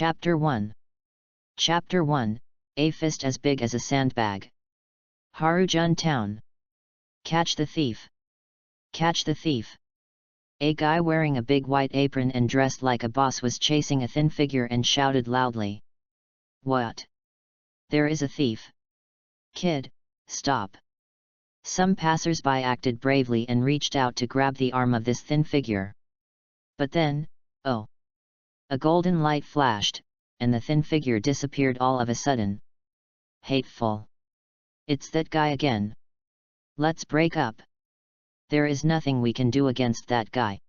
Chapter 1. Chapter 1, A Fist as Big as a Sandbag. Harujun Town. Catch the thief! Catch the thief! A guy wearing a big white apron and dressed like a boss was chasing a thin figure and shouted loudly. What? There is a thief! Kid, stop! Some passers-by acted bravely and reached out to grab the arm of this thin figure. But then, oh! A golden light flashed, and the thin figure disappeared all of a sudden. Hateful! It's that guy again! Let's break up! There is nothing we can do against that guy.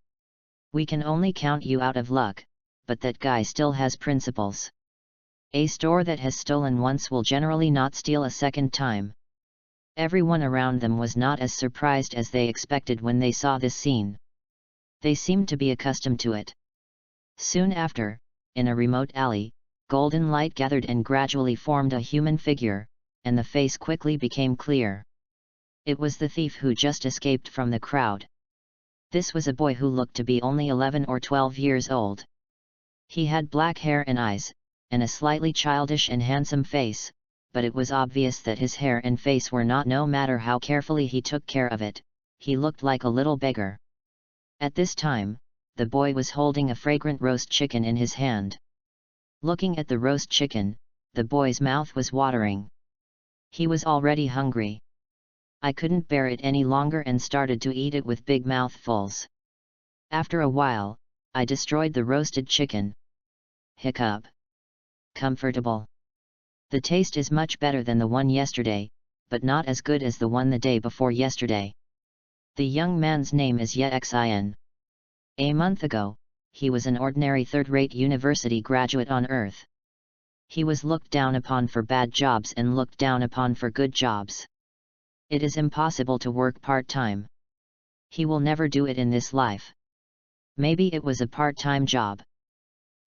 We can only count you out of luck, but that guy still has principles. A store that has stolen once will generally not steal a second time. Everyone around them was not as surprised as they expected when they saw this scene. They seemed to be accustomed to it. Soon after, in a remote alley, golden light gathered and gradually formed a human figure, and the face quickly became clear. It was the thief who just escaped from the crowd. This was a boy who looked to be only 11 or 12 years old. He had black hair and eyes, and a slightly childish and handsome face, but it was obvious that his hair and face were not, no matter how carefully he took care of it, he looked like a little beggar. At this time, the boy was holding a fragrant roast chicken in his hand. Looking at the roast chicken, the boy's mouth was watering. He was already hungry. I couldn't bear it any longer and started to eat it with big mouthfuls. After a while, I destroyed the roasted chicken. Hiccup. Comfortable. The taste is much better than the one yesterday, but not as good as the one the day before yesterday. The young man's name is Yexin. A month ago, he was an ordinary third-rate university graduate on Earth. He was looked down upon for bad jobs and looked down upon for good jobs. It is impossible to work part-time. He will never do it in this life. Maybe it was a part-time job.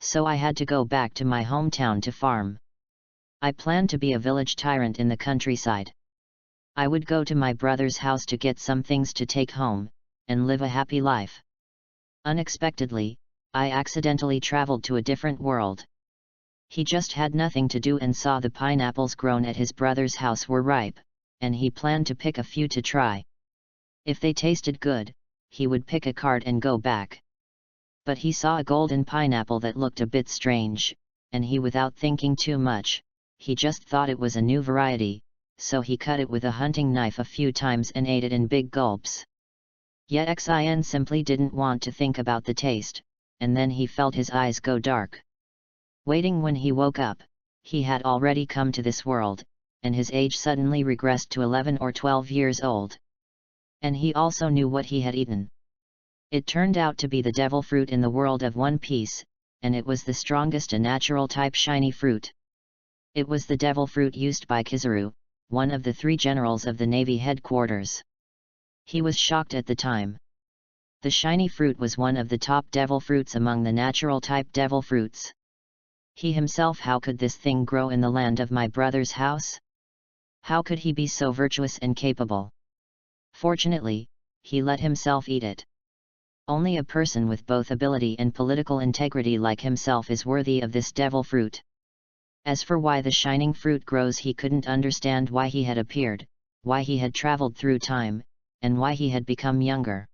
So I had to go back to my hometown to farm. I planned to be a village tyrant in the countryside. I would go to my brother's house to get some things to take home, and live a happy life. Unexpectedly, I accidentally traveled to a different world. He just had nothing to do and saw the pineapples grown at his brother's house were ripe, and he planned to pick a few to try. If they tasted good, he would pick a cart and go back. But he saw a golden pineapple that looked a bit strange, and he, without thinking too much, he just thought it was a new variety, so he cut it with a hunting knife a few times and ate it in big gulps. Yexin simply didn't want to think about the taste, and then he felt his eyes go dark. Waiting when he woke up, he had already come to this world, and his age suddenly regressed to 11 or 12 years old. And he also knew what he had eaten. It turned out to be the devil fruit in the world of One Piece, and it was the strongest and natural type shiny fruit. It was the devil fruit used by Kizaru, one of the 3 generals of the Navy headquarters. He was shocked at the time. The shiny fruit was one of the top devil fruits among the natural type devil fruits. He himself, how could this thing grow in the land of my brother's house? How could he be so virtuous and capable? Fortunately, he let himself eat it. Only a person with both ability and political integrity like himself is worthy of this devil fruit. As for why the shining fruit grows, he couldn't understand why he had appeared, why he had traveled through time, and why he had become younger.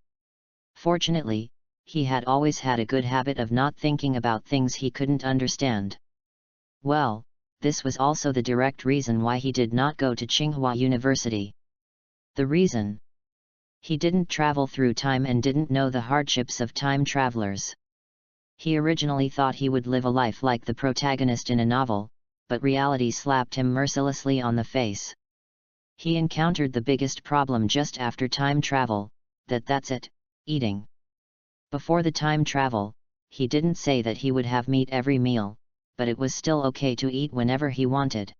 Fortunately, he had always had a good habit of not thinking about things he couldn't understand. Well, this was also the direct reason why he did not go to Tsinghua University. The reason? He didn't travel through time and didn't know the hardships of time travelers. He originally thought he would live a life like the protagonist in a novel, but reality slapped him mercilessly on the face. He encountered the biggest problem just after time travel, that's it, eating. Before the time travel, he didn't say that he would have meat every meal, but it was still okay to eat whenever he wanted.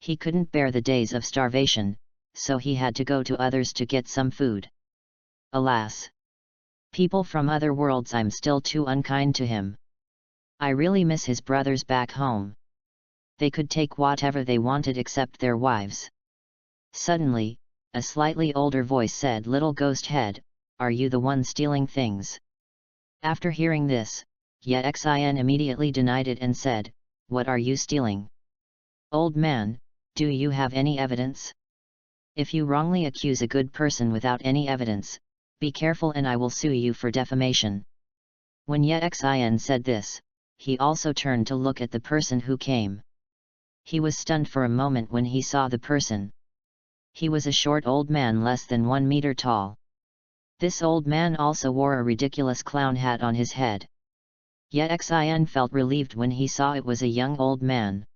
He couldn't bear the days of starvation, so he had to go to others to get some food. Alas! People from other worlds, I'm still too unkind to him. I really miss his brothers back home. They could take whatever they wanted except their wives. Suddenly, a slightly older voice said, "Little ghost head, are you the one stealing things?" After hearing this, Yet Xin immediately denied it and said, "What are you stealing? Old man, do you have any evidence? If you wrongly accuse a good person without any evidence, be careful and I will sue you for defamation." When Yet Xin said this, he also turned to look at the person who came. He was stunned for a moment when he saw the person. He was a short old man less than 1 meter tall. This old man also wore a ridiculous clown hat on his head. Yet Xin felt relieved when he saw it was a young old man.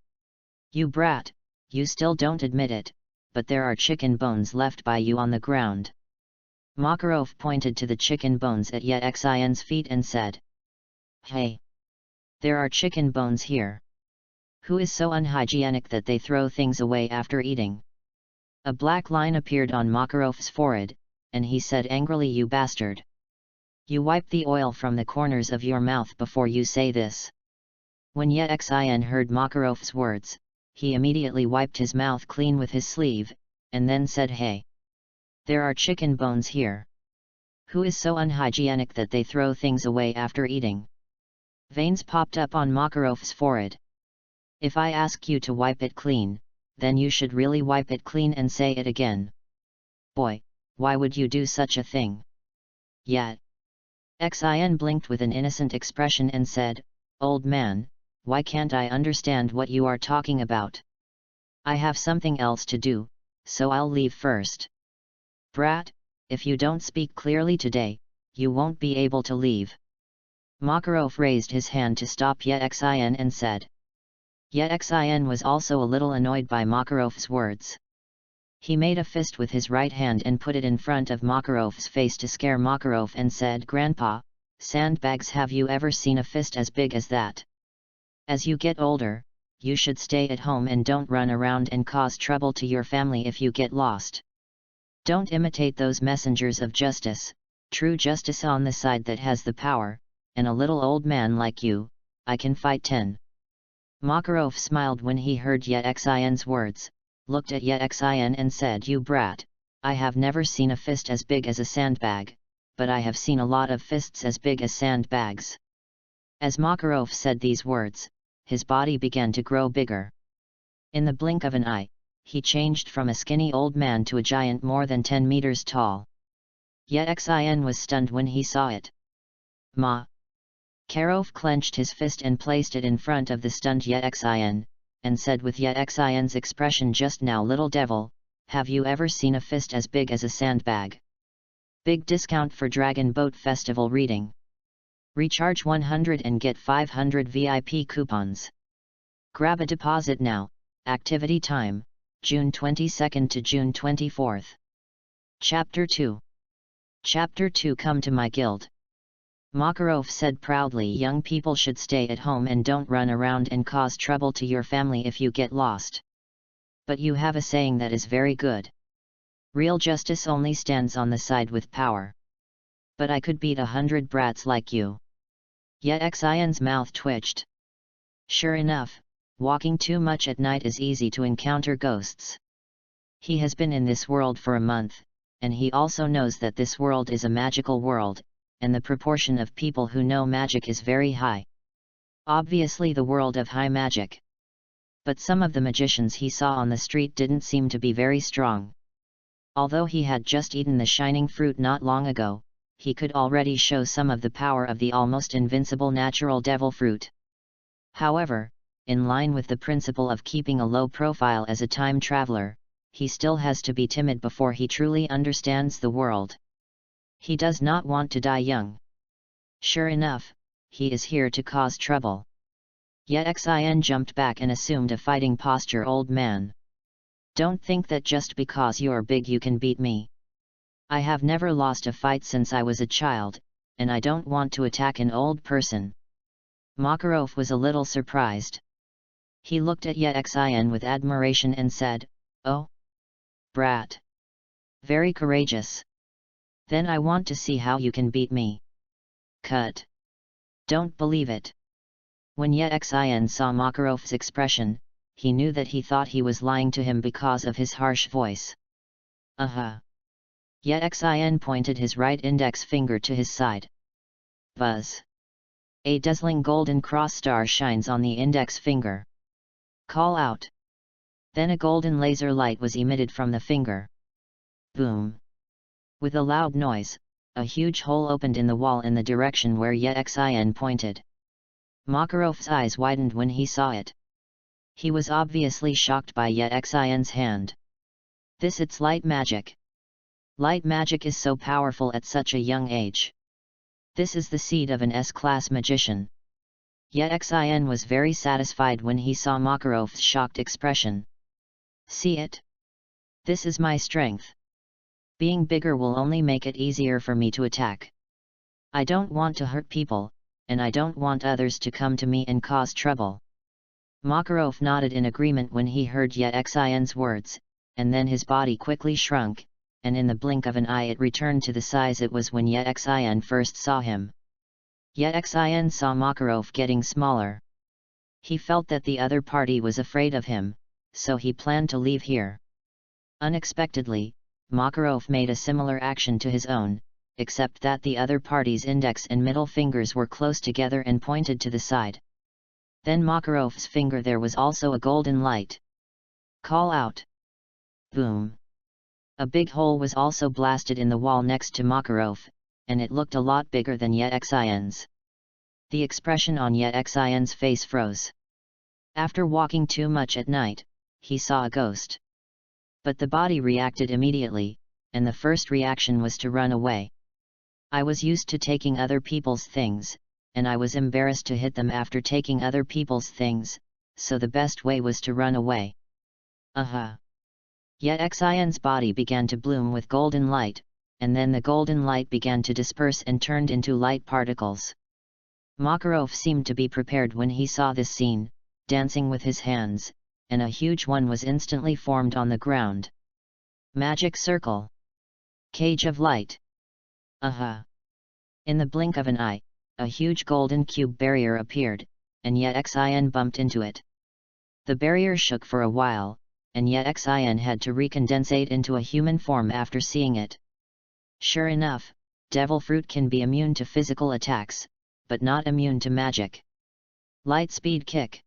"You brat, you still don't admit it, but there are chicken bones left by you on the ground." Makarov pointed to the chicken bones at Yet Xin's feet and said, "Hey! There are chicken bones here. Who is so unhygienic that they throw things away after eating?" A black line appeared on Makarov's forehead, and he said angrily, "You bastard! You wipe the oil from the corners of your mouth before you say this." When Yet Xin heard Makarov's words, he immediately wiped his mouth clean with his sleeve, and then said, "Hey! There are chicken bones here. Who is so unhygienic that they throw things away after eating?" Veins popped up on Makarov's forehead. "If I ask you to wipe it clean, then you should really wipe it clean and say it again. Boy, why would you do such a thing?" Yet Xin blinked with an innocent expression and said, "Old man, why can't I understand what you are talking about? I have something else to do, so I'll leave first." "Brat, if you don't speak clearly today, you won't be able to leave." Makarov raised his hand to stop Yet Xin and said. Yet Xin was also a little annoyed by Makarov's words. He made a fist with his right hand and put it in front of Makarov's face to scare Makarov and said, "Grandpa, sandbags, have you ever seen a fist as big as that? As you get older, you should stay at home and don't run around and cause trouble to your family if you get lost. Don't imitate those messengers of justice, true justice on the side that has the power, and a little old man like you, I can fight 10. Makarov smiled when he heard Yet Xin's words, looked at Yet Xin and said, "You brat, I have never seen a fist as big as a sandbag, but I have seen a lot of fists as big as sandbags." As Makarov said these words, his body began to grow bigger. In the blink of an eye, he changed from a skinny old man to a giant more than 10 meters tall. Yet Xin was stunned when he saw it. Makarov clenched his fist and placed it in front of the stunned Yet Xin, and said with Yet Xin's expression just now, "Little devil, have you ever seen a fist as big as a sandbag? Big discount for Dragon Boat Festival reading. Recharge 100 and get 500 VIP coupons. Grab a deposit now, activity time, June 22nd to June 24th. Chapter 2. Chapter 2, Come to my guild." Makarov said proudly, "Young people should stay at home and don't run around and cause trouble to your family if you get lost. But you have a saying that is very good. Real justice only stands on the side with power. But I could beat 100 brats like you." Yet Xin's mouth twitched. Sure enough, walking too much at night is easy to encounter ghosts. He has been in this world for a month, and he also knows that this world is a magical world, and the proportion of people who know magic is very high. Obviously the world of high magic. But some of the magicians he saw on the street didn't seem to be very strong. Although he had just eaten the shining fruit not long ago, he could already show some of the power of the almost invincible natural devil fruit. However, in line with the principle of keeping a low profile as a time traveler, he still has to be timid before he truly understands the world. He does not want to die young. Sure enough, he is here to cause trouble. Yet Xin jumped back and assumed a fighting posture. "Old man. Don't think that just because you're big you can beat me. I have never lost a fight since I was a child, and I don't want to attack an old person." Makarov was a little surprised. He looked at Yet Xin with admiration and said, "Oh, brat. Very courageous. Then I want to see how you can beat me." Cut. Don't believe it. When Yet Xin saw Makarov's expression, he knew that he thought he was lying to him because of his harsh voice. Yet Xin pointed his right index finger to his side. Buzz. A dazzling golden cross star shines on the index finger. Call out. Then a golden laser light was emitted from the finger. Boom! With a loud noise, a huge hole opened in the wall in the direction where Yexin pointed. Makarov's eyes widened when he saw it. He was obviously shocked by Yexin's hand. It's light magic. Light magic is so powerful at such a young age. This is the seed of an S-class magician. Yexin was very satisfied when he saw Makarov's shocked expression. See it? This is my strength. Being bigger will only make it easier for me to attack. I don't want to hurt people, and I don't want others to come to me and cause trouble. Makarov nodded in agreement when he heard Yexin's words, and then his body quickly shrunk, and in the blink of an eye it returned to the size it was when Yexin first saw him. Yexin saw Makarov getting smaller. He felt that the other party was afraid of him, so he planned to leave here. Unexpectedly, Makarov made a similar action to his own, except that the other party's index and middle fingers were close together and pointed to the side. Then Makarov's finger there was also a golden light. Call out. Boom! A big hole was also blasted in the wall next to Makarov, and it looked a lot bigger than Yexin's. The expression on Yexin's face froze. After walking too much at night, he saw a ghost. But the body reacted immediately, and the first reaction was to run away. I was used to taking other people's things, and I was embarrassed to hit them after taking other people's things, so the best way was to run away. Yexin's body began to bloom with golden light, and then the golden light began to disperse and turned into light particles. Makarov seemed to be prepared when he saw this scene, dancing with his hands, and a huge one was instantly formed on the ground. Magic circle. Cage of light. In the blink of an eye, a huge golden cube barrier appeared, and Yexin bumped into it. The barrier shook for a while, and Yexin had to recondensate into a human form after seeing it. Sure enough, devil fruit can be immune to physical attacks, but not immune to magic. Light speed kick.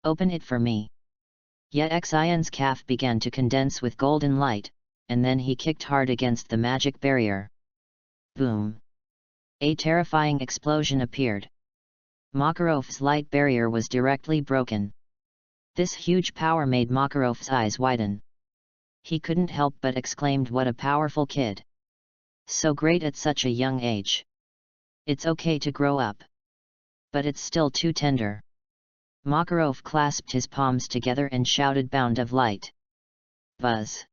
Open it for me. Yexin's calf began to condense with golden light, and then he kicked hard against the magic barrier. Boom! A terrifying explosion appeared. Makarov's light barrier was directly broken. This huge power made Makarov's eyes widen. He couldn't help but exclaimed, "What a powerful kid! So great at such a young age. It's okay to grow up. But it's still too tender." Makarov clasped his palms together and shouted, "Bound of light!" Buzz!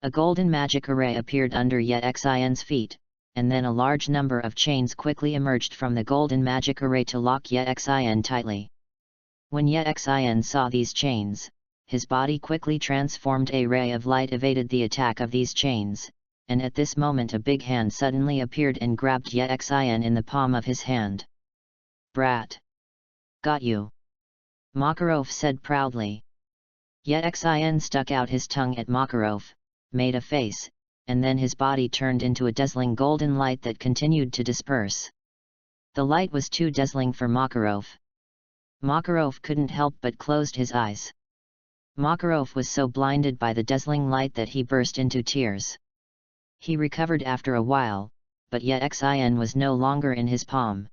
A golden magic array appeared under Yexin's feet, and then a large number of chains quickly emerged from the golden magic array to lock Yexin tightly. When Yexin saw these chains, his body quickly transformed. A ray of light evaded the attack of these chains, and at this moment a big hand suddenly appeared and grabbed Yexin in the palm of his hand. "Brat! Got you!" Makarov said proudly. Yexin stuck out his tongue at Makarov, made a face, and then his body turned into a dazzling golden light that continued to disperse. The light was too dazzling for Makarov. Makarov couldn't help but closed his eyes. Makarov was so blinded by the dazzling light that he burst into tears. He recovered after a while, but Yexin was no longer in his palm.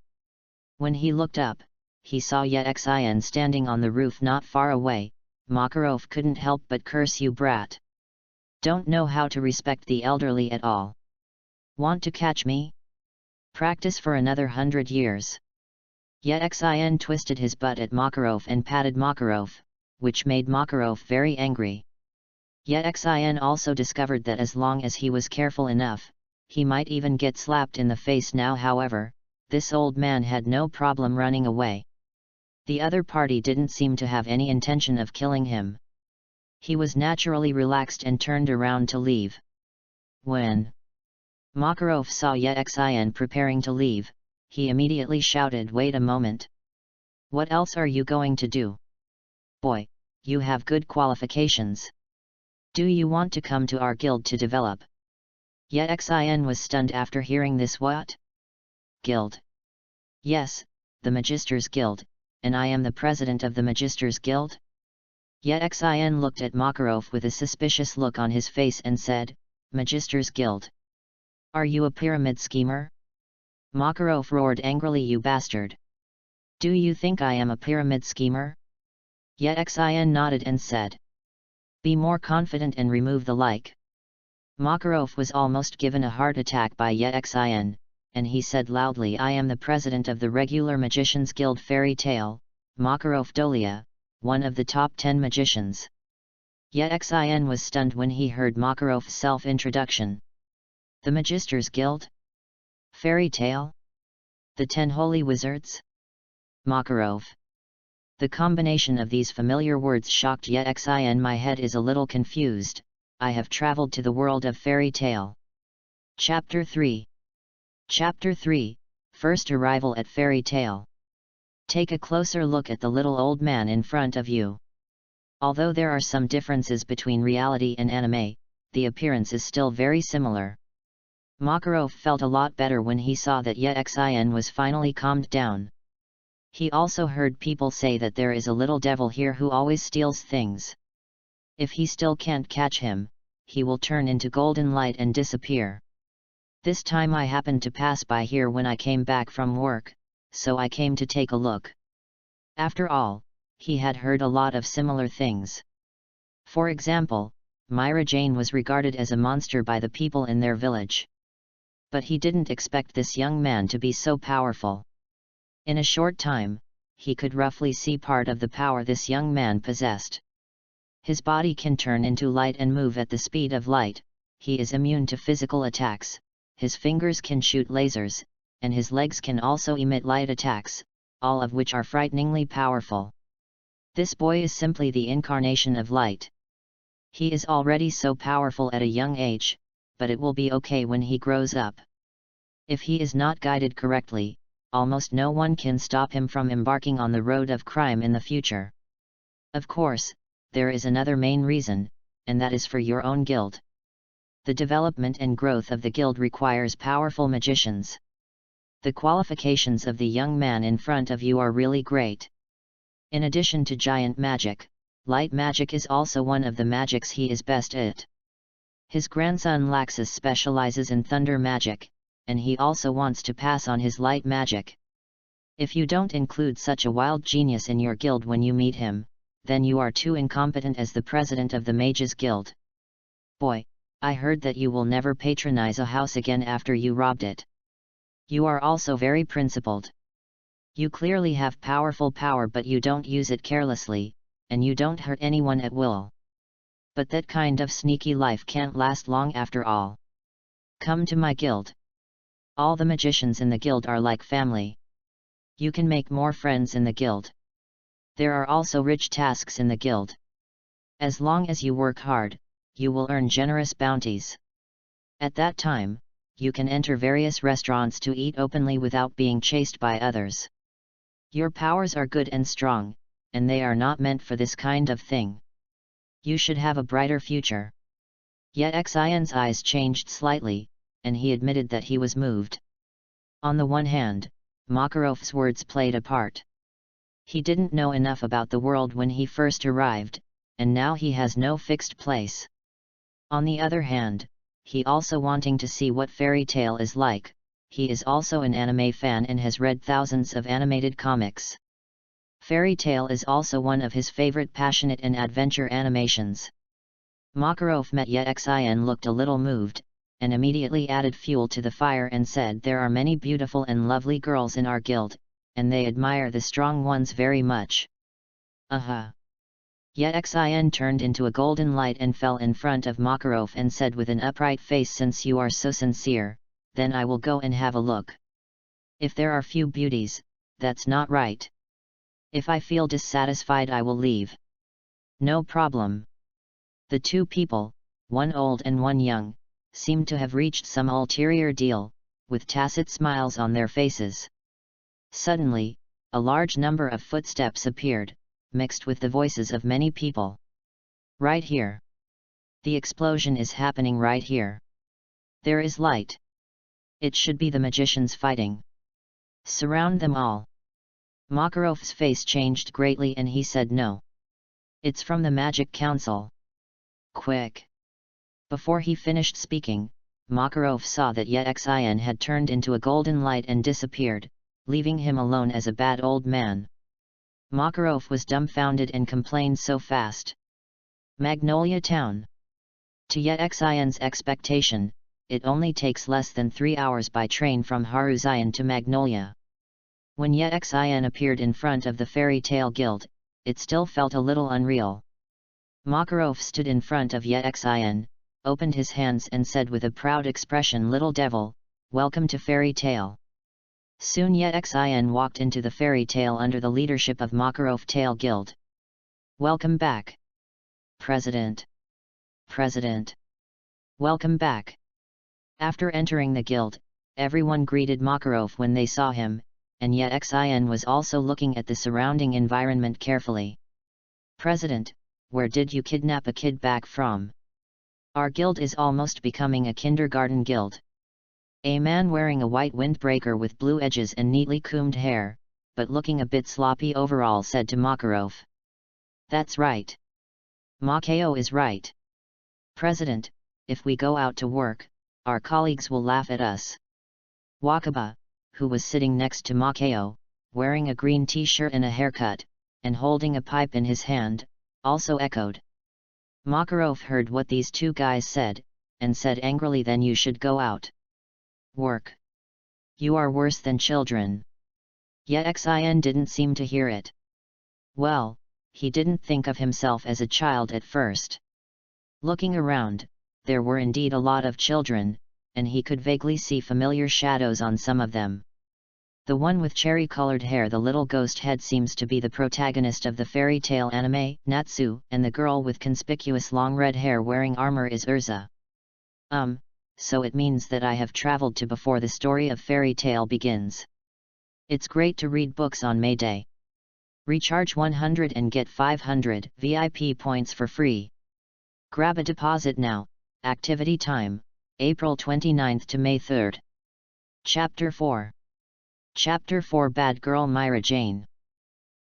When he looked up, he saw Yexin standing on the roof not far away. Makarov couldn't help but curse, "You brat! Don't know how to respect the elderly at all. Want to catch me? Practice for another 100 years. Yexin twisted his butt at Makarov and patted Makarov, which made Makarov very angry. Yexin also discovered that as long as he was careful enough, he might even get slapped in the face now. However, this old man had no problem running away. The other party didn't seem to have any intention of killing him. He was naturally relaxed and turned around to leave. When Makarov saw Yexin preparing to leave, he immediately shouted, "Wait a moment! What else are you going to do? Boy, you have good qualifications. Do you want to come to our guild to develop?" Yexin was stunned after hearing this. "What? Guild? Yes, the Magisters Guild, and I am the president of the Magisters Guild? Yexin looked at Makarov with a suspicious look on his face and said, Magisters Guild? Are you a pyramid schemer? Makarov roared angrily, you bastard! Do you think I am a pyramid schemer? Yexin nodded and said, be more confident and remove the like. Makarov was almost given a heart attack by Yexin, and he said loudly, I am the president of the regular Magicians Guild Fairy Tale, Makarov Dolia, one of the top 10 magicians. Yexin was stunned when he heard Makarov's self-introduction. The Magisters Guild? Fairy Tale? The 10 Holy Wizards? Makarov. The combination of these familiar words shocked Yexin. My head is a little confused, I have traveled to the world of fairy tale. Chapter 3. Chapter 3, First Arrival at Fairy Tale. Take a closer look at the little old man in front of you. Although there are some differences between reality and anime, the appearance is still very similar. Makarov felt a lot better when he saw that Yexin was finally calmed down. He also heard people say that there is a little devil here who always steals things. If he still can't catch him, he will turn into golden light and disappear. This time I happened to pass by here when I came back from work, so I came to take a look. After all, he had heard a lot of similar things. For example, Myra Jane was regarded as a monster by the people in their village. But he didn't expect this young man to be so powerful. In a short time, he could roughly see part of the power this young man possessed. His body can turn into light and move at the speed of light, he is immune to physical attacks, his fingers can shoot lasers, and his legs can also emit light attacks, all of which are frighteningly powerful. This boy is simply the incarnation of light. He is already so powerful at a young age, but it will be okay when he grows up. If he is not guided correctly, almost no one can stop him from embarking on the road of crime in the future. Of course, there is another main reason, and that is for your own guild. The development and growth of the guild requires powerful magicians. The qualifications of the young man in front of you are really great. In addition to giant magic, light magic is also one of the magics he is best at. His grandson Laxus specializes in thunder magic, and he also wants to pass on his light magic. If you don't include such a wild genius in your guild when you meet him, then you are too incompetent as the president of the Mages Guild. Boy, I heard that you will never patronize a house again after you robbed it. You are also very principled. You clearly have powerful power, but you don't use it carelessly, and you don't hurt anyone at will. But that kind of sneaky life can't last long after all. Come to my guild. All the magicians in the guild are like family. You can make more friends in the guild. There are also rich tasks in the guild. As long as you work hard, you will earn generous bounties. At that time, you can enter various restaurants to eat openly without being chased by others. Your powers are good and strong, and they are not meant for this kind of thing. You should have a brighter future. Yexin's eyes changed slightly, and he admitted that he was moved. On the one hand, Makarov's words played a part. He didn't know enough about the world when he first arrived, and now he has no fixed place. On the other hand, he also wanting to see what fairy tale is like. He is also an anime fan and has read thousands of animated comics. Fairy tale is also one of his favorite passionate and adventure animations. Makarov met Yexin, looked a little moved, and immediately added fuel to the fire and said, there are many beautiful and lovely girls in our guild, and they admire the strong ones very much. Yexin turned into a golden light and fell in front of Makarov and said with an upright face, since you are so sincere, then I will go and have a look. If there are few beauties, that's not right. If I feel dissatisfied I will leave. No problem. The two people, one old and one young, seemed to have reached some ulterior deal, with tacit smiles on their faces. Suddenly, a large number of footsteps appeared, mixed with the voices of many people. Right here. The explosion is happening right here. There is light. It should be the magicians fighting. Surround them all. Makarov's face changed greatly and he said no. It's from the Magic Council. Quick! Before he finished speaking, Makarov saw that Yexin had turned into a golden light and disappeared, leaving him alone as a bad old man. Makarov was dumbfounded and complained so fast. Magnolia Town. To Yexin's expectation, it only takes less than 3 hours by train from Haruzian to Magnolia. When Yexin appeared in front of the Fairy Tale Guild, it still felt a little unreal. Makarov stood in front of Yexin, opened his hands and said with a proud expression, "Little devil, welcome to Fairy Tale." Soon Yexin walked into the Fairy Tale under the leadership of Makarov Tale Guild. "Welcome back, President. President. Welcome back." After entering the guild, everyone greeted Makarov when they saw him, and Yexin was also looking at the surrounding environment carefully. "President, where did you kidnap a kid back from? Our guild is almost becoming a kindergarten guild." A man wearing a white windbreaker with blue edges and neatly combed hair, but looking a bit sloppy overall, said to Makarov. "That's right. Makao is right. President, if we go out to work, our colleagues will laugh at us." Wakaba, who was sitting next to Makao, wearing a green t-shirt and a haircut, and holding a pipe in his hand, also echoed. Makarov heard what these two guys said, and said angrily, "Then you should go out. Work. You are worse than children." Yexin didn't seem to hear it. Well, he didn't think of himself as a child at first. Looking around, there were indeed a lot of children, and he could vaguely see familiar shadows on some of them. The one with cherry-colored hair, the little ghost head, seems to be the protagonist of the fairy tale anime, Natsu, and the girl with conspicuous long red hair wearing armor is Urza. So it means that I have traveled to before the story of fairy tale begins. It's great to read books on May Day. Recharge 100 and get 500 VIP points for free. Grab a deposit now. Activity time, April 29th to May 3rd. Chapter 4. Chapter 4, Bad Girl Myra Jane.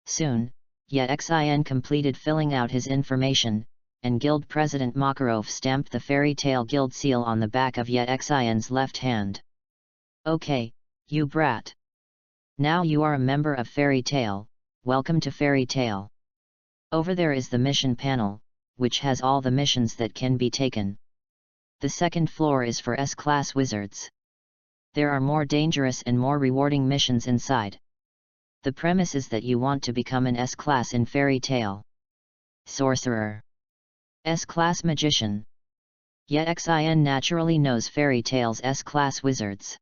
Soon, Yexin completed filling out his information, and Guild President Makarov stamped the Fairy Tale Guild seal on the back of Yexin's left hand. "Okay, you brat. Now you are a member of Fairy Tale, welcome to Fairy Tale. Over there is the mission panel, which has all the missions that can be taken. The second floor is for S-class wizards. There are more dangerous and more rewarding missions inside. The premise is that you want to become an S-class in Fairy Tale. Sorcerer. S-class magician. Yexin naturally knows Fairy Tale's S-class wizards.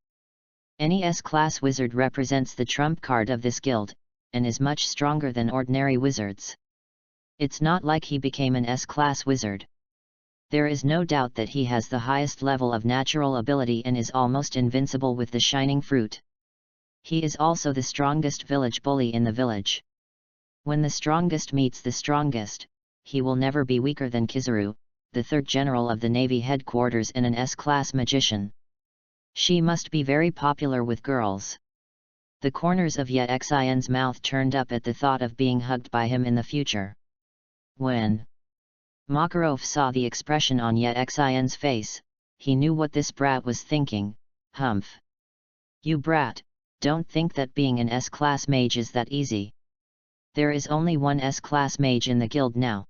Any S-class wizard represents the trump card of this guild, and is much stronger than ordinary wizards. It's not like he became an S-class wizard. There is no doubt that he has the highest level of natural ability and is almost invincible with the shining fruit. He is also the strongest village bully in the village. When the strongest meets the strongest, he will never be weaker than Kizaru, the third general of the Navy headquarters and an S-class magician. She must be very popular with girls. The corners of Yexin's mouth turned up at the thought of being hugged by him in the future. When Makarov saw the expression on Yexin's face, he knew what this brat was thinking. Humph! You brat, don't think that being an S-class mage is that easy. There is only one S-class mage in the guild now.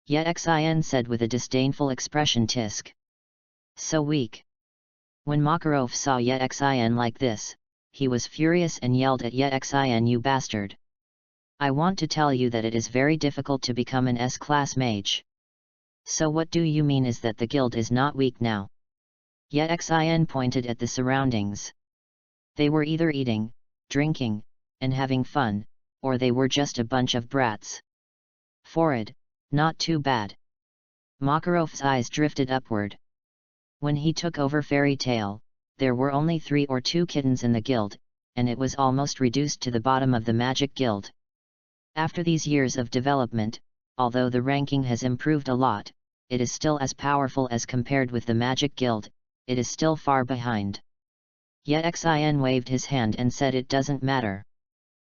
Yexin said with a disdainful expression. Tisk. So weak. When Makarov saw Yexin like this, he was furious and yelled at Yexin, "You bastard! I want to tell you that it is very difficult to become an S-class mage. So what do you mean is that the guild is not weak now?" Yexin pointed at the surroundings. They were either eating, drinking, and having fun, or they were just a bunch of brats. Forward, not too bad. Makarov's eyes drifted upward. When he took over Fairy Tale, there were only 3 or 2 kittens in the guild, and it was almost reduced to the bottom of the Magic Guild. After these years of development, although the ranking has improved a lot, it is still as powerful as compared with the Magic Guild. It is still far behind. Yexin waved his hand and said, "It doesn't matter.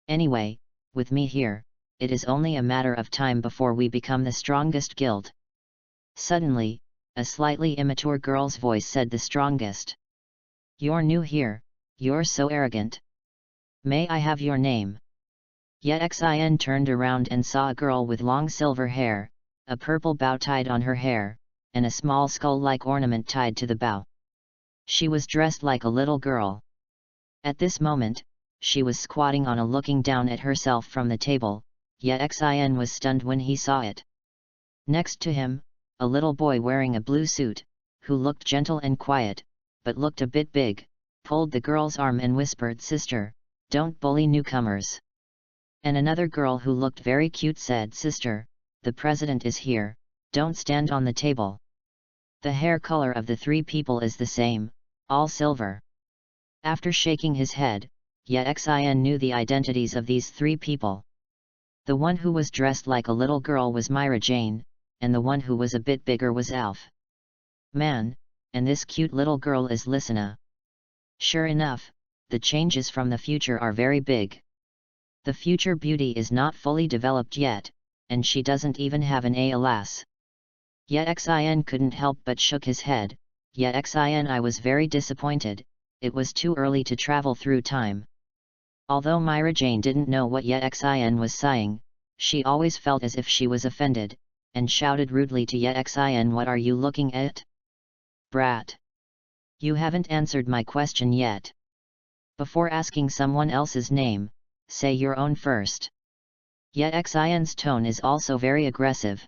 Anyway, with me here, it is only a matter of time before we become the strongest guild. Suddenly, a slightly immature girl's voice said the strongest. You're new here, you're so arrogant. May I have your name? Xin turned around and saw a girl with long silver hair, a purple bow tied on her hair, and a small skull-like ornament tied to the bow. She was dressed like a little girl. At this moment, she was squatting on a looking down at herself from the table, yet Xin was stunned when he saw it. Next to him, a little boy wearing a blue suit, who looked gentle and quiet, but looked a bit big, pulled the girl's arm and whispered, "Sister, don't bully newcomers." And another girl who looked very cute said, "Sister, the president is here, don't stand on the table." The hair color of the three people is the same, all silver. After shaking his head, Xin knew the identities of these three people. The one who was dressed like a little girl was Myra Jane, and the one who was a bit bigger was Alf. Man, and this cute little girl is Lysina. Sure enough, the changes from the future are very big. The future beauty is not fully developed yet, and she doesn't even have an A, alas. Xin couldn't help but shook his head. Xin, I was very disappointed, it was too early to travel through time. Although Myra Jane didn't know what Xin was sighing, she always felt as if she was offended, and shouted rudely to Xin, "What are you looking at? Brat! You haven't answered my question yet. Before asking someone else's name, say your own first." Xin's tone is also very aggressive.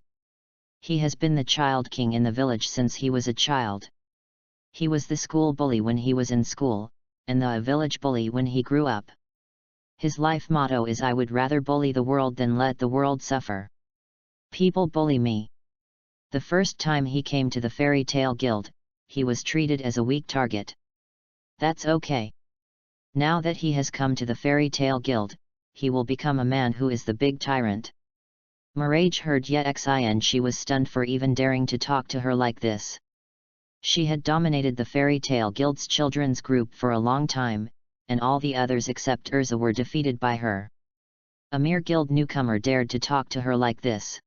He has been the child king in the village since he was a child. He was the school bully when he was in school, and the village bully when he grew up. His life motto is, "I would rather bully the world than let the world suffer. People bully me." The first time he came to the Fairy Tale Guild, he was treated as a weak target. That's okay. Now that he has come to the Fairy Tale Guild, he will become a man who is the big tyrant. Mirage heard Xin. She was stunned for even daring to talk to her like this. She had dominated the Fairy Tale Guild's children's group for a long time, and all the others except Urza were defeated by her. A mere guild newcomer dared to talk to her like this.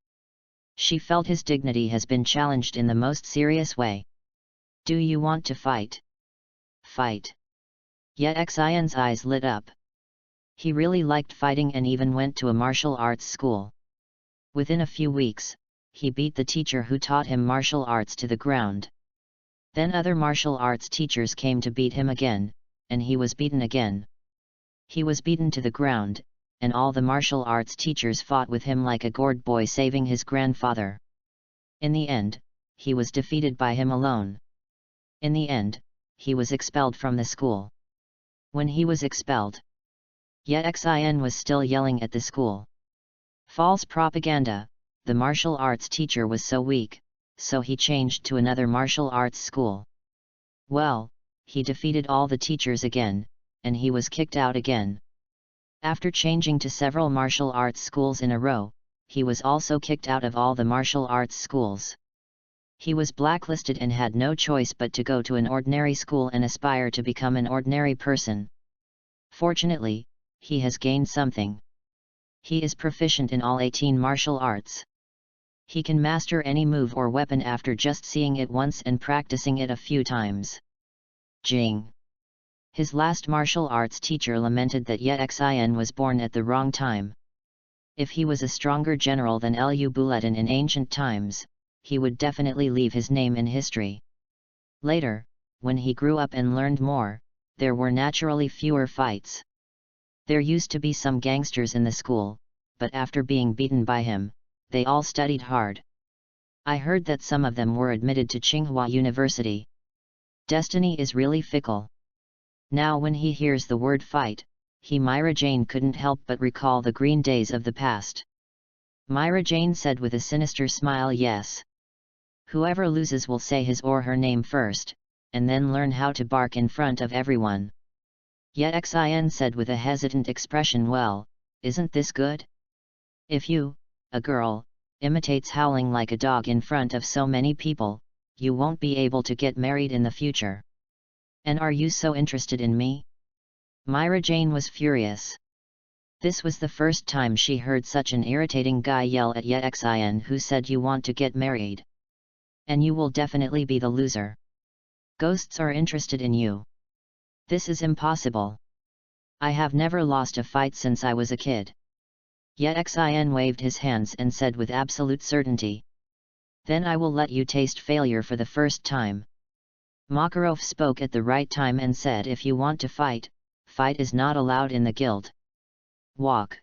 She felt his dignity has been challenged in the most serious way. "Do you want to fight?" "Fight?" Xin's eyes lit up. He really liked fighting and even went to a martial arts school. Within a few weeks, he beat the teacher who taught him martial arts to the ground. Then other martial arts teachers came to beat him again, and he was beaten again. He was beaten to the ground, and all the martial arts teachers fought with him like a gourd boy saving his grandfather. In the end, he was defeated by him alone. In the end, he was expelled from the school. When he was expelled, Xin was still yelling at the school. False propaganda, the martial arts teacher was so weak, so he changed to another martial arts school. Well, he defeated all the teachers again, and he was kicked out again. After changing to several martial arts schools in a row, he was also kicked out of all the martial arts schools. He was blacklisted and had no choice but to go to an ordinary school and aspire to become an ordinary person. Fortunately, he has gained something. He is proficient in all 18 martial arts. He can master any move or weapon after just seeing it once and practicing it a few times. Jing. His last martial arts teacher lamented that Xin was born at the wrong time. If he was a stronger general than Lu Buletin in ancient times, he would definitely leave his name in history. Later, when he grew up and learned more, there were naturally fewer fights. There used to be some gangsters in the school, but after being beaten by him, they all studied hard. I heard that some of them were admitted to Tsinghua University. Destiny is really fickle. Now when he hears the word fight, Myra Jane couldn't help but recall the green days of the past. Myra Jane said with a sinister smile, "Yes. Whoever loses will say his or her name first, and then learn how to bark in front of everyone." Xin said with a hesitant expression, "Well, isn't this good? If you, a girl, imitates howling like a dog in front of so many people, you won't be able to get married in the future. And are you so interested in me?" Myra Jane was furious. This was the first time she heard such an irritating guy yell at Yexin, who said, "You want to get married? And you will definitely be the loser. Ghosts are interested in you. This is impossible. I have never lost a fight since I was a kid." Yexin waved his hands and said with absolute certainty, "Then I will let you taste failure for the first time." Makarov spoke at the right time and said, "If you want to fight, fight is not allowed in the guild. Walk.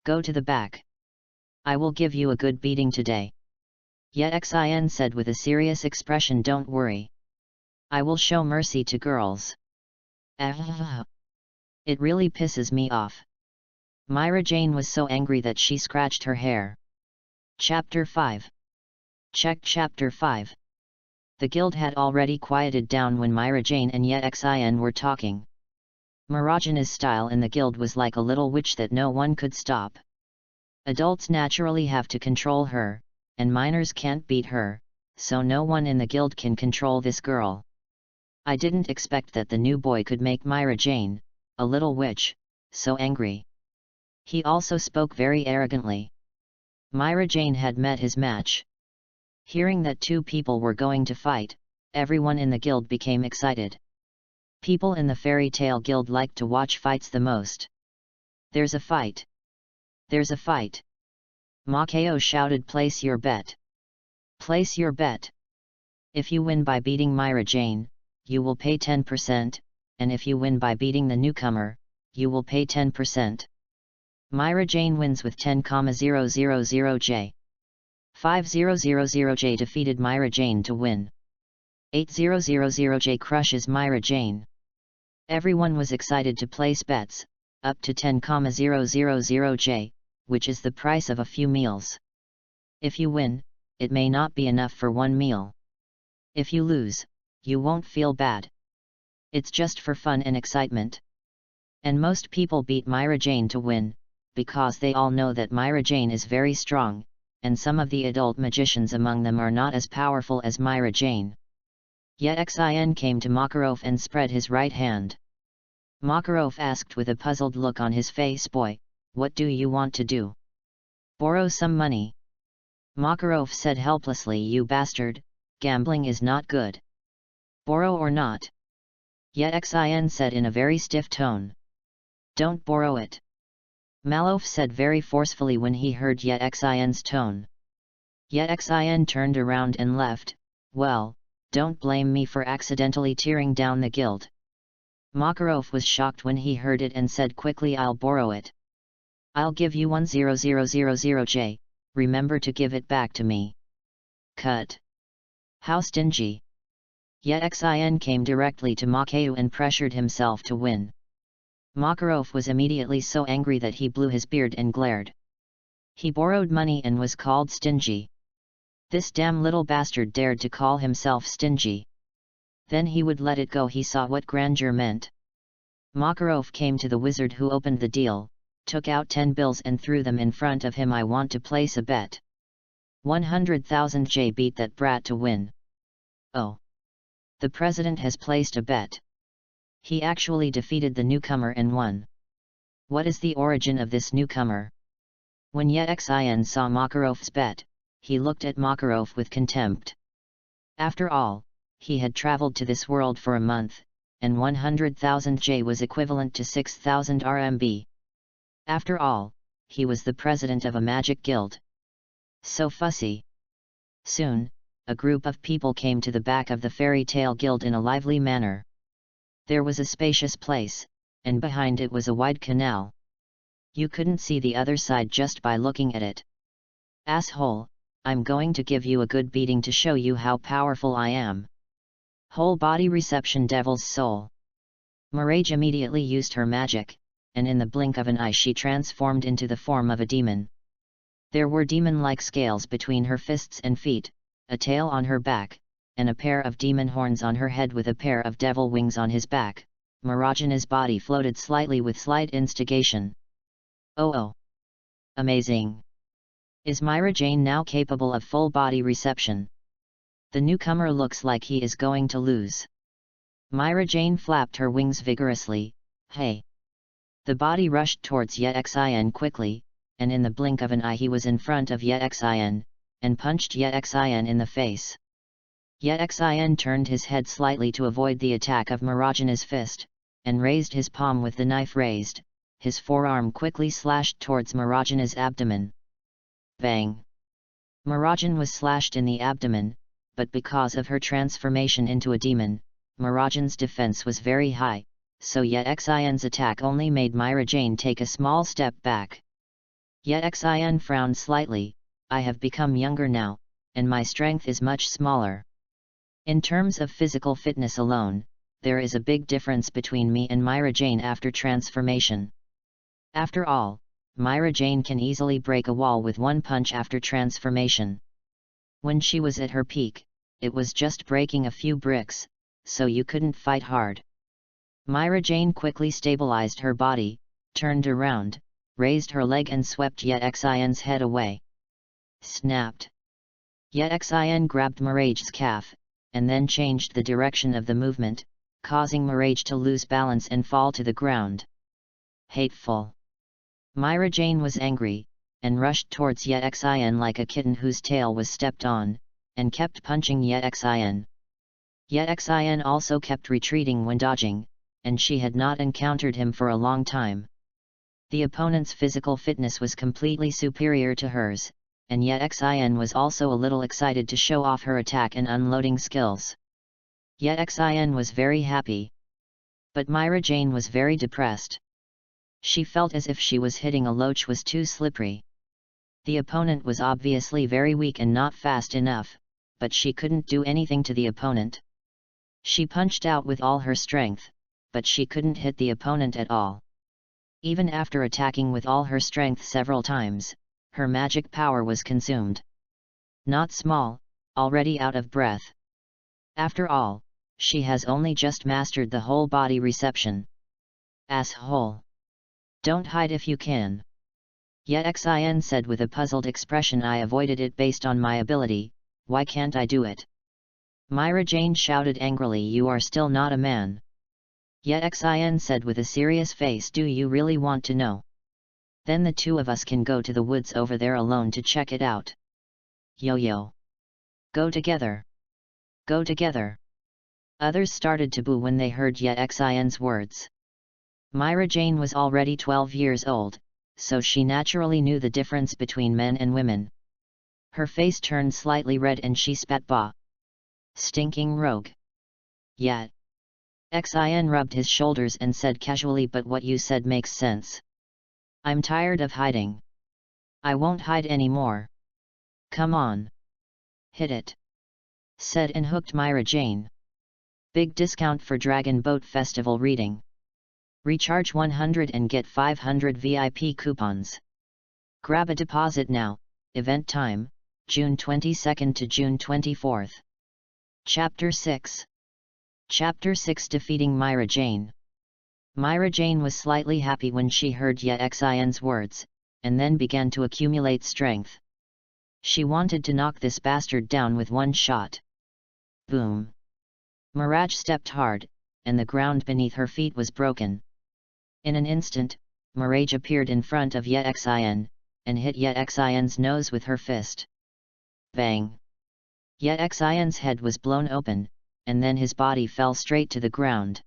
Go to the back. I will give you a good beating today." Yexin said with a serious expression, "Don't worry. I will show mercy to girls." It really pisses me off. Myra Jane was so angry that she scratched her hair. Chapter 5. Check Chapter 5. The guild had already quieted down when Myra Jane and Yexin were talking. Marajana's style in the guild was like a little witch that no one could stop. Adults naturally have to control her, and minors can't beat her, so no one in the guild can control this girl. I didn't expect that the new boy could make Myra Jane, a little witch, so angry. He also spoke very arrogantly. Myra Jane had met his match. Hearing that two people were going to fight, everyone in the guild became excited. People in the fairy tale guild like to watch fights the most. "There's a fight! There's a fight!" Makao shouted, "Place your bet! Place your bet! If you win by beating Myra Jane, you will pay 10%, and if you win by beating the newcomer, you will pay 10%. Myra Jane wins with 10,000J. 5000J defeated Myra Jane to win. 8000J crushes Myra Jane. Everyone was excited to place bets, up to 10,000J, which is the price of a few meals. If you win, it may not be enough for one meal. If you lose, you won't feel bad. It's just for fun and excitement. And most people beat Myra Jane to win, because they all know that Myra Jane is very strong, and some of the adult magicians among them are not as powerful as Myra Jane. Yexin came to Makarov and spread his right hand. Makarov asked with a puzzled look on his face, "Boy, what do you want to do? Borrow some money?" Makarov said helplessly, "You bastard, gambling is not good. Borrow or not?" Yexin said in a very stiff tone. "Don't borrow it." Malov said very forcefully when he heard Yexin's tone. Yexin turned around and left. "Well, don't blame me for accidentally tearing down the guild." Makarov was shocked when he heard it and said quickly, "I'll borrow it. I'll give you 10,000J, remember to give it back to me." "Cut. How stingy." Yexin came directly to Makao and pressured himself to win. Makarov was immediately so angry that he blew his beard and glared. He borrowed money and was called stingy. This damn little bastard dared to call himself stingy. Then he would let it go. He saw what grandeur meant. Makarov came to the wizard who opened the deal, took out 10 bills and threw them in front of him. "I want to place a bet. 100,000J, beat that brat to win." "Oh. The president has placed a bet. He actually defeated the newcomer and won. What is the origin of this newcomer?" When Yexin saw Makarov's bet, he looked at Makarov with contempt. After all, he had traveled to this world for a month, and 100,000J was equivalent to 6,000 RMB. After all, he was the president of a magic guild. So fussy. Soon, a group of people came to the back of the fairy tale guild in a lively manner. There was a spacious place, and behind it was a wide canal. You couldn't see the other side just by looking at it. "Asshole, I'm going to give you a good beating to show you how powerful I am." Whole body reception, devil's soul. Mirage immediately used her magic, and in the blink of an eye she transformed into the form of a demon. There were demon-like scales between her fists and feet, a tail on her back, and a pair of demon horns on her head with a pair of devil wings on his back. Marajana's body floated slightly with slight instigation. Oh! Amazing! Is Myra Jane now capable of full body reception? The newcomer looks like he is going to lose. Myra Jane flapped her wings vigorously. "Hey! The body rushed towards Yexin quickly, and in the blink of an eye he was in front of Yexin, and punched Yexin in the face. Yexin turned his head slightly to avoid the attack of Marajana's fist, and raised his palm with the knife raised. His forearm quickly slashed towards Marajana's abdomen. Bang! Marajan was slashed in the abdomen, but because of her transformation into a demon, Marajan's defense was very high, so Yexin's attack only made Myra Jane take a small step back. Yexin frowned slightly. I have become younger now, and my strength is much smaller. In terms of physical fitness alone, there is a big difference between me and Myra Jane after transformation. After all, Myra Jane can easily break a wall with one punch after transformation. When she was at her peak, it was just breaking a few bricks, so you couldn't fight hard. Myra Jane quickly stabilized her body, turned around, raised her leg and swept Yexin's head away. Snapped! Yexin grabbed Mirage's calf, and then changed the direction of the movement, causing Mirage to lose balance and fall to the ground. Hateful! Myra Jane was angry, and rushed towards Yexin like a kitten whose tail was stepped on, and kept punching Yexin. Yexin also kept retreating when dodging, and she had not encountered him for a long time. The opponent's physical fitness was completely superior to hers, and Yexin was also a little excited to show off her attack and unloading skills. Yexin was very happy. But Myra Jane was very depressed. She felt as if she was hitting a loach was too slippery. The opponent was obviously very weak and not fast enough, but she couldn't do anything to the opponent. She punched out with all her strength, but she couldn't hit the opponent at all. Even after attacking with all her strength several times, her magic power was consumed. Not small, already out of breath. After all, she has only just mastered the whole body reception. Asshole! Don't hide if you can. Yexin said with a puzzled expression. I avoided it based on my ability, why can't I do it? Myra Jane shouted angrily. You are still not a man. Yexin said with a serious face. Do you really want to know? Then the two of us can go to the woods over there alone to check it out. Yo-yo! Go together! Go together! Others started to boo when they heard Yexin's words. Myra Jane was already 12 years old, so she naturally knew the difference between men and women. Her face turned slightly red and she spat. Bah! Stinking rogue! Yet! Xin rubbed his shoulders and said casually, but what you said makes sense. I'm tired of hiding. I won't hide anymore. Come on. Hit it. Said and hooked Myra Jane. Big discount for Dragon Boat Festival reading. Recharge 100 and get 500 VIP coupons. Grab a deposit now. Event time, June 22nd to June 24th. Chapter 6. Chapter 6 Defeating Myra Jane. Myra Jane was slightly happy when she heard Yexin's words, and then began to accumulate strength. She wanted to knock this bastard down with one shot. Boom! Mirage stepped hard, and the ground beneath her feet was broken. In an instant, Mirage appeared in front of Yexin, and hit Yexin's nose with her fist. Bang! Yexin's head was blown open, and then his body fell straight to the ground.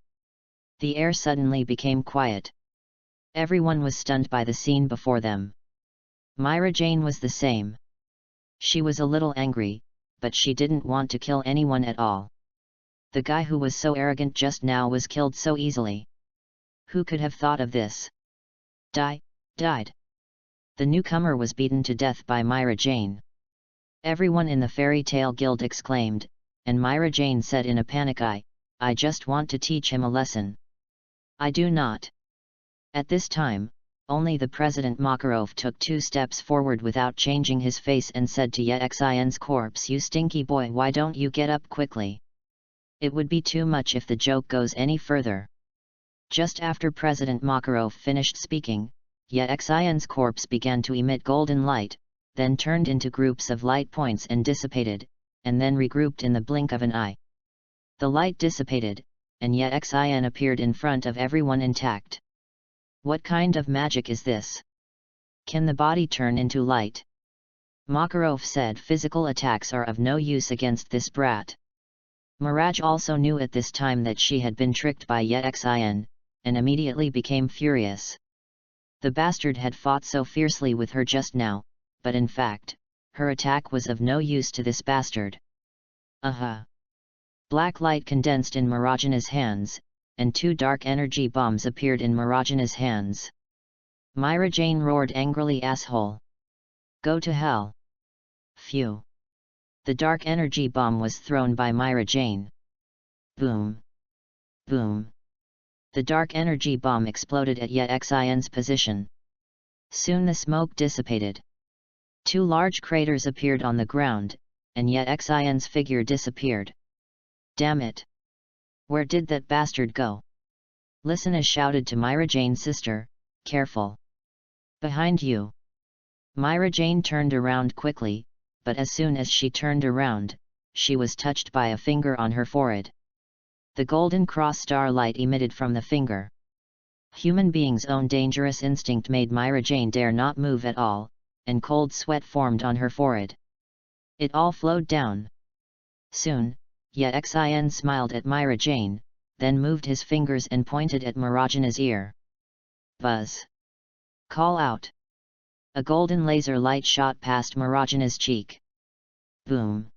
The air suddenly became quiet. Everyone was stunned by the scene before them. Myra Jane was the same. She was a little angry, but she didn't want to kill anyone at all. The guy who was so arrogant just now was killed so easily. Who could have thought of this? Died. The newcomer was beaten to death by Myra Jane. Everyone in the Fairy Tale Guild exclaimed, and Myra Jane said in a panic, I just want to teach him a lesson. I do not. At this time, only the President Makarov took 2 steps forward without changing his face and said to Yexin's corpse, you stinky boy, why don't you get up quickly? It would be too much if the joke goes any further. Just after President Makarov finished speaking, Yexin's corpse began to emit golden light, then turned into groups of light points and dissipated, and then regrouped in the blink of an eye. The light dissipated, and Yexin appeared in front of everyone intact. What kind of magic is this? Can the body turn into light? Makarov said physical attacks are of no use against this brat. Miraj also knew at this time that she had been tricked by Yexin, and immediately became furious. The bastard had fought so fiercely with her just now, but in fact, her attack was of no use to this bastard. Aha! Black light condensed in Mirajana's hands, and 2 dark energy bombs appeared in Mirajana's hands. Myra Jane roared angrily, "Asshole! Go to hell!" Phew! The dark energy bomb was thrown by Myra Jane. Boom! Boom! The dark energy bomb exploded at Yexin's position. Soon the smoke dissipated. 2 large craters appeared on the ground, and Yexin's figure disappeared. Damn it! Where did that bastard go? Listeners shouted to Myra Jane's sister, "Careful! Behind you!" Myra Jane turned around quickly, but as soon as she turned around, she was touched by a finger on her forehead. The golden cross star light emitted from the finger. Human being's own dangerous instinct made Myra Jane dare not move at all, and cold sweat formed on her forehead. It all flowed down. Soon, Yexin smiled at Myra Jane, then moved his fingers and pointed at Mirajana's ear. Buzz! Call out! A golden laser light shot past Mirajana's cheek. Boom!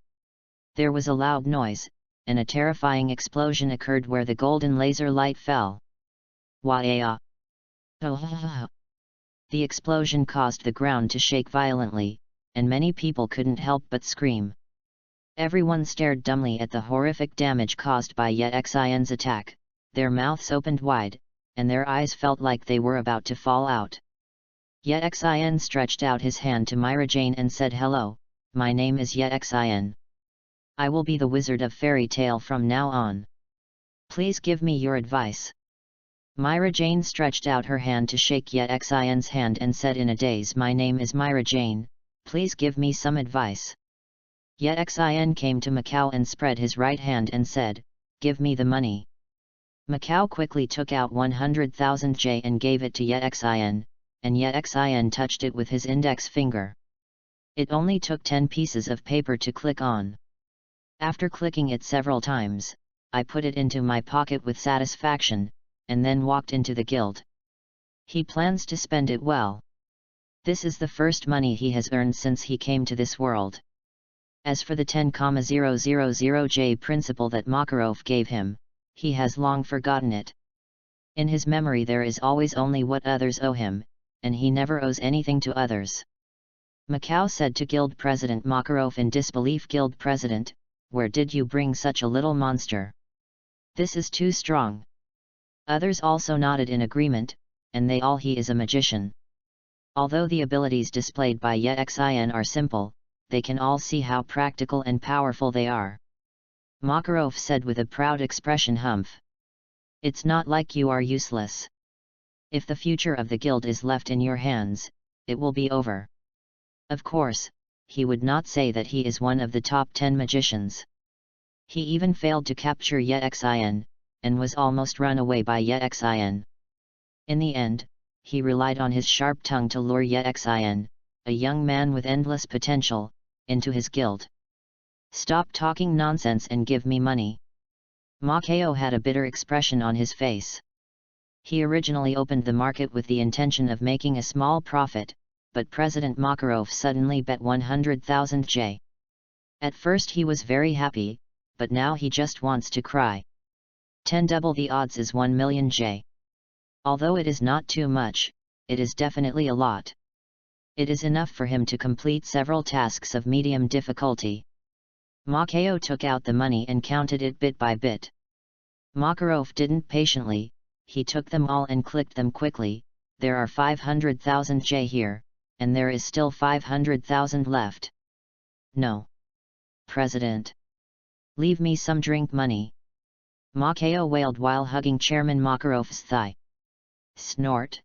There was a loud noise, and a terrifying explosion occurred where the golden laser light fell. Wah-ya! Oh! The explosion caused the ground to shake violently, and many people couldn't help but scream. Everyone stared dumbly at the horrific damage caused by Yexin's attack, their mouths opened wide, and their eyes felt like they were about to fall out. Yexin stretched out his hand to Myra Jane and said, "Hello, my name is Yexin. I will be the wizard of fairy tale from now on. Please give me your advice." Myra Jane stretched out her hand to shake Yexin's hand and said in a daze, "My name is Myra Jane, please give me some advice." Yexin came to Macau and spread his right hand and said, "Give me the money." Macau quickly took out 100,000 J and gave it to Yexin, and Yexin touched it with his index finger. It only took 10 pieces of paper to click on. After clicking it several times, I put it into my pocket with satisfaction, and then walked into the guild. He plans to spend it well. This is the first money he has earned since he came to this world. As for the 10,000 J principle that Makarov gave him, he has long forgotten it. In his memory there is always only what others owe him, and he never owes anything to others. Macau said to Guild President Makarov in disbelief, "Guild President, where did you bring such a little monster? This is too strong." Others also nodded in agreement, and they all he is a magician. Although the abilities displayed by Yexin are simple, they can all see how practical and powerful they are. Makarov said with a proud expression, "Humph! It's not like you are useless. If the future of the guild is left in your hands, it will be over." Of course, he would not say that he is one of the top 10 magicians. He even failed to capture Yexin, and was almost run away by Yexin. In the end, he relied on his sharp tongue to lure Yexin, a young man with endless potential, into his guild. "Stop talking nonsense and give me money." Macao had a bitter expression on his face. He originally opened the market with the intention of making a small profit, but President Makarov suddenly bet 100,000 J. At first he was very happy, but now he just wants to cry. 10 double the odds is 1 million J. Although it is not too much, it is definitely a lot. It is enough for him to complete several tasks of medium difficulty. Macao took out the money and counted it bit by bit. Makarov didn't patiently, he took them all and clicked them quickly. There are 500,000 J here, and there is still 500,000 left. "No. President. Leave me some drink money." Macao wailed while hugging Chairman Makarov's thigh. Snort.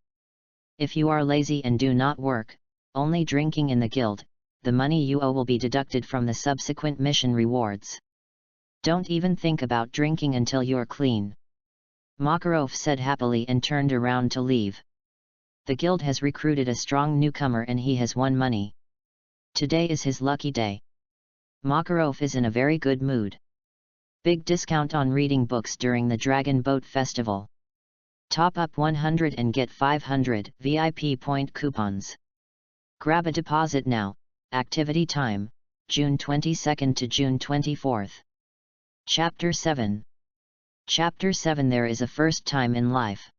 "If you are lazy and do not work, only drinking in the guild, the money you owe will be deducted from the subsequent mission rewards. Don't even think about drinking until you're clean." Makarov said happily and turned around to leave. The guild has recruited a strong newcomer and he has won money. Today is his lucky day. Makarov is in a very good mood. Big discount on reading books during the Dragon Boat Festival. Top up 100 and get 500 VIP point coupons. Grab a deposit now. Activity time, June 22nd to June 24th. Chapter 7. Chapter 7. There is a first time in life.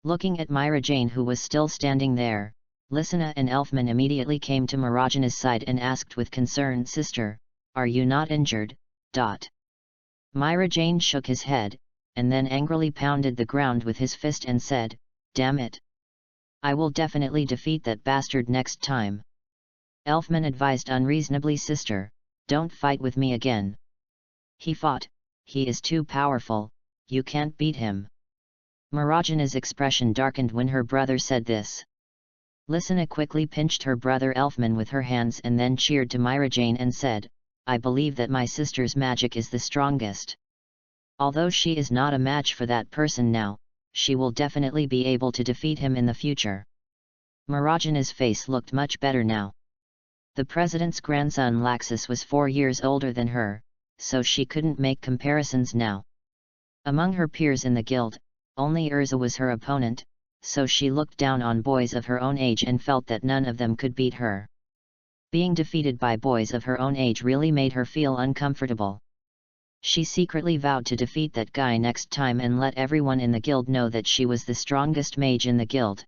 Looking at Myra Jane, who was still standing there, Lysina and Elfman immediately came to Marajana's side and asked with concern, "Sister, are you not injured?" Myra Jane shook his head, and then angrily pounded the ground with his fist and said, "Damn it! I will definitely defeat that bastard next time." Elfman advised unreasonably, "Sister, don't fight with me again. He fought, he is too powerful, you can't beat him." Marajana's expression darkened when her brother said this. Lysina quickly pinched her brother Elfman with her hands and then cheered to Myra Jane and said, "I believe that my sister's magic is the strongest. Although she is not a match for that person now, she will definitely be able to defeat him in the future." Marajana's face looked much better now. The president's grandson Laxus was 4 years older than her, so she couldn't make comparisons now. Among her peers in the guild, only Urza was her opponent, so she looked down on boys of her own age and felt that none of them could beat her. Being defeated by boys of her own age really made her feel uncomfortable. She secretly vowed to defeat that guy next time and let everyone in the guild know that she was the strongest mage in the guild.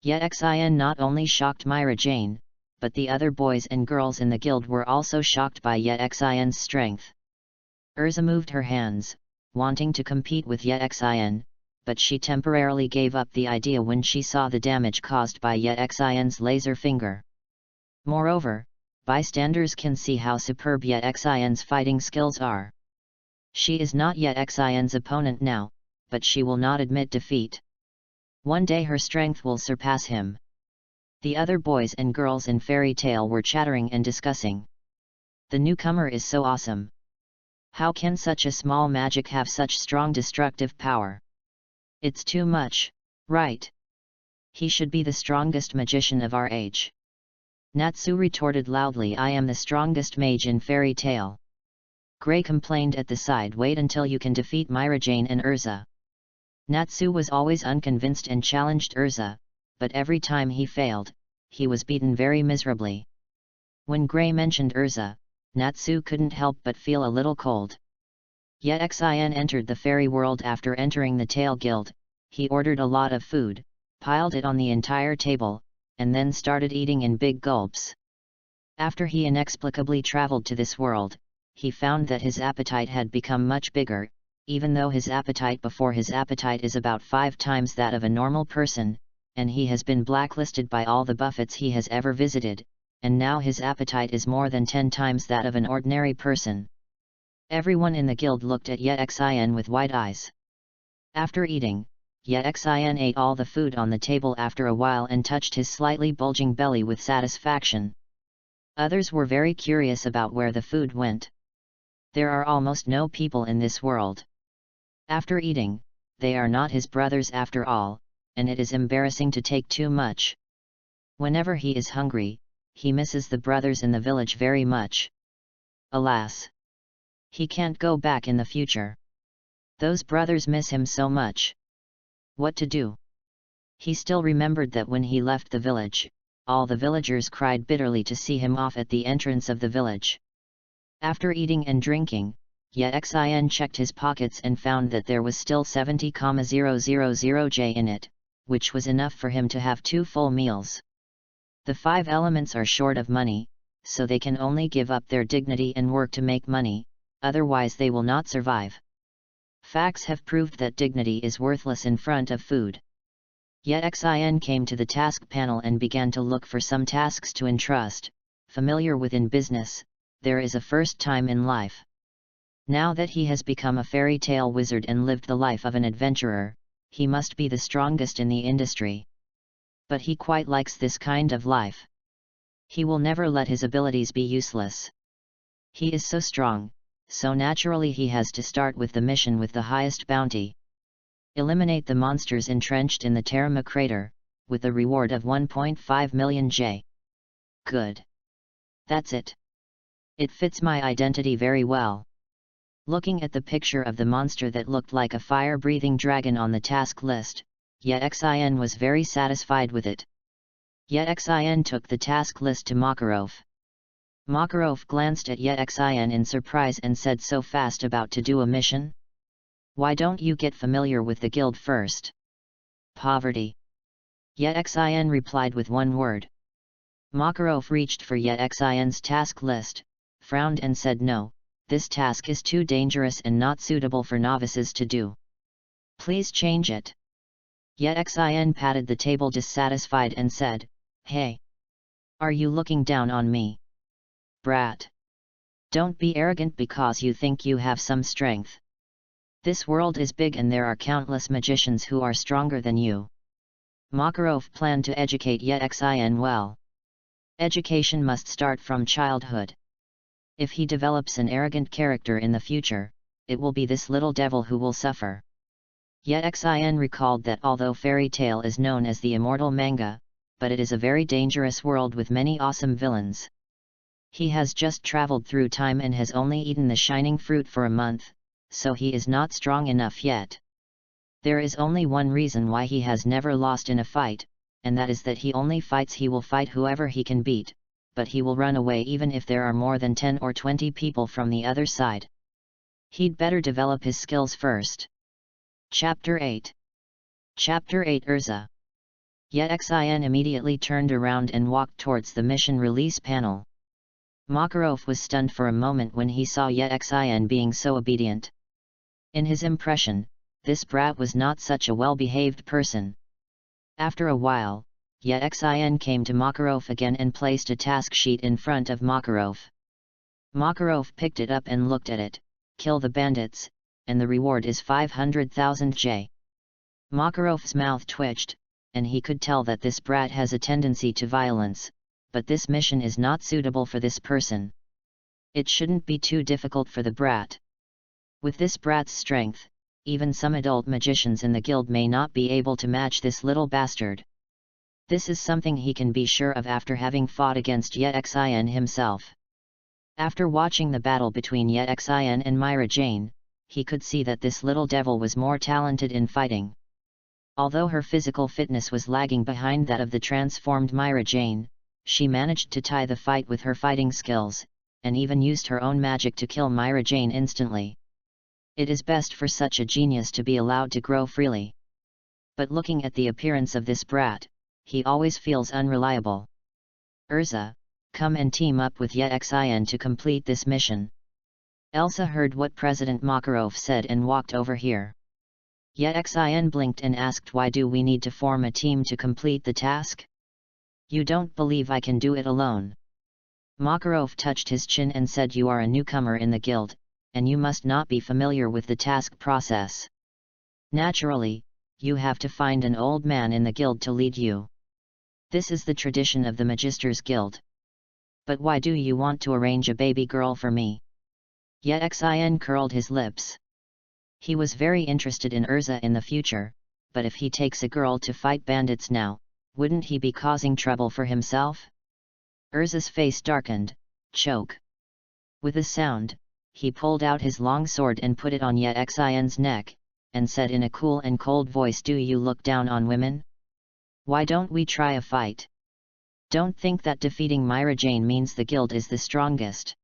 Yet Xin not only shocked Myra Jane, but the other boys and girls in the guild were also shocked by Yet Xin's strength. Urza moved her hands, wanting to compete with Yet Xin, but she temporarily gave up the idea when she saw the damage caused by Yet Xin's laser finger. Moreover, bystanders can see how superb Yet Xin's fighting skills are. She is not Yet Xin's opponent now, but she will not admit defeat. One day her strength will surpass him. The other boys and girls in Fairy Tale were chattering and discussing. The newcomer is so awesome. How can such a small magic have such strong destructive power? It's too much, right? He should be the strongest magician of our age. Natsu retorted loudly, "I am the strongest mage in Fairy Tale." Gray complained at the side, "Wait until you can defeat Myra Jane and Urza." Natsu was always unconvinced and challenged Urza, but every time he failed, he was beaten very miserably. When Gray mentioned Urza, Natsu couldn't help but feel a little cold. Yet Xin entered the fairy world after entering the Tail Guild. He ordered a lot of food, piled it on the entire table, and then started eating in big gulps. After he inexplicably traveled to this world, he found that his appetite had become much bigger, even though his appetite before his appetite is about 5 times that of a normal person, and he has been blacklisted by all the buffets he has ever visited, and now his appetite is more than 10 times that of an ordinary person. Everyone in the guild looked at Yet Xin with wide eyes. After eating, Yet Xin ate all the food on the table after a while and touched his slightly bulging belly with satisfaction. Others were very curious about where the food went. There are almost no people in this world. After eating, they are not his brothers after all, and it is embarrassing to take too much. Whenever he is hungry, he misses the brothers in the village very much. Alas! He can't go back in the future. Those brothers miss him so much. What to do? He still remembered that when he left the village, all the villagers cried bitterly to see him off at the entrance of the village. After eating and drinking, Yet Xin checked his pockets and found that there was still 70,000 J in it, which was enough for him to have 2 full meals. The 5 elements are short of money, so they can only give up their dignity and work to make money, otherwise they will not survive. Facts have proved that dignity is worthless in front of food. Yet Xin came to the task panel and began to look for some tasks to entrust. Familiar within business, there is a first time in life. Now that he has become a fairy tale wizard and lived the life of an adventurer, he must be the strongest in the industry. But he quite likes this kind of life. He will never let his abilities be useless. He is so strong, so naturally he has to start with the mission with the highest bounty. Eliminate the monsters entrenched in the Terama crater, with a reward of 1.5 million J. Good. That's it. It fits my identity very well. Looking at the picture of the monster that looked like a fire-breathing dragon on the task list, Yexin was very satisfied with it. Yexin took the task list to Makarov. Makarov glanced at Yexin in surprise and said, "So fast about to do a mission? Why don't you get familiar with the guild first?" "Poverty." Yexin replied with one word. Makarov reached for Yexin's task list, frowned and said, "No, this task is too dangerous and not suitable for novices to do. Please change it." Yexin patted the table dissatisfied and said, "Hey! Are you looking down on me? Brat! Don't be arrogant because you think you have some strength. This world is big and there are countless magicians who are stronger than you." Makarov planned to educate Yexin well. Education must start from childhood. If he develops an arrogant character in the future, it will be this little devil who will suffer. Yexin recalled that although fairy tale is known as the immortal manga, but it is a very dangerous world with many awesome villains. He has just traveled through time and has only eaten the shining fruit for a month, so he is not strong enough yet. There is only one reason why he has never lost in a fight, and that is that he only fights. He will fight whoever he can beat, but he will run away even if there are more than 10 or 20 people from the other side. He'd better develop his skills first. Chapter 8. Chapter 8 Urza. Yexin immediately turned around and walked towards the mission release panel. Makarov was stunned for a moment when he saw Yexin being so obedient. In his impression, this brat was not such a well-behaved person. After a while, Yexin came to Makarov again and placed a task sheet in front of Makarov. Makarov picked it up and looked at it. "Kill the bandits, and the reward is 500,000 J." Makarov's mouth twitched, and he could tell that this brat has a tendency to violence, but this mission is not suitable for this person. It shouldn't be too difficult for the brat. With this brat's strength, even some adult magicians in the guild may not be able to match this little bastard. This is something he can be sure of after having fought against Yexin himself. After watching the battle between Yexin and Myra Jane, he could see that this little devil was more talented in fighting. Although her physical fitness was lagging behind that of the transformed Myra Jane, she managed to tie the fight with her fighting skills, and even used her own magic to kill Myra Jane instantly. It is best for such a genius to be allowed to grow freely. But looking at the appearance of this brat, he always feels unreliable. "Urza, come and team up with Yexin to complete this mission." Elsa heard what President Makarov said and walked over here. Yexin blinked and asked, "Why do we need to form a team to complete the task? You don't believe I can do it alone?" Makarov touched his chin and said, "You are a newcomer in the guild, and you must not be familiar with the task process. Naturally, you have to find an old man in the guild to lead you. This is the tradition of the Magisters Guild. But why do you want to arrange a baby girl for me?" Yexin curled his lips. He was very interested in Urza in the future, but if he takes a girl to fight bandits now, wouldn't he be causing trouble for himself? Urza's face darkened. Choke. With a sound, he pulled out his long sword and put it on Yexin's neck, and said in a cool and cold voice, "Do you look down on women? Why don't we try a fight? Don't think that defeating Myra Jane means the guild is the strongest."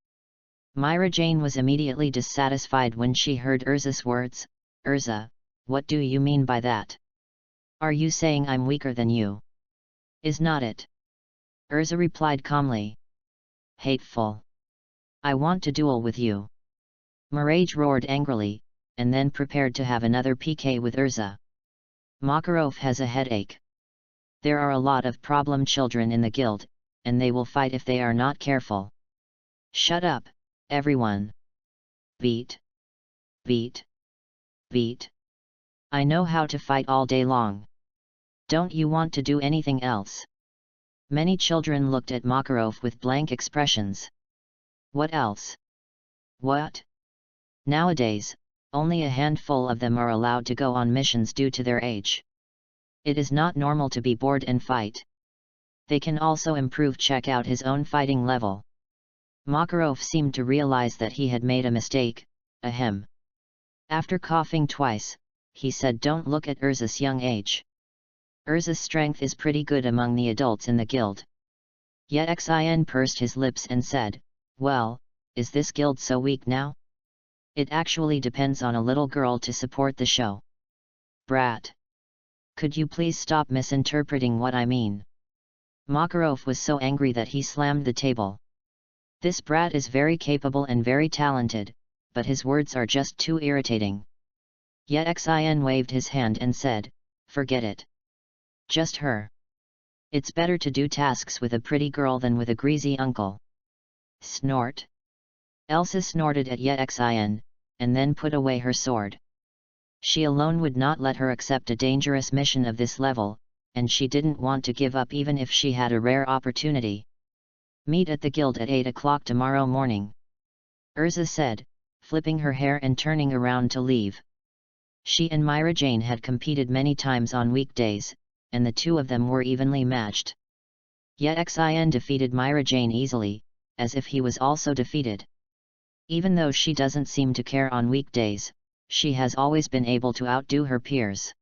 Myra Jane was immediately dissatisfied when she heard Urza's words. "Urza, what do you mean by that? Are you saying I'm weaker than you? Is not it?" Urza replied calmly. "Hateful. I want to duel with you." Mirage roared angrily, and then prepared to have another PK with Urza. Makarov has a headache. There are a lot of problem children in the guild, and they will fight if they are not careful. Shut up, everyone. Beat. Beat. Beat. I know how to fight all day long. Don't you want to do anything else? Many children looked at Makarov with blank expressions. What else? What? Nowadays, only a handful of them are allowed to go on missions due to their age. It is not normal to be bored and fight. They can also improve. Check out his own fighting level. Makarov seemed to realize that he had made a mistake. Ahem. After coughing twice, he said, don't look at Urza's young age. Urza's strength is pretty good among the adults in the guild. Yet Xin pursed his lips and said, well, is this guild so weak now? It actually depends on a little girl to support the show. Brat. Could you please stop misinterpreting what I mean? Makarov was so angry that he slammed the table. This brat is very capable and very talented, but his words are just too irritating. Yet Xin waved his hand and said, forget it. Just her. It's better to do tasks with a pretty girl than with a greasy uncle. Snort. Elsa snorted at Yet Xin, and then put away her sword. She alone would not let her accept a dangerous mission of this level, and she didn't want to give up even if she had a rare opportunity. Meet at the guild at 8 o'clock tomorrow morning. Urza said, flipping her hair and turning around to leave. She and Myra Jane had competed many times on weekdays, and the two of them were evenly matched. Yet Xin defeated Myra Jane easily, as if he was also defeated. Even though she doesn't seem to care on weekdays, she has always been able to outdo her peers.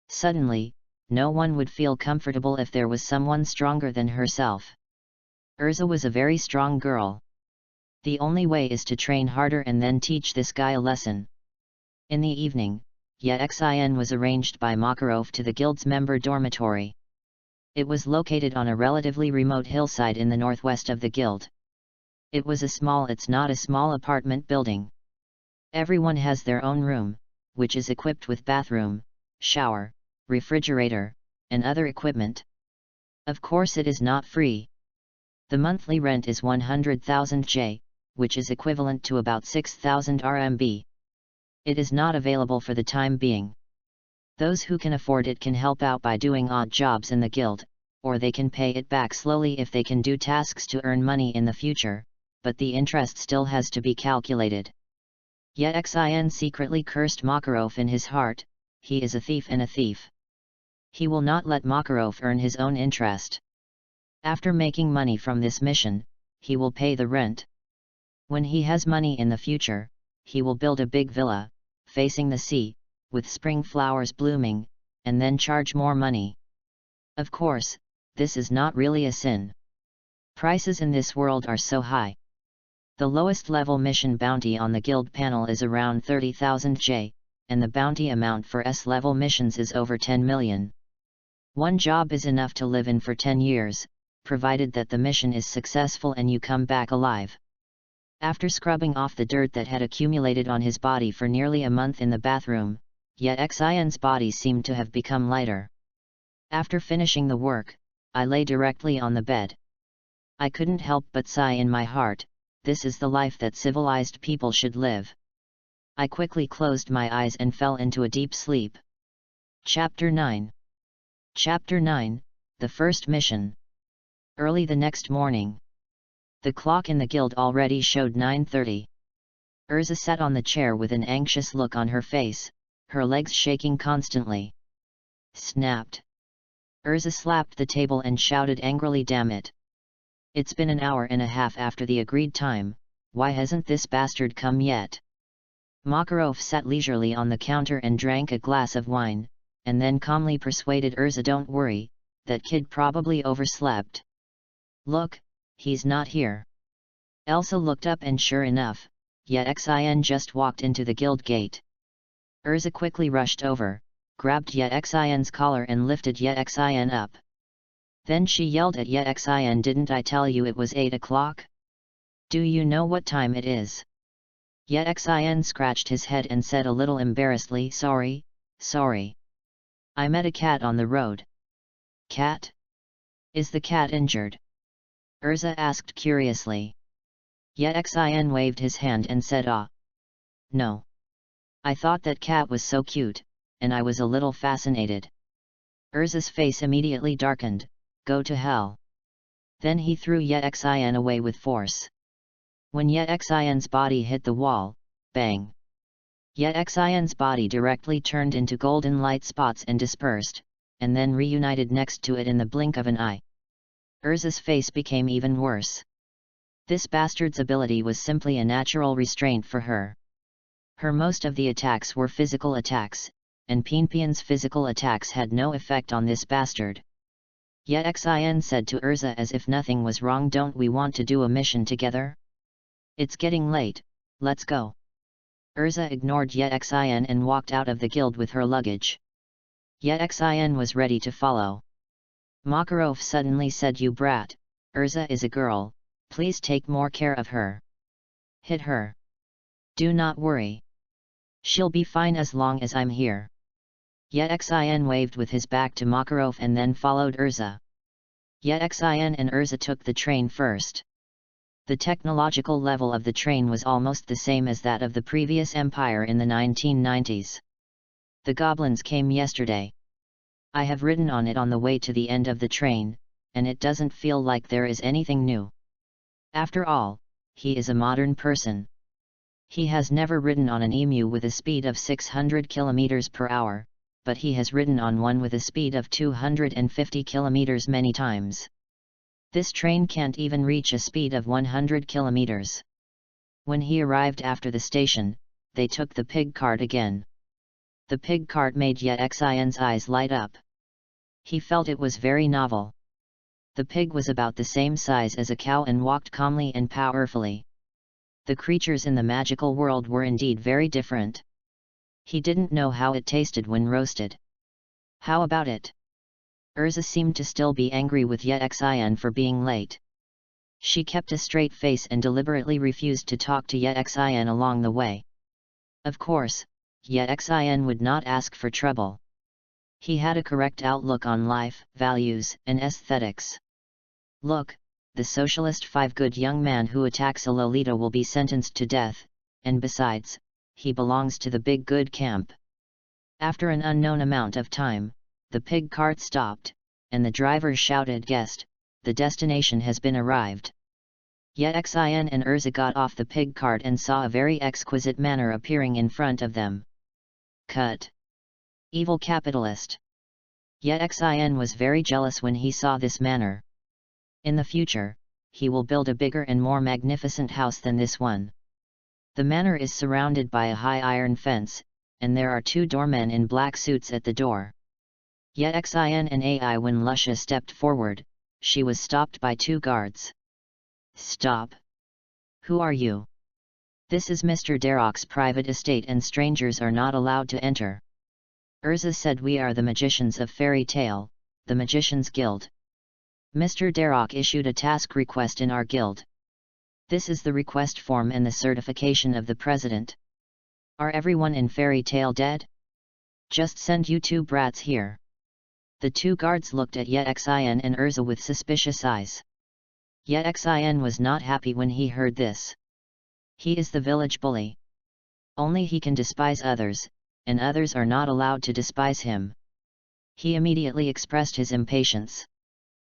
Suddenly, no one would feel comfortable if there was someone stronger than herself. Urza was a very strong girl. The only way is to train harder and then teach this guy a lesson. In the evening, Yet Xin was arranged by Makarov to the guild's member dormitory. It was located on a relatively remote hillside in the northwest of the guild. It's not a small apartment building. Everyone has their own room, which is equipped with bathroom, shower, refrigerator, and other equipment. Of course it is not free. The monthly rent is 100,000 J, which is equivalent to about 6,000 RMB. It is not available for the time being. Those who can afford it can help out by doing odd jobs in the guild, or they can pay it back slowly if they can do tasks to earn money in the future, but the interest still has to be calculated. Yet Xin secretly cursed Makarov in his heart. He is a thief and a thief. He will not let Makarov earn his own interest. After making money from this mission, he will pay the rent. When he has money in the future, he will build a big villa, facing the sea, with spring flowers blooming, and then charge more money. Of course, this is not really a sin. Prices in this world are so high. The lowest level mission bounty on the guild panel is around 30,000 J, and the bounty amount for S-level missions is over 10 million. One job is enough to live in for 10 years, provided that the mission is successful and you come back alive. After scrubbing off the dirt that had accumulated on his body for nearly a month in the bathroom, Yet Xin's body seemed to have become lighter. After finishing the work, I lay directly on the bed. I couldn't help but sigh in my heart. This is the life that civilized people should live. I quickly closed my eyes and fell into a deep sleep. Chapter 9. Chapter 9, The First Mission. Early the next morning. The clock in the guild already showed 9:30. Urza sat on the chair with an anxious look on her face, her legs shaking constantly. Snapped. Urza slapped the table and shouted angrily, damn it. It's been an hour and a half after the agreed time, why hasn't this bastard come yet? Makarov sat leisurely on the counter and drank a glass of wine, and then calmly persuaded Urza, don't worry, that kid probably overslept. Look, he's not here. Elsa looked up and sure enough, Yet Xin just walked into the guild gate. Urza quickly rushed over, grabbed Yet Xin's collar and lifted Yet Xin up. Then she yelled at Yet Xin, didn't I tell you it was 8 o'clock? Do you know what time it is? Yet Xin scratched his head and said a little embarrassedly, sorry. I met a cat on the road. Cat? Is the cat injured? Urza asked curiously. Yet Xin waved his hand and said, no. I thought that cat was so cute, and I was a little fascinated. Urza's face immediately darkened, go to hell. Then he threw Yet Xin away with force. When Yet Xin's body hit the wall, bang! Yet Xin's body directly turned into golden light spots and dispersed, and then reunited next to it in the blink of an eye. Urza's face became even worse. This bastard's ability was simply a natural restraint for her. Most of the attacks were physical attacks, and Pinpian's physical attacks had no effect on this bastard. Yet Xin said to Urza as if nothing was wrong, "Don't we want to do a mission together? It's getting late, let's go." Urza ignored Yet Xin and walked out of the guild with her luggage. Yet Xin was ready to follow. Makarov suddenly said, "You brat, Urza is a girl, please take more care of her. Hit her. Do not worry. She'll be fine as long as I'm here." Yet Xin waved with his back to Makarov and then followed Urza. Yet Xin and Urza took the train first. The technological level of the train was almost the same as that of the previous empire in the 1990s. "The goblins came yesterday. I have ridden on it on the way to the end of the train, and it doesn't feel like there is anything new. After all, he is a modern person. He has never ridden on an emu with a speed of 600 km per hour, but he has ridden on one with a speed of 250 km many times. This train can't even reach a speed of 100 km. When he arrived after the station, they took the pig cart again. The pig cart made Yet Xin's eyes light up. He felt it was very novel. The pig was about the same size as a cow and walked calmly and powerfully. The creatures in the magical world were indeed very different. He didn't know how it tasted when roasted. How about it? Urza seemed to still be angry with Yet Xin for being late. She kept a straight face and deliberately refused to talk to Yet Xin along the way. Of course, Yet Xin would not ask for trouble. He had a correct outlook on life, values, and aesthetics. "Look, the socialist 5 good young man who attacks a Lolita will be sentenced to death, and besides, he belongs to the big good camp." After an unknown amount of time, the pig cart stopped, and the driver shouted, "Guest, the destination has been arrived." Yet Xin and Urza got off the pig cart and saw a very exquisite manor appearing in front of them. Cut. Evil capitalist. Yet Xin was very jealous when he saw this manor. In the future, he will build a bigger and more magnificent house than this one. The manor is surrounded by a high iron fence, and there are 2 doormen in black suits at the door. Yet Xin and Ai when Lusha stepped forward, she was stopped by 2 guards. "Stop! Who are you?" "This is Mr. Darok's private estate and strangers are not allowed to enter." Urza said, "We are the magicians of Fairy Tale, the Magicians Guild. Mr. Darok issued a task request in our guild. This is the request form and the certification of the president. Are everyone in Fairy Tale dead? Just send you 2 brats here." The 2 guards looked at Yet Xin and Urza with suspicious eyes. Yet Xin was not happy when he heard this. He is the village bully. Only he can despise others, and others are not allowed to despise him. He immediately expressed his impatience.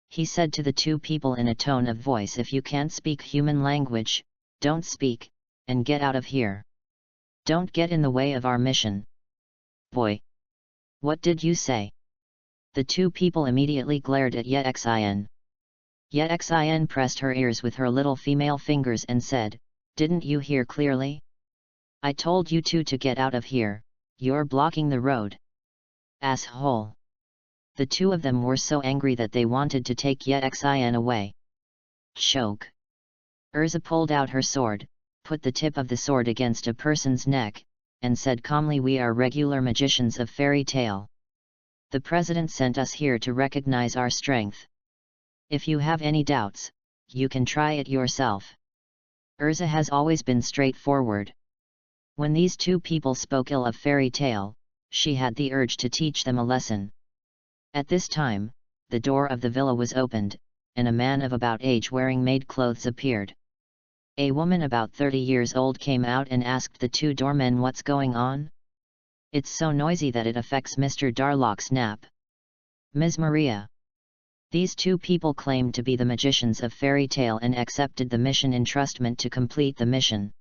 He said to the 2 people in a tone of voice, "If you can't speak human language, don't speak, and get out of here. Don't get in the way of our mission." "Boy! What did you say?" The 2 people immediately glared at Yet Xin. Yet Xin pressed her ears with her little female fingers and said, "Didn't you hear clearly? I told you 2 to get out of here, you're blocking the road. Asshole!" The 2 of them were so angry that they wanted to take Yet Xin away. Choke. Urza pulled out her sword, put the tip of the sword against a person's neck, and said calmly, "We are regular magicians of Fairy Tale. The president sent us here to recognize our strength. If you have any doubts, you can try it yourself." Urza has always been straightforward. When these 2 people spoke ill of Fairy Tale, she had the urge to teach them a lesson. At this time, the door of the villa was opened, and a man of about age wearing maid clothes appeared. A woman about 30 years old came out and asked the 2 doormen, "What's going on? It's so noisy that it affects Mr. Darlock's nap." "Ms. Maria." These 2 people claimed to be the magicians of Fairy Tale and accepted the mission entrustment to complete the mission.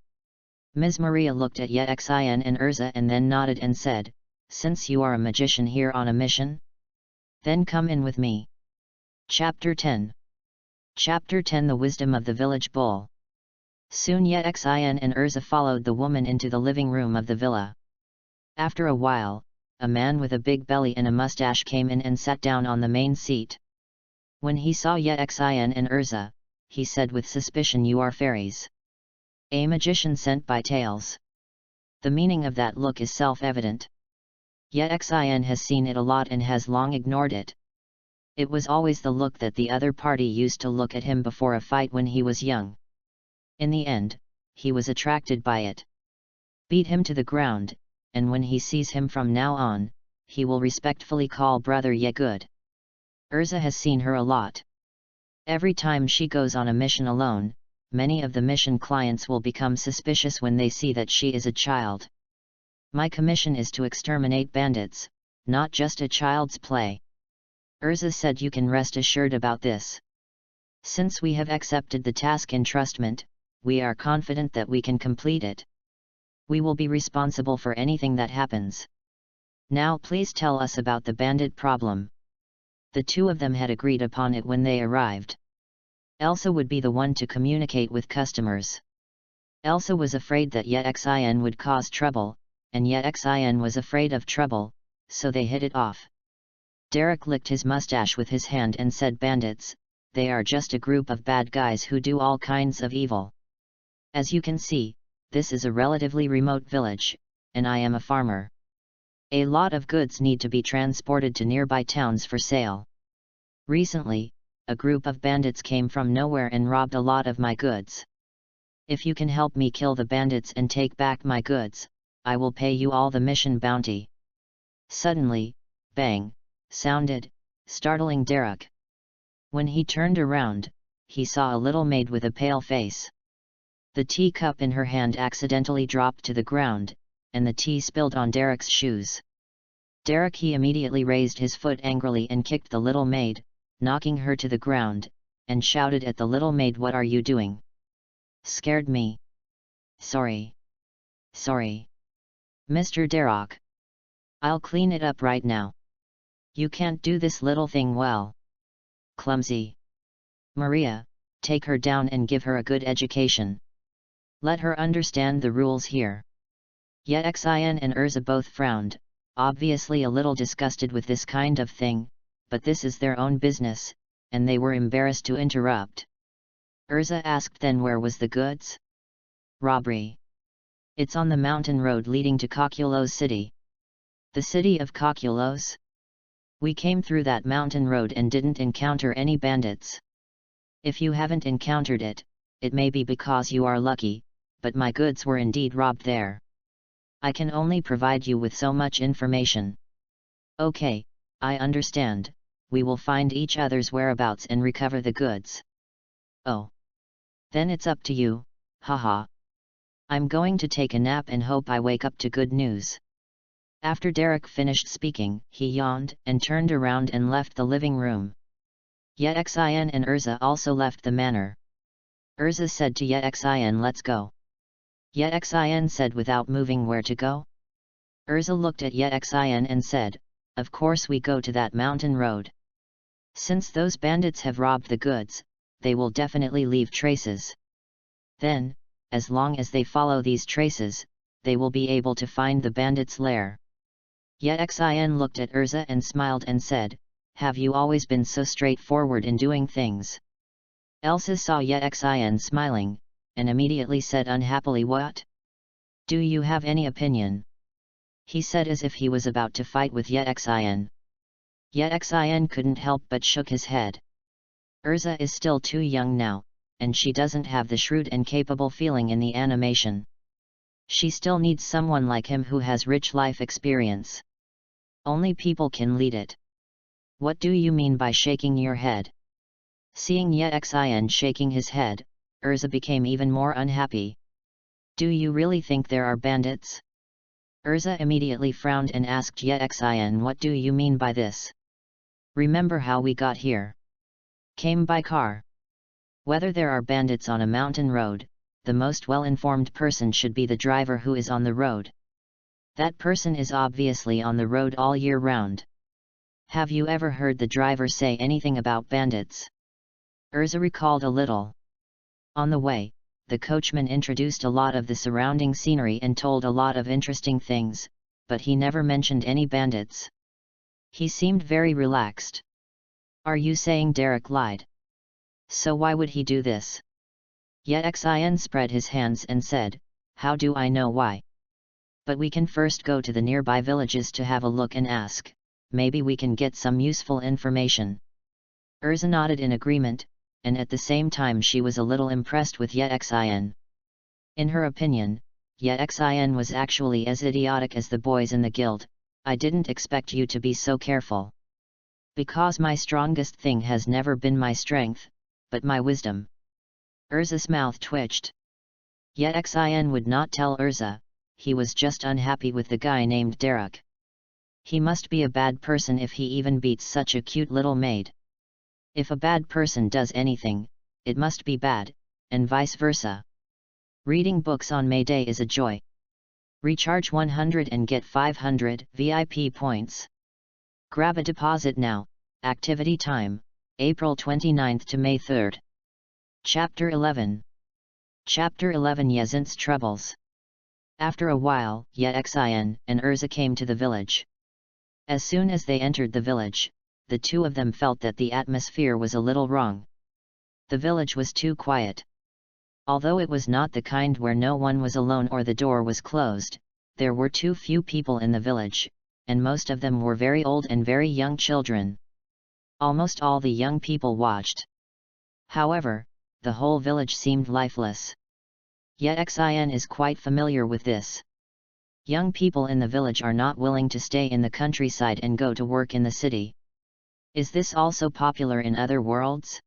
Ms. Maria looked at Yet Xin and Urza and then nodded and said, "Since you are a magician here on a mission, Then come in with me. Chapter 10. Chapter 10 The Wisdom of the Village Bull. Soon Yexin and Urza followed the woman into the living room of the villa. After a while, a man with a big belly and a mustache came in and sat down on the main seat. When he saw Yexin and Urza, he said with suspicion, "You are fairies. A magician sent by tales." The meaning of that look is self-evident. Yexin has seen it a lot and has long ignored it. It was always the look that the other party used to look at him before a fight when he was young. In the end, he was attracted by it. Beat him to the ground, and when he sees him from now on, he will respectfully call brother Yegood. Urza has seen her a lot. Every time she goes on a mission alone, many of the mission clients will become suspicious when they see that she is a child. My commission is to exterminate bandits, not just a child's play. Urza said, "You can rest assured about this. Since we have accepted the task entrustment, we are confident that we can complete it. We will be responsible for anything that happens. Now please tell us about the bandit problem." The two of them had agreed upon it when they arrived. Elsa would be the one to communicate with customers. Elsa was afraid that Yexin would cause trouble, and Yexin was afraid of trouble, so they hit it off. Derek licked his mustache with his hand and said, "Bandits, they are just a group of bad guys who do all kinds of evil. As you can see, this is a relatively remote village, and I am a farmer. A lot of goods need to be transported to nearby towns for sale. Recently, a group of bandits came from nowhere and robbed a lot of my goods. If you can help me kill the bandits and take back my goods, I will pay you all the mission bounty." Suddenly, bang, sounded, startling Derek. When he turned around, he saw a little maid with a pale face. The teacup in her hand accidentally dropped to the ground, and the tea spilled on Derek's shoes. He immediately raised his foot angrily and kicked the little maid, knocking her to the ground, and shouted at the little maid, "What are you doing? Scared me." Sorry, Mr. Derek. I'll clean it up right now. You can't do this little thing well. Clumsy. Maria, take her down and give her a good education. Let her understand the rules here." Yexin and Urza both frowned, obviously a little disgusted with this kind of thing, but this is their own business, and they were embarrassed to interrupt. Urza asked, "Then where was the goods?" "Robbery. It's on the mountain road leading to Kokulos City." "The city of Kokulos? We came through that mountain road and didn't encounter any bandits." "If you haven't encountered it, it may be because you are lucky, but my goods were indeed robbed there. I can only provide you with so much information." "Okay, I understand, we will find each other's whereabouts and recover the goods." "Oh. Then it's up to you, haha. I'm going to take a nap and hope I wake up to good news." After Derek finished speaking, he yawned and turned around and left the living room. Yexin and Urza also left the manor. Urza said to Yexin, "Let's go." Yexin said without moving where to go. Urza looked at Yexin and said, "Of course we go to that mountain road. Since those bandits have robbed the goods, they will definitely leave traces. Then, as long as they follow these traces, they will be able to find the bandits' lair." Yexin looked at Urza and smiled and said, "Have you always been so straightforward in doing things?" Elsa saw Yexin smiling, and immediately said unhappily, "What? Do you have any opinion?" he said as if he was about to fight with Yexin. Yexin couldn't help but shook his head. Urza is still too young now, and she doesn't have the shrewd and capable feeling in the animation. She still needs someone like him who has rich life experience. Only people can lead it. "What do you mean by shaking your head?" Seeing Yexin shaking his head, Urza became even more unhappy. "Do you really think there are bandits?" Urza immediately frowned and asked Yexin, "What do you mean by this? Remember how we got here? Came by car. Whether there are bandits on a mountain road, the most well-informed person should be the driver who is on the road. That person is obviously on the road all year round. Have you ever heard the driver say anything about bandits? Urza recalled a little. On the way, the coachman introduced a lot of the surrounding scenery and told a lot of interesting things, but he never mentioned any bandits. He seemed very relaxed. Are you saying Derek lied? So why would he do this? Yexin spread his hands and said, how do I know why? But we can first go to the nearby villages to have a look and ask, maybe we can get some useful information. Urza nodded in agreement, and at the same time she was a little impressed with Yexin. In her opinion, Yexin was actually as idiotic as the boys in the guild. I didn't expect you to be so careful. Because my strongest thing has never been my strength, but my wisdom. Urza's mouth twitched. Yexin would not tell Urza, he was just unhappy with the guy named Derek. He must be a bad person if he even beats such a cute little maid. If a bad person does anything, it must be bad, and vice versa. Reading books on May Day is a joy. Recharge 100 and get 500 VIP points. Grab a deposit now. Activity time, April 29th to May 3rd. Chapter 11. Chapter 11 Yezint's Troubles. After a while, Yexin and Urza came to the village. As soon as they entered the village, the two of them felt that the atmosphere was a little wrong. The village was too quiet. Although it was not the kind where no one was alone or the door was closed, there were too few people in the village, and most of them were very old and very young children. Almost all the young people watched. However, the whole village seemed lifeless. Yexin is quite familiar with this. Young people in the village are not willing to stay in the countryside and go to work in the city. Is this also popular in other worlds?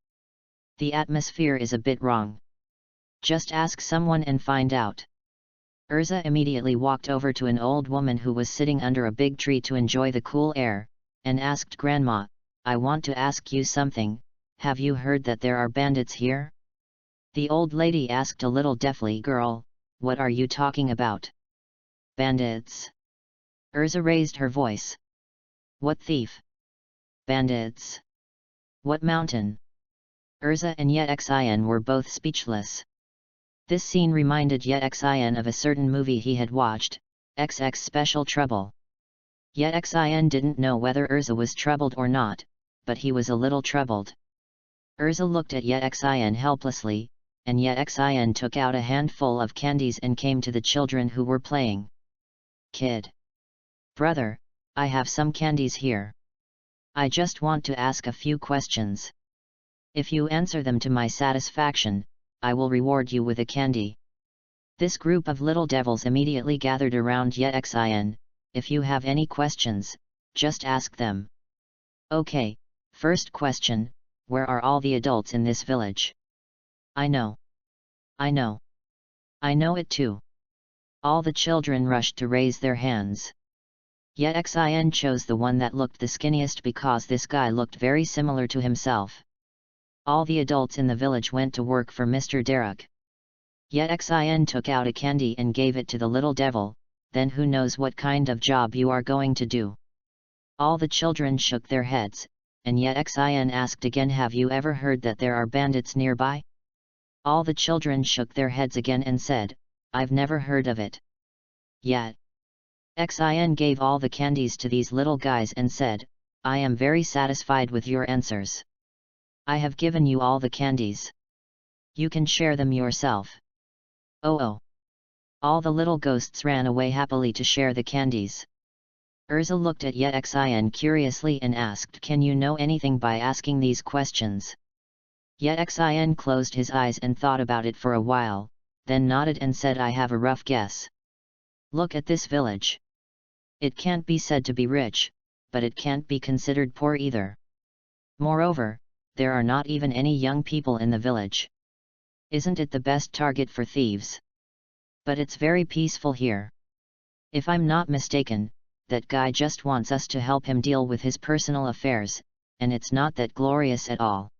The atmosphere is a bit wrong. Just ask someone and find out. Urza immediately walked over to an old woman who was sitting under a big tree to enjoy the cool air, and asked Grandma, I want to ask you something, have you heard that there are bandits here? The old lady asked a little deafly, Girl, what are you talking about? Bandits? Urza raised her voice. What thief? Bandits? What mountain? Urza and Yexin were both speechless. This scene reminded Yexin of a certain movie he had watched, XX Special Trouble. Yexin didn't know whether Urza was troubled or not, but he was a little troubled. Urza looked at Yexin helplessly, and Yexin took out a handful of candies and came to the children who were playing. Kid. Brother, I have some candies here. I just want to ask a few questions. If you answer them to my satisfaction, I will reward you with a candy. This group of little devils immediately gathered around Yexin. If you have any questions, just ask them. Okay, first question, where are all the adults in this village? I know. I know. I know it too. All the children rushed to raise their hands. Yexin chose the one that looked the skinniest because this guy looked very similar to himself. All the adults in the village went to work for Mr. Derek. Yexin took out a candy and gave it to the little devil, then who knows what kind of job you are going to do. All the children shook their heads, and Yexin asked again, have you ever heard that there are bandits nearby? All the children shook their heads again and said, I've never heard of it. Yet. Yexin gave all the candies to these little guys and said, I am very satisfied with your answers. I have given you all the candies. You can share them yourself. Oh. All the little ghosts ran away happily to share the candies. Urza looked at Yexin curiously and asked, can you know anything by asking these questions? Yexin closed his eyes and thought about it for a while, then nodded and said, I have a rough guess. Look at this village. It can't be said to be rich, but it can't be considered poor either. Moreover, there are not even any young people in the village. Isn't it the best target for thieves? But it's very peaceful here. If I'm not mistaken, that guy just wants us to help him deal with his personal affairs, and it's not that glorious at all.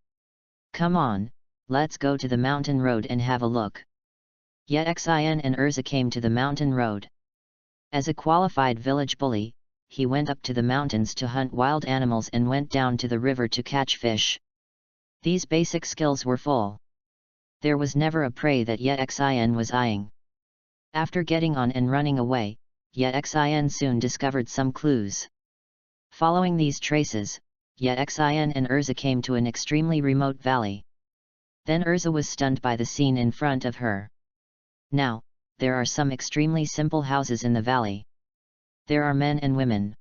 Come on, let's go to the mountain road and have a look. Yexin and Urza came to the mountain road. As a qualified village bully, he went up to the mountains to hunt wild animals and went down to the river to catch fish. These basic skills were full. There was never a prey that Yexin was eyeing. After getting on and running away, Yexin soon discovered some clues. Following these traces, Yexin and Urza came to an extremely remote valley. Then Urza was stunned by the scene in front of her. Now, there are some extremely simple houses in the valley. There are men and women.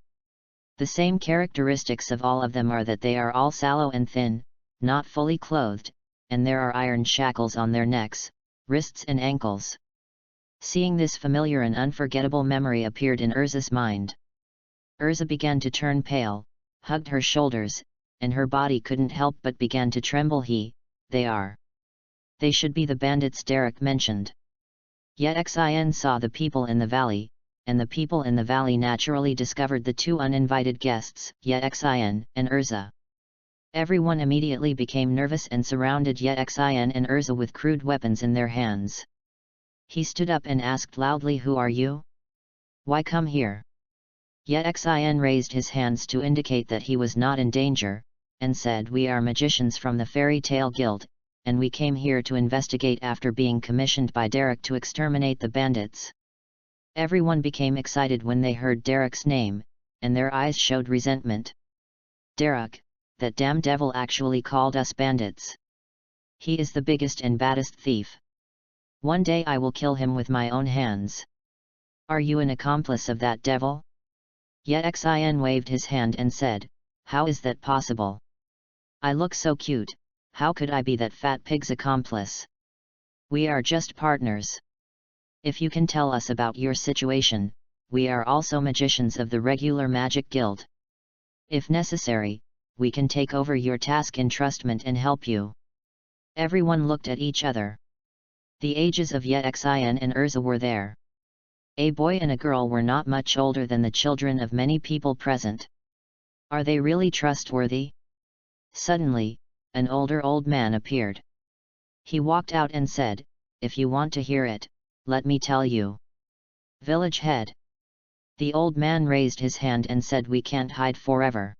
The same characteristics of all of them are that they are all sallow and thin, not fully clothed, and there are iron shackles on their necks, wrists and ankles. Seeing this familiar and unforgettable memory appeared in Urza's mind. Urza began to turn pale, hugged her shoulders, and her body couldn't help but began to tremble. They should be the bandits Derek mentioned. Yexin saw the people in the valley, and the people in the valley naturally discovered the two uninvited guests, Yexin and Urza. Everyone immediately became nervous and surrounded Yexin and Urza with crude weapons in their hands. He stood up and asked loudly, "Who are you? Why come here?" Yexin raised his hands to indicate that he was not in danger, and said, "We are magicians from the Fairy Tale Guild, and we came here to investigate after being commissioned by Derek to exterminate the bandits." Everyone became excited when they heard Derek's name, and their eyes showed resentment. "Derek, that damn devil actually called us bandits. He is the biggest and baddest thief. One day I will kill him with my own hands. Are you an accomplice of that devil?" Yexin waved his hand and said, "How is that possible? I look so cute, how could I be that fat pig's accomplice? We are just partners. If you can tell us about your situation, we are also magicians of the regular magic guild. If necessary, we can take over your task entrustment and help you." Everyone looked at each other. The ages of Yexin and Urza were there. A boy and a girl were not much older than the children of many people present. Are they really trustworthy? Suddenly, an older old man appeared. He walked out and said, "If you want to hear it, let me tell you. Village head." The old man raised his hand and said, "We can't hide forever.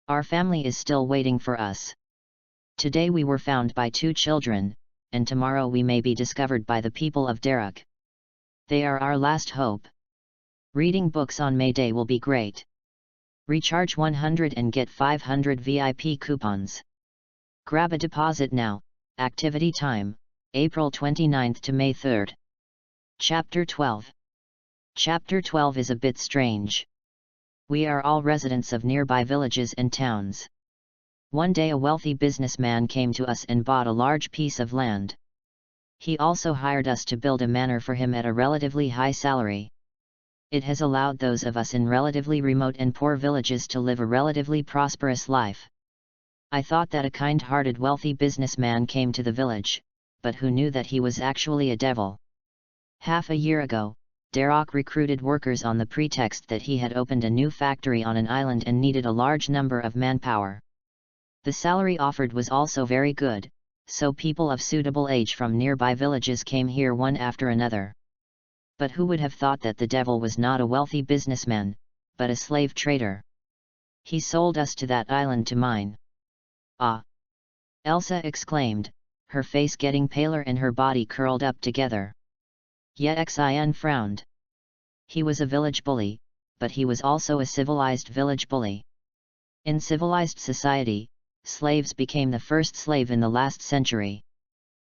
Our family is still waiting for us. Today we were found by two children, and tomorrow we may be discovered by the people of Derek. They are our last hope. Reading books on May Day will be great. Recharge 100 and get 500 VIP coupons. Grab a deposit now. Activity time, April 29th to May 3rd. Chapter 12. Chapter 12 is a bit strange. We are all residents of nearby villages and towns. One day a wealthy businessman came to us and bought a large piece of land. He also hired us to build a manor for him at a relatively high salary. It has allowed those of us in relatively remote and poor villages to live a relatively prosperous life. I thought that a kind-hearted wealthy businessman came to the village, but who knew that he was actually a devil? Half a year ago, Derek recruited workers on the pretext that he had opened a new factory on an island and needed a large number of manpower. The salary offered was also very good, so people of suitable age from nearby villages came here one after another. But who would have thought that the devil was not a wealthy businessman, but a slave trader? He sold us to that island to mine. Ah! Elsa exclaimed, her face getting paler and her body curled up together. Yexin frowned. He was a village bully, but he was also a civilized village bully. In civilized society, slaves became the first slave in the last century.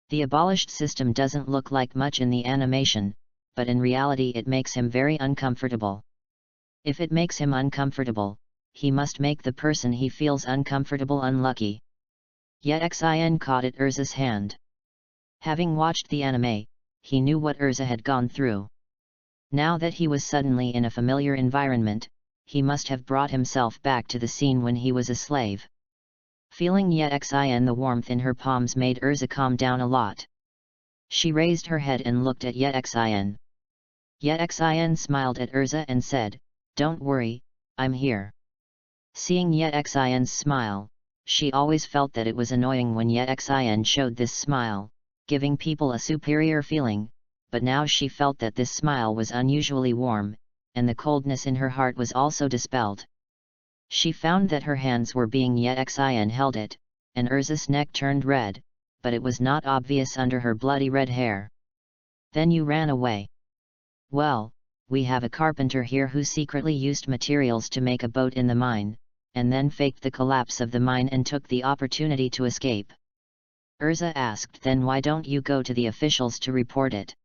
The abolished system doesn't look like much in the animation, but in reality it makes him very uncomfortable. If it makes him uncomfortable, he must make the person he feels uncomfortable unlucky. Yexin caught at Urza's hand. Having watched the anime, he knew what Urza had gone through. Now that he was suddenly in a familiar environment, he must have brought himself back to the scene when he was a slave. Feeling Yexin, the warmth in her palms made Urza calm down a lot. She raised her head and looked at Yexin. Yexin smiled at Urza and said, "Don't worry, I'm here." Seeing Yexin's smile, she always felt that it was annoying when Yexin showed this smile, giving people a superior feeling, but now she felt that this smile was unusually warm, and the coldness in her heart was also dispelled. She found that her hands were being Yexin held it, and Urza's neck turned red, but it was not obvious under her bloody red hair. Then you ran away. Well, we have a carpenter here who secretly used materials to make a boat in the mine, and then faked the collapse of the mine and took the opportunity to escape. Urza asked, then why don't you go to the officials to report it?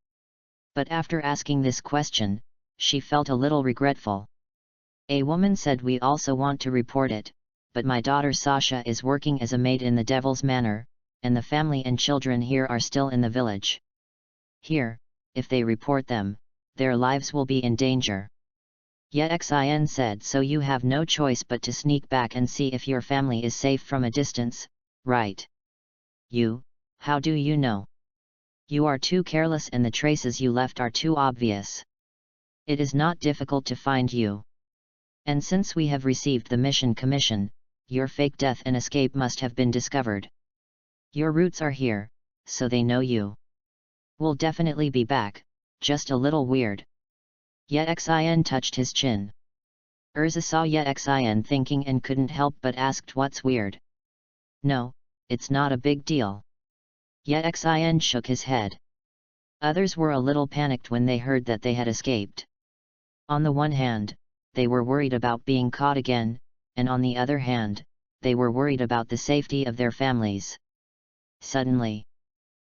But after asking this question, she felt a little regretful. A woman said, we also want to report it, but my daughter Sasha is working as a maid in the Devil's Manor, and the family and children here are still in the village. Here, if they report them, their lives will be in danger. Yexin said, so you have no choice but to sneak back and see if your family is safe from a distance, right? You, how do you know? You are too careless and the traces you left are too obvious. It is not difficult to find you. And since we have received the mission commission, your fake death and escape must have been discovered. Your roots are here, so they know you. We'll definitely be back, just a little weird. Yexin touched his chin. Urza saw Yexin thinking and couldn't help but asked, what's weird? No, it's not a big deal. Yexin shook his head. Others were a little panicked when they heard that they had escaped. On the one hand, they were worried about being caught again, and on the other hand, they were worried about the safety of their families. Suddenly,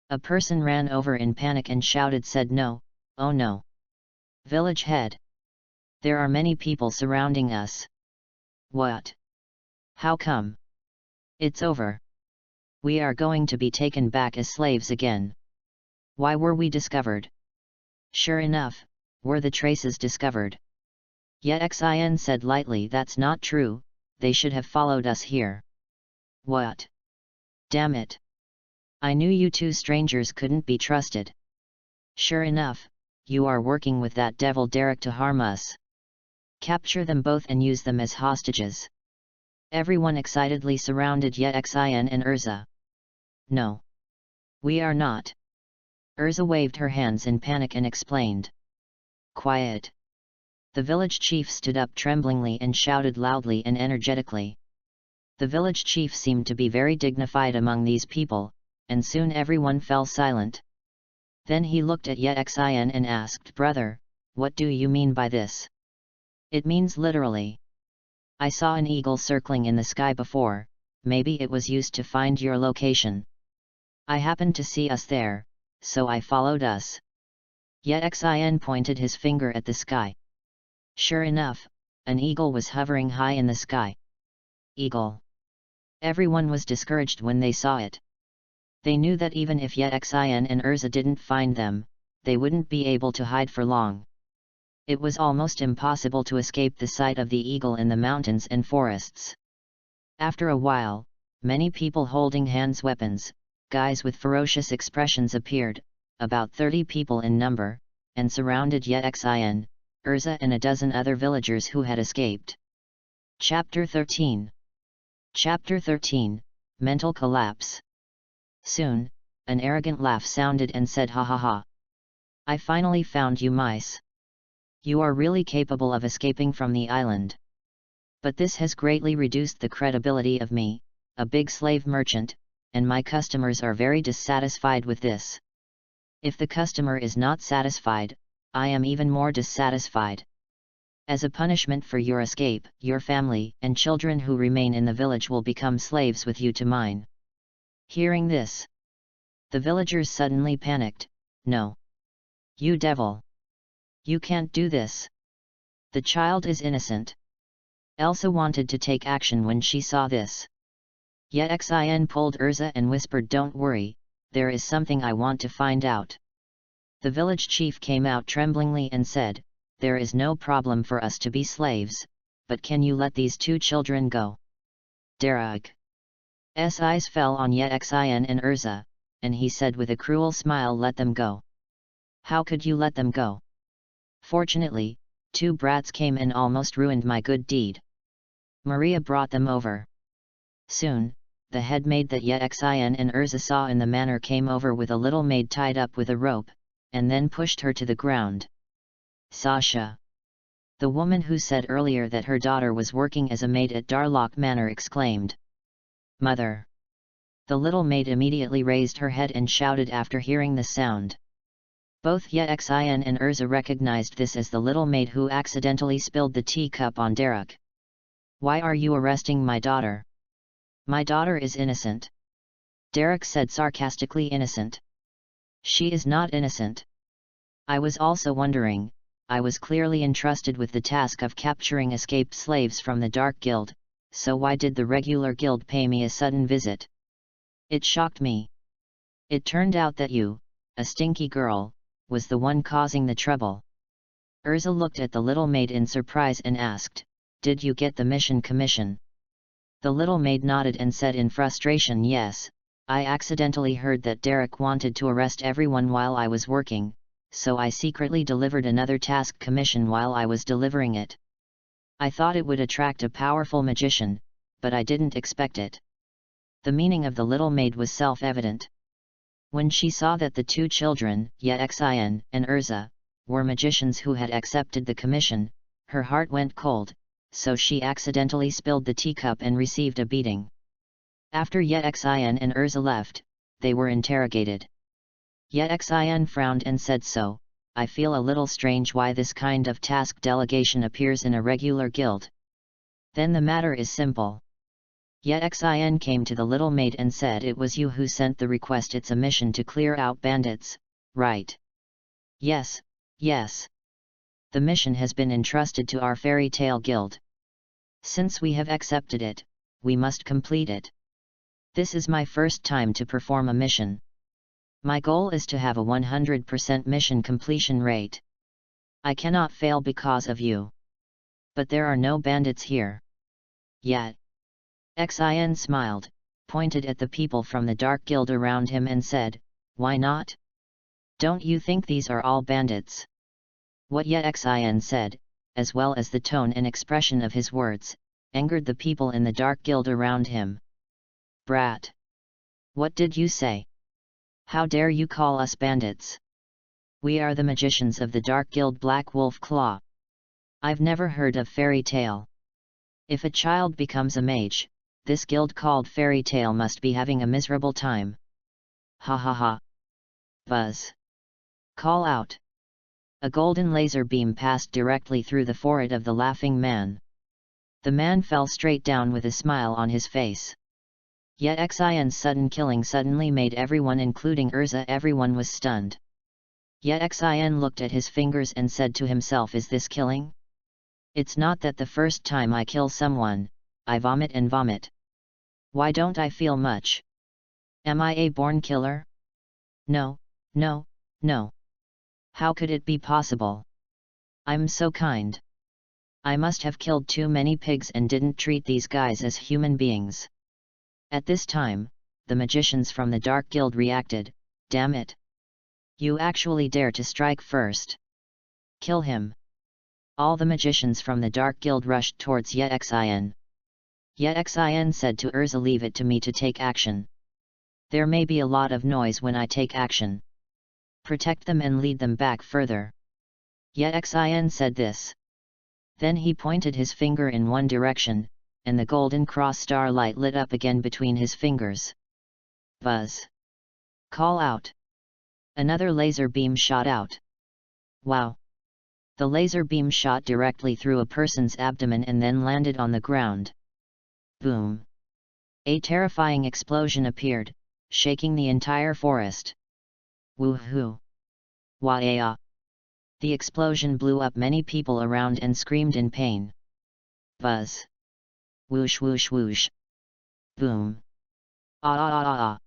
a person ran over in panic and shouted, said, no, oh no. Village head. There are many people surrounding us. What? How come? It's over. We are going to be taken back as slaves again. Why were we discovered? Sure enough, were the traces discovered? Yexin said lightly, that's not true, they should have followed us here. What? Damn it. I knew you two strangers couldn't be trusted. Sure enough, you are working with that devil Derek to harm us. Capture them both and use them as hostages. Everyone excitedly surrounded Yexin and Urza. No. We are not. Urza waved her hands in panic and explained. Quiet. The village chief stood up tremblingly and shouted loudly and energetically. The village chief seemed to be very dignified among these people, and soon everyone fell silent. Then he looked at Yexin and asked, brother, what do you mean by this? It means literally. I saw an eagle circling in the sky before, maybe it was used to find your location. I happened to see us there, so I followed us. Yexin pointed his finger at the sky. Sure enough, an eagle was hovering high in the sky. Eagle. Everyone was discouraged when they saw it. They knew that even if Yexin and Urza didn't find them, they wouldn't be able to hide for long. It was almost impossible to escape the sight of the eagle in the mountains and forests. After a while, many people holding hands weapons, guys with ferocious expressions appeared, about 30 people in number, and surrounded Yexin, Urza and a dozen other villagers who had escaped. Chapter 13. Chapter 13, Mental Collapse. Soon, an arrogant laugh sounded and said, ha ha ha. I finally found you mice. You are really capable of escaping from the island. But this has greatly reduced the credibility of me, a big slave merchant, and my customers are very dissatisfied with this. If the customer is not satisfied, I am even more dissatisfied. As a punishment for your escape, your family and children who remain in the village will become slaves with you to mine. Hearing this, the villagers suddenly panicked. No. You devil! You can't do this. The child is innocent. Elsa wanted to take action when she saw this. Yexin pulled Urza and whispered, don't worry, there is something I want to find out. The village chief came out tremblingly and said, there is no problem for us to be slaves, but can you let these two children go? Derek's eyes fell on Yexin and Urza, and he said with a cruel smile, let them go. How could you let them go? Fortunately, two brats came and almost ruined my good deed. Maria brought them over. Soon, the head maid that Yexin and Urza saw in the manor came over with a little maid tied up with a rope, and then pushed her to the ground. Sasha! The woman who said earlier that her daughter was working as a maid at Darlock Manor exclaimed. "Mother!" The little maid immediately raised her head and shouted after hearing the sound. Both Yexin and Urza recognized this as the little maid who accidentally spilled the teacup on Derek. "Why are you arresting my daughter?" "My daughter is innocent," Derek said sarcastically. "Innocent? She is not innocent. I was also wondering, I was clearly entrusted with the task of capturing escaped slaves from the Dark Guild, so why did the regular guild pay me a sudden visit? It shocked me. It turned out that you, a stinky girl, was the one causing the trouble." Urza looked at the little maid in surprise and asked, "Did you get the mission commission?" The little maid nodded and said in frustration, "Yes, I accidentally heard that Derek wanted to arrest everyone while I was working, so I secretly delivered another task commission while I was delivering it. I thought it would attract a powerful magician, but I didn't expect it." The meaning of the little maid was self-evident. When she saw that the two children, Yexin and Urza, were magicians who had accepted the commission, her heart went cold, so she accidentally spilled the teacup and received a beating. After Yexin and Urza left, they were interrogated. Yexin frowned and said, "So, I feel a little strange why this kind of task delegation appears in a regular guild. Then the matter is simple. Yexin came to the little maid and said it was you who sent the request. It's a mission to clear out bandits, right?" "Yes, yes. The mission has been entrusted to our fairy tale guild. Since we have accepted it, we must complete it. This is my first time to perform a mission. My goal is to have a 100% mission completion rate. I cannot fail because of you. But there are no bandits here yet." Xin smiled, pointed at the people from the Dark Guild around him and said, "Why not? Don't you think these are all bandits?" What Xin said, as well as the tone and expression of his words, angered the people in the Dark Guild around him. "Brat! What did you say? How dare you call us bandits? We are the magicians of the Dark Guild Black Wolf Claw. I've never heard of fairy tale. If a child becomes a mage, this guild called fairy tale must be having a miserable time. Ha ha ha. Buzz. Call out." A golden laser beam passed directly through the forehead of the laughing man. The man fell straight down with a smile on his face. Yet Xion's sudden killing suddenly made everyone, including Urza, everyone was stunned. Yet Xion looked at his fingers and said to himself, "Is this killing? It's not that the first time I kill someone, I vomit and vomit. Why don't I feel much? Am I a born killer? No, no, no. How could it be possible? I'm so kind. I must have killed too many pigs and didn't treat these guys as human beings." At this time, the magicians from the Dark Guild reacted, "Damn it! You actually dare to strike first. Kill him!" All the magicians from the Dark Guild rushed towards Yexian. Yexian said to Urza, "Leave it to me to take action. There may be a lot of noise when I take action. Protect them and lead them back further." Yexian said this. Then he pointed his finger in one direction, and the golden cross starlight lit up again between his fingers. Buzz! Call out! Another laser beam shot out. Wow! The laser beam shot directly through a person's abdomen and then landed on the ground. Boom! A terrifying explosion appeared, shaking the entire forest. Woohoo! Wah-ya! The explosion blew up many people around and screamed in pain. Buzz! Whoosh whoosh whoosh! Boom! Ah ah ah ah ah!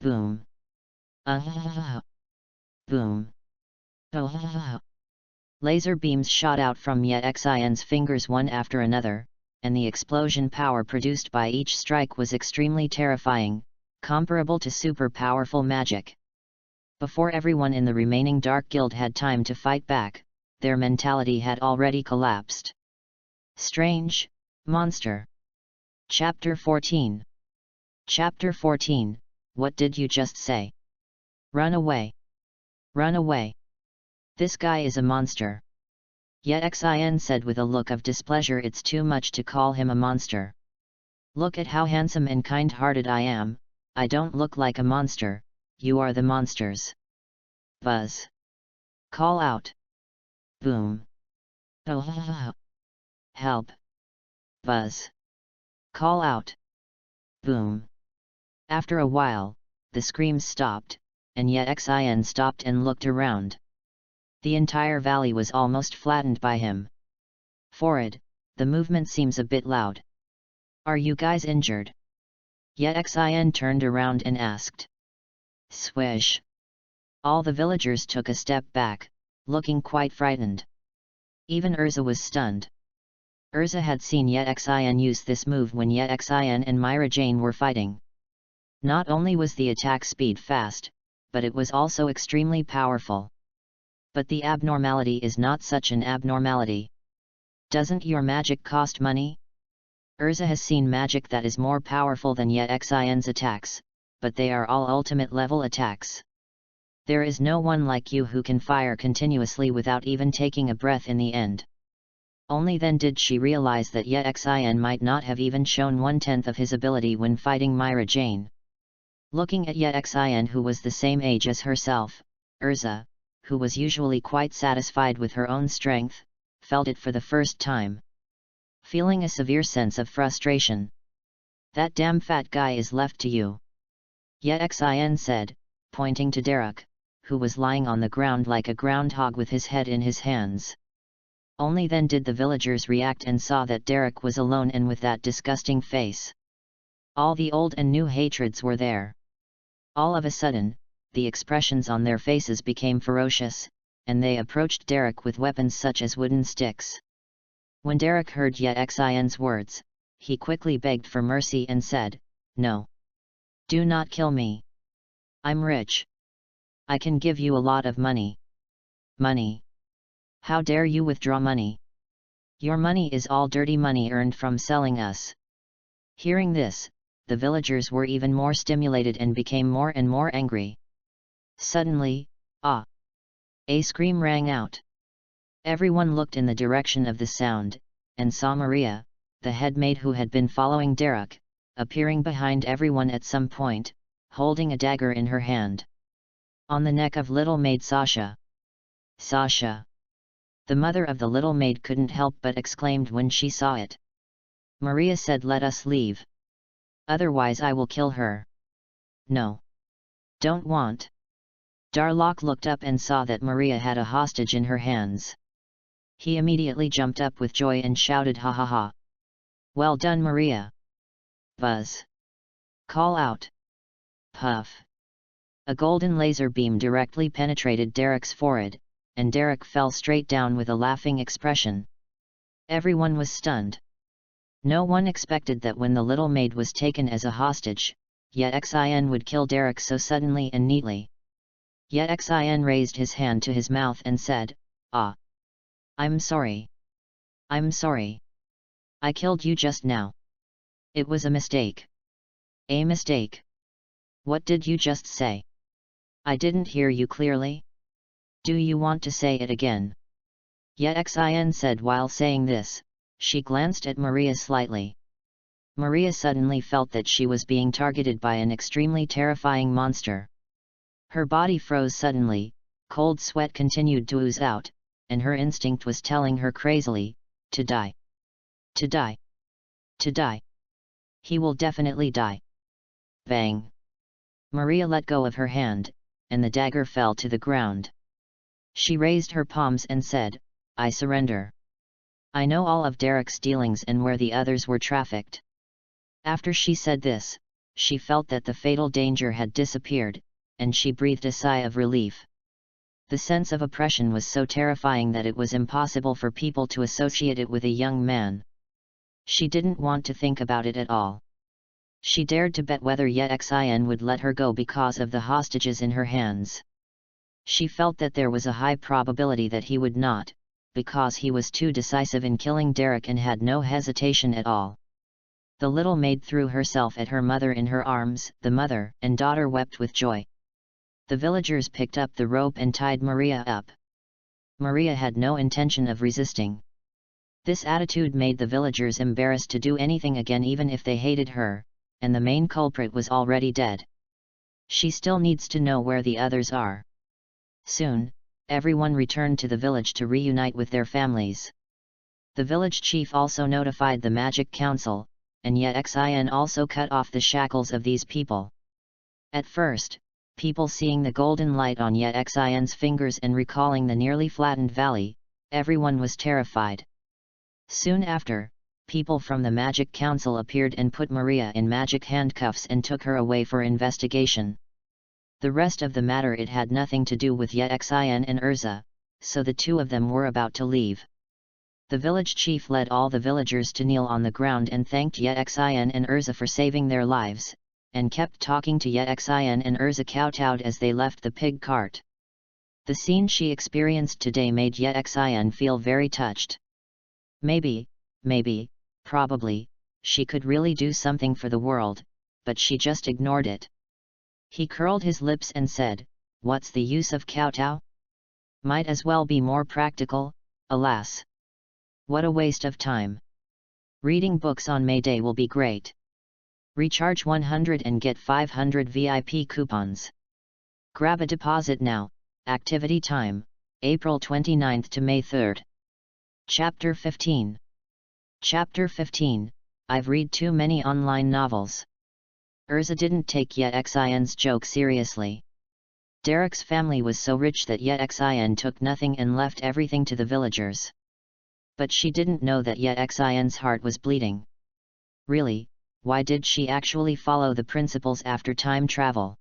Boom! Ah! Boom! Ah! Laser beams shot out from Yexion's fingers one after another, and the explosion power produced by each strike was extremely terrifying, comparable to super powerful magic. Before everyone in the remaining Dark Guild had time to fight back, their mentality had already collapsed. Strange monster. Chapter 14. Chapter 14. What did you just say? Run away! Run away! This guy is a monster! Yet Xin said with a look of displeasure, it's too much to call him a monster. Look at how handsome and kind-hearted I am, I don't look like a monster, you are the monsters. Buzz. Call out. Boom. Oh. Help. Buzz. Call out. Boom. After a while, the screams stopped, and yet Xin stopped and looked around. The entire valley was almost flattened by him. Forward, the movement seems a bit loud. Are you guys injured? Yet Xin turned around and asked. Swish. All the villagers took a step back, looking quite frightened. Even Urza was stunned. Urza had seen Yet Xin use this move when Yet Xin and Myra Jane were fighting. Not only was the attack speed fast, but it was also extremely powerful. But the abnormality is not such an abnormality. Doesn't your magic cost money? Urza has seen magic that is more powerful than Yet Xin's attacks, but they are all ultimate level attacks. There is no one like you who can fire continuously without even taking a breath in the end. Only then did she realize that Yet Xin might not have even shown 1/10 of his ability when fighting Myra Jane. Looking at Yet Xin, who was the same age as herself, Urza, who was usually quite satisfied with her own strength, felt it for the first time. Feeling a severe sense of frustration. That damn fat guy is left to you. Yet Xin said, pointing to Derek, who was lying on the ground like a groundhog with his head in his hands. Only then did the villagers react and saw that Derek was alone and with that disgusting face. All the old and new hatreds were there. All of a sudden, the expressions on their faces became ferocious, and they approached Derek with weapons such as wooden sticks. When Derek heard Yet Xin's words, he quickly begged for mercy and said, "No. Do not kill me. I'm rich. I can give you a lot of money." Money? How dare you withdraw money? Your money is all dirty money earned from selling us. Hearing this, the villagers were even more stimulated and became more and more angry. Suddenly, a scream rang out. Everyone looked in the direction of the sound, and saw Maria, the head maid who had been following Derek, appearing behind everyone at some point, holding a dagger in her hand. On the neck of little maid Sasha. Sasha! The mother of the little maid couldn't help but exclaimed when she saw it. Maria said, "Let us leave. Otherwise I will kill her." "No. Don't want." Darlock looked up and saw that Maria had a hostage in her hands. He immediately jumped up with joy and shouted, "Ha ha ha! Well done, Maria!" Buzz. Call out. Puff. A golden laser beam directly penetrated Derek's forehead, and Derek fell straight down with a laughing expression. Everyone was stunned. No one expected that when the little maid was taken as a hostage, Yet Xin would kill Derek so suddenly and neatly. Yet Xin raised his hand to his mouth and said, "Ah! I'm sorry. I'm sorry. I killed you just now. It was a mistake." "A mistake? What did you just say? I didn't hear you clearly. Do you want to say it again?" Yet Xin said. While saying this, she glanced at Maria slightly. Maria suddenly felt that she was being targeted by an extremely terrifying monster. Her body froze suddenly, cold sweat continued to ooze out, and her instinct was telling her crazily, to die. To die. To die. He will definitely die. Bang! Maria let go of her hand, and the dagger fell to the ground. She raised her palms and said, "I surrender. I know all of Derek's dealings and where the others were trafficked." After she said this, she felt that the fatal danger had disappeared, and she breathed a sigh of relief. The sense of oppression was so terrifying that it was impossible for people to associate it with a young man. She didn't want to think about it at all. She dared to bet whether Yet Xin would let her go because of the hostages in her hands. She felt that there was a high probability that he would not, because he was too decisive in killing Derek and had no hesitation at all. The little maid threw herself at her mother in her arms. The mother and daughter wept with joy. The villagers picked up the rope and tied Maria up. Maria had no intention of resisting. This attitude made the villagers embarrassed to do anything again even if they hated her, and the main culprit was already dead. She still needs to know where the others are. Soon, everyone returned to the village to reunite with their families. The village chief also notified the Magic Council, and Yexin also cut off the shackles of these people. At first, people seeing the golden light on Yexin's fingers and recalling the nearly flattened valley, everyone was terrified. Soon after, people from the Magic Council appeared and put Maria in magic handcuffs and took her away for investigation. The rest of the matter it had nothing to do with Yexin and Urza, so the two of them were about to leave. The village chief led all the villagers to kneel on the ground and thanked Yexin and Urza for saving their lives, and kept talking to Yexin and Urza kowtowed as they left the pig cart. The scene she experienced today made Yexin feel very touched. Maybe, probably, she could really do something for the world, but she just ignored it. He curled his lips and said, "What's the use of kowtow? Might as well be more practical, alas. What a waste of time. Reading books on May Day will be great. Recharge 100 and get 500 VIP coupons. Grab a deposit now, activity time, April 29 to May 3. Chapter 15. Chapter 15, I've read too many online novels. Urza didn't take Yexin's joke seriously. Derek's family was so rich that Yexin took nothing and left everything to the villagers. But she didn't know that Yexin's heart was bleeding. Really, why did she actually follow the principles after time travel?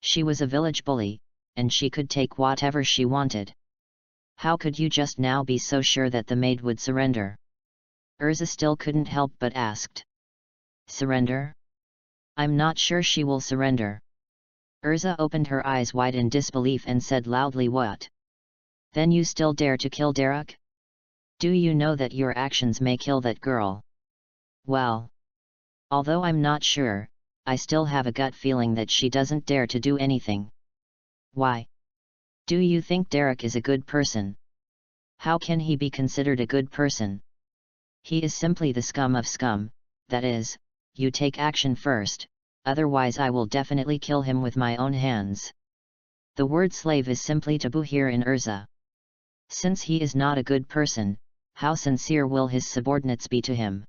She was a village bully, and she could take whatever she wanted. How could you just now be so sure that the maid would surrender? Urza still couldn't help but asked. Surrender? I'm not sure she will surrender. Urza opened her eyes wide in disbelief and said loudly, what? Then you still dare to kill Derek? Do you know that your actions may kill that girl? Well, although I'm not sure, I still have a gut feeling that she doesn't dare to do anything. Why? Do you think Derek is a good person? How can he be considered a good person? He is simply the scum of scum, that is, you take action first, otherwise I will definitely kill him with my own hands. The word slave is simply taboo here in Urza. Since he is not a good person, how sincere will his subordinates be to him?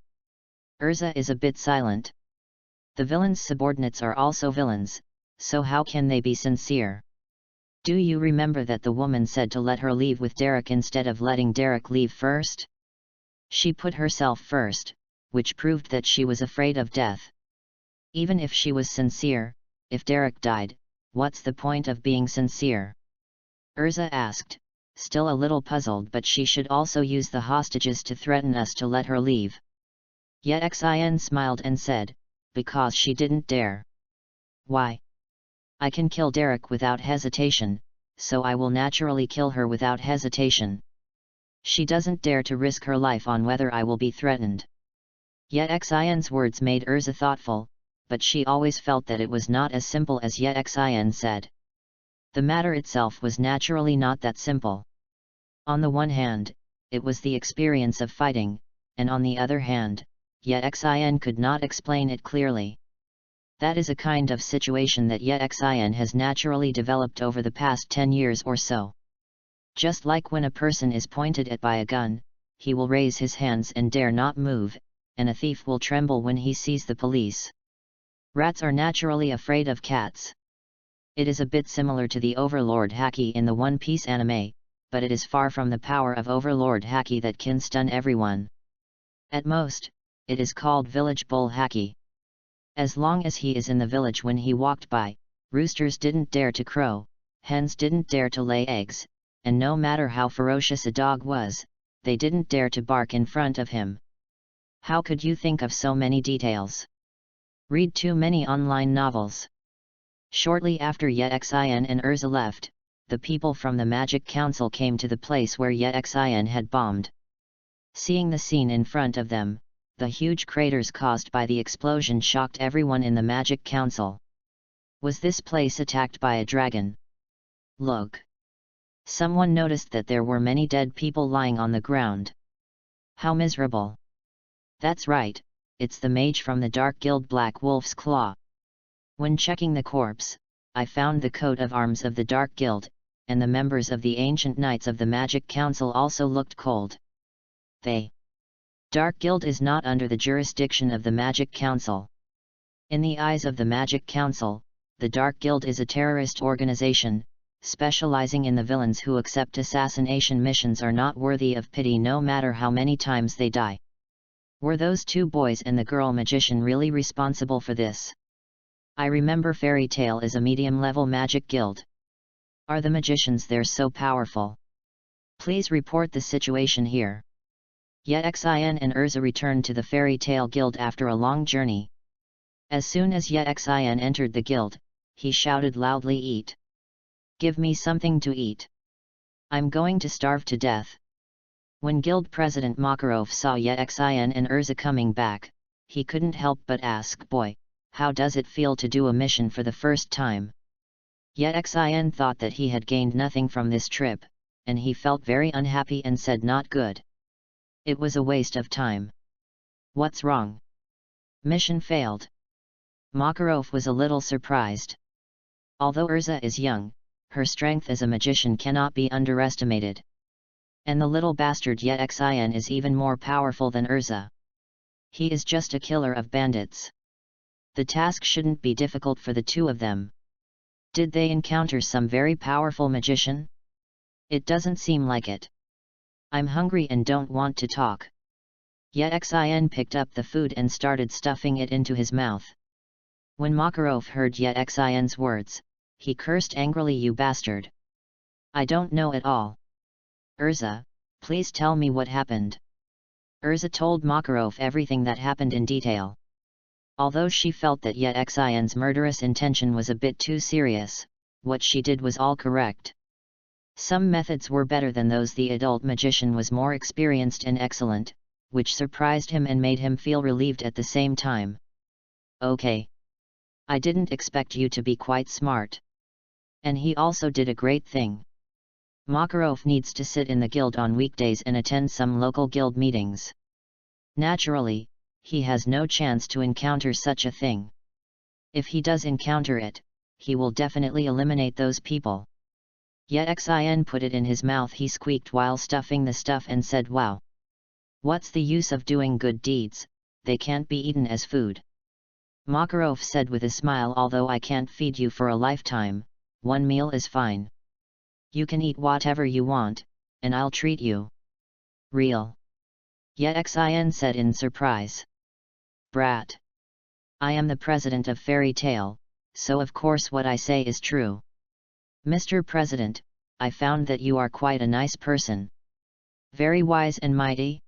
Urza is a bit silent. The villain's subordinates are also villains, so how can they be sincere? Do you remember that the woman said to let her leave with Derek instead of letting Derek leave first? She put herself first, which proved that she was afraid of death. Even if she was sincere, if Derek died, what's the point of being sincere? Urza asked, still a little puzzled, but she should also use the hostages to threaten us to let her leave. Yexin smiled and said, because she didn't dare. Why? I can kill Derek without hesitation, so I will naturally kill her without hesitation. She doesn't dare to risk her life on whether I will be threatened. Yexin's words made Urza thoughtful, but she always felt that it was not as simple as Yexin said. The matter itself was naturally not that simple. On the one hand, it was the experience of fighting, and on the other hand, Yexin could not explain it clearly. That is a kind of situation that Yexin has naturally developed over the past 10 years or so. Just like when a person is pointed at by a gun, he will raise his hands and dare not move, and a thief will tremble when he sees the police. Rats are naturally afraid of cats. It is a bit similar to the Overlord Haki in the One Piece anime, but it is far from the power of Overlord Haki that can stun everyone. At most, it is called Village Bull Haki. As long as he is in the village when he walked by, roosters didn't dare to crow, hens didn't dare to lay eggs, and no matter how ferocious a dog was, they didn't dare to bark in front of him. How could you think of so many details? Read too many online novels. Shortly after Yexin and Urza left, the people from the Magic Council came to the place where Yexin had bombed. Seeing the scene in front of them, the huge craters caused by the explosion shocked everyone in the Magic Council. Was this place attacked by a dragon? Look! Someone noticed that there were many dead people lying on the ground. How miserable! That's right, it's the mage from the Dark Guild Black Wolf's Claw. When checking the corpse, I found the coat of arms of the Dark Guild, and the members of the Ancient Knights of the Magic Council also looked cold. The Dark Guild is not under the jurisdiction of the Magic Council. In the eyes of the Magic Council, the Dark Guild is a terrorist organization, specializing in the villains who accept assassination missions are not worthy of pity no matter how many times they die. Were those two boys and the girl magician really responsible for this? I remember Fairy Tale is a medium-level magic guild. Are the magicians there so powerful? Please report the situation here. Yexin and Urza returned to the Fairy Tale Guild after a long journey. As soon as Yexin entered the guild, he shouted loudly, "Eat! Give me something to eat! I'm going to starve to death!" When Guild President Makarov saw Yexin and Urza coming back, he couldn't help but ask, "Boy, how does it feel to do a mission for the first time?" Yexin thought that he had gained nothing from this trip, and he felt very unhappy and said, "Not good. It was a waste of time." "What's wrong?" "Mission failed." Makarov was a little surprised. Although Urza is young, her strength as a magician cannot be underestimated. And the little bastard Yexin is even more powerful than Urza. He is just a killer of bandits. The task shouldn't be difficult for the two of them. Did they encounter some very powerful magician? It doesn't seem like it. I'm hungry and don't want to talk. Yexin picked up the food and started stuffing it into his mouth. When Makarov heard Yexin's words, he cursed angrily, "You bastard! I don't know at all. Urza, please tell me what happened." Urza told Makarov everything that happened in detail. Although she felt that Yexin's murderous intention was a bit too serious, what she did was all correct. Some methods were better than those. The adult magician was more experienced and excellent, which surprised him and made him feel relieved at the same time. "Okay. I didn't expect you to be quite smart. And he also did a great thing. Makarov needs to sit in the guild on weekdays and attend some local guild meetings. Naturally, he has no chance to encounter such a thing. If he does encounter it, he will definitely eliminate those people." Yexin put it in his mouth. He squeaked while stuffing the stuff and said, "Wow! What's the use of doing good deeds, they can't be eaten as food." Makarov said with a smile, "Although I can't feed you for a lifetime, one meal is fine. You can eat whatever you want, and I'll treat you." "Real?" Yexin said in surprise. "Brat! I am the president of Fairy Tale, so of course what I say is true. Mr. President, I found that you are quite a nice person. Very wise and mighty?"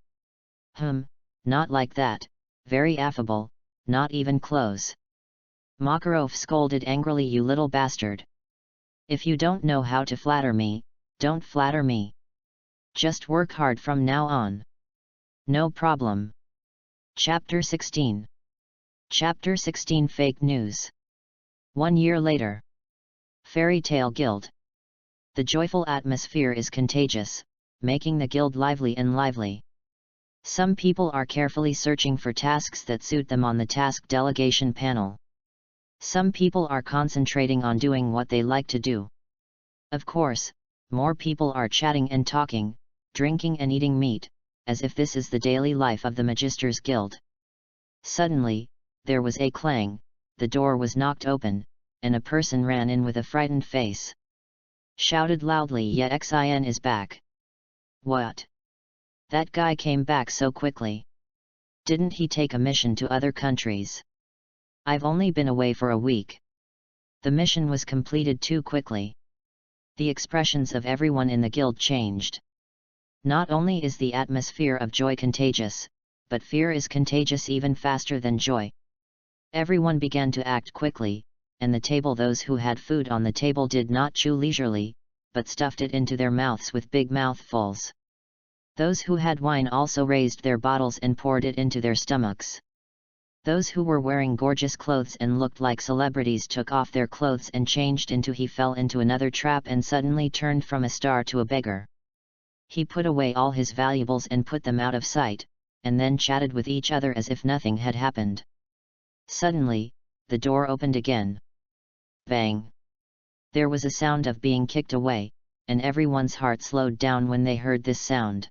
Not like that, very affable, not even close." Makarov scolded angrily, "You little bastard! If you don't know how to flatter me, don't flatter me. Just work hard from now on." "No problem." Chapter 16. Chapter 16 Fake News. 1 year later. Fairy Tale Guild. The joyful atmosphere is contagious, making the guild lively and lively. Some people are carefully searching for tasks that suit them on the task delegation panel. Some people are concentrating on doing what they like to do. Of course, more people are chatting and talking, drinking and eating meat, as if this is the daily life of the Magisters Guild. Suddenly, there was a clang, the door was knocked open, and a person ran in with a frightened face. Shouted loudly, "Yexin is back!" "What? That guy came back so quickly. Didn't he take a mission to other countries? I've only been away for a week." The mission was completed too quickly. The expressions of everyone in the guild changed. Not only is the atmosphere of joy contagious, but fear is contagious even faster than joy. Everyone began to act quickly, and those who had food on the table did not chew leisurely, but stuffed it into their mouths with big mouthfuls. Those who had wine also raised their bottles and poured it into their stomachs. Those who were wearing gorgeous clothes and looked like celebrities took off their clothes and changed into. He fell into another trap and suddenly turned from a star to a beggar. He put away all his valuables and put them out of sight, and then chatted with each other as if nothing had happened. Suddenly, the door opened again. Bang! There was a sound of being kicked away, and everyone's heart slowed down when they heard this sound.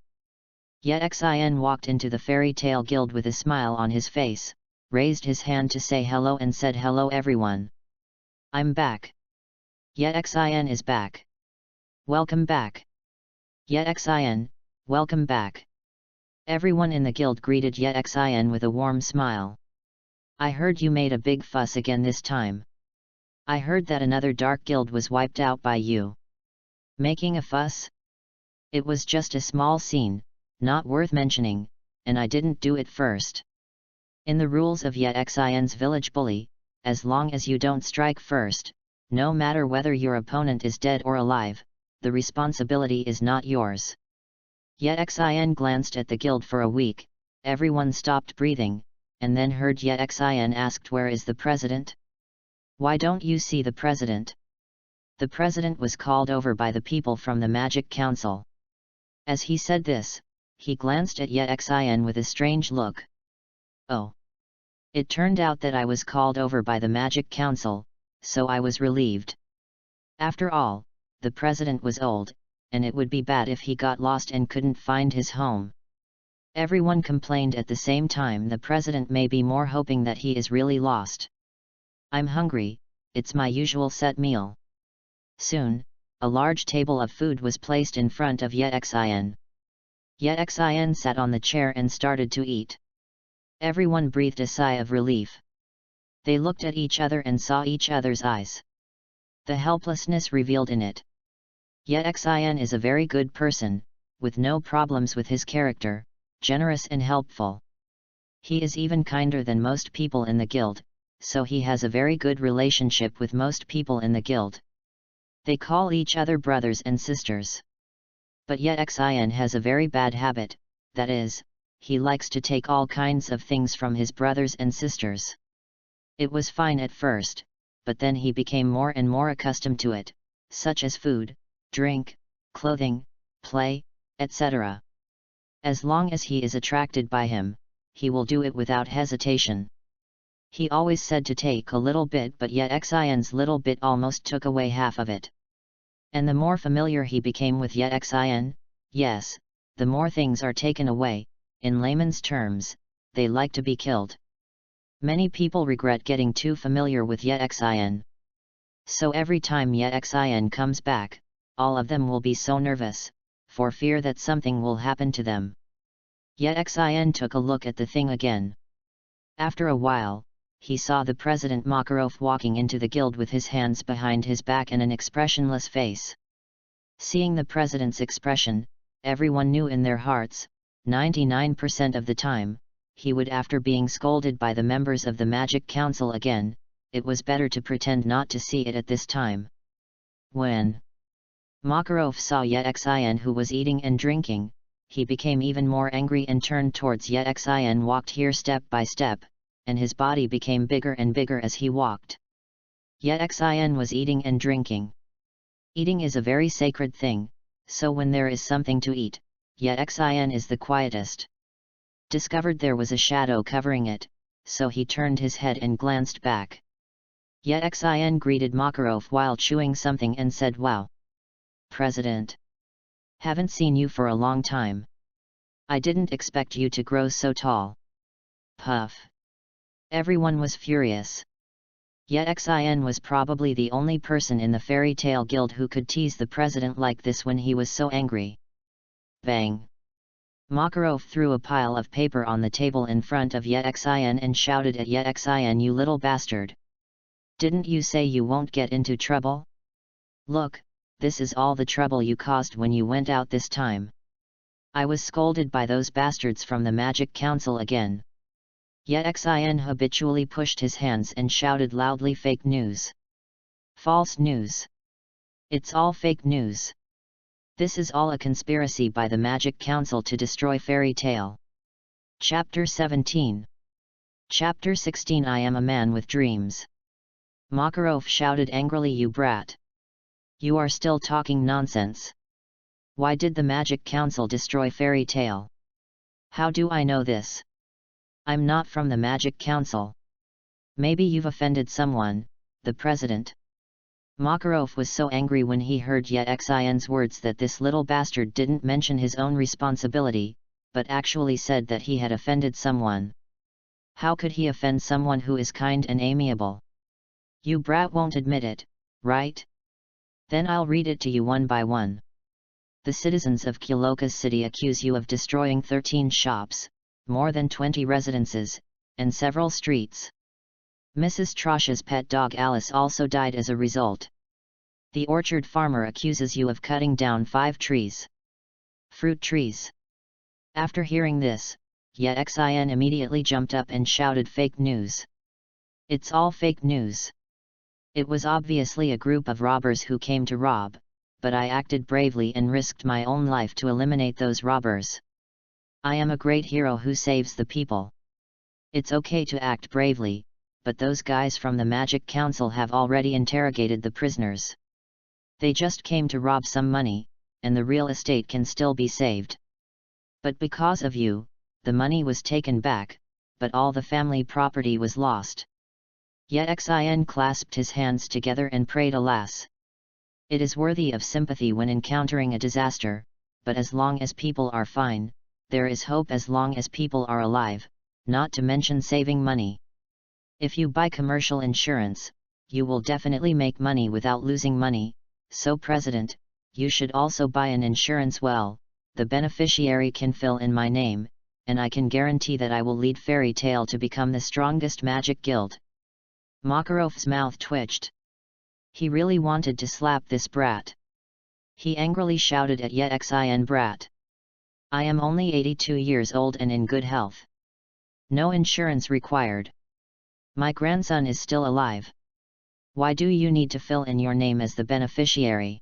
Yet-Xin walked into the fairy tale guild with a smile on his face, raised his hand to say hello and said, "Hello everyone. I'm back. Yet-Xin is back. Welcome back. Yet-Xin, welcome back." Everyone in the guild greeted Yet-Xin with a warm smile. "I heard you made a big fuss again this time. I heard that another dark guild was wiped out by you. Making a fuss? It was just a small scene, not worth mentioning, and I didn't do it first. In the rules of Yet-Xin's village bully, as long as you don't strike first, no matter whether your opponent is dead or alive, the responsibility is not yours." Yet-Xin glanced at the guild for a week, everyone stopped breathing, and then heard Yet-Xin asked, "Where is the president? Why don't you see the president?" The president was called over by the people from the Magic Council. As he said this, he glanced at Yet-Xin with a strange look. "Oh. It turned out that I was called over by the Magic Council, so I was relieved. After all, the president was old, and it would be bad if he got lost and couldn't find his home." Everyone complained at the same time. The president may be more hoping that he is really lost. "I'm hungry, it's my usual set meal." Soon, a large table of food was placed in front of Yet-Xin. Yet-Xin sat on the chair and started to eat. Everyone breathed a sigh of relief. They looked at each other and saw each other's eyes. The helplessness revealed in it. Yet-Xin is a very good person, with no problems with his character, generous and helpful. He is even kinder than most people in the guild, so he has a very good relationship with most people in the guild. They call each other brothers and sisters. But Yet-Xin has a very bad habit, that is, he likes to take all kinds of things from his brothers and sisters. It was fine at first, but then he became more and more accustomed to it, such as food, drink, clothing, play, etc. As long as he is attracted by him, he will do it without hesitation. He always said to take a little bit, but Yet-Xin's little bit almost took away half of it. And the more familiar he became with Yet-Xin, yes, the more things are taken away. In layman's terms, they like to be killed. Many people regret getting too familiar with Yet-Xin. So every time Yet-Xin comes back, all of them will be so nervous, for fear that something will happen to them. Yet-Xin took a look at the thing again. After a while, he saw the President Makarov walking into the guild with his hands behind his back and an expressionless face. Seeing the president's expression, everyone knew in their hearts, 99% of the time, he would, after being scolded by the members of the Magic Council again, it was better to pretend not to see it at this time. When Makarov saw Yet-Xin who was eating and drinking, he became even more angry and turned towards Yet-Xin, walked here step by step, and his body became bigger and bigger as he walked. Yet-Xin was eating and drinking. Eating is a very sacred thing, so when there is something to eat, Yet-Xin is the quietest. Discovered there was a shadow covering it, so he turned his head and glanced back. Yet-Xin greeted Makarov while chewing something and said, "Wow! President! Haven't seen you for a long time. I didn't expect you to grow so tall." Puff! Everyone was furious. Yet-Xin was probably the only person in the fairy tale guild who could tease the president like this when he was so angry. Bang! Makarov threw a pile of paper on the table in front of Yet-Xin and shouted at Yet-Xin, "You little bastard! Didn't you say you won't get into trouble? Look, this is all the trouble you caused when you went out this time. I was scolded by those bastards from the Magic Council again." Yet-Xin habitually pushed his hands and shouted loudly, "Fake news! False news! It's all fake news! This is all a conspiracy by the Magic Council to destroy fairy tale." Chapter 17. Chapter 16 I am a man with dreams. Makarov shouted angrily, "You brat! You are still talking nonsense. Why did the Magic Council destroy Fairy Tale? How do I know this? I'm not from the Magic Council. Maybe you've offended someone, the president." Makarov was so angry when he heard Yexin's words that this little bastard didn't mention his own responsibility, but actually said that he had offended someone. How could he offend someone who is kind and amiable? "You brat won't admit it, right? Then I'll read it to you one by one. The citizens of Kyloka City accuse you of destroying 13 shops, more than 20 residences, and several streets. Mrs. Trash's pet dog Alice also died as a result. The orchard farmer accuses you of cutting down 5 trees. Fruit trees." After hearing this, Yexin immediately jumped up and shouted, "Fake news! It's all fake news! It was obviously a group of robbers who came to rob, but I acted bravely and risked my own life to eliminate those robbers. I am a great hero who saves the people. It's okay to act bravely, but those guys from the Magic Council have already interrogated the prisoners. They just came to rob some money, and the real estate can still be saved. But because of you, the money was taken back, but all the family property was lost." Yexin clasped his hands together and prayed, "Alas! It is worthy of sympathy when encountering a disaster, but as long as people are fine, there is hope as long as people are alive, not to mention saving money. If you buy commercial insurance, you will definitely make money without losing money, so President, you should also buy an insurance. Well, the beneficiary can fill in my name, and I can guarantee that I will lead Fairy Tale to become the strongest magic guild." Makarov's mouth twitched. He really wanted to slap this brat. He angrily shouted at Yexin, "Brat! I am only 82 years old and in good health. No insurance required. My grandson is still alive. Why do you need to fill in your name as the beneficiary?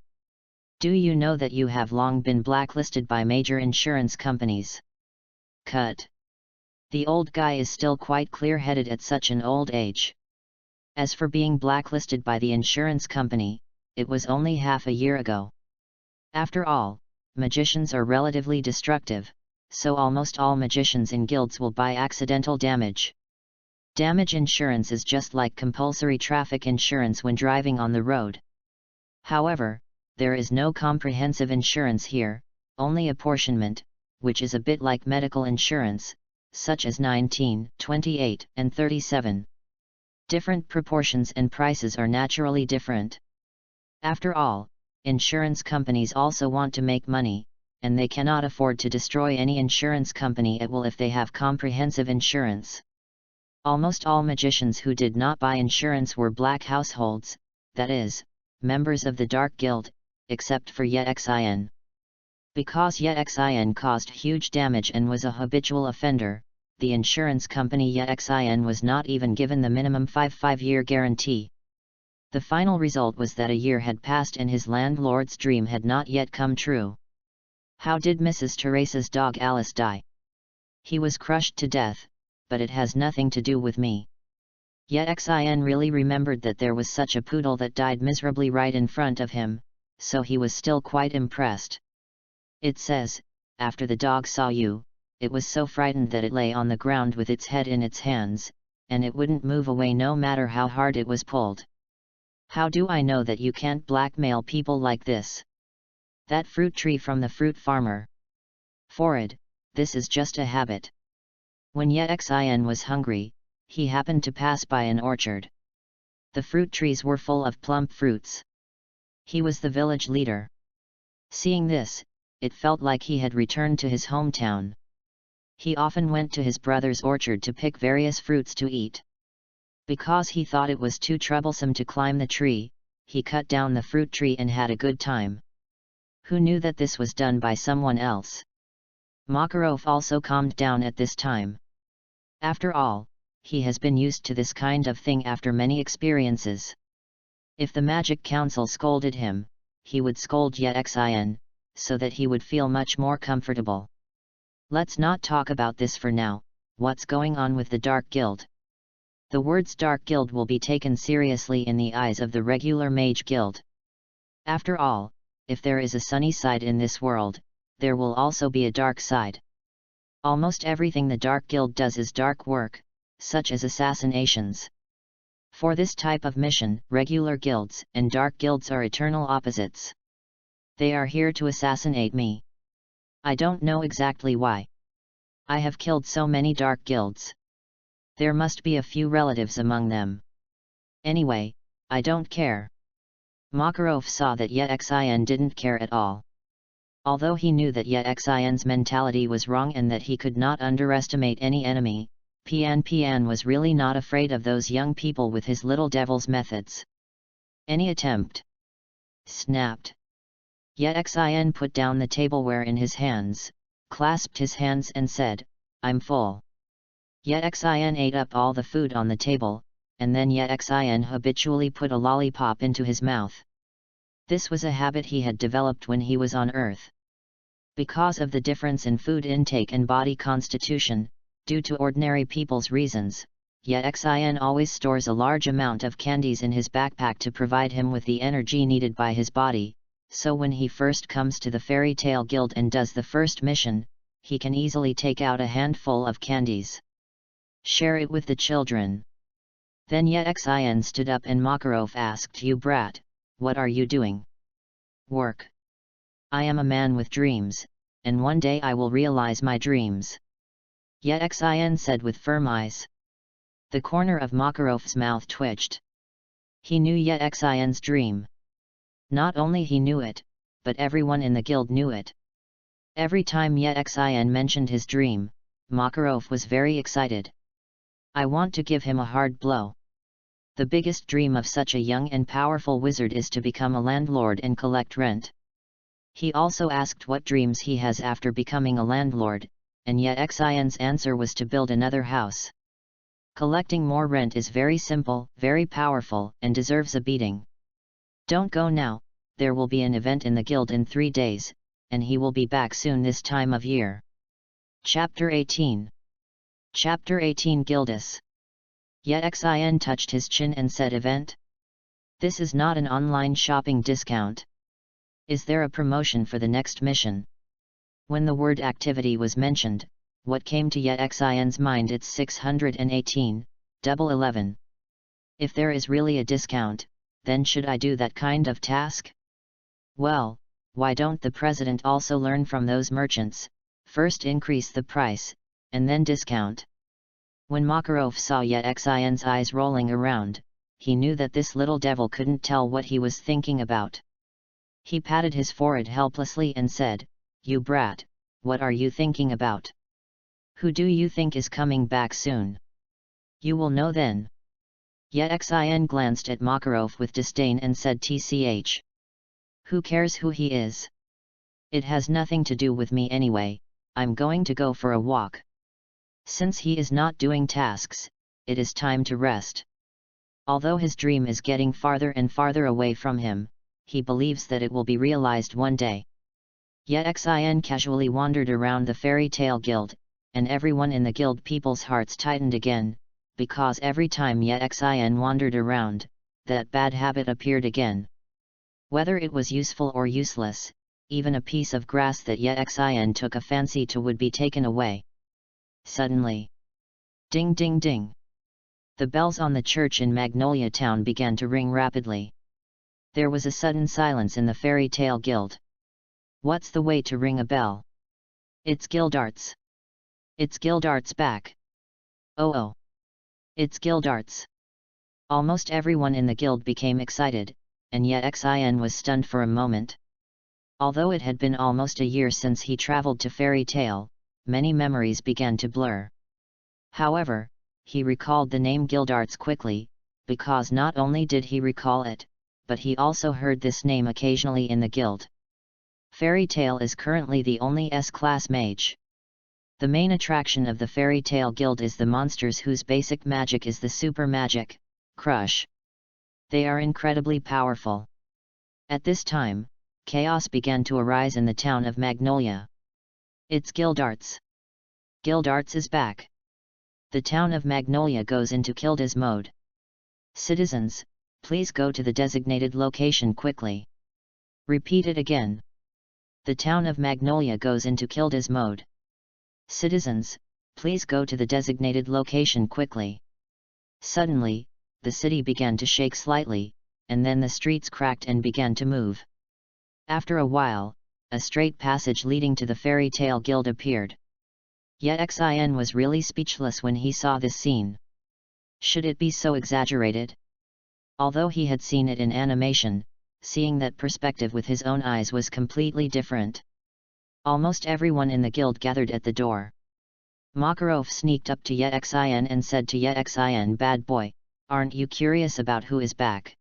Do you know that you have long been blacklisted by major insurance companies?" Cut. The old guy is still quite clear-headed at such an old age. As for being blacklisted by the insurance company, it was only half a year ago. After all, magicians are relatively destructive, so almost all magicians in guilds will buy accidental damage. Damage insurance is just like compulsory traffic insurance when driving on the road. However, there is no comprehensive insurance here, only apportionment, which is a bit like medical insurance, such as 19, 28, and 37. Different proportions and prices are naturally different. After all, insurance companies also want to make money, and they cannot afford to destroy any insurance company at will if they have comprehensive insurance. Almost all magicians who did not buy insurance were black households, that is, members of the Dark Guild, except for Yexin. Because Yexin caused huge damage and was a habitual offender, the insurance company Yexin was not even given the minimum 5-year guarantee. The final result was that a year had passed and his landlord's dream had not yet come true. How did Mrs. Teresa's dog Alice die? He was crushed to death, but it has nothing to do with me. Yexin really remembered that there was such a poodle that died miserably right in front of him, so he was still quite impressed. It says, after the dog saw you, it was so frightened that it lay on the ground with its head in its hands, and it wouldn't move away no matter how hard it was pulled. How do I know that you can't blackmail people like this? That fruit tree from the fruit farmer. Forward, this is just a habit. When Yexin was hungry, he happened to pass by an orchard. The fruit trees were full of plump fruits. He was the village leader. Seeing this, it felt like he had returned to his hometown. He often went to his brother's orchard to pick various fruits to eat. Because he thought it was too troublesome to climb the tree, he cut down the fruit tree and had a good time. Who knew that this was done by someone else? Makarov also calmed down at this time. After all, he has been used to this kind of thing after many experiences. If the Magic Council scolded him, he would scold Yexin, so that he would feel much more comfortable. Let's not talk about this for now. What's going on with the Dark Guild? the words Dark Guild will be taken seriously in the eyes of the regular Mage Guild. After all, if there is a sunny side in this world, there will also be a dark side. Almost everything the Dark Guild does is dark work, such as assassinations. For this type of mission, regular guilds and dark guilds are eternal opposites. They are here to assassinate me. I don't know exactly why. I have killed so many dark guilds. There must be a few relatives among them. Anyway, I don't care. Makarov saw that Yexin didn't care at all. Although he knew that Yexin's mentality was wrong and that he could not underestimate any enemy, Pian was really not afraid of those young people with his little devil's methods. Any attempt? Snapped. Yexin put down the tableware in his hands, clasped his hands and said, "I'm full." Yexin ate up all the food on the table, and then Yexin habitually put a lollipop into his mouth. This was a habit he had developed when he was on Earth. Because of the difference in food intake and body constitution, due to ordinary people's reasons, Yexin always stores a large amount of candies in his backpack to provide him with the energy needed by his body, so when he first comes to the Fairy Tale Guild and does the first mission, he can easily take out a handful of candies. Share it with the children. Then Yexin stood up and Makarov asked, "You brat, what are you doing?" "Work. I am a man with dreams, and one day I will realize my dreams," Yexin said with firm eyes. The corner of Makarov's mouth twitched. He knew Yexin's dream. Not only he knew it, but everyone in the guild knew it. Every time Yexin mentioned his dream, Makarov was very excited. "I want to give him a hard blow." The biggest dream of such a young and powerful wizard is to become a landlord and collect rent. He also asked what dreams he has after becoming a landlord, and Yexin's answer was to build another house. Collecting more rent is very simple, very powerful, and deserves a beating. Don't go now, there will be an event in the guild in 3 days, and he will be back soon this time of year. Chapter 18. Chapter 18 Gildas. Yexin touched his chin and said, "Event? This is not an online shopping discount. Is there a promotion for the next mission?" When the word activity was mentioned, what came to Yexin's mind? It's 618, 11. If there is really a discount, then should I do that kind of task? Well, why don't the president also learn from those merchants, first increase the price, and then discount? When Makarov saw Yexin's eyes rolling around, he knew that this little devil couldn't tell what he was thinking about. He patted his forehead helplessly and said, "You brat, what are you thinking about? Who do you think is coming back soon? You will know then." Yexin glanced at Makarov with disdain and said, "Tch. Who cares who he is? It has nothing to do with me anyway, I'm going to go for a walk." Since he is not doing tasks, it is time to rest. Although his dream is getting farther and farther away from him, he believes that it will be realized one day. Yexin casually wandered around the Fairy Tale Guild, and everyone in the guild people's hearts tightened again, because every time Yexin wandered around, that bad habit appeared again. Whether it was useful or useless, even a piece of grass that Yexin took a fancy to would be taken away. Suddenly, ding ding ding! The bells on the church in Magnolia Town began to ring rapidly. There was a sudden silence in the Fairy Tale Guild. What's the way to ring a bell? It's Gildarts. It's Gildarts back. Oh! It's Gildarts. Almost everyone in the guild became excited, and Yexin was stunned for a moment. Although it had been almost a year since he traveled to Fairy Tale, many memories began to blur. However, he recalled the name Gildarts quickly, because not only did he recall it, but he also heard this name occasionally in the guild. Fairy Tale is currently the only S-class mage. The main attraction of the Fairy Tale Guild is the monsters whose basic magic is the super magic, Crush. They are incredibly powerful. At this time, chaos began to arise in the town of Magnolia. It's Gildarts. Gildarts is back. The town of Magnolia goes into Kilda's mode. Citizens, please go to the designated location quickly. Repeat it again. The town of Magnolia goes into Kilda's mode. Citizens, please go to the designated location quickly. Suddenly, the city began to shake slightly, and then the streets cracked and began to move. After a while, a straight passage leading to the fairy tale guild appeared. Yet Xin was really speechless when he saw this scene. Should it be so exaggerated? Although he had seen it in animation, seeing that perspective with his own eyes was completely different. Almost everyone in the guild gathered at the door. Makarov sneaked up to Xin and said to Xin, "Bad boy, aren't you curious about who is back?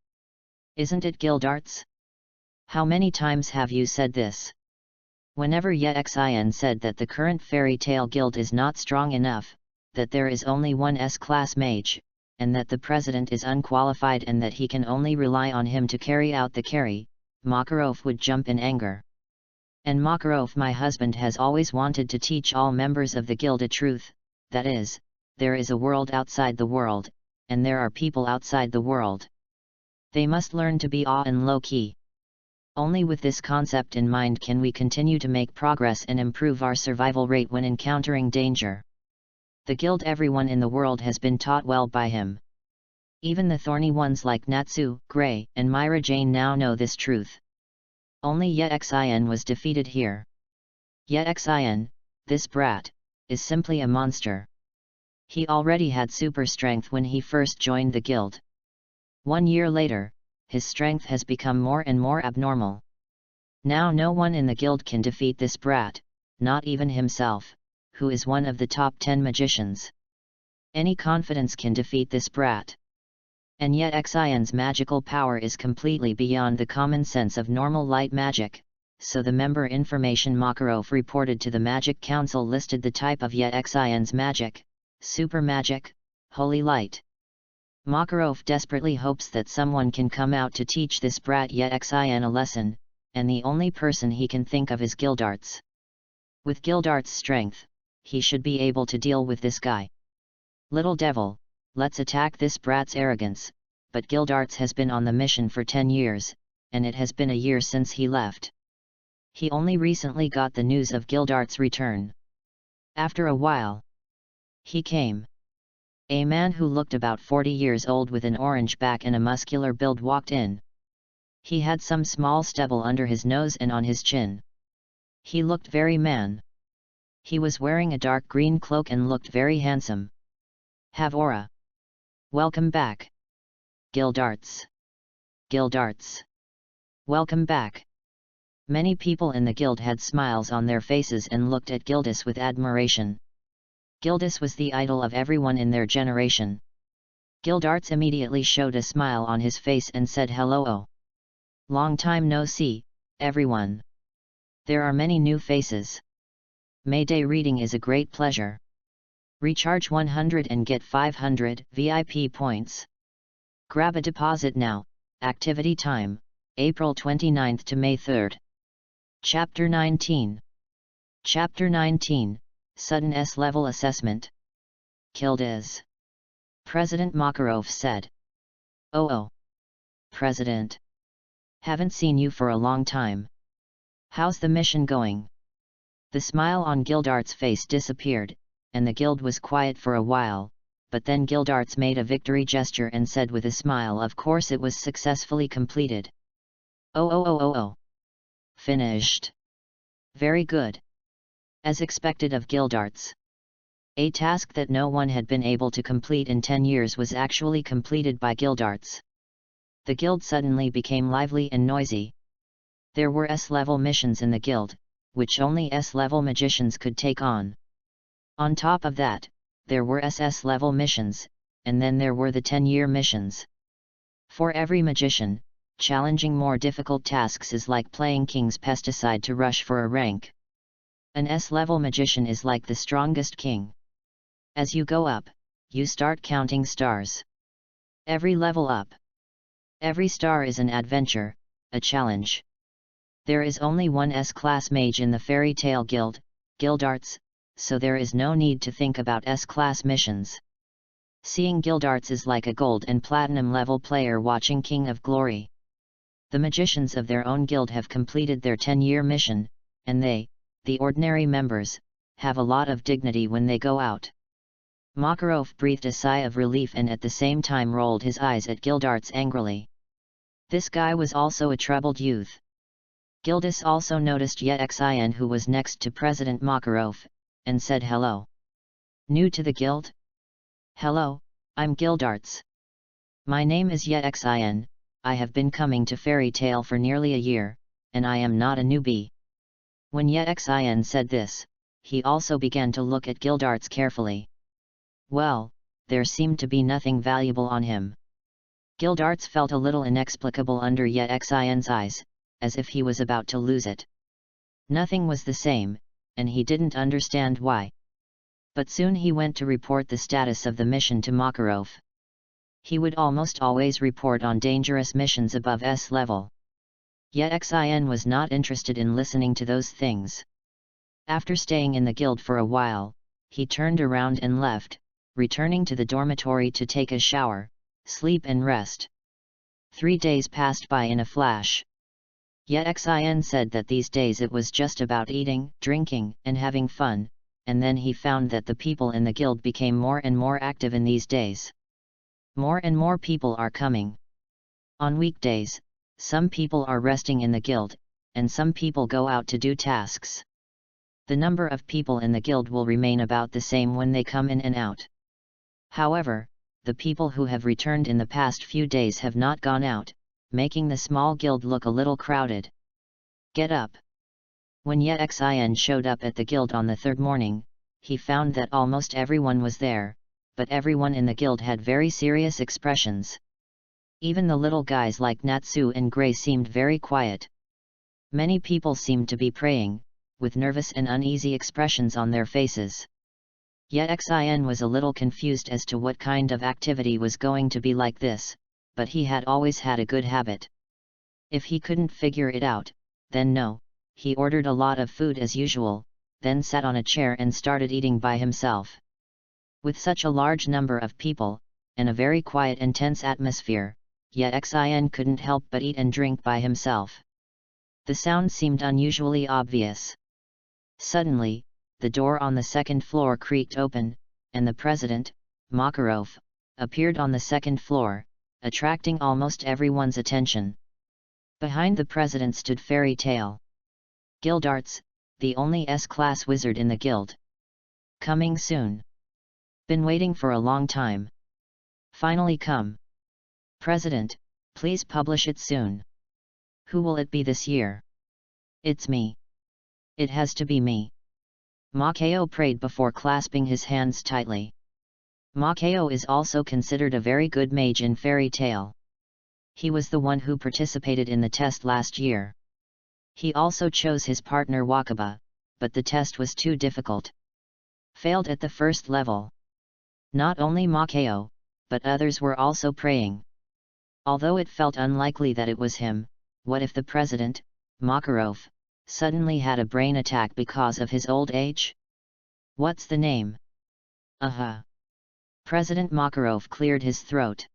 Isn't it Guildarts? How many times have you said this?" Whenever Xin said that the current fairy tale guild is not strong enough, that there is only one S-class mage, and that the president is unqualified and that he can only rely on him to carry out the carry, Makarov would jump in anger. "And Makarov, my husband has always wanted to teach all members of the guild a truth, that is, there is a world outside the world, and there are people outside the world. They must learn to be awe and low-key. Only with this concept in mind can we continue to make progress and improve our survival rate when encountering danger. The guild, everyone in the world has been taught well by him. Even the thorny ones like Natsu, Gray, and Myra Jane now know this truth. Only Xin was defeated here. Xin, this brat, is simply a monster. He already had super strength when he first joined the guild. 1 year later, his strength has become more and more abnormal. Now no one in the guild can defeat this brat, not even himself, who is one of the top 10 magicians. Any confidence can defeat this brat. And yet Xion's magical power is completely beyond the common sense of normal light magic, so the member information Makarov reported to the Magic Council listed the type of Xion's magic, super magic, holy light. Makarov desperately hopes that someone can come out to teach this brat Xion a lesson, and the only person he can think of is Guildarts. With Guildarts' strength, he should be able to deal with this guy. Little devil, let's attack this brat's arrogance, but Guildarts has been on the mission for 10 years, and it has been a year since he left. He only recently got the news of Guildarts' return. After a while, he came. A man who looked about 40 years old with an orange back and a muscular build walked in. He had some small stubble under his nose and on his chin. He looked very man. He was wearing a dark green cloak and looked very handsome. Have aura. Welcome back. Guildarts. Guildarts. Welcome back. Many people in the guild had smiles on their faces and looked at Gildas with admiration. Gildas was the idol of everyone in their generation. Guildarts immediately showed a smile on his face and said hello. Oh. Long time no see, everyone. There are many new faces. Mayday reading is a great pleasure. Recharge 100 and get 500 VIP points. Grab a deposit now. Activity time, April 29th to May 3rd. Chapter 19. Chapter 19. Sudden S-level assessment. Kildas. President Makarov said. Oh. President. Haven't seen you for a long time. How's the mission going? The smile on Guildarts' face disappeared, and the guild was quiet for a while, but then Guildarts made a victory gesture and said with a smile, of course it was successfully completed. Oh. Finished. Very good. As expected of Guildarts. A task that no one had been able to complete in 10 years was actually completed by Guildarts. The guild suddenly became lively and noisy. There were S-level missions in the guild, which only S-level magicians could take on. On top of that, there were SS-level missions, and then there were the 10-year missions. For every magician, challenging more difficult tasks is like playing King's Pesticide to rush for a rank. An S-level magician is like the strongest king. As you go up, you start counting stars. Every level up. Every star is an adventure, a challenge. There is only one S-class mage in the Fairy Tale Guild, Guildarts, so there is no need to think about S-class missions. Seeing Guildarts is like a gold and platinum level player watching King of Glory. The magicians of their own guild have completed their 10-year mission, and they, the ordinary members, have a lot of dignity when they go out. Makarov breathed a sigh of relief and at the same time rolled his eyes at Guildarts angrily. This guy was also a troubled youth. Gildas also noticed Yexin, who was next to President Makarov, and said hello. New to the guild? Hello, I'm Guildarts. My name is Yexin, I have been coming to Fairy Tale for nearly a year, and I am not a newbie. When Yexin said this, he also began to look at Guildarts carefully. Well, there seemed to be nothing valuable on him. Guildarts felt a little inexplicable under Yexin's eyes, as if he was about to lose it. Nothing was the same, and he didn't understand why. But soon he went to report the status of the mission to Makarov. He would almost always report on dangerous missions above S level. Yexin was not interested in listening to those things. After staying in the guild for a while, he turned around and left, returning to the dormitory to take a shower, sleep and rest. 3 days passed by in a flash. Yexin said that these days it was just about eating, drinking, and having fun, and then he found that the people in the guild became more and more active in these days. More and more people are coming. On weekdays, some people are resting in the guild, and some people go out to do tasks. The number of people in the guild will remain about the same when they come in and out. However, the people who have returned in the past few days have not gone out, making the small guild look a little crowded. Get up! When Yexin showed up at the guild on the third morning, he found that almost everyone was there, but everyone in the guild had very serious expressions. Even the little guys like Natsu and Gray seemed very quiet. Many people seemed to be praying, with nervous and uneasy expressions on their faces. Yexin was a little confused as to what kind of activity was going to be like this, but he had always had a good habit. If he couldn't figure it out, then no, he ordered a lot of food as usual, then sat on a chair and started eating by himself. With such a large number of people, and a very quiet and tense atmosphere, Yexin couldn't help but eat and drink by himself. The sound seemed unusually obvious. Suddenly, the door on the second floor creaked open, and the president, Makarov, appeared on the second floor, attracting almost everyone's attention. Behind the president stood Fairy Tale. Guildarts, the only S-class wizard in the guild. Coming soon. Been waiting for a long time. Finally come. President, please publish it soon. Who will it be this year? It's me. It has to be me. Makoto prayed before clasping his hands tightly. Makoto is also considered a very good mage in Fairy Tale. He was the one who participated in the test last year. He also chose his partner Wakaba, but the test was too difficult. Failed at the first level. Not only Makoto, but others were also praying. Although it felt unlikely that it was him, what if the president, Makarov, suddenly had a brain attack because of his old age? What's the name? President Makarov cleared his throat.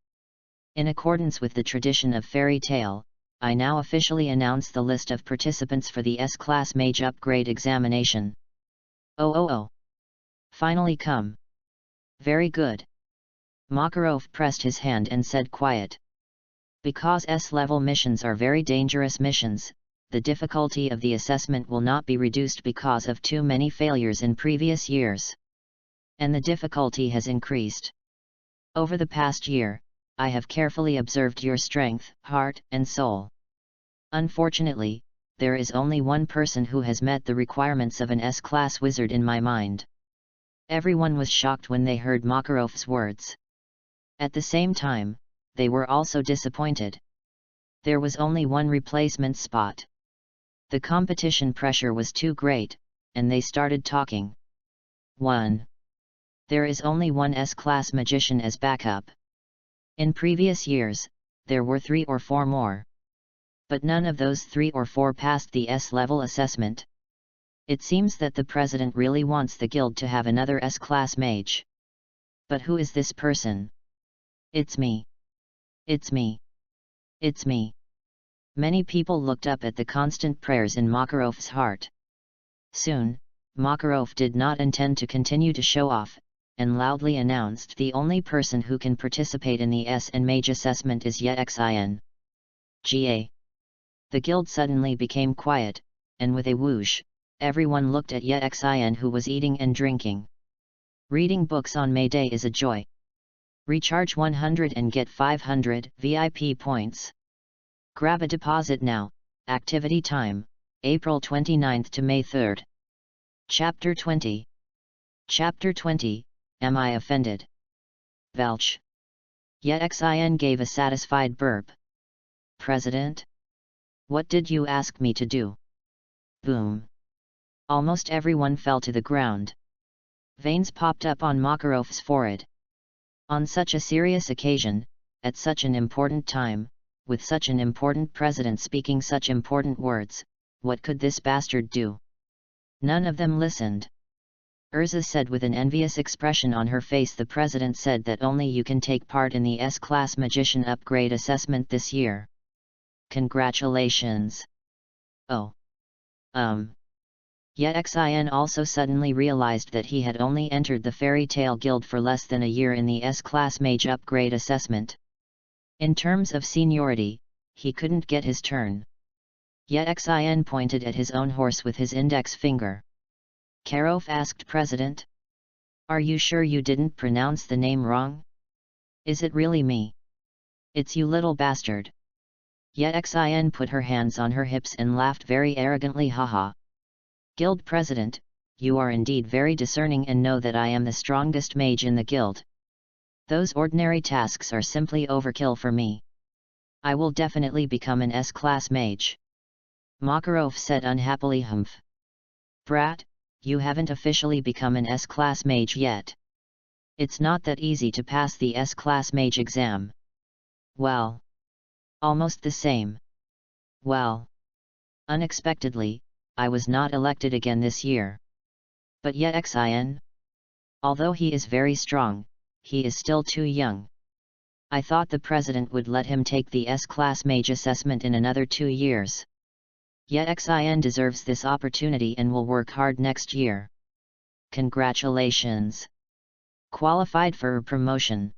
In accordance with the tradition of Fairy Tale, I now officially announce the list of participants for the S-Class Mage Upgrade Examination. Oh. Finally come. Very good. Makarov pressed his hand and said quiet. Because S-level missions are very dangerous missions, the difficulty of the assessment will not be reduced because of too many failures in previous years. And the difficulty has increased. Over the past year, I have carefully observed your strength, heart, and soul. Unfortunately, there is only one person who has met the requirements of an S-class wizard in my mind. Everyone was shocked when they heard Makarov's words. At the same time, they were also disappointed. There was only one replacement spot. The competition pressure was too great, and they started talking. 1. There is only one S-class magician as backup. In previous years, there were 3 or 4 more. But none of those 3 or 4 passed the S-level assessment. It seems that the president really wants the guild to have another S-class mage. But who is this person? It's me. It's me. It's me. Many people looked up at the constant prayers in Makarov's heart. Soon, Makarov did not intend to continue to show off, and loudly announced the only person who can participate in the S and Mage assessment is Yexin. Ga. The guild suddenly became quiet, and with a whoosh, everyone looked at Yexin, who was eating and drinking. Reading books on May Day is a joy. Recharge 100 and get 500 VIP points. Grab a deposit now. Activity time, April 29th to May 3rd. Chapter 20. Chapter 20, Am I Offended? Velch. Yexin gave a satisfied burp. President? What did you ask me to do? Boom. Almost everyone fell to the ground. Veins popped up on Makarov's forehead. On such a serious occasion, at such an important time, with such an important president speaking such important words, what could this bastard do? None of them listened. Urza said with an envious expression on her face. The president said that only you can take part in the S-class magician upgrade assessment this year. Congratulations. Oh. Yexin also suddenly realized that he had only entered the Fairy Tale Guild for less than a year in the S-class mage upgrade assessment. In terms of seniority, he couldn't get his turn. Yexin pointed at his own horse with his index finger. Karov asked President. Are you sure you didn't pronounce the name wrong? Is it really me? It's you, little bastard. Yexin put her hands on her hips and laughed very arrogantly. Haha. Guild President, you are indeed very discerning and know that I am the strongest mage in the guild. Those ordinary tasks are simply overkill for me. I will definitely become an S-class mage. Makarov said unhappily. Humph. Brat, you haven't officially become an S-class mage yet. It's not that easy to pass the S-class mage exam. Well. Almost the same. Well. Unexpectedly, I was not elected again this year. But Yexin? Although he is very strong, he is still too young. I thought the president would let him take the S-class mage assessment in another 2 years. Yexin deserves this opportunity and will work hard next year. Congratulations. Qualified for a promotion.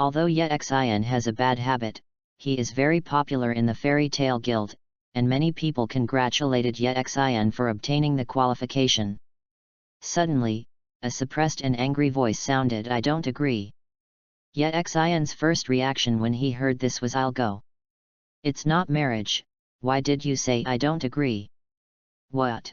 Although Yexin has a bad habit, he is very popular in the Fairy Tale Guild, and many people congratulated Yexin for obtaining the qualification. Suddenly, a suppressed and angry voice sounded. I don't agree. Yexin's first reaction when he heard this was I'll go. It's not marriage, why did you say I don't agree? What?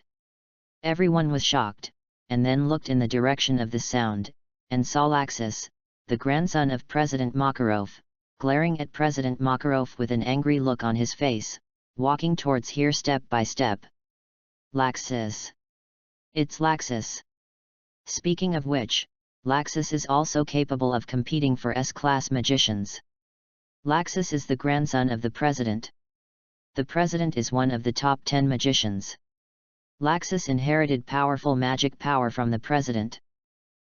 Everyone was shocked, and then looked in the direction of the sound, and saw Laxus, the grandson of President Makarov, glaring at President Makarov with an angry look on his face, walking towards here step by step. Laxus. It's Laxus. Speaking of which, Laxus is also capable of competing for S-class magicians. Laxus is the grandson of the president. The president is one of the top 10 magicians. Laxus inherited powerful magic power from the president.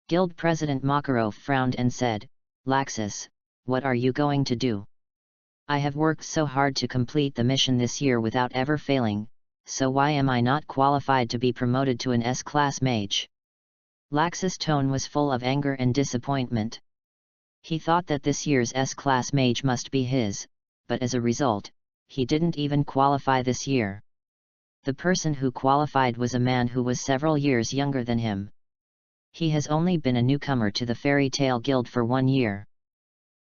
Guild President Makarov frowned and said, Laxus, what are you going to do? I have worked so hard to complete the mission this year without ever failing, so why am I not qualified to be promoted to an S-class mage? Laxus' tone was full of anger and disappointment. He thought that this year's S-class mage must be his, but as a result, he didn't even qualify this year. The person who qualified was a man who was several years younger than him. He has only been a newcomer to the Fairy Tale Guild for 1 year.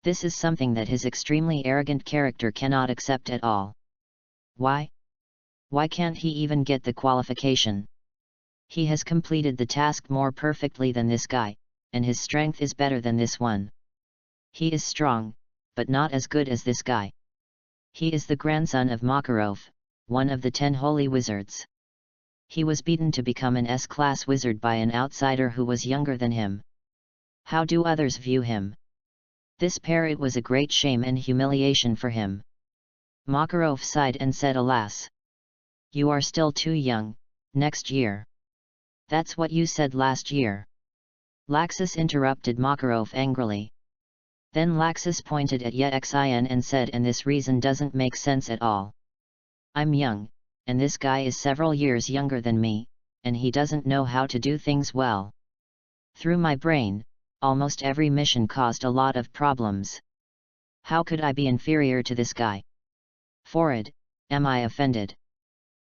This is something that his extremely arrogant character cannot accept at all. Why? Why can't he even get the qualification? He has completed the task more perfectly than this guy, and his strength is better than this one. He is strong, but not as good as this guy. He is the grandson of Makarov, one of the 10 holy wizards. He was beaten to become an S-class wizard by an outsider who was younger than him. How do others view him? This pair, it was a great shame and humiliation for him. Makarov sighed and said, alas. You are still too young, next year. That's what you said last year. Laxus interrupted Makarov angrily. Then Laxus pointed at Yexin and said, and this reason doesn't make sense at all. I'm young, and this guy is several years younger than me, and he doesn't know how to do things well. Through my brain, almost every mission caused a lot of problems. How could I be inferior to this guy? Forward, am I offended?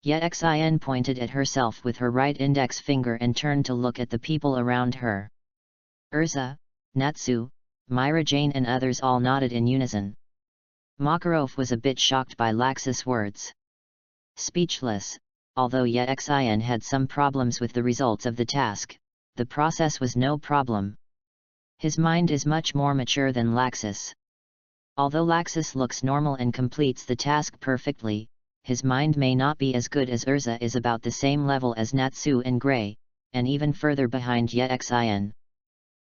Yexin pointed at herself with her right index finger and turned to look at the people around her. Urza, Natsu, Myra Jane and others all nodded in unison. Makarov was a bit shocked by Laxus' words. Speechless, although Yexin had some problems with the results of the task, the process was no problem. His mind is much more mature than Laxus. Although Laxus looks normal and completes the task perfectly, his mind may not be as good as Urza is about the same level as Natsu and Grey, and even further behind Yexin.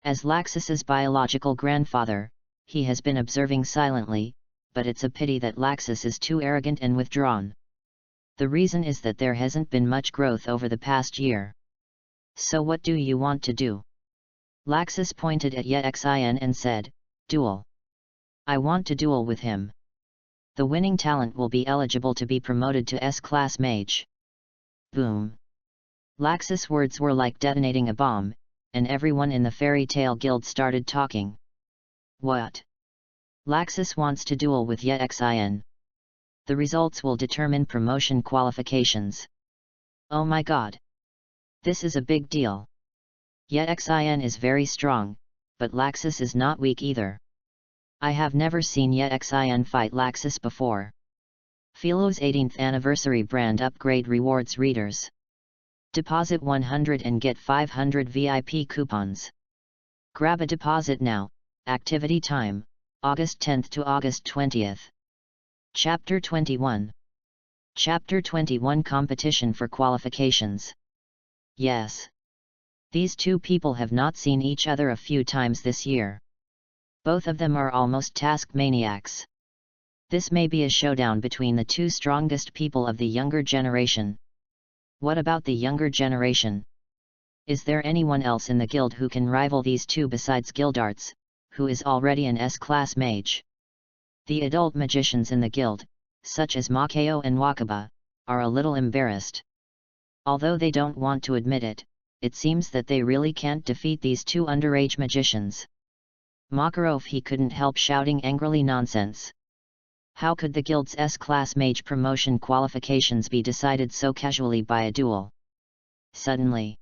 As Laxus's biological grandfather, he has been observing silently, but it's a pity that Laxus is too arrogant and withdrawn. The reason is that there hasn't been much growth over the past year. So what do you want to do? Laxus pointed at Yexin and said, duel. I want to duel with him. The winning talent will be eligible to be promoted to S-class mage. Boom. Laxus' words were like detonating a bomb, and everyone in the fairy tale guild started talking. What? Laxus wants to duel with Yexin. The results will determine promotion qualifications. Oh my god! This is a big deal. Yexin is very strong, but Laxus is not weak either. I have never seen Yexin fight Laxus before. Philo's 18th anniversary brand upgrade rewards readers. Deposit 100 and get 500 VIP coupons. Grab a deposit now. Activity time, August 10th to August 20th. Chapter 21. Chapter 21 Competition for Qualifications. Yes. These two people have not seen each other a few times this year. Both of them are almost task maniacs. This may be a showdown between the two strongest people of the younger generation. What about the younger generation? Is there anyone else in the guild who can rival these two besides Gildarts, who is already an S-class mage? The adult magicians in the guild, such as Makeo and Wakaba, are a little embarrassed. Although they don't want to admit it, it seems that they really can't defeat these two underage magicians. Makarov he couldn't help shouting angrily nonsense. How could the guild's S-class mage promotion qualifications be decided so casually by a duel? Suddenly,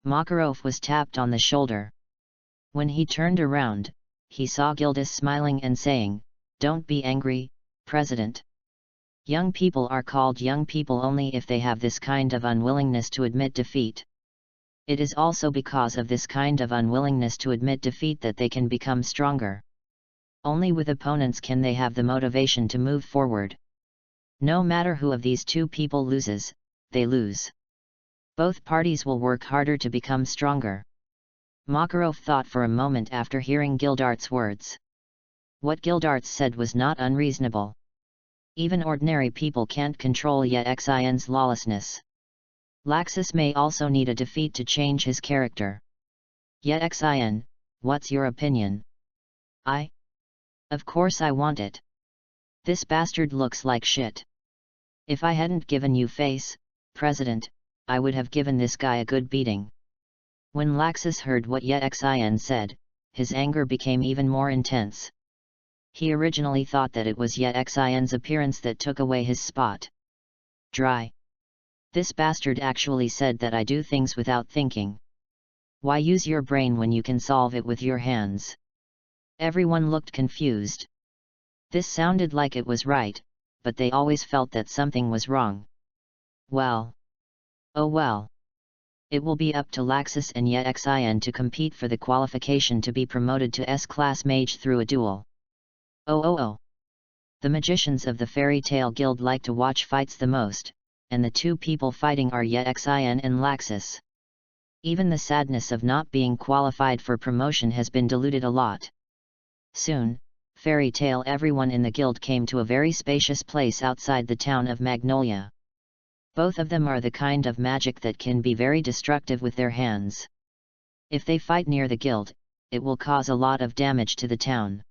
Makarov was tapped on the shoulder. When he turned around, he saw Gildas smiling and saying, "Don't be angry, President. Young people are called young people only if they have this kind of unwillingness to admit defeat. It is also because of this kind of unwillingness to admit defeat that they can become stronger. Only with opponents can they have the motivation to move forward. No matter who of these two people loses, they lose. Both parties will work harder to become stronger." Makarov thought for a moment after hearing Gildart's words. What Gildarts said was not unreasonable. Even ordinary people can't control Yexin's lawlessness. Laxus may also need a defeat to change his character. Yexin, what's your opinion? Of course I want it. This bastard looks like shit. If I hadn't given you face, President, I would have given this guy a good beating. When Laxus heard what Yexin said, his anger became even more intense. He originally thought that it was Yexin's appearance that took away his spot. Dry. This bastard actually said that I do things without thinking. Why use your brain when you can solve it with your hands? Everyone looked confused. This sounded like it was right, but they always felt that something was wrong. Well. Oh well. It will be up to Laxus and Yexin to compete for the qualification to be promoted to S-class mage through a duel. Oh. The magicians of the Fairy Tale Guild like to watch fights the most, and the two people fighting are Yexin and Laxus. Even the sadness of not being qualified for promotion has been diluted a lot. Soon, Fairy Tale everyone in the guild came to a very spacious place outside the town of Magnolia. Both of them are the kind of magic that can be very destructive with their hands. If they fight near the guild, it will cause a lot of damage to the town.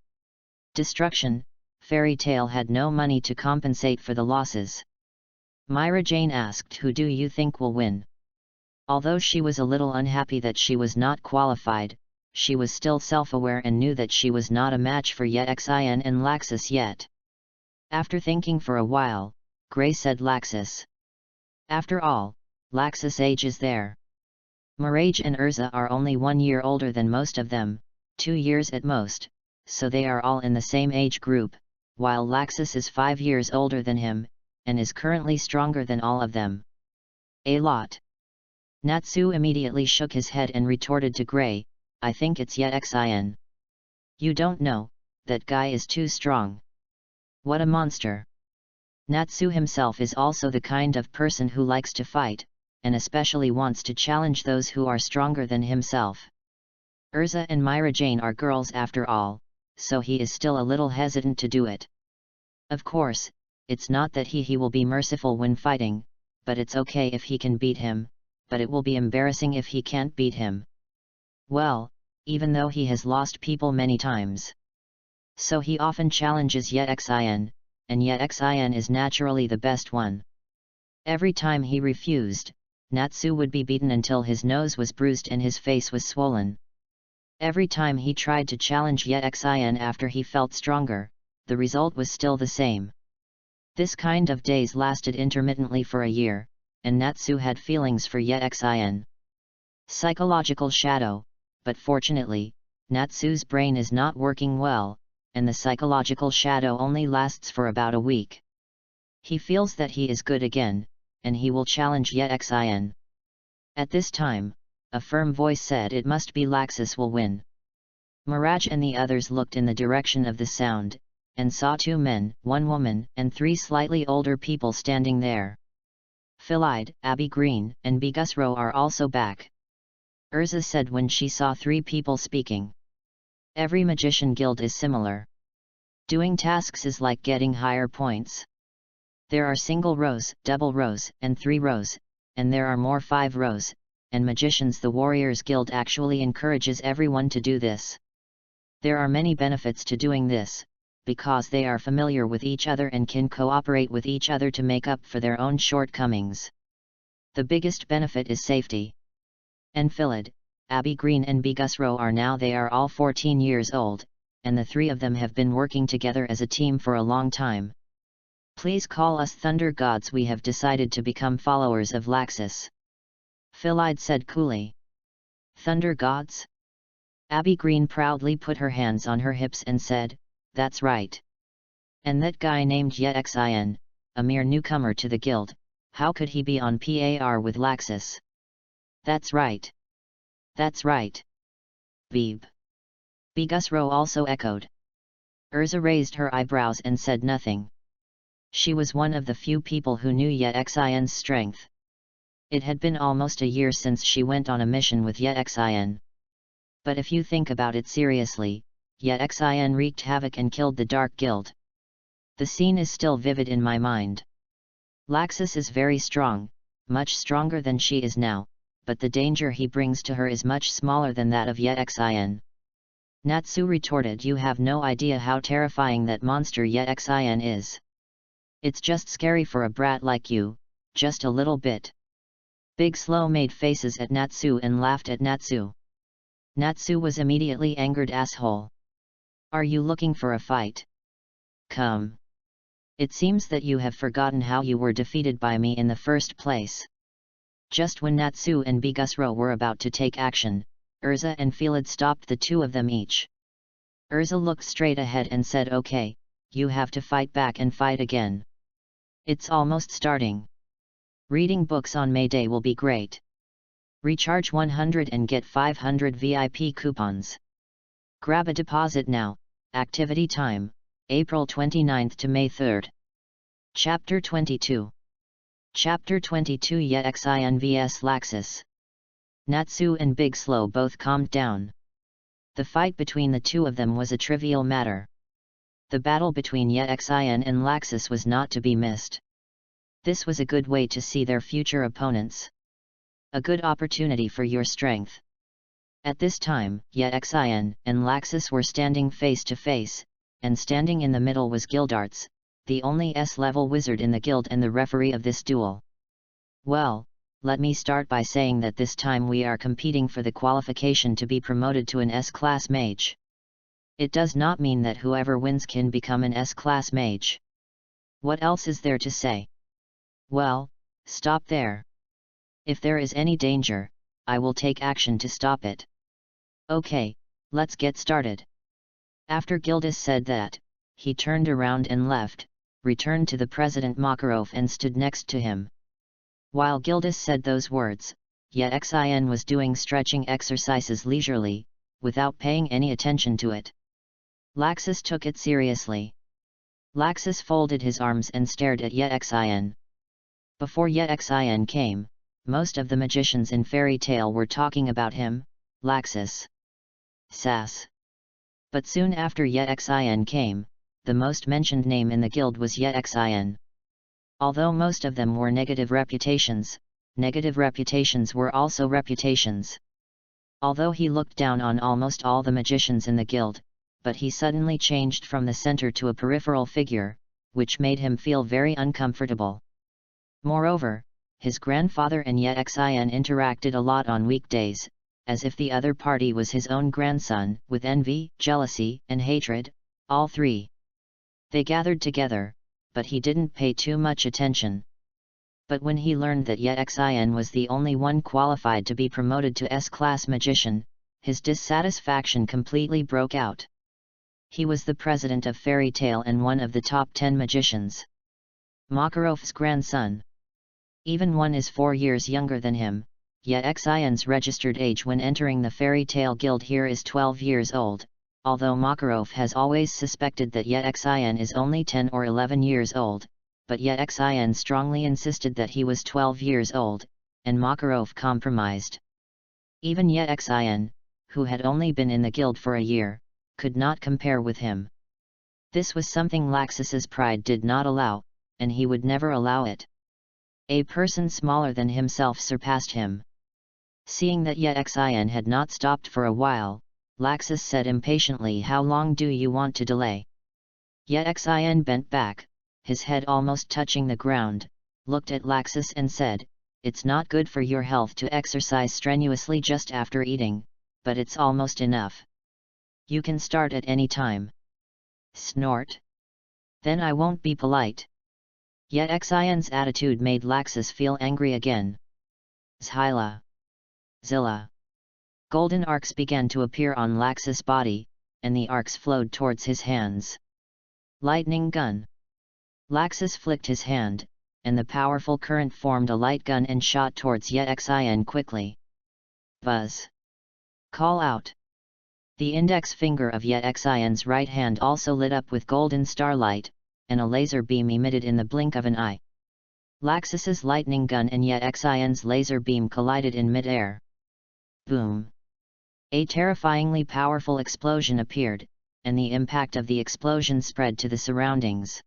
Destruction. Fairy Tale had no money to compensate for the losses. Myra Jane asked, who do you think will win? Although she was a little unhappy that she was not qualified, she was still self-aware and knew that she was not a match for Xin and Laxus yet. After thinking for a while, Gray said Laxus. After all, Laxus' age is there. Mirage and Urza are only 1 year older than most of them, 2 years at most, so they are all in the same age group, while Laxus is 5 years older than him, and is currently stronger than all of them. A lot. Natsu immediately shook his head and retorted to Gray, I think it's Xin. You don't know, that guy is too strong. What a monster. Natsu himself is also the kind of person who likes to fight, and especially wants to challenge those who are stronger than himself. Urza and Myra Jane are girls after all, so he is still a little hesitant to do it. Of course, it's not that he will be merciful when fighting, but it's okay if he can beat him, but it will be embarrassing if he can't beat him. Well, even though he has lost people many times. So he often challenges Xin, and Xin is naturally the best one. Every time he refused, Natsu would be beaten until his nose was bruised and his face was swollen. Every time he tried to challenge Xin after he felt stronger, the result was still the same. This kind of days lasted intermittently for a year, and Natsu had feelings for Xin. Psychological shadow, but fortunately, Natsu's brain is not working well, and the psychological shadow only lasts for about a week. He feels that he is good again, and he will challenge Xin. At this time, a firm voice said it must be Laxus will win. Mirage and the others looked in the direction of the sound, and saw 2 men, 1 woman, and 3 slightly older people standing there. Philide, Abby Green, and Begusro are also back. Urza said when she saw 3 people speaking. Every magician guild is similar. Doing tasks is like getting higher points. There are single rows, double rows, and 3 rows, and there are more 5 rows, and Magicians the Warriors Guild actually encourages everyone to do this. There are many benefits to doing this, because they are familiar with each other and can cooperate with each other to make up for their own shortcomings. The biggest benefit is safety. And Philid, Abby Green and Begusro they are all 14 years old, and the 3 of them have been working together as a team for a long time. Please call us Thunder Gods, we have decided to become followers of Laxus. Philide said coolly. Thunder Gods? Abby Green proudly put her hands on her hips and said, that's right. And that guy named Xin, a mere newcomer to the guild, how could he be on par with Laxus? That's right. That's right. Beeb. Begusro also echoed. Urza raised her eyebrows and said nothing. She was one of the few people who knew Xin's strength. It had been almost a year since she went on a mission with Xin. But if you think about it seriously, Xin wreaked havoc and killed the Dark Guild. The scene is still vivid in my mind. Laxus is very strong, much stronger than she is now, but the danger he brings to her is much smaller than that of Xin. Natsu retorted, you have no idea how terrifying that monster Xin is. It's just scary for a brat like you, just a little bit. Big Slow made faces at Natsu and laughed at Natsu. Natsu was immediately angered. Asshole. Are you looking for a fight? Come. It seems that you have forgotten how you were defeated by me in the first place. Just when Natsu and Begusro were about to take action, Urza and Philid stopped the 2 of them each. Urza looked straight ahead and said, okay, you have to fight back and fight again. It's almost starting. Reading books on May Day will be great. Recharge 100 and get 500 VIP coupons. Grab a deposit now. Activity time, April 29th to May 3rd. Chapter 22. Chapter 22 Xin vs Laxus. Natsu and Big Slow both calmed down. The fight between the 2 of them was a trivial matter. The battle between Xin and Laxus was not to be missed. This was a good way to see their future opponents. A good opportunity for your strength. At this time, Yexian and Laxus were standing face to face, and standing in the middle was Gildarts, the only S-level wizard in the guild and the referee of this duel. Well, let me start by saying that this time we are competing for the qualification to be promoted to an S-class mage. It does not mean that whoever wins can become an S-class mage. What else is there to say? Well, stop there. If there is any danger, I will take action to stop it. Okay, let's get started. After Gildas said that, he turned around and left, returned to the President Makarov and stood next to him. While Gildas said those words, Yexian was doing stretching exercises leisurely, without paying any attention to it. Laxus took it seriously. Laxus folded his arms and stared at Yexian. Before Yexian came, most of the magicians in Fairy Tale were talking about him, Laxus. Sass. But soon after Yexian came, the most mentioned name in the guild was Yexian. Although most of them were negative reputations were also reputations. Although he looked down on almost all the magicians in the guild, but he suddenly changed from the center to a peripheral figure, which made him feel very uncomfortable. Moreover, his grandfather and Yexian interacted a lot on weekdays, as if the other party was his own grandson, with envy, jealousy, and hatred, all three. They gathered together, but he didn't pay too much attention. But when he learned that Yexian was the only one qualified to be promoted to S-class magician, his dissatisfaction completely broke out. He was the president of Fairy Tale and one of the top 10 magicians. Makarov's grandson. Even one is 4 years younger than him. Yexian's registered age when entering the Fairy Tale Guild here is 12 years old, although Makarov has always suspected that Yexian is only 10 or 11 years old, but Yexian strongly insisted that he was 12 years old, and Makarov compromised. Even Yexian, who had only been in the guild for a year, could not compare with him. This was something Laxus's pride did not allow, and he would never allow it. A person smaller than himself surpassed him. Seeing that Yexian had not stopped for a while, Laxus said impatiently, "How long do you want to delay?" Yexian bent back, his head almost touching the ground, looked at Laxus and said, "It's not good for your health to exercise strenuously just after eating, but it's almost enough. You can start at any time." Snort. "Then I won't be polite." Yexian's attitude made Laxus feel angry again. Zhyla. Zilla. Golden arcs began to appear on Laxus' body, and the arcs flowed towards his hands. Lightning gun. Laxus flicked his hand, and the powerful current formed a light gun and shot towards Yexian quickly. Buzz. Call out. The index finger of Yexian's right hand also lit up with golden starlight, and a laser beam emitted in the blink of an eye. Laxus's lightning gun and Yexian's laser beam collided in mid-air. Boom! A terrifyingly powerful explosion appeared, and the impact of the explosion spread to the surroundings.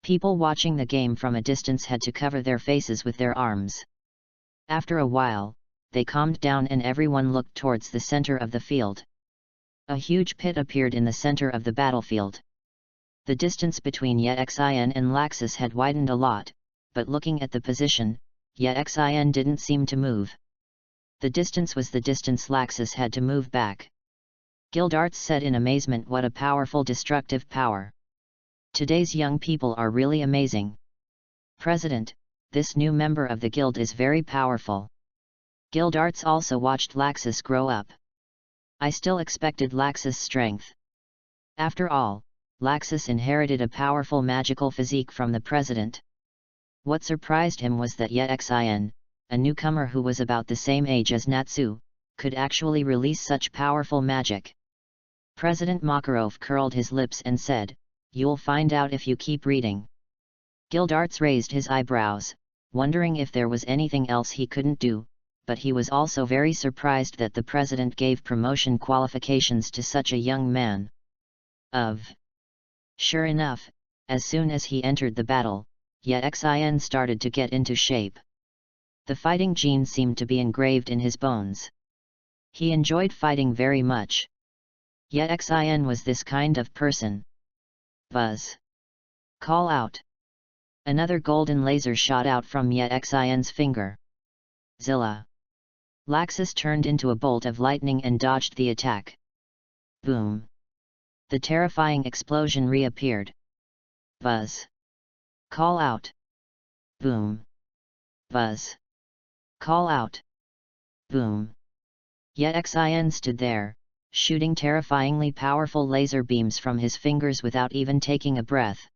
People watching the game from a distance had to cover their faces with their arms. After a while, they calmed down and everyone looked towards the center of the field. A huge pit appeared in the center of the battlefield. The distance between Yexian and Laxus had widened a lot, but looking at the position, Yexian didn't seem to move. The distance was the distance Laxus had to move back. Gildarts said in amazement, "What a powerful destructive power! Today's young people are really amazing. President, this new member of the guild is very powerful." Gildarts also watched Laxus grow up. "I still expected Laxus' strength. After all, Laxus inherited a powerful magical physique from the president." What surprised him was that Yexian, a newcomer who was about the same age as Natsu, could actually release such powerful magic. President Makarov curled his lips and said, "You'll find out if you keep reading." Gildarts raised his eyebrows, wondering if there was anything else he couldn't do, but he was also very surprised that the president gave promotion qualifications to such a young man. Sure enough, as soon as he entered the battle, yet Xin started to get into shape. The fighting gene seemed to be engraved in his bones. He enjoyed fighting very much. Yet Xin was this kind of person. Buzz. Call out. Another golden laser shot out from Yet Xin's finger. Zilla. Laxus turned into a bolt of lightning and dodged the attack. Boom. The terrifying explosion reappeared. Buzz. Call out. Boom. Buzz. Call out. Boom. Yet Xin stood there, shooting terrifyingly powerful laser beams from his fingers without even taking a breath.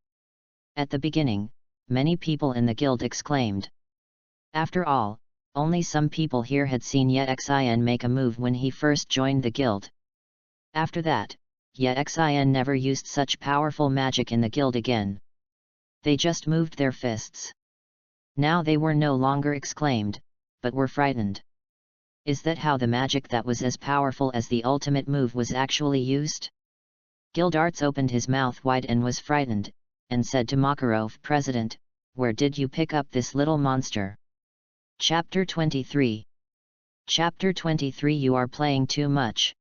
At the beginning, many people in the guild exclaimed. After all, only some people here had seen Yet Xin make a move when he first joined the guild. After that, Yet Xin never used such powerful magic in the guild again. They just moved their fists. Now they were no longer exclaimed, but were frightened. Is that how the magic that was as powerful as the ultimate move was actually used? Gildarts opened his mouth wide and was frightened, and said to Makarov, "President, where did you pick up this little monster?" Chapter 23. Chapter 23. You are playing too much.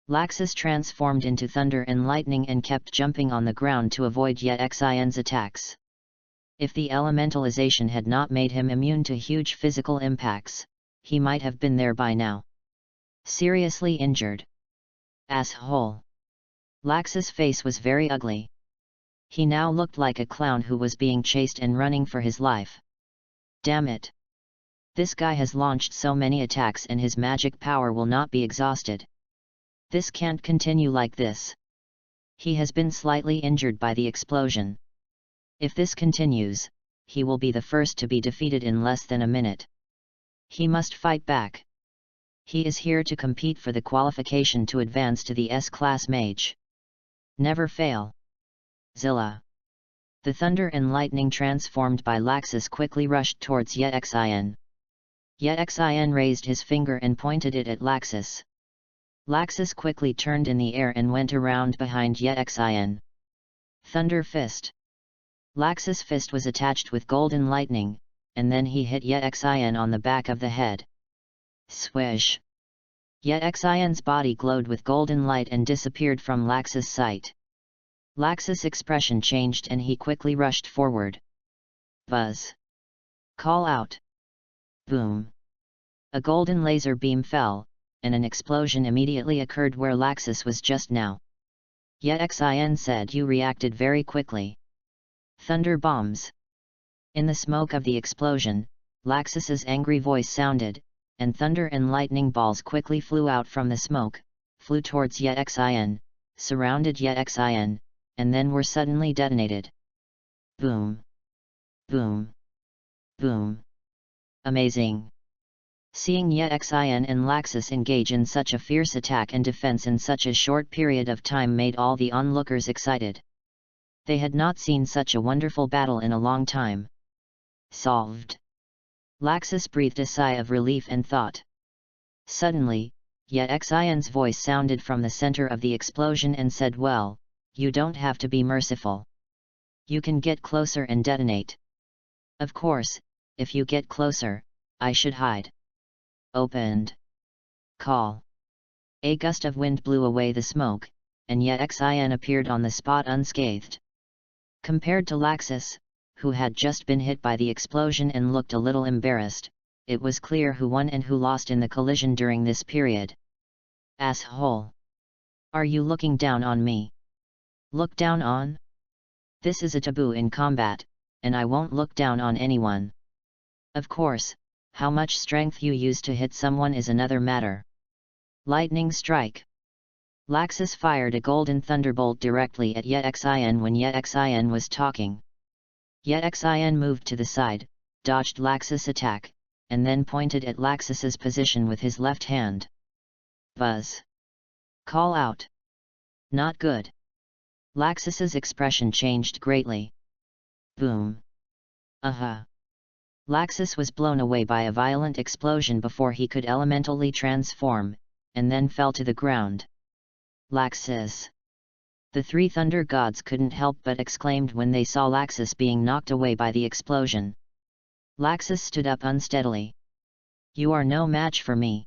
Laxus transformed into thunder and lightning and kept jumping on the ground to avoid Yet Xin's attacks. If the elementalization had not made him immune to huge physical impacts, he might have been there by now. Seriously injured. Asshole. Laxus' face was very ugly. He now looked like a clown who was being chased and running for his life. Damn it. This guy has launched so many attacks and his magic power will not be exhausted. This can't continue like this. He has been slightly injured by the explosion. If this continues, he will be the first to be defeated in less than a minute. He must fight back. He is here to compete for the qualification to advance to the S-class mage. Never fail. Zilla. The thunder and lightning transformed by Laxus quickly rushed towards Yet Xin. Yet Xin raised his finger and pointed it at Laxus. Laxus quickly turned in the air and went around behind Yet Xin. Thunder Fist. Laxus' fist was attached with golden lightning, and then he hit Yet Xin on the back of the head. Swish. Yet Xin's body glowed with golden light and disappeared from Laxus' sight. Laxus' expression changed and he quickly rushed forward. Buzz. Call out. Boom. A golden laser beam fell, and an explosion immediately occurred where Laxus was just now. Yet Xin said, "You reacted very quickly." Thunder bombs. In the smoke of the explosion, Laxus's angry voice sounded, and thunder and lightning balls quickly flew out from the smoke, flew towards Yet Xin, surrounded Yet Xin, and then were suddenly detonated. Boom. Boom. Boom. Amazing. Seeing Yet Xin and Laxus engage in such a fierce attack and defense in such a short period of time made all the onlookers excited. They had not seen such a wonderful battle in a long time. Solved. Laxus breathed a sigh of relief and thought. Suddenly, Yet Xin's voice sounded from the center of the explosion and said, "Well, you don't have to be merciful. You can get closer and detonate. Of course, if you get closer, I should hide." Opened. Call. A gust of wind blew away the smoke, and Yet Xin appeared on the spot unscathed. Compared to Laxus, who had just been hit by the explosion and looked a little embarrassed, it was clear who won and who lost in the collision during this period. Asshole! Are you looking down on me? Look down on? This is a taboo in combat, and I won't look down on anyone. Of course, how much strength you use to hit someone is another matter. Lightning strike. Laxus fired a golden thunderbolt directly at Yet Xin when Yet Xin was talking. Yet Xin moved to the side, dodged Laxus' attack, and then pointed at Laxus's position with his left hand. Buzz. Call out. Not good. Laxus's expression changed greatly. Boom. Laxus was blown away by a violent explosion before he could elementally transform, and then fell to the ground. Laxus. The three thunder gods couldn't help but exclaimed when they saw Laxus being knocked away by the explosion. Laxus stood up unsteadily. "You are no match for me.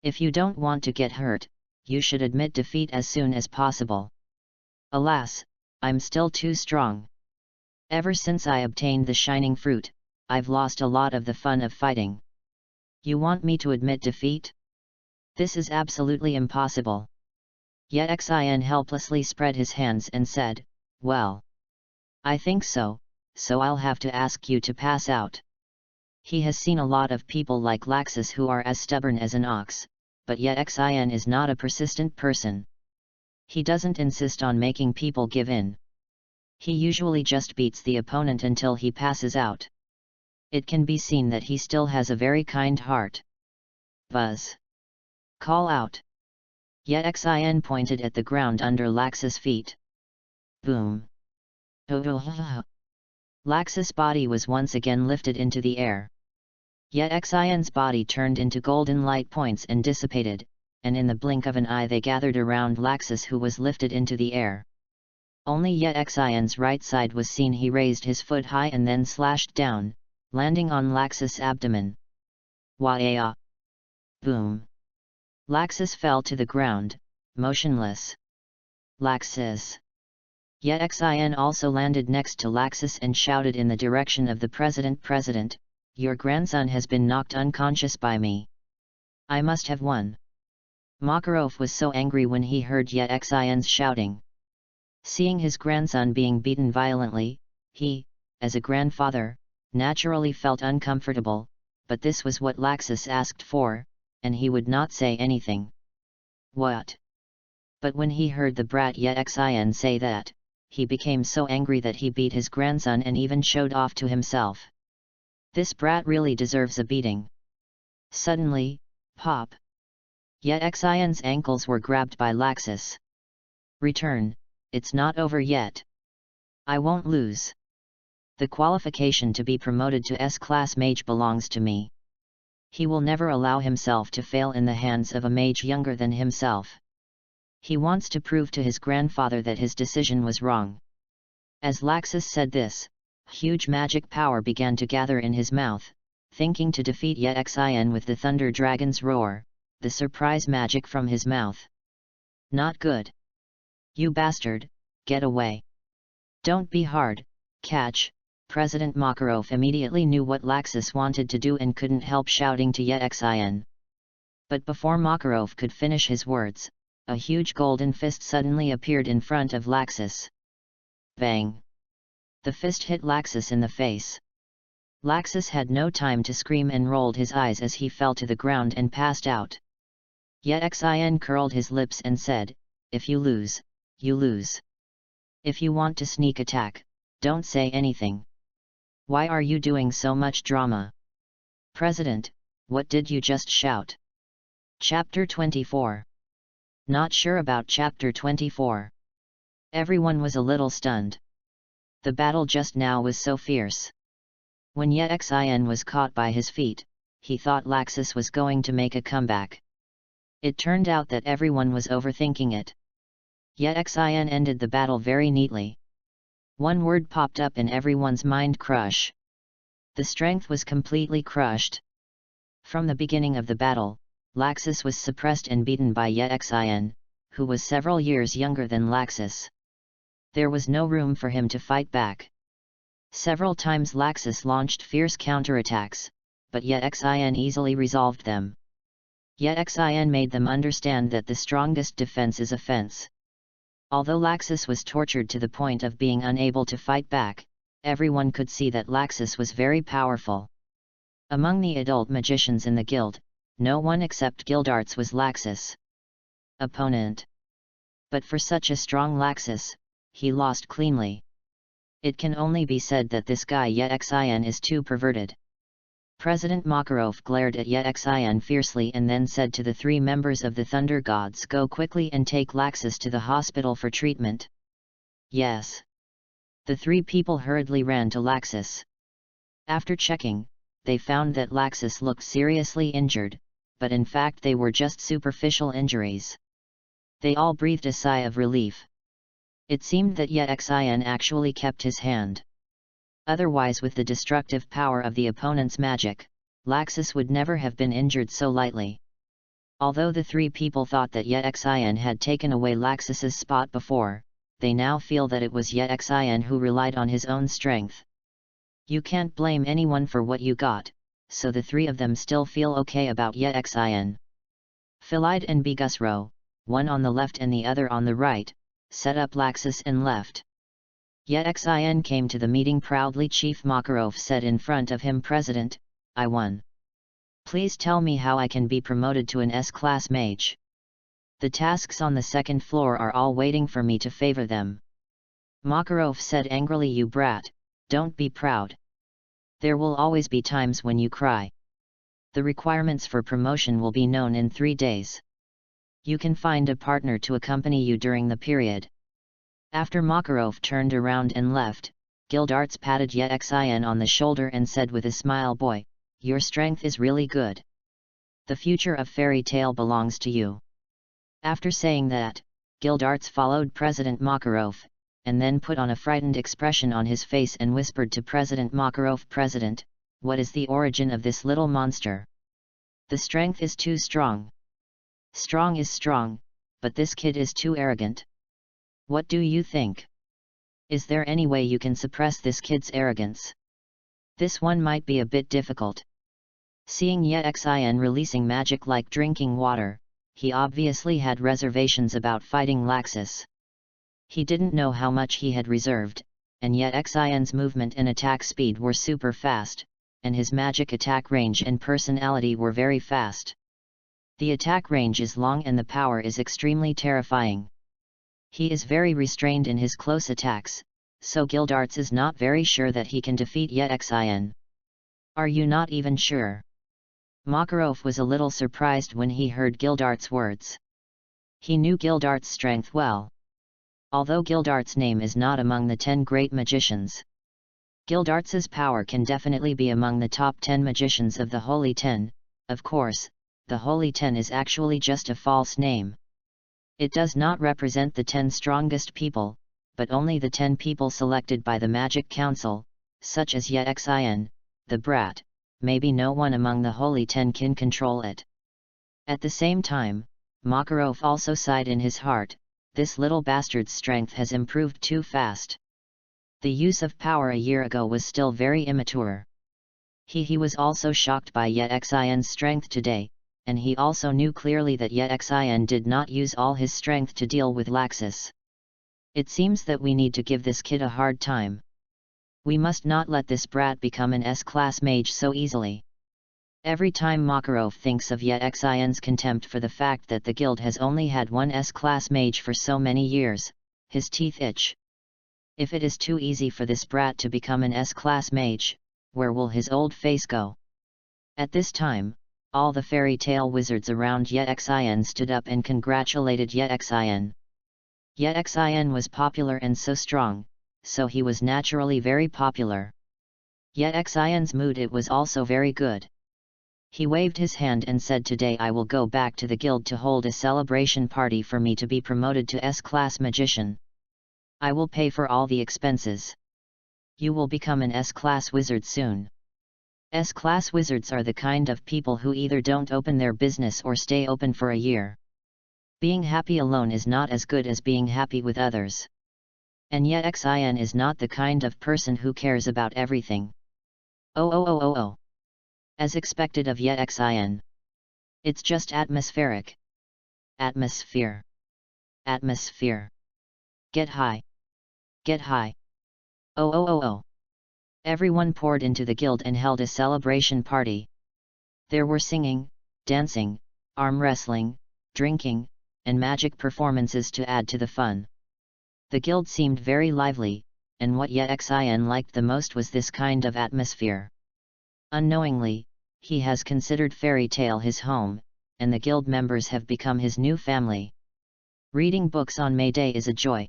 If you don't want to get hurt, you should admit defeat as soon as possible." "Alas, I'm still too strong. Ever since I obtained the shining fruit, I've lost a lot of the fun of fighting. You want me to admit defeat? This is absolutely impossible." Yet Xin helplessly spread his hands and said, "Well, I think so I'll have to ask you to pass out." He has seen a lot of people like Laxus who are as stubborn as an ox, but yet Xin is not a persistent person. He doesn't insist on making people give in. He usually just beats the opponent until he passes out. It can be seen that he still has a very kind heart. "Buzz! Call out!" Yet Xin pointed at the ground under Laxus' feet. Boom! Laxus' body was once again lifted into the air. Yet Xion's body turned into golden light points and dissipated, and in the blink of an eye they gathered around Laxus, who was lifted into the air. Only yet Xion's right side was seen. He raised his foot high and then slashed down, landing on Laxus' abdomen. Wah-ya! Boom! Laxus fell to the ground, motionless. Laxus! Yet Xin also landed next to Laxus and shouted in the direction of the president, "President, your grandson has been knocked unconscious by me. I must have won." Makarov was so angry when he heard yet Xion's shouting. Seeing his grandson being beaten violently, he, as a grandfather, naturally felt uncomfortable, but this was what Laxus asked for, and he would not say anything. "What?" But when he heard the brat yet Xian say that, he became so angry that he beat his grandson and even showed off to himself. This brat really deserves a beating. Suddenly, pop! Yet Xian's ankles were grabbed by Laxus. "Return, it's not over yet. I won't lose. The qualification to be promoted to S-class mage belongs to me." He will never allow himself to fail in the hands of a mage younger than himself. He wants to prove to his grandfather that his decision was wrong. As Laxus said this, huge magic power began to gather in his mouth, thinking to defeat yet Xian with the Thunder Dragon's roar, the surprise magic from his mouth. "Not good. You bastard, get away. Don't be hard, catch." President Makarov immediately knew what Laxus wanted to do and couldn't help shouting to yet Xian. But before Makarov could finish his words, a huge golden fist suddenly appeared in front of Laxus. Bang! The fist hit Laxus in the face. Laxus had no time to scream and rolled his eyes as he fell to the ground and passed out. Yet Xian curled his lips and said, "If you lose, you lose. If you want to sneak attack, don't say anything. Why are you doing so much drama?" "President, what did you just shout?" Chapter 24. Not sure about Chapter 24. Everyone was a little stunned. The battle just now was so fierce. When yet Xian was caught by his feet, he thought Laxus was going to make a comeback. It turned out that everyone was overthinking it. Yet Xian ended the battle very neatly. One word popped up in everyone's mind: crush. The strength was completely crushed. From the beginning of the battle, Laxus was suppressed and beaten by yet Xian, who was several years younger than Laxus. There was no room for him to fight back. Several times Laxus launched fierce counterattacks, but yet Xian easily resolved them. Yet Xian made them understand that the strongest defense is offense. Although Laxus was tortured to the point of being unable to fight back, everyone could see that Laxus was very powerful. Among the adult magicians in the guild, no one except Guildarts was Laxus' opponent. But for such a strong Laxus, he lost cleanly. It can only be said that this guy yet Xian is too perverted. President Makarov glared at yet Xian fiercely and then said to the three members of the Thunder Gods, "Go quickly and take Laxus to the hospital for treatment." Yes. The three people hurriedly ran to Laxus. After checking, they found that Laxus looked seriously injured, but in fact they were just superficial injuries. They all breathed a sigh of relief. It seemed that Xin actually kept his hand. Otherwise, with the destructive power of the opponent's magic, Laxus would never have been injured so lightly. Although the three people thought that Xin had taken away Laxus's spot before, they now feel that it was Xin who relied on his own strength. You can't blame anyone for what you got, so the three of them still feel okay about Xin. Philide and Begusro, one on the left and the other on the right, set up Laxus and left. Xin came to the meeting proudly. Chief Makarov said in front of him, "President, I won. Please tell me how I can be promoted to an S-class mage. The tasks on the second floor are all waiting for me to favor them." Makarov said angrily, "You brat, don't be proud. There will always be times when you cry. The requirements for promotion will be known in 3 days. You can find a partner to accompany you during the period." After Makarov turned around and left, Gildarts patted Xin on the shoulder and said with a smile, "Boy, your strength is really good. The future of fairy tale belongs to you." After saying that, Gildarts followed President Makarov, and then put on a frightened expression on his face and whispered to President Makarov, "President, what is the origin of this little monster? The strength is too strong. Strong is strong, but this kid is too arrogant. What do you think? Is there any way you can suppress this kid's arrogance? This one might be a bit difficult." Seeing Xin releasing magic like drinking water, he obviously had reservations about fighting Laxus. He didn't know how much he had reserved, and yet Xin's movement and attack speed were super fast, and his magic attack range and personality were very fast. The attack range is long and the power is extremely terrifying. He is very restrained in his close attacks, so Gildarts is not very sure that he can defeat Xin. "Are you not even sure?" Makarov was a little surprised when he heard Gildarts' words. He knew Gildarts' strength well. Although Gildarts' name is not among the 10 great magicians, Gildarts' power can definitely be among the top 10 magicians of the Holy 10. Of course, the Holy 10 is actually just a false name. It does not represent the 10 strongest people, but only the 10 people selected by the Magic Council, such as Xin, the brat. Maybe no one among the Holy 10 can control it. At the same time, Makarov also sighed in his heart, "This little bastard's strength has improved too fast. The use of power a year ago was still very immature." He was also shocked by Xin's strength today, and he also knew clearly that Xin did not use all his strength to deal with Laxus. "It seems that we need to give this kid a hard time. We must not let this brat become an S-class mage so easily." Every time Makarov thinks of Xin's contempt for the fact that the guild has only had one S-class mage for so many years, his teeth itch. If it is too easy for this brat to become an S-class mage, where will his old face go? At this time, all the fairy tale wizards around Xin stood up and congratulated Xin. Xin was popular and so strong, so he was naturally very popular. Xin's mood it was also very good. He waved his hand and said, "Today I will go back to the guild to hold a celebration party for me to be promoted to S-class magician. I will pay for all the expenses. You will become an S-class wizard soon." S-class wizards are the kind of people who either don't open their business or stay open for a year. Being happy alone is not as good as being happy with others. And yet Xin is not the kind of person who cares about everything. Oh. As expected of Xin. It's just atmospheric. Atmosphere. Atmosphere. Get high. Get high. Oh. Everyone poured into the guild and held a celebration party. There were singing, dancing, arm wrestling, drinking, and magic performances to add to the fun. The guild seemed very lively, and what Xin liked the most was this kind of atmosphere. Unknowingly, he has considered fairy tale his home, and the guild members have become his new family. Reading books on May Day is a joy.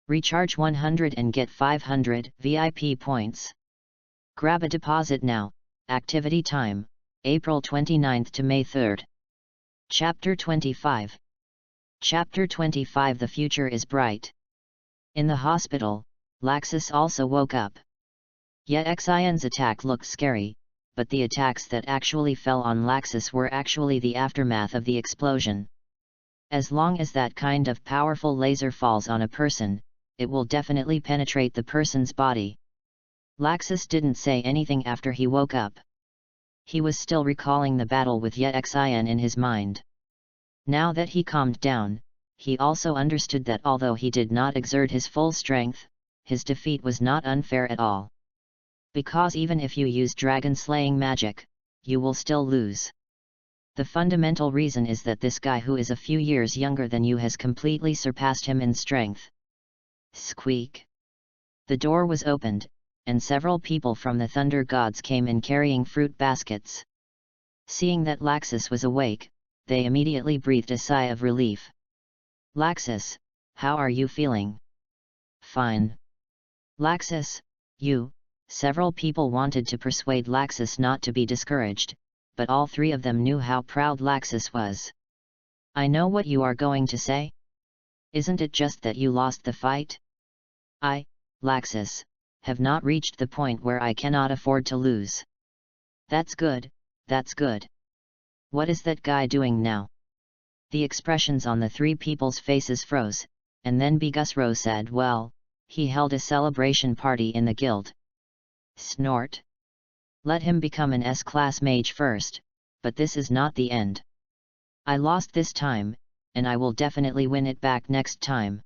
Recharge 100 and get 500 VIP points. Grab a deposit now. Activity time, April 29 to May 3. Chapter 25. Chapter 25. The future is bright. In the hospital, Laxus also woke up. Yet Xion's attack looked scary, but the attacks that actually fell on Laxus were actually the aftermath of the explosion. As long as that kind of powerful laser falls on a person, it will definitely penetrate the person's body. Laxus didn't say anything after he woke up. He was still recalling the battle with Yet Xion in his mind. Now that he calmed down, he also understood that although he did not exert his full strength, his defeat was not unfair at all. Because even if you use dragon-slaying magic, you will still lose. The fundamental reason is that this guy who is a few years younger than you has completely surpassed him in strength. Squeak! The door was opened, and several people from the Thunder Gods came in carrying fruit baskets. Seeing that Laxus was awake, they immediately breathed a sigh of relief. Laxus, how are you feeling? Fine. Laxus, you. Several people wanted to persuade Laxus not to be discouraged, but all three of them knew how proud Laxus was. I know what you are going to say. Isn't it just that you lost the fight? I, Laxus, have not reached the point where I cannot afford to lose. That's good, that's good. What is that guy doing now? The expressions on the three people's faces froze, and then Bigusro said, well, he held a celebration party in the guild. Snort. Let him become an S-class mage first, but this is not the end. I lost this time, and I will definitely win it back next time.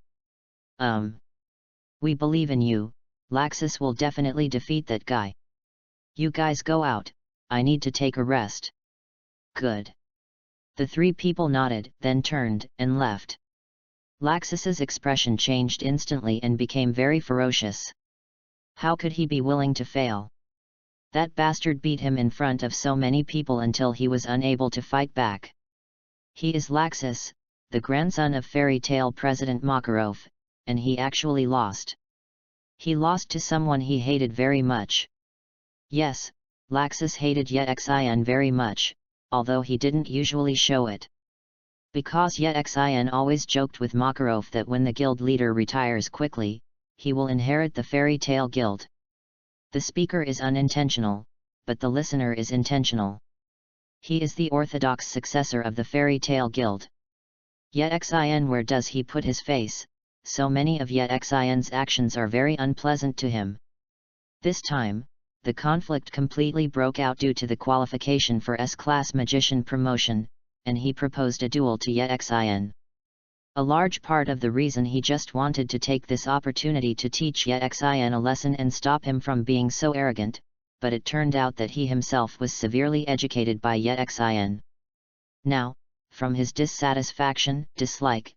We believe in you, Laxus will definitely defeat that guy. You guys go out, I need to take a rest. Good. The three people nodded, then turned and left. Laxus's expression changed instantly and became very ferocious. How could he be willing to fail? That bastard beat him in front of so many people until he was unable to fight back. He is Laxus, the grandson of fairy tale President Makarov, and he actually lost. He lost to someone he hated very much. Yes, Laxus hated Yet Xion very much, although he didn't usually show it. Because Yet Xion always joked with Makarov that when the guild leader retires quickly, he will inherit the fairy tale guild. The speaker is unintentional, but the listener is intentional. He is the orthodox successor of the fairy tale guild. Yet Xion, where does he put his face? So many of Yet Xion's actions are very unpleasant to him. This time, the conflict completely broke out due to the qualification for S-class magician promotion, and he proposed a duel to Yet Xion. A large part of the reason he just wanted to take this opportunity to teach Yet Xion a lesson and stop him from being so arrogant, but it turned out that he himself was severely educated by Yet Xion. Now, from his dissatisfaction, dislike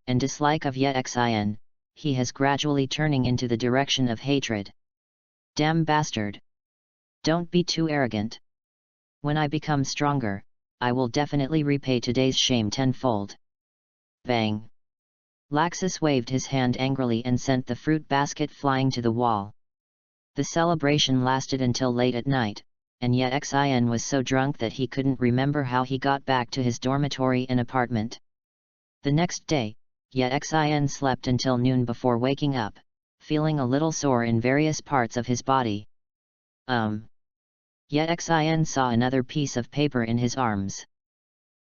of Yet Xion, he has gradually turning into the direction of hatred. Damn bastard! Don't be too arrogant. When I become stronger, I will definitely repay today's shame tenfold. Bang! Laxus waved his hand angrily and sent the fruit basket flying to the wall. The celebration lasted until late at night, and Yet Xion was so drunk that he couldn't remember how he got back to his dormitory and apartment. The next day, Yet Xion slept until noon before waking up, feeling a little sore in various parts of his body. Yet Xion saw another piece of paper in his arms.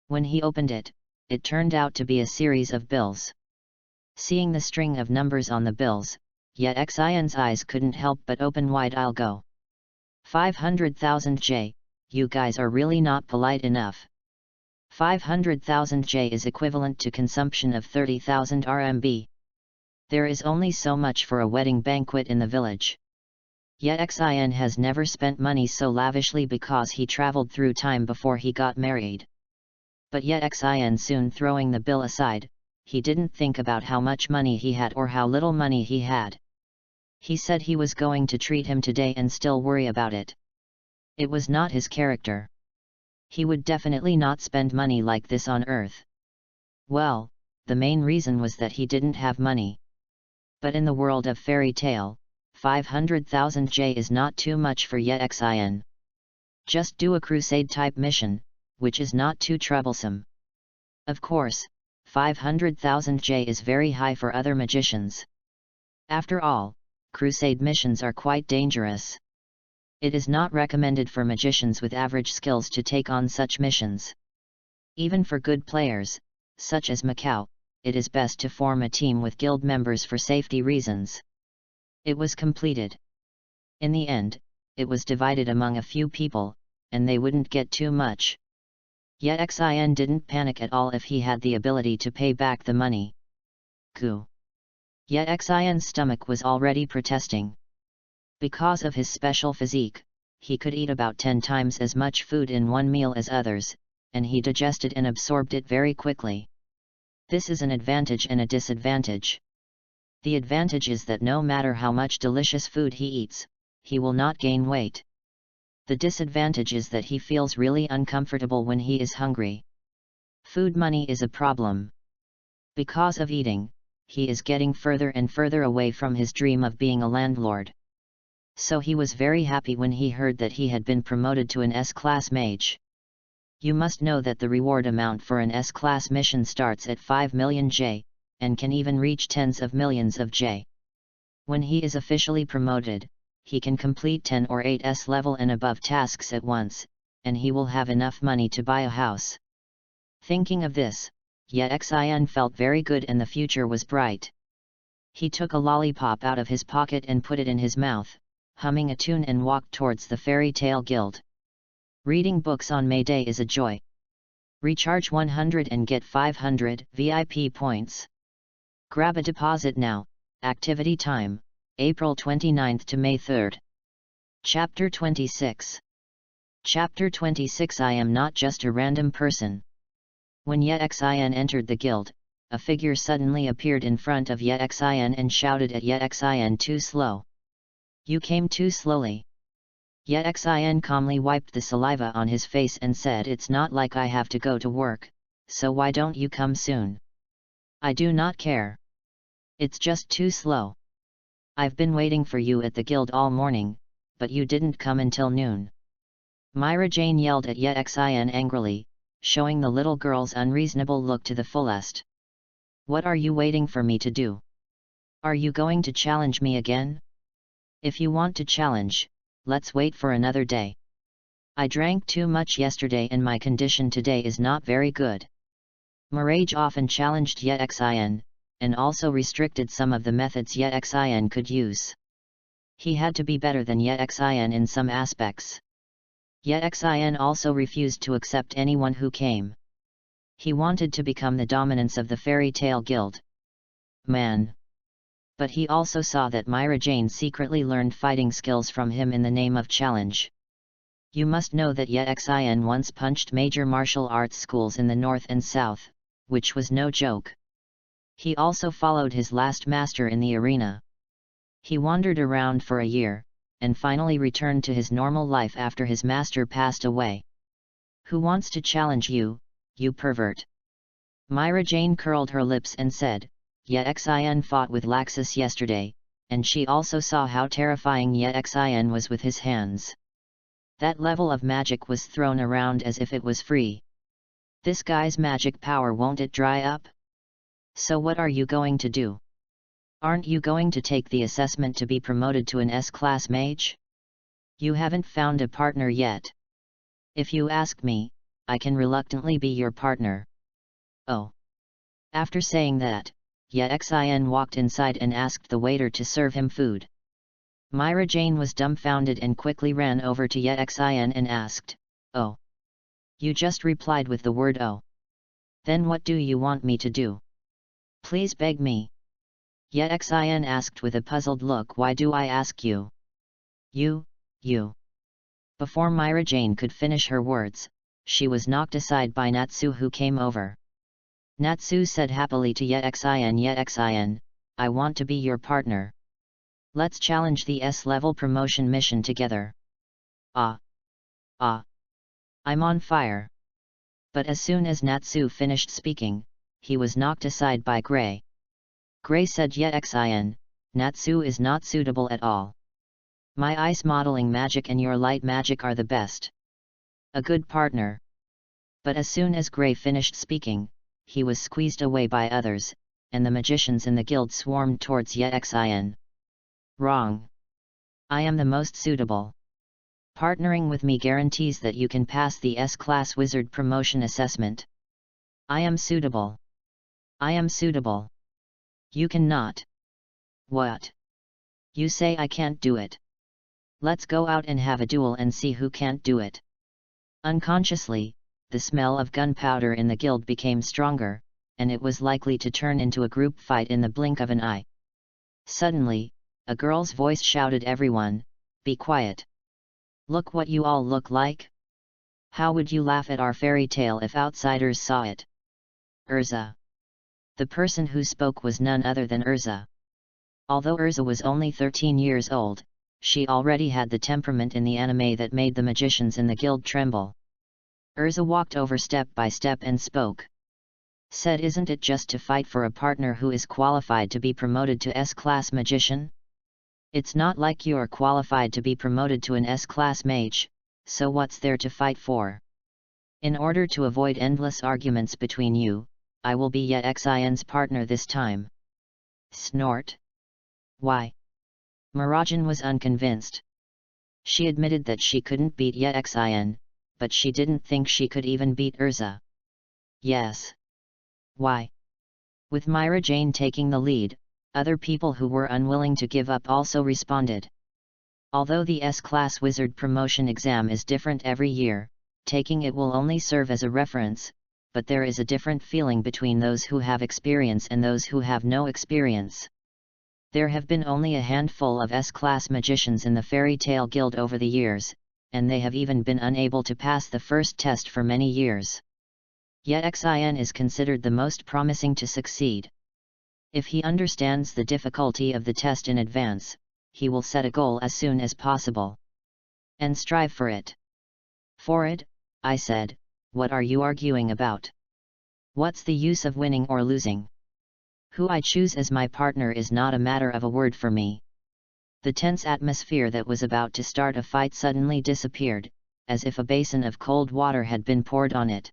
When he opened it, it turned out to be a series of bills. Seeing the string of numbers on the bills, Yet Xion's eyes couldn't help but open wide. I'll go. 500,000 J, you guys are really not polite enough. 500,000 J is equivalent to consumption of 30,000 RMB. There is only so much for a wedding banquet in the village. Yet Xion has never spent money so lavishly because he traveled through time before he got married. But Yet Xion soon throwing the bill aside, he didn't think about how much money he had or how little money he had. He said he was going to treat him today and still worry about it. It was not his character. He would definitely not spend money like this on earth. Well, the main reason was that he didn't have money. But in the world of fairy tale, 500,000 J is not too much for Yet Xion. Just do a crusade-type mission, which is not too troublesome. Of course, 500,000 J is very high for other magicians. After all, crusade missions are quite dangerous. It is not recommended for magicians with average skills to take on such missions. Even for good players, such as Macau, it is best to form a team with guild members for safety reasons. It was completed. In the end, it was divided among a few people, and they wouldn't get too much. Yet Xin didn't panic at all if he had the ability to pay back the money. Goo. Yet Xin's stomach was already protesting. Because of his special physique, he could eat about 10 times as much food in one meal as others, and he digested and absorbed it very quickly. This is an advantage and a disadvantage. The advantage is that no matter how much delicious food he eats, he will not gain weight. The disadvantage is that he feels really uncomfortable when he is hungry. Food money is a problem. Because of eating, he is getting further and further away from his dream of being a landlord. So he was very happy when he heard that he had been promoted to an S-class mage. You must know that the reward amount for an S-class mission starts at 5 million J, and can even reach tens of millions of J. When he is officially promoted, he can complete 10 or 8 S-level and above tasks at once, and he will have enough money to buy a house. Thinking of this, Ye Xin felt very good and the future was bright. He took a lollipop out of his pocket and put it in his mouth, humming a tune, and walked towards the Fairy Tale Guild. Reading books on May Day is a joy. Recharge 100 and get 500 VIP points. Grab a deposit now. Activity time, April 29th to May 3rd. Chapter 26. Chapter 26. I am not just a random person. When Ye Xin entered the guild, a figure suddenly appeared in front of Ye Xin and shouted at Ye Xin, "Too slow. You came too slowly." Ye Xin calmly wiped the saliva on his face and said, "It's not like I have to go to work, so why don't you come soon?" "I do not care. It's just too slow. I've been waiting for you at the guild all morning, but you didn't come until noon." Myra Jane yelled at Ye Xin angrily, showing the little girl's unreasonable look to the fullest. "What are you waiting for me to do? Are you going to challenge me again? If you want to challenge, let's wait for another day. I drank too much yesterday and my condition today is not very good." Mirage often challenged Ye Xin, and also restricted some of the methods Ye Xin could use. He had to be better than Ye Xin in some aspects. Ye Xin also refused to accept anyone who came. He wanted to become the dominance of the Fairy Tale Guild. Man! But he also saw that Myra Jane secretly learned fighting skills from him in the name of challenge. You must know that Ye Xin once punched major martial arts schools in the north and south, which was no joke. He also followed his last master in the arena. He wandered around for a year, and finally returned to his normal life after his master passed away. "Who wants to challenge you, you pervert?" Myra Jane curled her lips and said, "Ye Xin fought with Laxus yesterday, and she also saw how terrifying Ye Xin was with his hands. That level of magic was thrown around as if it was free. This guy's magic power, won't it dry up? So what are you going to do? Aren't you going to take the assessment to be promoted to an S-class mage? You haven't found a partner yet. If you ask me, I can reluctantly be your partner." Oh. After saying that, Ye Xin walked inside and asked the waiter to serve him food. Myra Jane was dumbfounded and quickly ran over to Ye Xin and asked, "Oh. You just replied with the word oh. Then what do you want me to do? Please beg me." Ye Xin asked with a puzzled look, "Why do I ask you? You. Before Myra Jane could finish her words, she was knocked aside by Natsu, who came over. Natsu said happily to Ye Xin, "I want to be your partner. Let's challenge the S-level promotion mission together." Ah! I'm on fire." But as soon as Natsu finished speaking, he was knocked aside by Gray. Gray said, "Ye Xin, Natsu is not suitable at all. My ice modeling magic and your light magic are the best. A good partner." But as soon as Gray finished speaking, he was squeezed away by others, and the magicians in the guild swarmed towards Yexin. Wrong. I am the most suitable. Partnering with me guarantees that you can pass the S-Class Wizard promotion assessment. I am suitable. I am suitable. You cannot. What? You say I can't do it. Let's go out and have a duel and see who can't do it. Unconsciously, the smell of gunpowder in the guild became stronger, and it was likely to turn into a group fight in the blink of an eye. Suddenly, a girl's voice shouted, "Everyone, be quiet. Look what you all look like. How would you laugh at our fairy tale if outsiders saw it?" Urza. The person who spoke was none other than Urza. Although Urza was only 13 years old, she already had the temperament in the anime that made the magicians in the guild tremble. Urza walked over step by step and spoke. Said, "Isn't it just to fight for a partner who is qualified to be promoted to S-Class Magician? It's not like you're qualified to be promoted to an S-Class Mage, so what's there to fight for? In order to avoid endless arguments between you, I will be Yexin's partner this time." Snort. Why? Mirajan was unconvinced. She admitted that she couldn't beat Yexin, but she didn't think she could even beat Urza. Yes. Why? With Myra Jane taking the lead, other people who were unwilling to give up also responded. Although the S-Class Wizard promotion exam is different every year, taking it will only serve as a reference, but there is a different feeling between those who have experience and those who have no experience. There have been only a handful of S-Class magicians in the Fairy Tale Guild over the years, and they have even been unable to pass the first test for many years. Yexin is considered the most promising to succeed. If he understands the difficulty of the test in advance, he will set a goal as soon as possible. And strive for it. For it, I said, what are you arguing about? What's the use of winning or losing? Who I choose as my partner is not a matter of a word for me. The tense atmosphere that was about to start a fight suddenly disappeared, as if a basin of cold water had been poured on it.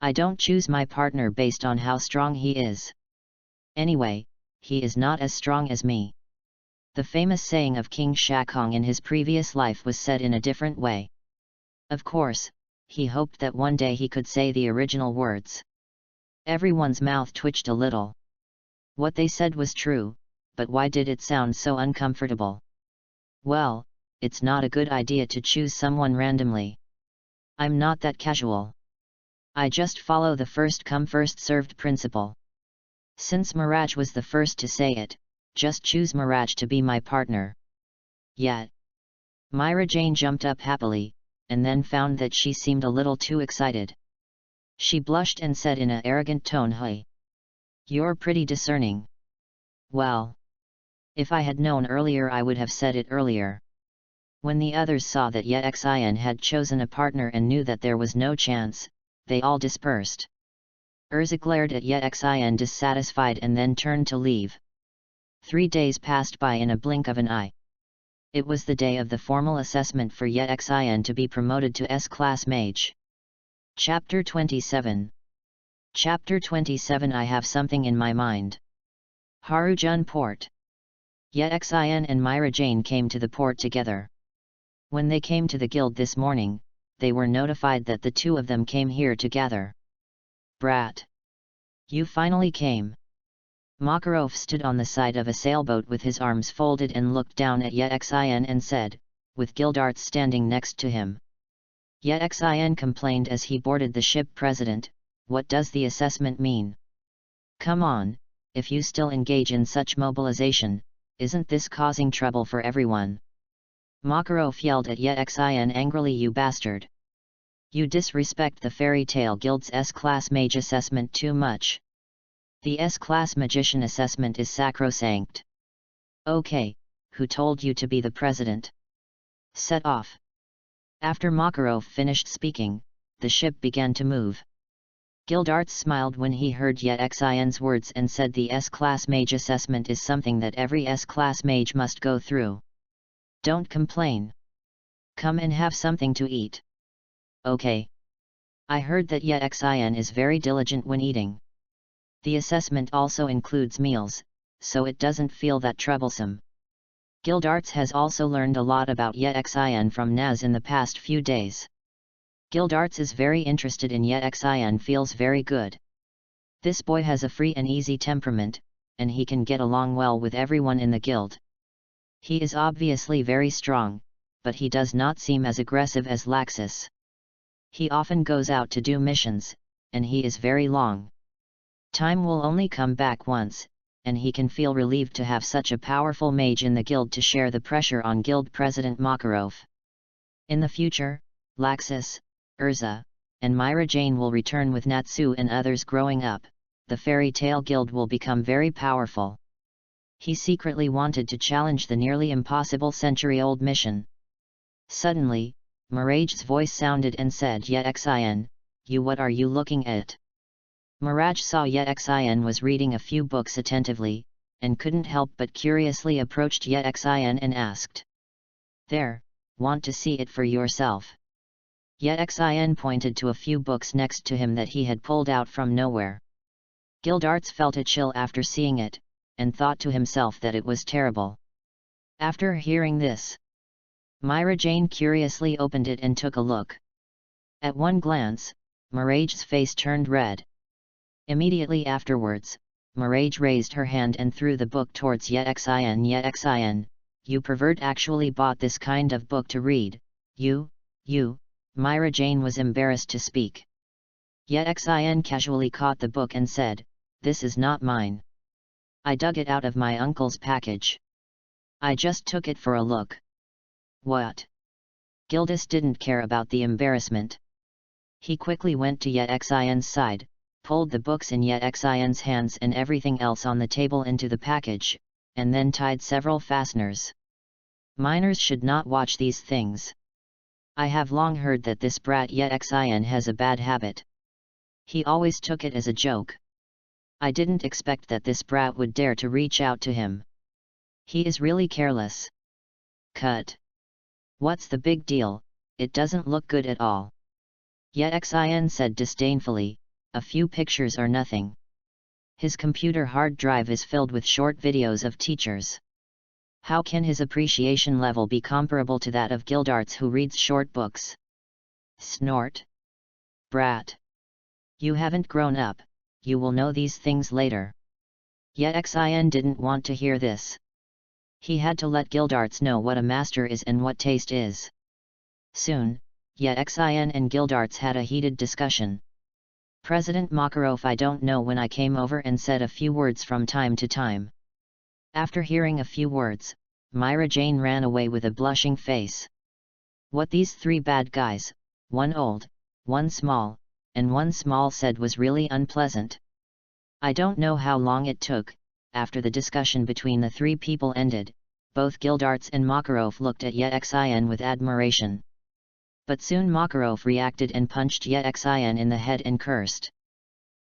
I don't choose my partner based on how strong he is. Anyway, he is not as strong as me. The famous saying of King Shakong in his previous life was said in a different way. Of course, he hoped that one day he could say the original words. Everyone's mouth twitched a little. What they said was true, but why did it sound so uncomfortable? Well, it's not a good idea to choose someone randomly. I'm not that casual. I just follow the first come first served principle. Since Mirage was the first to say it, just choose Mirage to be my partner. Yet. Myra Jane jumped up happily, and then found that she seemed a little too excited. She blushed and said in an arrogant tone, "Hey. You're pretty discerning." Well. If I had known earlier I would have said it earlier. When the others saw that Yexin had chosen a partner and knew that there was no chance, they all dispersed. Urza glared at Yexin dissatisfied and then turned to leave. 3 days passed by in a blink of an eye. It was the day of the formal assessment for Yexin to be promoted to S-Class Mage. Chapter 27. Chapter 27. I have something in my mind. Harujun Port. Yexin and Myra Jane came to the port together. When they came to the guild this morning, they were notified that the two of them came here to gather. Brat. You finally came. Makarov stood on the side of a sailboat with his arms folded and looked down at Yexin and said, with Gildarts standing next to him. Yexin complained as he boarded the ship. President, what does the assessment mean? Come on, if you still engage in such mobilization, isn't this causing trouble for everyone? Makarov yelled at Yexin angrily. You bastard! You disrespect the Fairy Tale Guild's S-Class Mage assessment too much. The S-Class Magician assessment is sacrosanct. Okay, who told you to be the president? Set off. After Makarov finished speaking, the ship began to move. Gildarts smiled when he heard Yexin's words and said the S-Class Mage assessment is something that every S-Class Mage must go through. Don't complain. Come and have something to eat. Okay. I heard that Yexin is very diligent when eating. The assessment also includes meals, so it doesn't feel that troublesome. Gildarts has also learned a lot about Yexin from Naz in the past few days. Gildarts is very interested in Yexin, feels very good. This boy has a free and easy temperament, and he can get along well with everyone in the guild. He is obviously very strong, but he does not seem as aggressive as Laxus. He often goes out to do missions, and he is very long. Time will only come back once, and he can feel relieved to have such a powerful mage in the guild to share the pressure on guild president Makarov. In the future, Laxus, Urza, and Myra Jane will return with Natsu and others growing up. The fairy tale guild will become very powerful. He secretly wanted to challenge the nearly impossible century-old mission. Suddenly, Miraj's voice sounded and said, Yexin, what are you looking at? Miraj saw Yexin was reading a few books attentively, and couldn't help but curiously approached Yexin and asked. There, want to see it for yourself? Yexin pointed to a few books next to him that he had pulled out from nowhere. Gildarts felt a chill after seeing it, and thought to himself that it was terrible. After hearing this, Myra Jane curiously opened it and took a look. At one glance, Miraj's face turned red. Immediately afterwards, Miraj raised her hand and threw the book towards Yexin. Yexin, you pervert actually bought this kind of book to read, you, Myra Jane was embarrassed to speak. Yexin casually caught the book and said, this is not mine. I dug it out of my uncle's package. I just took it for a look. What? Gildas didn't care about the embarrassment. He quickly went to Yexin's side, pulled the books in Yexin's hands and everything else on the table into the package, and then tied several fasteners. Minors should not watch these things. I have long heard that this brat Yexin has a bad habit. He always took it as a joke. I didn't expect that this brat would dare to reach out to him. He is really careless. Cut. What's the big deal, it doesn't look good at all. Yexin said disdainfully, a few pictures are nothing. His computer hard drive is filled with short videos of teachers. How can his appreciation level be comparable to that of Gildarts who reads short books? Snort. Brat. You haven't grown up, you will know these things later. Yexin didn't want to hear this. He had to let Gildarts know what a master is and what taste is. Soon, Yexin and Gildarts had a heated discussion. President Makarov, I don't know when I came over and said a few words from time to time. After hearing a few words, Myra Jane ran away with a blushing face. What these three bad guys, one old, one small, and one small said was really unpleasant. I don't know how long it took. After the discussion between the three people ended, both Gildarts and Makarov looked at Yexin with admiration. But soon Makarov reacted and punched Yexin in the head and cursed.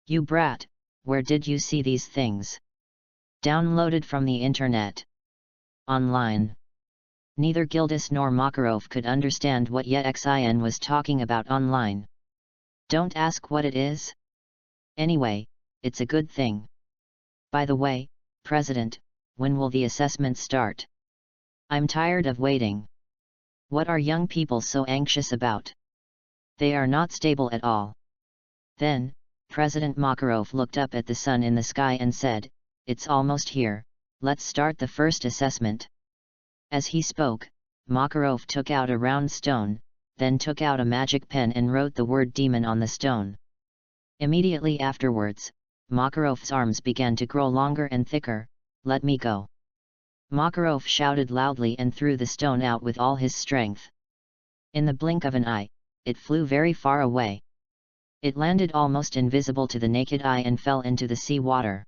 You brat, where did you see these things? Downloaded from the internet. Online. Neither Gildas nor Makarov could understand what Yexin was talking about online. Don't ask what it is. Anyway, it's a good thing. By the way, President, when will the assessment start? I'm tired of waiting. What are young people so anxious about? They are not stable at all. Then, President Makarov looked up at the sun in the sky and said, it's almost here, let's start the first assessment. As he spoke, Makarov took out a round stone, then took out a magic pen and wrote the word demon on the stone. Immediately afterwards, Makarov's arms began to grow longer and thicker. Let me go. Makarov shouted loudly and threw the stone out with all his strength. In the blink of an eye, it flew very far away. It landed almost invisible to the naked eye and fell into the sea water.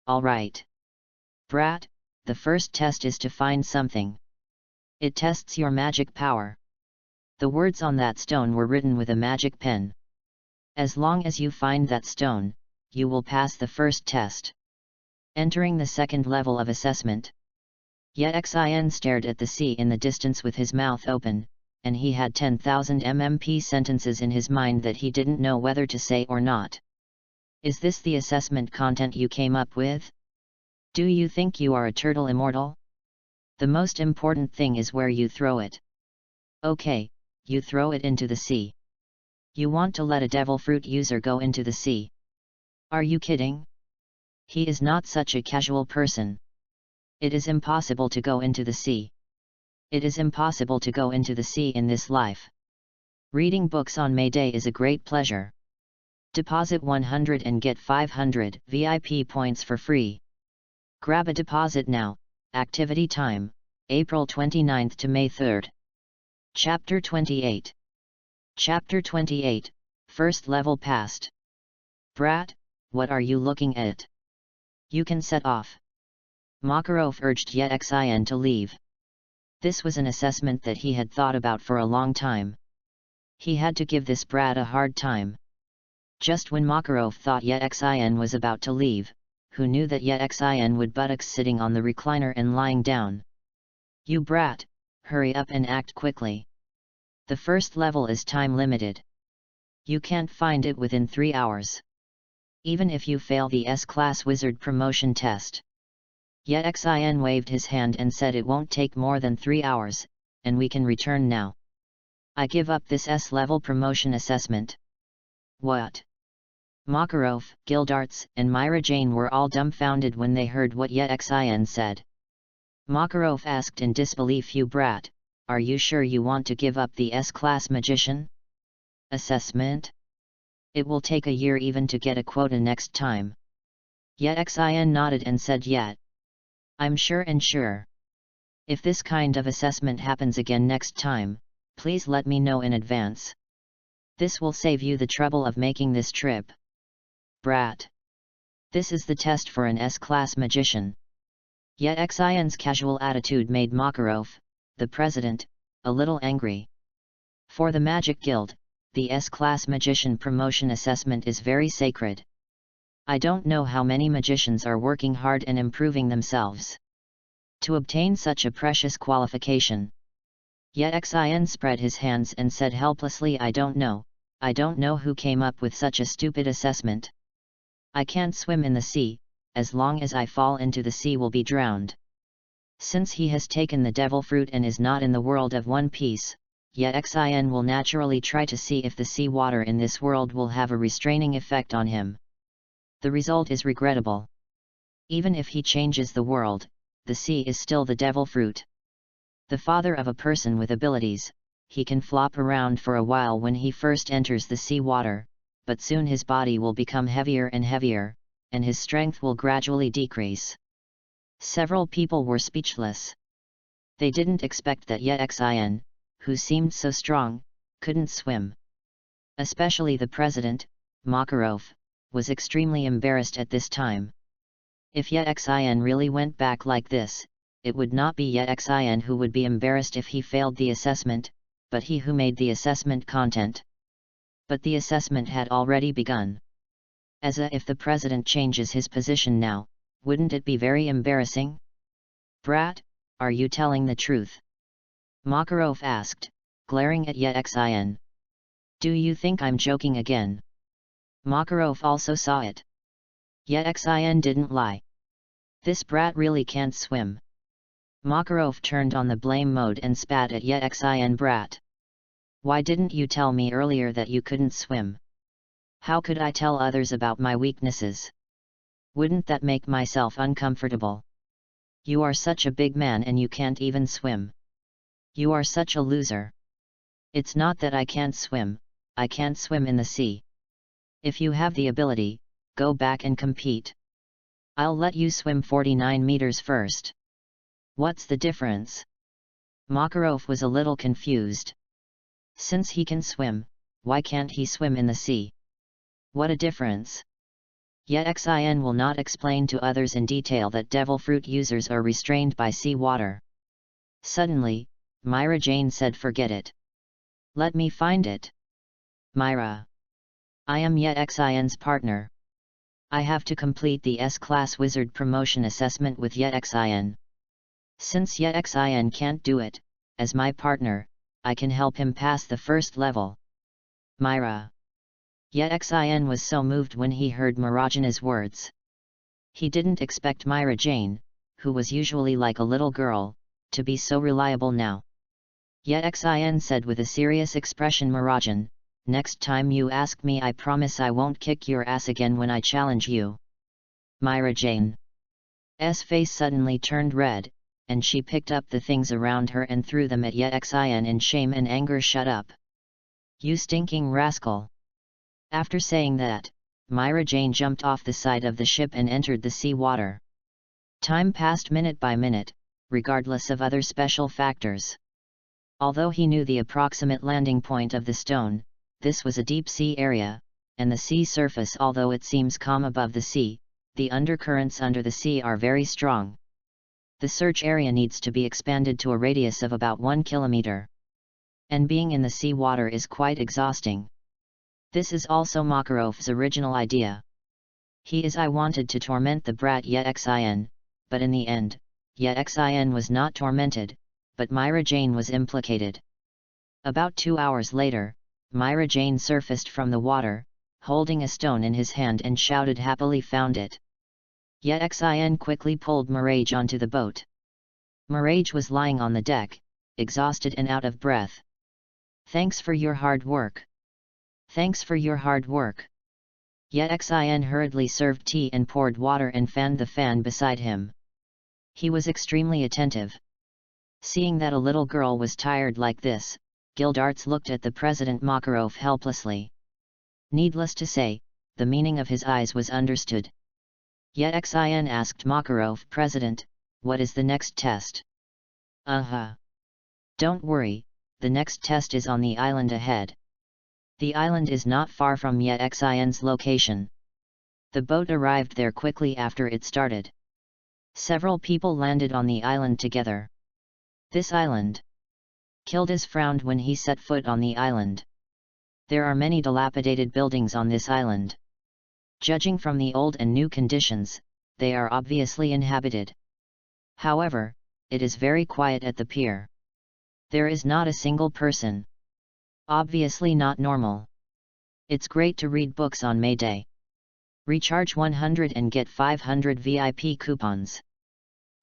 All right. Brat, the first test is to find something. It tests your magic power. The words on that stone were written with a magic pen. As long as you find that stone, you will pass the first test. Entering the second level of assessment. Yexin stared at the sea in the distance with his mouth open, and he had 10,000 MMP sentences in his mind that he didn't know whether to say or not. Is this the assessment content you came up with? Do you think you are a turtle immortal? The most important thing is where you throw it. Okay, you throw it into the sea. You want to let a devil fruit user go into the sea? Are you kidding? He is not such a casual person. It is impossible to go into the sea. It is impossible to go into the sea in this life. Reading books on May Day is a great pleasure. Deposit 100 and get 500 VIP points for free. Grab a deposit now. Activity time, April 29th to May 3rd. Chapter 28. Chapter 28, First Level Passed. Brat, what are you looking at? You can set off. Makarov urged Yexin to leave. This was an assessment that he had thought about for a long time. He had to give this brat a hard time. Just when Makarov thought Yexin was about to leave, who knew that Yexin would buttocks sitting on the recliner and lying down. You brat, hurry up and act quickly. The first level is time limited. You can't find it within 3 hours. Even if you fail the S-Class Wizard promotion test. Yexin waved his hand and said it won't take more than 3 hours, and we can return now. I give up this S-level promotion assessment. What? Makarov, Gildarts, and Myra Jane were all dumbfounded when they heard what Yexin said. Makarov asked in disbelief, you brat, are you sure you want to give up the S-Class Magician assessment? It will take a year even to get a quota next time. Yexin nodded and said yet. I'm sure and sure. If this kind of assessment happens again next time, please let me know in advance. This will save you the trouble of making this trip. Brat. This is the test for an S-Class Magician. Yexin's casual attitude made Makarov, the president, a little angry. For the Magic Guild, the S-Class Magician promotion assessment is very sacred. I don't know how many magicians are working hard and improving themselves to obtain such a precious qualification. Yexin spread his hands and said helplessly, I don't know who came up with such a stupid assessment. I can't swim in the sea, as long as I fall into the sea will be drowned. Since he has taken the devil fruit and is not in the world of One Piece, Yexin will naturally try to see if the sea water in this world will have a restraining effect on him. The result is regrettable. Even if he changes the world, the sea is still the devil fruit. The father of a person with abilities, he can flop around for a while when he first enters the sea water, but soon his body will become heavier and heavier, and his strength will gradually decrease. Several people were speechless. They didn't expect that Yexin, who seemed so strong, couldn't swim. Especially the president, Makarov, was extremely embarrassed at this time. If Yexin really went back like this, it would not be Yexin who would be embarrassed if he failed the assessment, but he who made the assessment content. But the assessment had already begun. If the president changes his position now, wouldn't it be very embarrassing? Brat, are you telling the truth? Makarov asked, glaring at Yexin. Do you think I'm joking again? Makarov also saw it. Yexin didn't lie. This brat really can't swim. Makarov turned on the blame mode and spat at Yexin. Brat. Why didn't you tell me earlier that you couldn't swim? How could I tell others about my weaknesses? Wouldn't that make myself uncomfortable? You are such a big man and you can't even swim. You are such a loser. It's not that I can't swim, I can't swim in the sea. If you have the ability, go back and compete. I'll let you swim 49 meters first. What's the difference? Makarov was a little confused. Since he can swim, why can't he swim in the sea? What a difference! Yexin will not explain to others in detail that devil fruit users are restrained by sea water. Suddenly, Myra Jane said, forget it. Let me find it. Myra. I am Yexin's partner. I have to complete the S-Class Wizard promotion assessment with Yexin. Since Yexin can't do it, as my partner, I can help him pass the first level. Myra. Yet Xin was so moved when he heard Marajana's words. He didn't expect Myra Jane, who was usually like a little girl, to be so reliable now. Yet Xin said with a serious expression, Marajan, next time you ask me, I promise I won't kick your ass again when I challenge you. Myra Jane's face suddenly turned red, and she picked up the things around her and threw them at Yet Xin in shame and anger. Shut up! You stinking rascal! After saying that, Myra Jane jumped off the side of the ship and entered the sea water. Time passed minute by minute, regardless of other special factors. Although he knew the approximate landing point of the stone, this was a deep sea area, and the sea surface, although it seems calm above the sea, the undercurrents under the sea are very strong. The search area needs to be expanded to a radius of about 1 kilometer. And being in the sea water is quite exhausting. This is also Makarov's original idea. I wanted to torment the brat Yet Xin, but in the end, Yet Xin was not tormented, but Myra Jane was implicated. About 2 hours later, Myra Jane surfaced from the water, holding a stone in his hand and shouted happily, "Found it!" Yet Xin quickly pulled Mirage onto the boat. Mirage was lying on the deck, exhausted and out of breath. "Thanks for your hard work. Thanks for your hard work." Yet Xin hurriedly served tea and poured water and fanned the fan beside him. He was extremely attentive. Seeing that a little girl was tired like this, Gildarts looked at the President Makarov helplessly. Needless to say, the meaning of his eyes was understood. Yet Xin asked Makarov, "President, what is the next test?" Don't worry, the next test is on the island ahead. The island is not far from Yet Xin's location. The boat arrived there quickly after it started. Several people landed on the island together. This island. Kildas frowned when he set foot on the island. There are many dilapidated buildings on this island. Judging from the old and new conditions, they are obviously inhabited. However, it is very quiet at the pier. There is not a single person. Obviously not normal. It's great to read books on May Day. Recharge 100 and get 500 VIP coupons.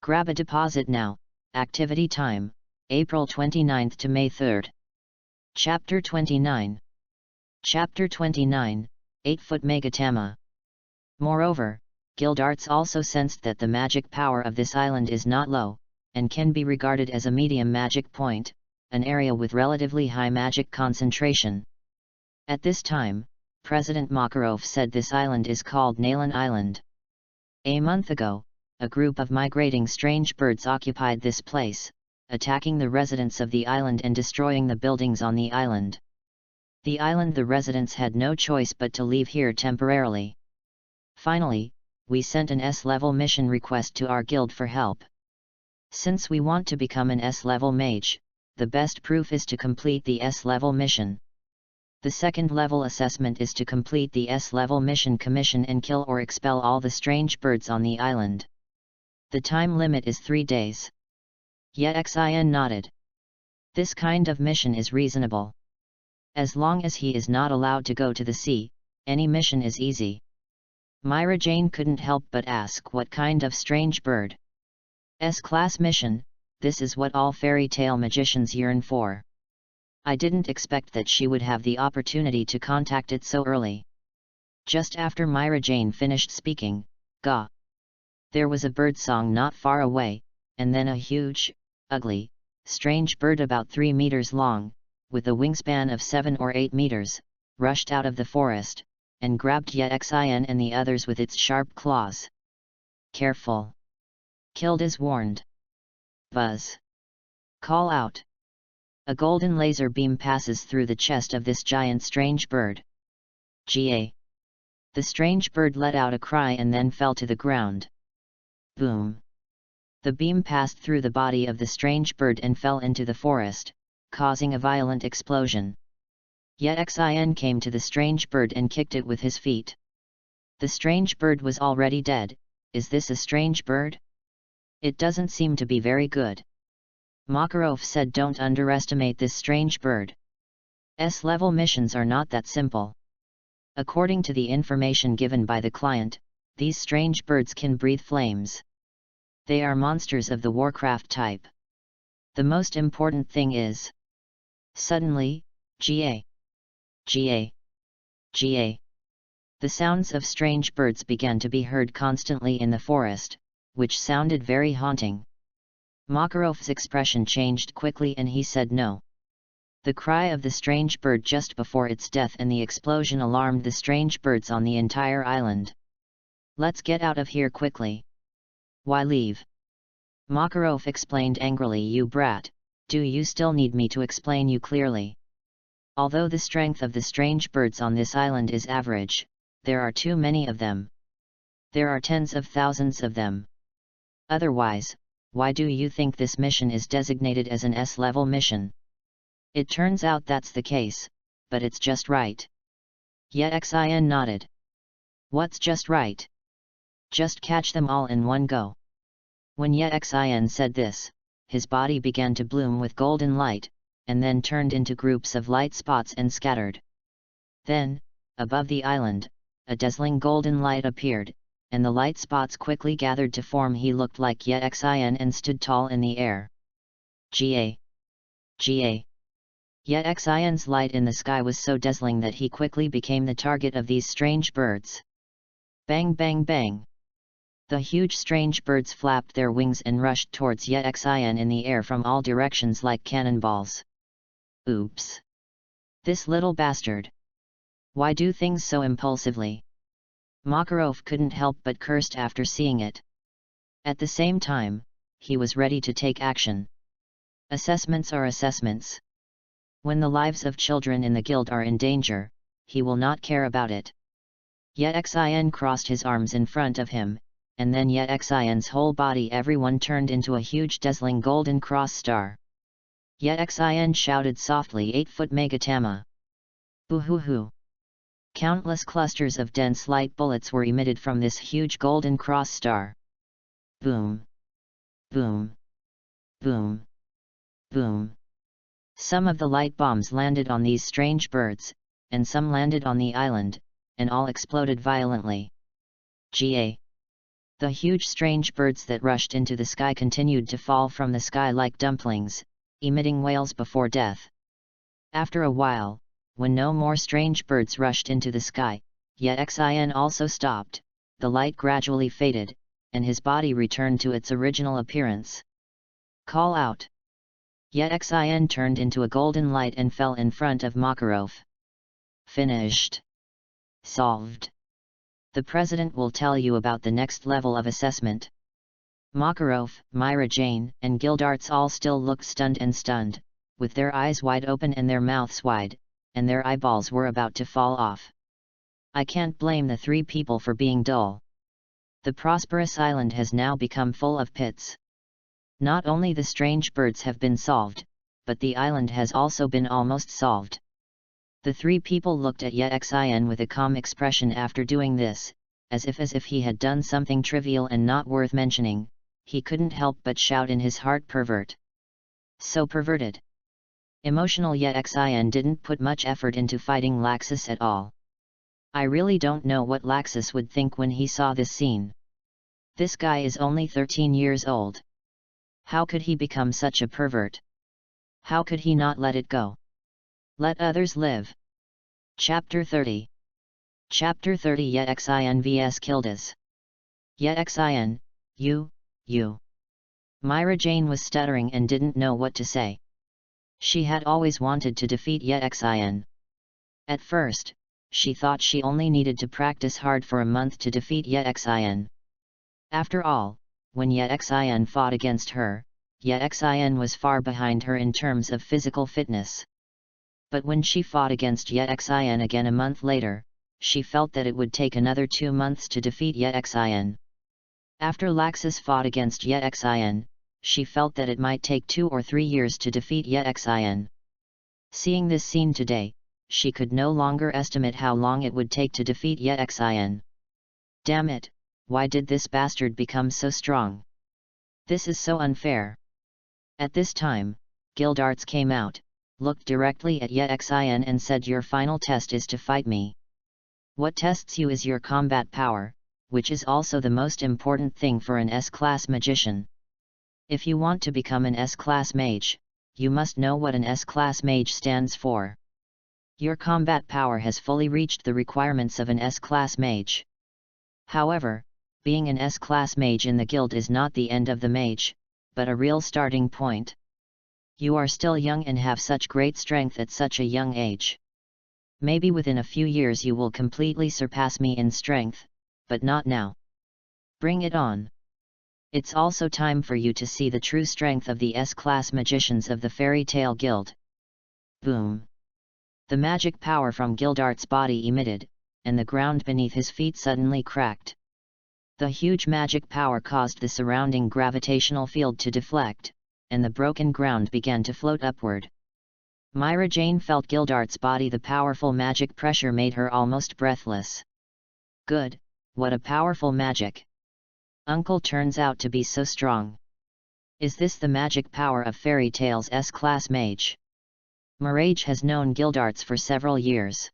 Grab a deposit now. Activity time, April 29 to May 3. Chapter 29. Chapter 29, 8-foot Megatama. Moreover, Gildarts also sensed that the magic power of this island is not low, and can be regarded as a medium magic point, an area with relatively high magic concentration. At this time, President Makarov said this island is called Nalan Island. A month ago, a group of migrating strange birds occupied this place, attacking the residents of the island and destroying the buildings on the island. The residents had no choice but to leave here temporarily. Finally, we sent an S-level mission request to our guild for help. Since we want to become an S-level mage, the best proof is to complete the S-level mission. The second level assessment is to complete the S-level mission commission and kill or expel all the strange birds on the island. The time limit is 3 days. Yet Xin nodded. This kind of mission is reasonable. As long as he is not allowed to go to the sea, any mission is easy. Myra Jane couldn't help but ask what kind of strange bird. S-class mission, this is what all fairy tale magicians yearn for. I didn't expect that she would have the opportunity to contact it so early. Just after Myra Jane finished speaking, "Gah!" There was a bird song not far away, and then a huge, ugly, strange bird about 3 meters long, with a wingspan of 7 or 8 meters, rushed out of the forest, and grabbed Yet Xin and the others with its sharp claws. "Careful!" Kildas warned. "Buzz! Call out!" A golden laser beam passes through the chest of this giant strange bird. "Ga!" The strange bird let out a cry and then fell to the ground. Boom! The beam passed through the body of the strange bird and fell into the forest, causing a violent explosion. Yet Xin came to the strange bird and kicked it with his feet. The strange bird was already dead. Is this a strange bird? It doesn't seem to be very good. Makarov said, "Don't underestimate this strange bird. S-level missions are not that simple." According to the information given by the client, these strange birds can breathe flames. They are monsters of the Warcraft type. The most important thing is... Suddenly, GA. GA. GA. The sounds of strange birds began to be heard constantly in the forest, which sounded very haunting. Makarov's expression changed quickly and he said no. The cry of the strange bird just before its death and the explosion alarmed the strange birds on the entire island. Let's get out of here quickly. Why leave? Makarov explained angrily. You brat, do you still need me to explain you clearly? Although the strength of the strange birds on this island is average, there are too many of them. There are tens of thousands of them. Otherwise, why do you think this mission is designated as an S-level mission? It turns out that's the case, but it's just right. Yexin nodded. What's just right? Just catch them all in one go. When Yexin said this, his body began to bloom with golden light, and then turned into groups of light spots and scattered. Then, above the island, a dazzling golden light appeared, and the light spots quickly gathered to form. He looked like Yexin and stood tall in the air. GA. GA. Yexin's light in the sky was so dazzling that he quickly became the target of these strange birds. Bang bang bang! The huge strange birds flapped their wings and rushed towards Yexin in the air from all directions like cannonballs. Oops! This little bastard! Why do things so impulsively? Makarov couldn't help but cursed after seeing it. At the same time, he was ready to take action. Assessments are assessments. When the lives of children in the guild are in danger, he will not care about it. Yexin crossed his arms in front of him, and then Yexin's whole body everyone turned into a huge dazzling golden cross star. Yexin shouted softly, 8-foot Megatama. Boo-hoo-hoo! Countless clusters of dense light bullets were emitted from this huge golden cross star. Boom! Boom! Boom! Boom! Some of the light bombs landed on these strange birds, and some landed on the island, and all exploded violently. GA. The huge strange birds that rushed into the sky continued to fall from the sky like dumplings, emitting wails before death. After a while, when no more strange birds rushed into the sky, Yexin also stopped, the light gradually faded, and his body returned to its original appearance. Call out! Yexin turned into a golden light and fell in front of Makarov. Finished. Solved. The president will tell you about the next level of assessment. Makarov, Myra Jane, and Gildarts all still looked stunned, with their eyes wide open and their mouths wide, and their eyeballs were about to fall off. I can't blame the three people for being dull. The prosperous island has now become full of pits. Not only the strange birds have been solved, but the island has also been almost solved. The three people looked at Yexin with a calm expression after doing this, as if he had done something trivial and not worth mentioning. He couldn't help but shout in his heart, pervert. So perverted. Emotional Yexin didn't put much effort into fighting Laxus at all. I really don't know what Laxus would think when he saw this scene. This guy is only 13 years old. How could he become such a pervert? How could he not let it go? Let others live. Chapter 30. Chapter 30. Yexin vs Kildas. Yexin, you. Myra Jane was stuttering and didn't know what to say. She had always wanted to defeat Yexin. At first, she thought she only needed to practice hard for a month to defeat Yexin. After all, when Yexin fought against her, Yexin was far behind her in terms of physical fitness. But when she fought against Yexin again a month later, she felt that it would take another 2 months to defeat Yexin. After Laxus fought against Yexin, she felt that it might take 2 or 3 years to defeat Yexin. Seeing this scene today, she could no longer estimate how long it would take to defeat Yexin. Damn it, why did this bastard become so strong? This is so unfair. At this time, Gildarts came out, looked directly at Yexin and said, your final test is to fight me. What tests you is your combat power, which is also the most important thing for an S-class magician. If you want to become an S-class mage, you must know what an S-class mage stands for. Your combat power has fully reached the requirements of an S-class mage. However, being an S-class mage in the guild is not the end of the mage, but a real starting point. You are still young and have such great strength at such a young age. Maybe within a few years you will completely surpass me in strength, but not now. Bring it on. It's also time for you to see the true strength of the S-class magicians of the Fairy Tale Guild. Boom! The magic power from Gildart's body emitted, and the ground beneath his feet suddenly cracked. The huge magic power caused the surrounding gravitational field to deflect, and the broken ground began to float upward. Myra Jane felt Gildart's body. The powerful magic pressure made her almost breathless. Good, what a powerful magic! Uncle turns out to be so strong. Is this the magic power of Fairy Tale's S-class mage? Mirage has known Gildarts for several years.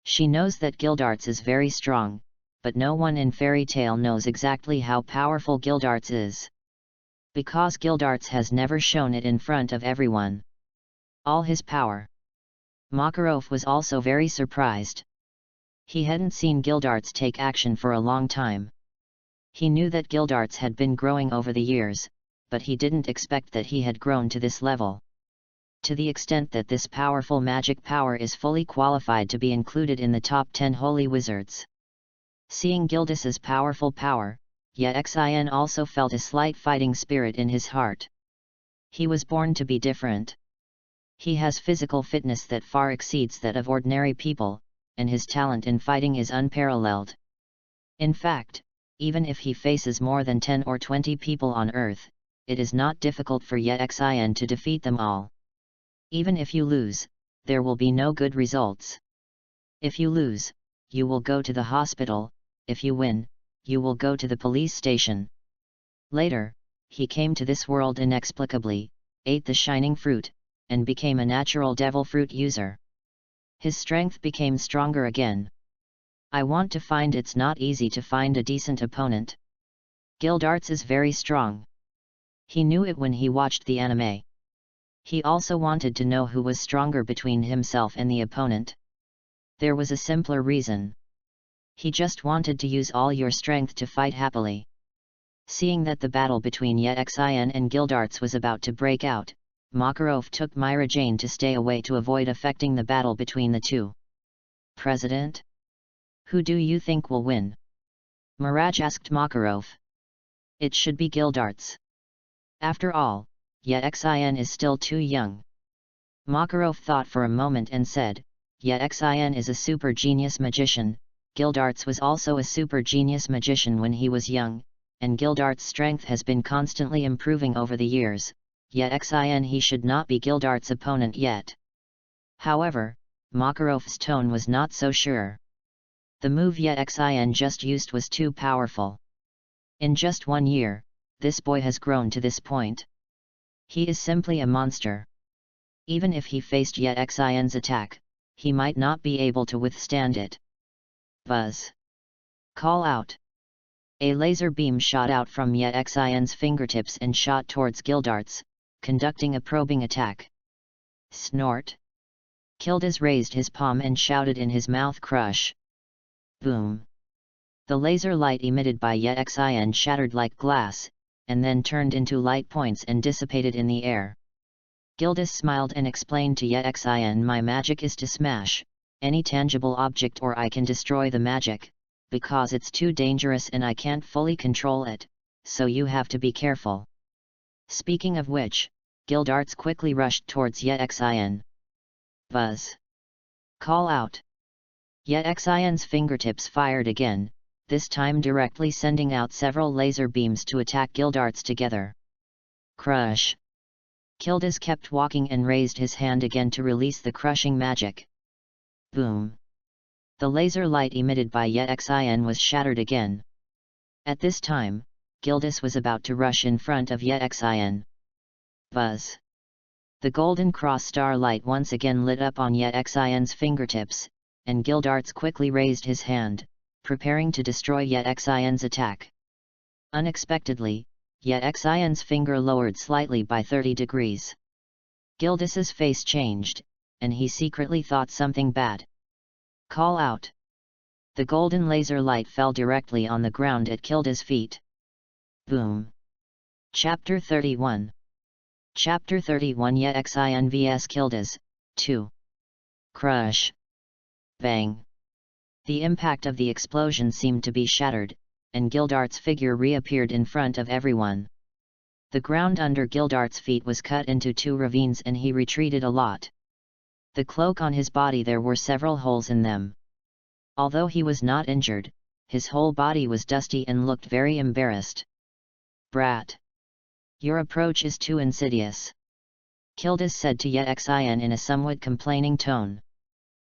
She knows that Gildarts is very strong, but no one in Fairy Tale knows exactly how powerful Gildarts is. Because Gildarts has never shown it in front of everyone. All his power. Makarov was also very surprised. He hadn't seen Gildarts take action for a long time. He knew that Gildarts had been growing over the years, but he didn't expect that he had grown to this level. To the extent that this powerful magic power is fully qualified to be included in the top 10 holy wizards. Seeing Gildas's powerful power, Yexin also felt a slight fighting spirit in his heart. He was born to be different. He has physical fitness that far exceeds that of ordinary people, and his talent in fighting is unparalleled. In fact, even if he faces more than 10 or 20 people on Earth, it is not difficult for Yexin to defeat them all. Even if you lose, there will be no good results. If you lose, you will go to the hospital. If you win, you will go to the police station. Later, he came to this world inexplicably, ate the shining fruit, and became a natural devil fruit user. His strength became stronger again. I want to find. It's not easy to find a decent opponent. Gildarts is very strong. He knew it when he watched the anime. He also wanted to know who was stronger between himself and the opponent. There was a simpler reason. He just wanted to use all your strength to fight happily. Seeing that the battle between Yexin and Gildarts was about to break out, Makarov took Myra Jane to stay away to avoid affecting the battle between the two. President? Who do you think will win? Mirage asked Makarov. It should be Gildarts. After all, Yexin is still too young. Makarov thought for a moment and said, Yexin is a super genius magician. Gildarts was also a super genius magician when he was young, and Gildarts' strength has been constantly improving over the years. Yexin he should not be Gildarts' opponent yet. However, Makarov's tone was not so sure. The move Yexin just used was too powerful. In just 1 year, this boy has grown to this point. He is simply a monster. Even if he faced Yexin's attack, he might not be able to withstand it. Buzz. Call out. A laser beam shot out from Yexin's fingertips and shot towards Gildarts, conducting a probing attack. Snort. Gildas raised his palm and shouted in his mouth, crush. Boom. The laser light emitted by Yexin shattered like glass, and then turned into light points and dissipated in the air. Gildas smiled and explained to Yexin, my magic is to smash any tangible object, or I can destroy the magic, because it's too dangerous and I can't fully control it, so you have to be careful. Speaking of which, Gildarts quickly rushed towards Yexin. Buzz. Call out. Yexin's fingertips fired again, this time directly sending out several laser beams to attack Gildarts together. Crush. Gildas kept walking and raised his hand again to release the crushing magic. Boom. The laser light emitted by Yexin was shattered again. At this time, Gildas was about to rush in front of Yexin. Buzz. The golden cross star light once again lit up on Yexin's fingertips, and Gildarts quickly raised his hand, preparing to destroy Yet-Xin's attack. Unexpectedly, Yet-Xin's finger lowered slightly by 30 degrees. Gildas's face changed, and he secretly thought something bad. Call out! The golden laser light fell directly on the ground at Gilda's feet. Boom! Chapter 31. Chapter 31 Yet-Xin vs Gildas, 2. Crush! Bang! The impact of the explosion seemed to be shattered, and Gildarts' figure reappeared in front of everyone. The ground under Gildarts' feet was cut into 2 ravines and he retreated a lot. The cloak on his body, there were several holes in them. Although he was not injured, his whole body was dusty and looked very embarrassed. Brat! Your approach is too insidious, Gildas said to Yet-Xin in a somewhat complaining tone.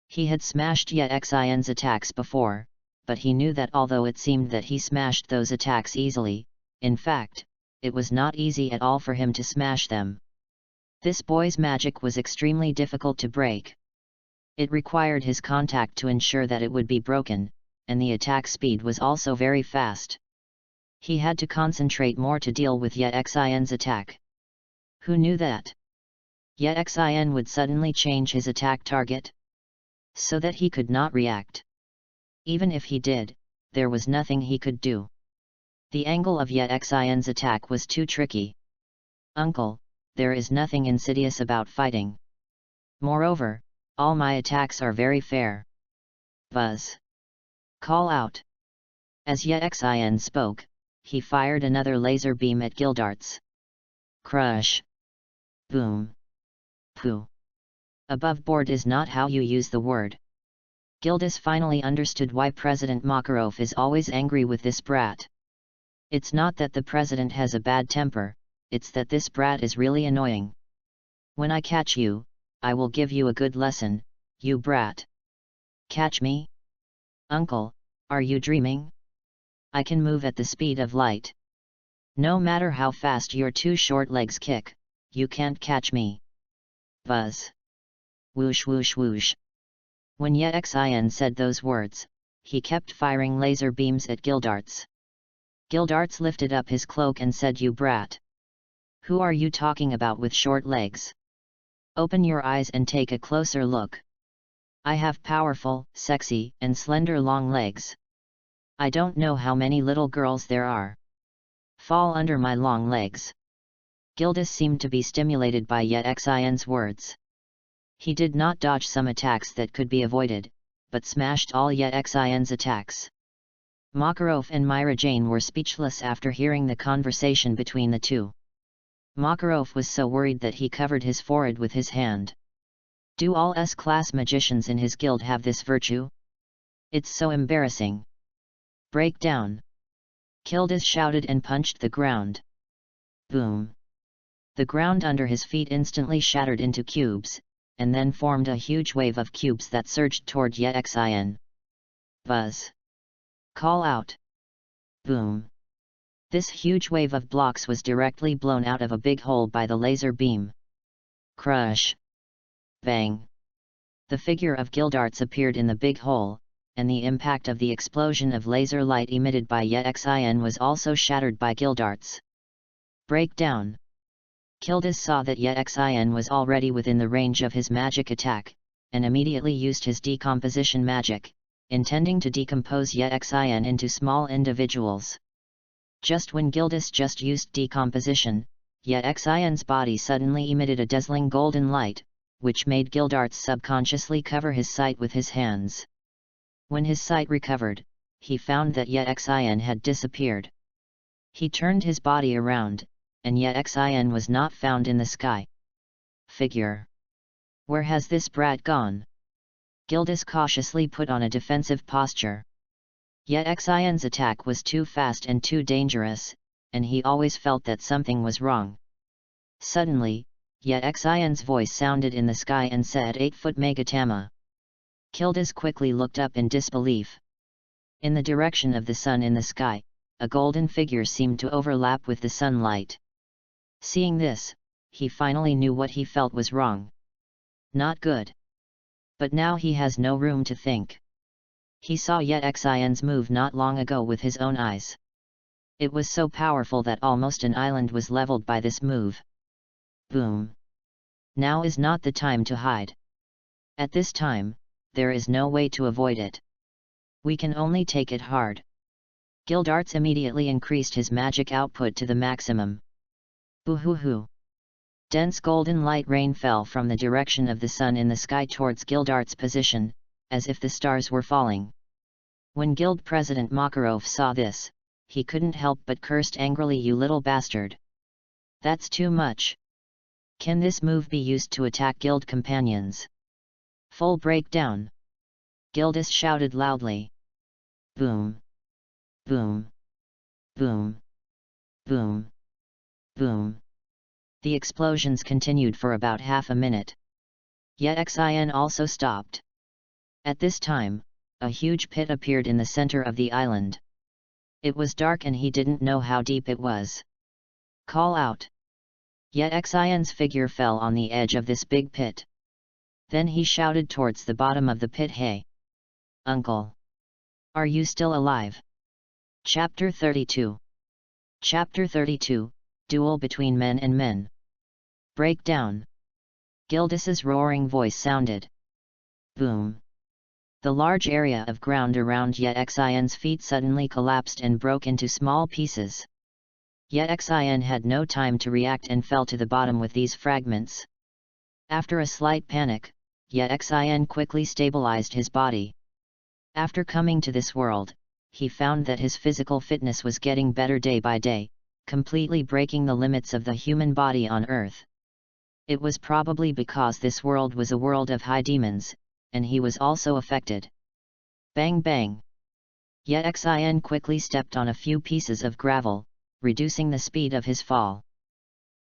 He had smashed Yet-Xin's attacks before, but he knew that although it seemed that he smashed those attacks easily, in fact, it was not easy at all for him to smash them. This boy's magic was extremely difficult to break. It required his contact to ensure that it would be broken, and the attack speed was also very fast. He had to concentrate more to deal with Yet-Xin's attack. Who knew that Yet-Xin would suddenly change his attack target, so that he could not react? Even if he did, there was nothing he could do. The angle of Yet-Xin's attack was too tricky. Uncle, there is nothing insidious about fighting. Moreover, all my attacks are very fair. Buzz! Call out! As Yet-Xin spoke, he fired another laser beam at Gildarts. Crush! Boom! Pooh! Above board is not how you use the word. Gildas finally understood why President Makarov is always angry with this brat. It's not that the president has a bad temper, it's that this brat is really annoying. When I catch you, I will give you a good lesson, you brat. Catch me? Uncle, are you dreaming? I can move at the speed of light. No matter how fast your 2 short legs kick, you can't catch me. Buzz! Whoosh whoosh whoosh! When Yet-Xin said those words, he kept firing laser beams at Gildarts. Gildarts lifted up his cloak and said, You brat! Who are you talking about with short legs? Open your eyes and take a closer look. I have powerful, sexy, and slender long legs. I don't know how many little girls there are. Fall under my long legs. Gildas seemed to be stimulated by Yet-Xin's words. He did not dodge some attacks that could be avoided, but smashed all Yet-Xin's attacks. Makarov and Myra Jane were speechless after hearing the conversation between the two. Makarov was so worried that he covered his forehead with his hand. Do all S-class magicians in his guild have this virtue? It's so embarrassing. Break down! Gildas shouted and punched the ground. Boom! The ground under his feet instantly shattered into cubes, and then formed a huge wave of cubes that surged toward Yet-Xin. Buzz! Call out! Boom! This huge wave of blocks was directly blown out of a big hole by the laser beam. Crush! Bang! The figure of Gildarts appeared in the big hole, and the impact of the explosion of laser light emitted by Yet-Xin was also shattered by Gildarts. Break down! Gildas saw that Yet-Xin was already within the range of his magic attack, and immediately used his decomposition magic, intending to decompose Yet-Xin into small individuals. Just when Gildas just used decomposition, Yet-Xin's body suddenly emitted a dazzling golden light, which made Gildarts subconsciously cover his sight with his hands. When his sight recovered, he found that Yet-Xin had disappeared. He turned his body around, and Yet-Xin was not found in the sky. Figure! Where has this brat gone? Gildas cautiously put on a defensive posture. Yet-Xin's attack was too fast and too dangerous, and he always felt that something was wrong. Suddenly, Yet-Xin's voice sounded in the sky and said 8-foot Megatama. Gildas quickly looked up in disbelief. In the direction of the sun in the sky, a golden figure seemed to overlap with the sunlight. Seeing this, he finally knew what he felt was wrong. Not good. But now he has no room to think. He saw Yexin's move not long ago with his own eyes. It was so powerful that almost an island was leveled by this move. Boom! Now is not the time to hide. At this time, there is no way to avoid it. We can only take it hard. Gildarts immediately increased his magic output to the maximum. Boo-hoo-hoo! Dense golden light rain fell from the direction of the sun in the sky towards Gildart's position, as if the stars were falling. When Guild President Makarov saw this, he couldn't help but cursed angrily, "You little bastard! That's too much! Can this move be used to attack guild companions?" Full breakdown! Gildas shouted loudly. Boom! Boom! Boom! Boom! Boom! The explosions continued for about half a minute. Yexin also stopped. At this time, a huge pit appeared in the center of the island. It was dark and he didn't know how deep it was. "Call out!" Yexin's figure fell on the edge of this big pit. Then he shouted towards the bottom of the pit, "Hey! Uncle! Are you still alive?" Chapter 32. Chapter 32, Duel between Men and Men. Breakdown. Gildas's roaring voice sounded. Boom! The large area of ground around Yexin's feet suddenly collapsed and broke into small pieces. Yexin had no time to react and fell to the bottom with these fragments. After a slight panic, Yexin quickly stabilized his body. After coming to this world, he found that his physical fitness was getting better day by day, completely breaking the limits of the human body on Earth. It was probably because this world was a world of high demons, and he was also affected. Bang bang! Yexin quickly stepped on a few pieces of gravel, reducing the speed of his fall.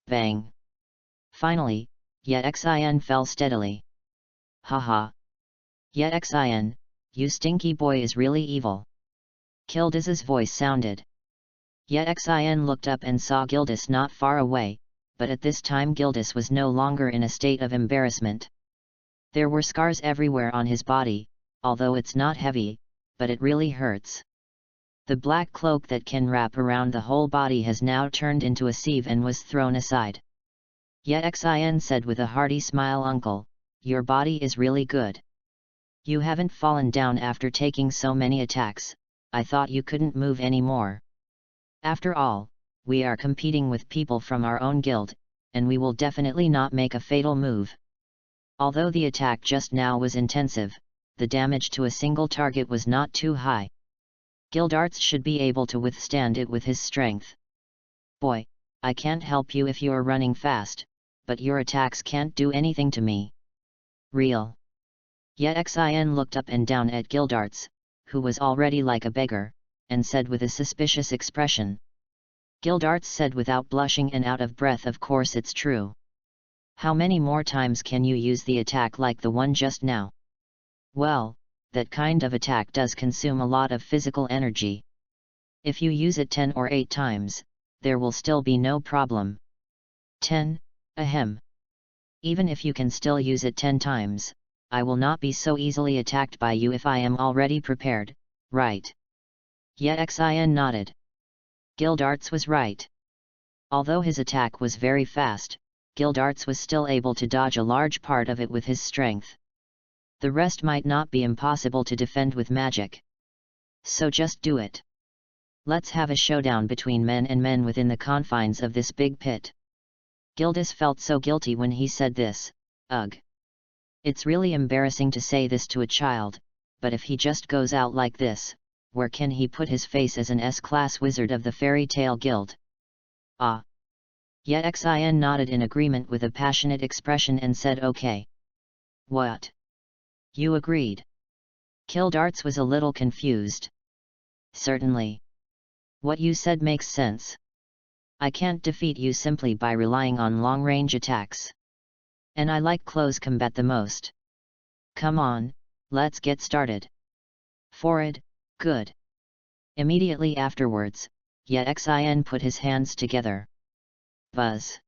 Bang! Finally, Yexin fell steadily. Haha! Yexin, you stinky boy is really evil. Gildas's voice sounded. Yexin looked up and saw Gildas not far away, but at this time Gildas was no longer in a state of embarrassment. There were scars everywhere on his body, although it's not heavy, but it really hurts. The black cloak that can wrap around the whole body has now turned into a sieve and was thrown aside. Yexin said with a hearty smile, "Uncle, your body is really good. You haven't fallen down after taking so many attacks. I thought you couldn't move anymore. After all, we are competing with people from our own guild, and we will definitely not make a fatal move." Although the attack just now was intensive, the damage to a single target was not too high. Gildarts should be able to withstand it with his strength. "Boy, I can't help you if you're running fast, but your attacks can't do anything to me." Real. Yexin looked up and down at Gildarts, who was already like a beggar, and said with a suspicious expression. Gildarts said without blushing and out of breath, "Of course it's true. How many more times can you use the attack like the one just now?" "Well, that kind of attack does consume a lot of physical energy. If you use it 10 or 8 times, there will still be no problem." 10, ahem. Even if you can still use it 10 times, I will not be so easily attacked by you if I am already prepared, right? Yexin nodded. Gildarts was right. Although his attack was very fast, Gildarts was still able to dodge a large part of it with his strength. The rest might not be impossible to defend with magic. So just do it. Let's have a showdown between men and men within the confines of this big pit. Gildas felt so guilty when he said this. Ugh. It's really embarrassing to say this to a child, but if he just goes out like this, where can he put his face as an S-class wizard of the fairy tale guild? Ah. Yexin nodded in agreement with a passionate expression and said, "Okay." "What? You agreed?" Gildarts was a little confused. "Certainly. What you said makes sense. I can't defeat you simply by relying on long-range attacks. And I like close combat the most. Come on, let's get started." "Forward, good." Immediately afterwards, Yexin put his hands together. Buzz.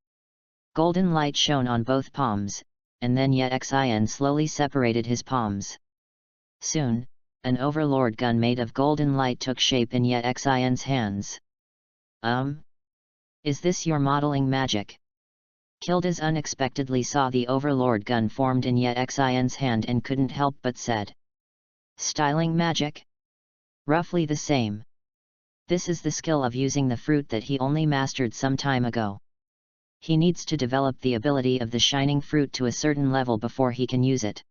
Golden light shone on both palms, and then Xin slowly separated his palms. Soon, an overlord gun made of golden light took shape in Xin's hands. Is this your modeling magic? Kildas unexpectedly saw the overlord gun formed in Xin's hand and couldn't help but said. Styling magic? Roughly the same. This is the skill of using the fruit that he only mastered some time ago. He needs to develop the ability of the shining fruit to a certain level before he can use it.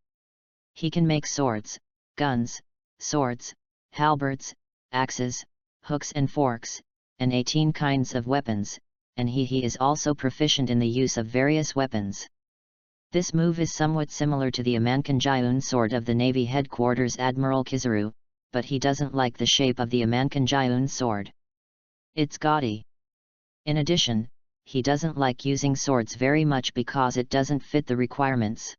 He can make swords, guns, swords, halberds, axes, hooks and forks, and 18 kinds of weapons, and he is also proficient in the use of various weapons. This move is somewhat similar to the Amankanjayun sword of the Navy Headquarters Admiral Kizaru, but he doesn't like the shape of the Amankanjayun sword. It's gaudy. In addition, he doesn't like using swords very much because it doesn't fit the requirements.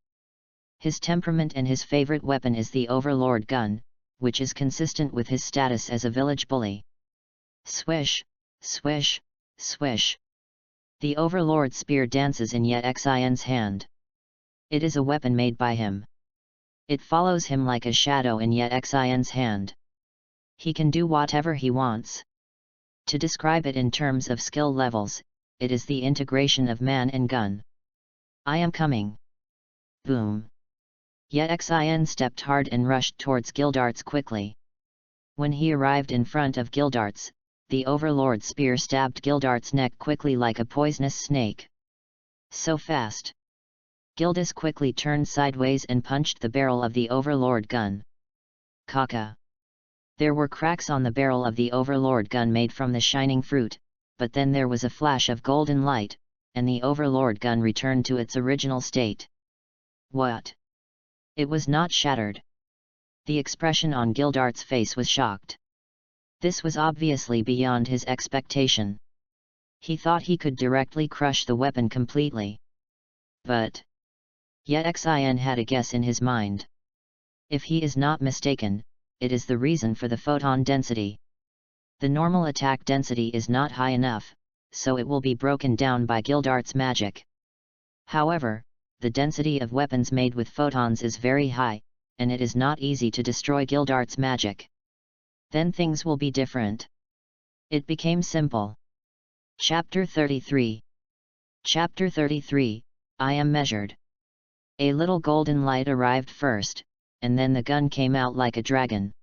His temperament and his favorite weapon is the overlord gun, which is consistent with his status as a village bully. Swish, swish, swish. The overlord spear dances in Xin's hand. It is a weapon made by him. It follows him like a shadow in Xin's hand. He can do whatever he wants. To describe it in terms of skill levels, it is the integration of man and gun. I am coming. Boom. Xin stepped hard and rushed towards Gildarts quickly. When he arrived in front of Gildarts, the overlord spear stabbed Gildarts' neck quickly like a poisonous snake. So fast. Gildas quickly turned sideways and punched the barrel of the overlord gun. Caca. There were cracks on the barrel of the overlord gun made from the shining fruit, but then there was a flash of golden light, and the overlord gun returned to its original state. What? It was not shattered. The expression on Gildarts' face was shocked. This was obviously beyond his expectation. He thought he could directly crush the weapon completely. But Xin had a guess in his mind. If he is not mistaken, it is the reason for the photon density. The normal attack density is not high enough, so it will be broken down by Gildarts' magic. However, the density of weapons made with photons is very high, and it is not easy to destroy Gildarts' magic. Then things will be different. It became simple. Chapter 33. Chapter 33, I am measured. A little golden light arrived first, and then the gun came out like a dragon.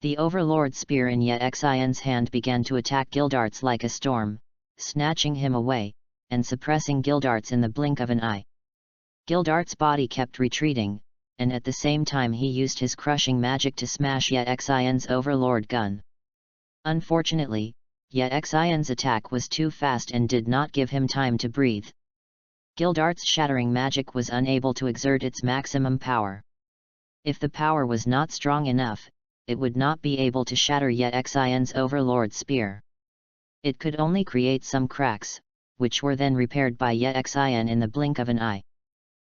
The overlord spear in Xin's hand began to attack Gildarts like a storm, snatching him away, and suppressing Gildarts in the blink of an eye. Gildarts' body kept retreating, and at the same time he used his crushing magic to smash Xin's overlord gun. Unfortunately, Xin's attack was too fast and did not give him time to breathe. Gildarts' shattering magic was unable to exert its maximum power. If the power was not strong enough, it would not be able to shatter Xin's overlord spear. It could only create some cracks, which were then repaired by Xin in the blink of an eye.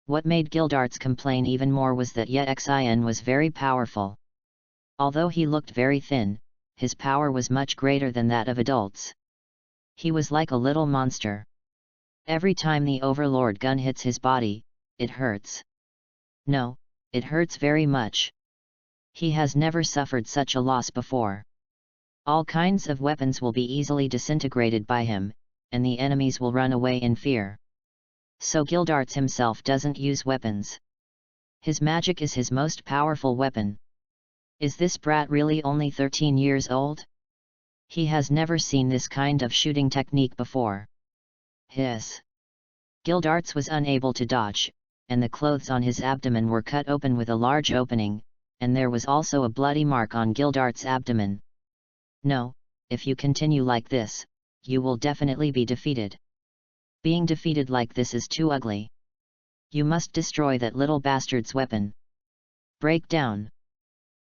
What made Gildarts complain even more was that Xin was very powerful. Although he looked very thin, his power was much greater than that of adults. He was like a little monster. Every time the overlord gun hits his body, it hurts. No, it hurts very much. He has never suffered such a loss before. All kinds of weapons will be easily disintegrated by him, and the enemies will run away in fear. So Gildarts himself doesn't use weapons. His magic is his most powerful weapon. Is this brat really only 13 years old? He has never seen this kind of shooting technique before. Hiss. Gildarts was unable to dodge, and the clothes on his abdomen were cut open with a large opening, and there was also a bloody mark on Gildarts' abdomen. No, if you continue like this, you will definitely be defeated. Being defeated like this is too ugly. You must destroy that little bastard's weapon. Break down.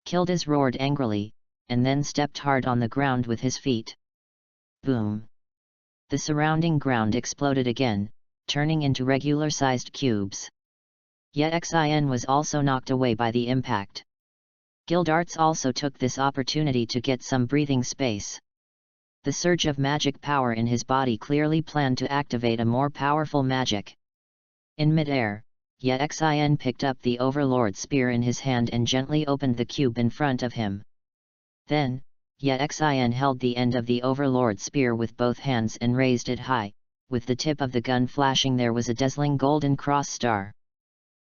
Kildas roared angrily, and then stepped hard on the ground with his feet. Boom. The surrounding ground exploded again, turning into regular-sized cubes. Xin was also knocked away by the impact. Gildarts also took this opportunity to get some breathing space. The surge of magic power in his body clearly planned to activate a more powerful magic. In mid-air, Yexin picked up the Overlord spear in his hand and gently opened the cube in front of him. Then, Yexin held the end of the Overlord spear with both hands and raised it high. With the tip of the gun flashing, there was a dazzling golden cross star.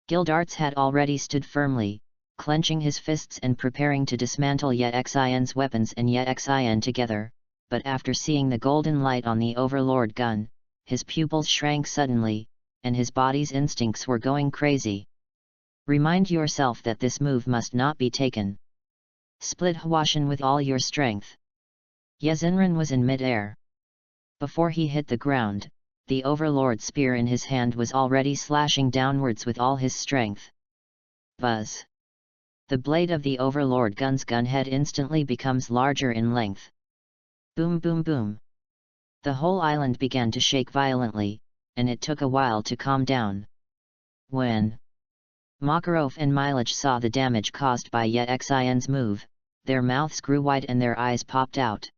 Gildarts had already stood firmly, clenching his fists and preparing to dismantle Yexin's weapons and Yexin together, but after seeing the golden light on the Overlord gun, his pupils shrank suddenly, and his body's instincts were going crazy. Remind yourself that this move must not be taken. Split Hwashin with all your strength. Yezinran was in mid-air. Before he hit the ground, the Overlord spear in his hand was already slashing downwards with all his strength. Buzz! The blade of the Overlord gun's gunhead instantly becomes larger in length. Boom boom boom! The whole island began to shake violently, and it took a while to calm down. When Makarov and Milage saw the damage caused by Yexin's move, their mouths grew wide and their eyes popped out.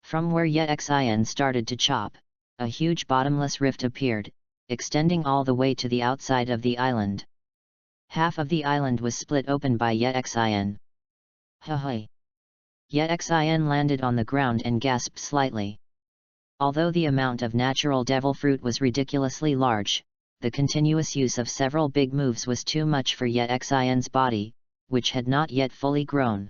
From where Yexin started to chop, a huge bottomless rift appeared, extending all the way to the outside of the island. Half of the island was split open by Yexin. Ha! Yexin landed on the ground and gasped slightly. Although the amount of natural devil fruit was ridiculously large, the continuous use of several big moves was too much for Yexin's body, which had not yet fully grown.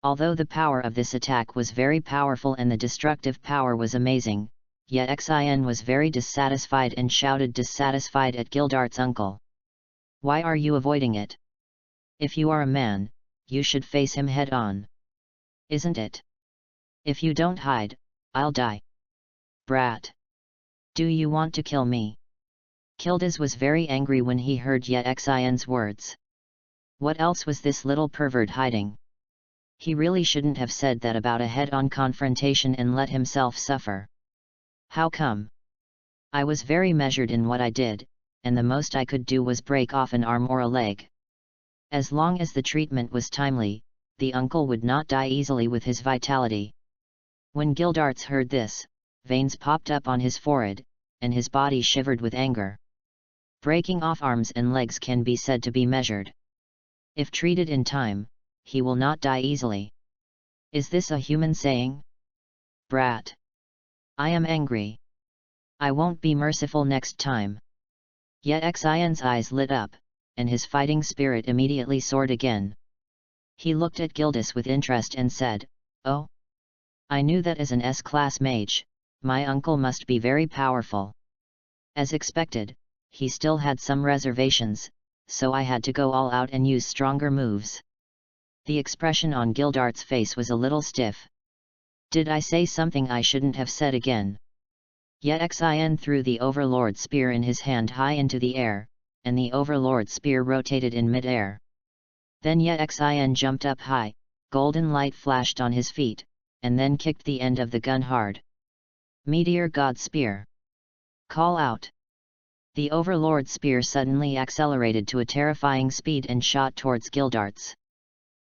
Although the power of this attack was very powerful and the destructive power was amazing, Yexin was very dissatisfied and shouted dissatisfied at Gildart's uncle. Why are you avoiding it? If you are a man, you should face him head on. Isn't it? If you don't hide, I'll die. Brat! Do you want to kill me? Gildas was very angry when he heard Yexin's words. What else was this little pervert hiding? He really shouldn't have said that about a head-on confrontation and let himself suffer. How come? I was very measured in what I did, and the most I could do was break off an arm or a leg. As long as the treatment was timely, the uncle would not die easily with his vitality. When Gildarts heard this, veins popped up on his forehead, and his body shivered with anger. Breaking off arms and legs can be said to be measured. If treated in time, he will not die easily. Is this a human saying? Brat! I am angry. I won't be merciful next time. Yexin's eyes lit up, and his fighting spirit immediately soared again. He looked at Gildas with interest and said, "Oh? I knew that as an S-class mage, my uncle must be very powerful." As expected, he still had some reservations, so I had to go all out and use stronger moves. The expression on Gildart's face was a little stiff. Did I say something I shouldn't have said again? Yexin threw the Overlord spear in his hand high into the air, and the Overlord spear rotated in mid-air. Then Yexin jumped up high, golden light flashed on his feet, and then kicked the end of the gun hard. Meteor God Spear! Call out! The Overlord spear suddenly accelerated to a terrifying speed and shot towards Gildarts.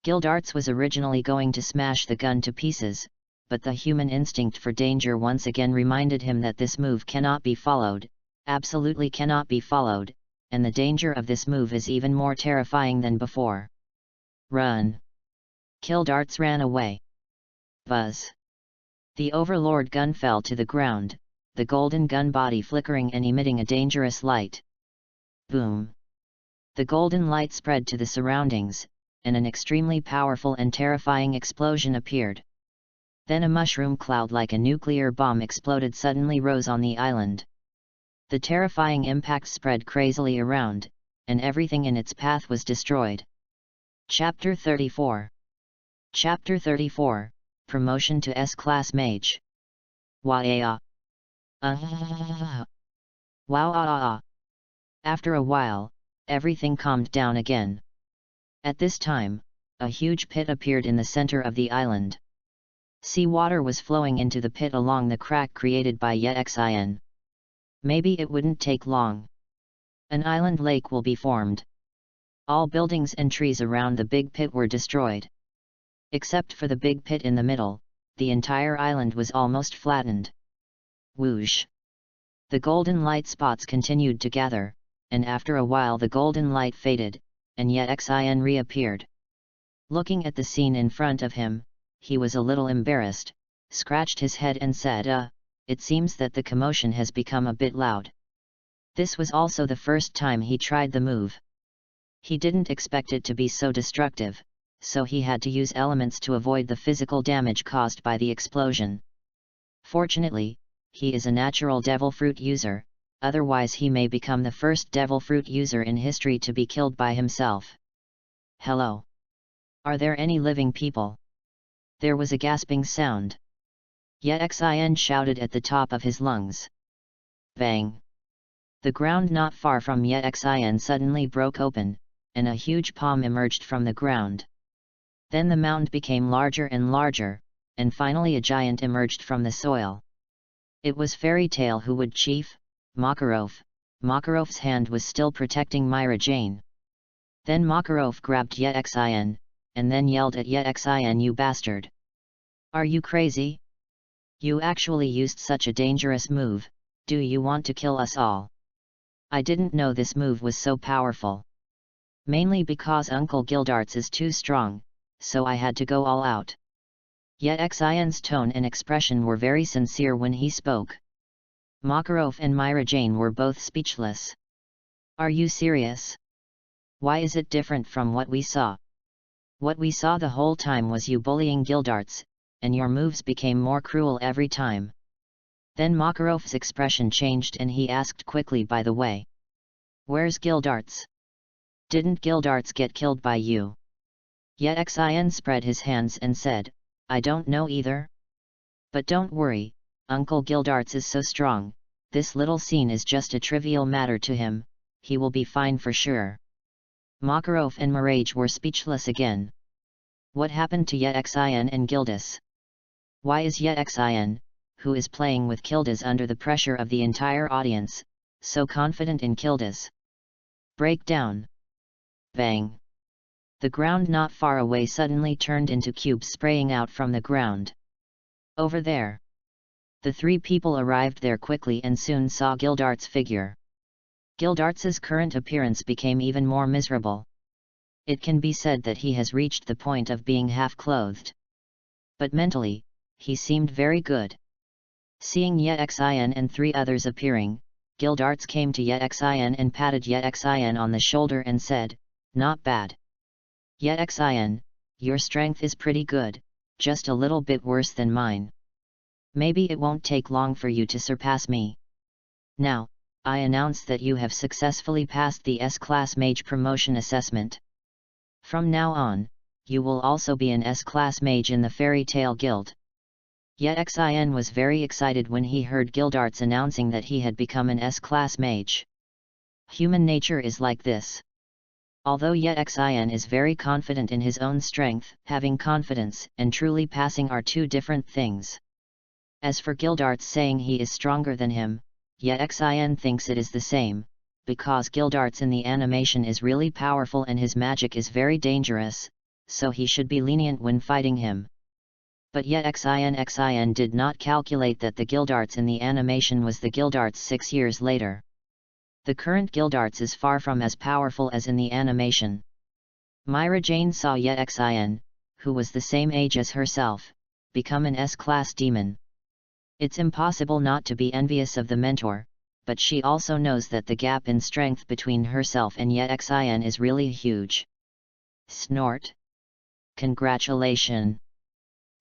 Gildarts was originally going to smash the gun to pieces, but the human instinct for danger once again reminded him that this move cannot be followed, absolutely cannot be followed, and the danger of this move is even more terrifying than before. Run! Gildarts ran away. Buzz! The Overlord gun fell to the ground, the golden gun body flickering and emitting a dangerous light. Boom! The golden light spread to the surroundings, and an extremely powerful and terrifying explosion appeared. Then a mushroom cloud like a nuclear bomb exploded suddenly rose on the island. The terrifying impact spread crazily around, and everything in its path was destroyed. Chapter 34. Chapter 34, Promotion to S-Class Mage. Wow! Wow! After a while, everything calmed down again. At this time, a huge pit appeared in the center of the island. Seawater was flowing into the pit along the crack created by Yexin. Maybe it wouldn't take long. An island lake will be formed. All buildings and trees around the big pit were destroyed. Except for the big pit in the middle, the entire island was almost flattened. Whoosh! The golden light spots continued to gather, and after a while the golden light faded, and yet Xin reappeared. Looking at the scene in front of him, he was a little embarrassed, scratched his head and said, it seems that the commotion has become a bit loud. This was also the first time he tried the move. He didn't expect it to be so destructive, so he had to use elements to avoid the physical damage caused by the explosion. Fortunately, he is a natural devil fruit user, otherwise he may become the first devil fruit user in history to be killed by himself. Hello? Are there any living people? There was a gasping sound. Yet Xin shouted at the top of his lungs. Bang! The ground not far from Yet Xin suddenly broke open, and a huge palm emerged from the ground. Then the mound became larger and larger, and finally a giant emerged from the soil. It was Fairy Tale who would chief, Makarov. Makarov's hand was still protecting Myra Jane. Then Makarov grabbed Yet Xin, and then yelled at Yet Xin, you bastard! Are you crazy? You actually used such a dangerous move, do you want to kill us all? I didn't know this move was so powerful. Mainly because Uncle Gildarts is too strong, so I had to go all out. Yet Xin's tone and expression were very sincere when he spoke. Makarov and Myra Jane were both speechless. Are you serious? Why is it different from what we saw? What we saw the whole time was you bullying Gildarts, and your moves became more cruel every time. Then Makarov's expression changed and he asked quickly, by the way. Where's Gildarts? Didn't Gildarts get killed by you? Yet Xin spread his hands and said, I don't know either. But don't worry, Uncle Gildarts is so strong, this little scene is just a trivial matter to him, he will be fine for sure. Makarov and Mirage were speechless again. What happened to Yet Xin and Gildas? Why is Yet Xin, who is playing with Kildas under the pressure of the entire audience, so confident in Kildas? Breakdown. Bang! The ground not far away suddenly turned into cubes spraying out from the ground. Over there. The three people arrived there quickly and soon saw Gildarts' figure. Gildarts' current appearance became even more miserable. It can be said that he has reached the point of being half-clothed. But mentally, he seemed very good. Seeing Yet Xin and three others appearing, Gildarts came to Yet Xin and patted Yet Xin on the shoulder and said, not bad. Yet Xin, your strength is pretty good, just a little bit worse than mine. Maybe it won't take long for you to surpass me. Now, I announce that you have successfully passed the S-Class Mage promotion assessment. From now on, you will also be an S-Class Mage in the Fairy Tale Guild. Yet Xin was very excited when he heard Gildarts announcing that he had become an S-Class Mage. Human nature is like this. Although Yet Xin is very confident in his own strength, having confidence and truly passing are two different things. As for Gildarts saying he is stronger than him, Yet Xin thinks it is the same, because Gildarts in the animation is really powerful and his magic is very dangerous, so he should be lenient when fighting him. But Yet Xin did not calculate that the Gildarts in the animation was the Gildarts 6 years later. The current Gildarts is far from as powerful as in the animation. Myra Jane saw Yet Xin, who was the same age as herself, become an S-Class demon. It's impossible not to be envious of the mentor, but she also knows that the gap in strength between herself and Yet Xin is really huge. Snort. Congratulations.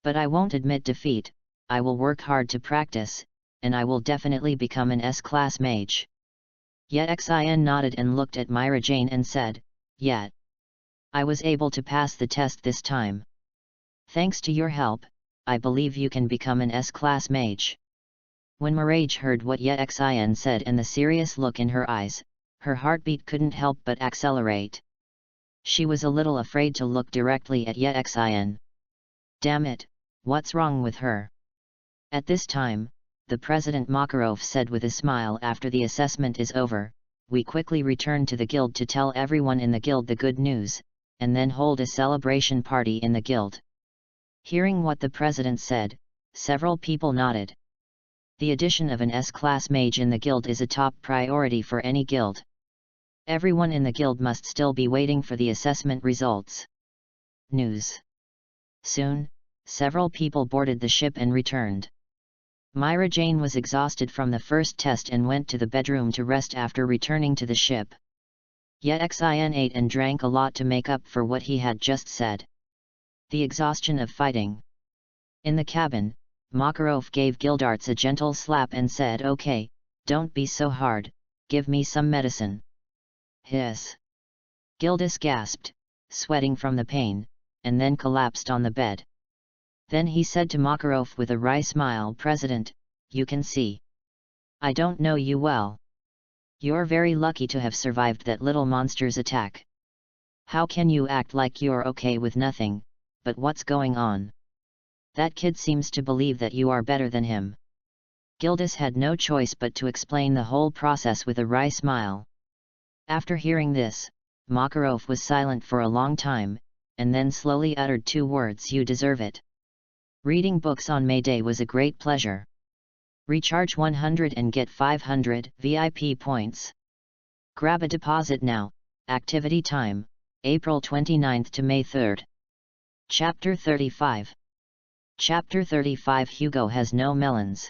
But I won't admit defeat, I will work hard to practice, and I will definitely become an S-Class Mage. Yet Xin nodded and looked at Myra Jane and said, Yet. I was able to pass the test this time. Thanks to your help, I believe you can become an S-Class Mage. When Mirage heard what Yet Xin said and the serious look in her eyes, her heartbeat couldn't help but accelerate. She was a little afraid to look directly at Yet Xin. Damn it, what's wrong with her? At this time, the President Makarov said with a smile after the assessment is over, we quickly return to the guild to tell everyone in the guild the good news, and then hold a celebration party in the guild. Hearing what the President said, several people nodded. The addition of an S-Class Mage in the guild is a top priority for any guild. Everyone in the guild must still be waiting for the assessment results. News. Soon, several people boarded the ship and returned. Myra Jane was exhausted from the first test and went to the bedroom to rest after returning to the ship. Yet Xin ate and drank a lot to make up for what he had just said. The exhaustion of fighting. In the cabin, Makarov gave Gildarts a gentle slap and said, "Okay, don't be so hard, give me some medicine." Hiss. Gildas gasped, sweating from the pain, and then collapsed on the bed. Then he said to Makarov with a wry smile, "President, you can see. I don't know you well. You're very lucky to have survived that little monster's attack. How can you act like you're okay with nothing, but what's going on? That kid seems to believe that you are better than him." Gildas had no choice but to explain the whole process with a wry smile. After hearing this, Makarov was silent for a long time, and then slowly uttered 2 words, "You deserve it." Reading books on May Day was a great pleasure. Recharge 100 and get 500 VIP points. Grab a deposit now. Activity time, April 29 to May 3. Chapter 35. Chapter 35. Hugo has no melons.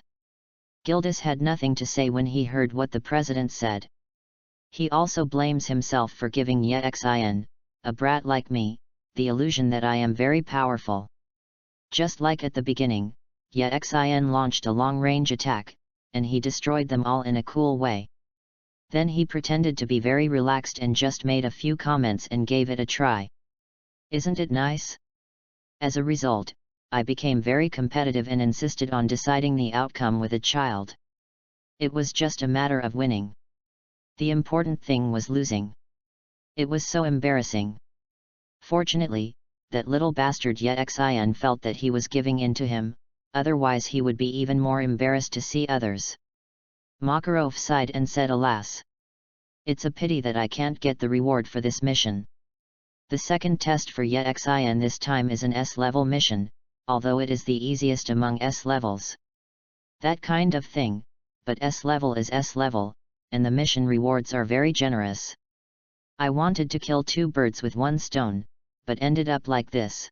Gildas had nothing to say when he heard what the president said. He also blames himself for giving Xin, a brat like me, the illusion that I am very powerful. Just like at the beginning, Xin launched a long-range attack, and he destroyed them all in a cool way. Then he pretended to be very relaxed and just made a few comments and gave it a try. Isn't it nice? As a result, I became very competitive and insisted on deciding the outcome with a child. It was just a matter of winning. The important thing was losing. It was so embarrassing. Fortunately, that little bastard Xin felt that he was giving in to him, otherwise he would be even more embarrassed to see others. Makarov sighed and said, "Alas! It's a pity that I can't get the reward for this mission." The second test for Xin this time is an S-level mission, although it is the easiest among S-levels. That kind of thing, but S-level is S-level, and the mission rewards are very generous. I wanted to kill 2 birds with 1 stone, but ended up like this.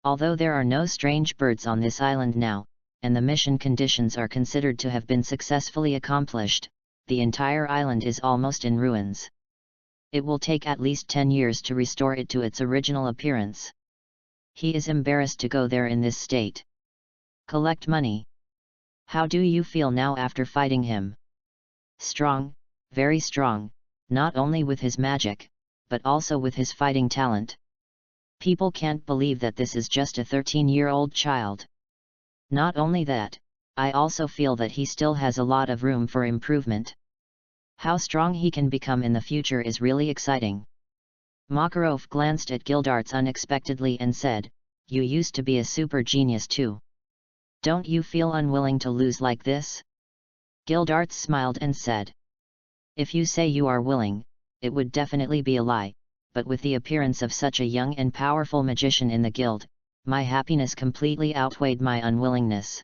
Although there are no strange birds on this island now, and the mission conditions are considered to have been successfully accomplished, the entire island is almost in ruins. It will take at least 10 years to restore it to its original appearance. He is embarrassed to go there in this state. Collect money. How do you feel now after fighting him? Strong, very strong, not only with his magic, but also with his fighting talent. People can't believe that this is just a 13-year-old child. Not only that, I also feel that he still has a lot of room for improvement. How strong he can become in the future is really exciting. Makarov glanced at Gildarts unexpectedly and said, "You used to be a super genius too. Don't you feel unwilling to lose like this?" Gildarts smiled and said, "If you say you are willing, it would definitely be a lie, but with the appearance of such a young and powerful magician in the guild, my happiness completely outweighed my unwillingness.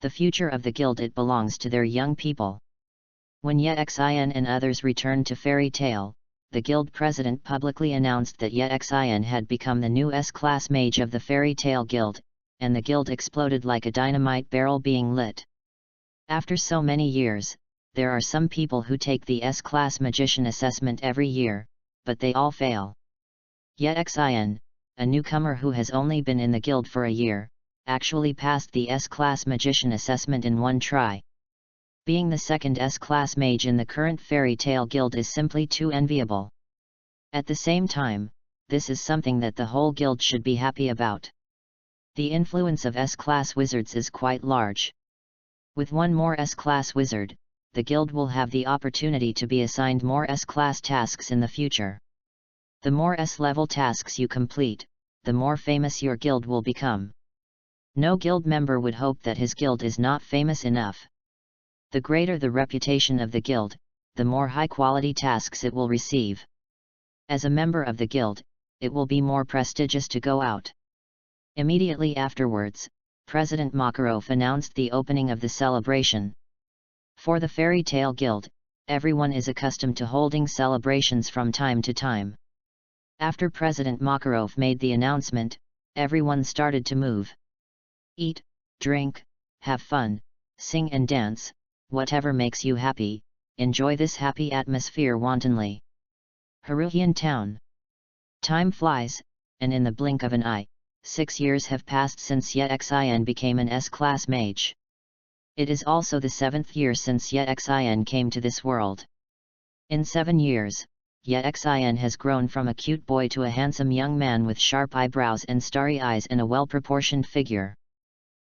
The future of the guild, it belongs to their young people." When Xin and others returned to Fairy Tale, the guild president publicly announced that Xin had become the new S-class mage of the Fairy Tale Guild, and the guild exploded like a dynamite barrel being lit. After so many years, there are some people who take the S-class magician assessment every year, but they all fail. Xin, a newcomer who has only been in the guild for a year, actually passed the S-class magician assessment in 1 try. Being the second S-class mage in the current Fairy Tale Guild is simply too enviable. At the same time, this is something that the whole guild should be happy about. The influence of S-class wizards is quite large. With 1 more S-class wizard, the guild will have the opportunity to be assigned more S-class tasks in the future. The more S-level tasks you complete, the more famous your guild will become. No guild member would hope that his guild is not famous enough. The greater the reputation of the guild, the more high-quality tasks it will receive. As a member of the guild, it will be more prestigious to go out. Immediately afterwards, President Makarov announced the opening of the celebration. For the Fairy Tale Guild, everyone is accustomed to holding celebrations from time to time. After President Makarov made the announcement, everyone started to move. Eat, drink, have fun, sing and dance, whatever makes you happy, enjoy this happy atmosphere wantonly. Haruhian Town. Time flies, and in the blink of an eye, 6 years have passed since Yexin became an S-class mage. It is also the 7th year since Yexin came to this world. In 7 years, Yexin has grown from a cute boy to a handsome young man with sharp eyebrows and starry eyes and a well-proportioned figure.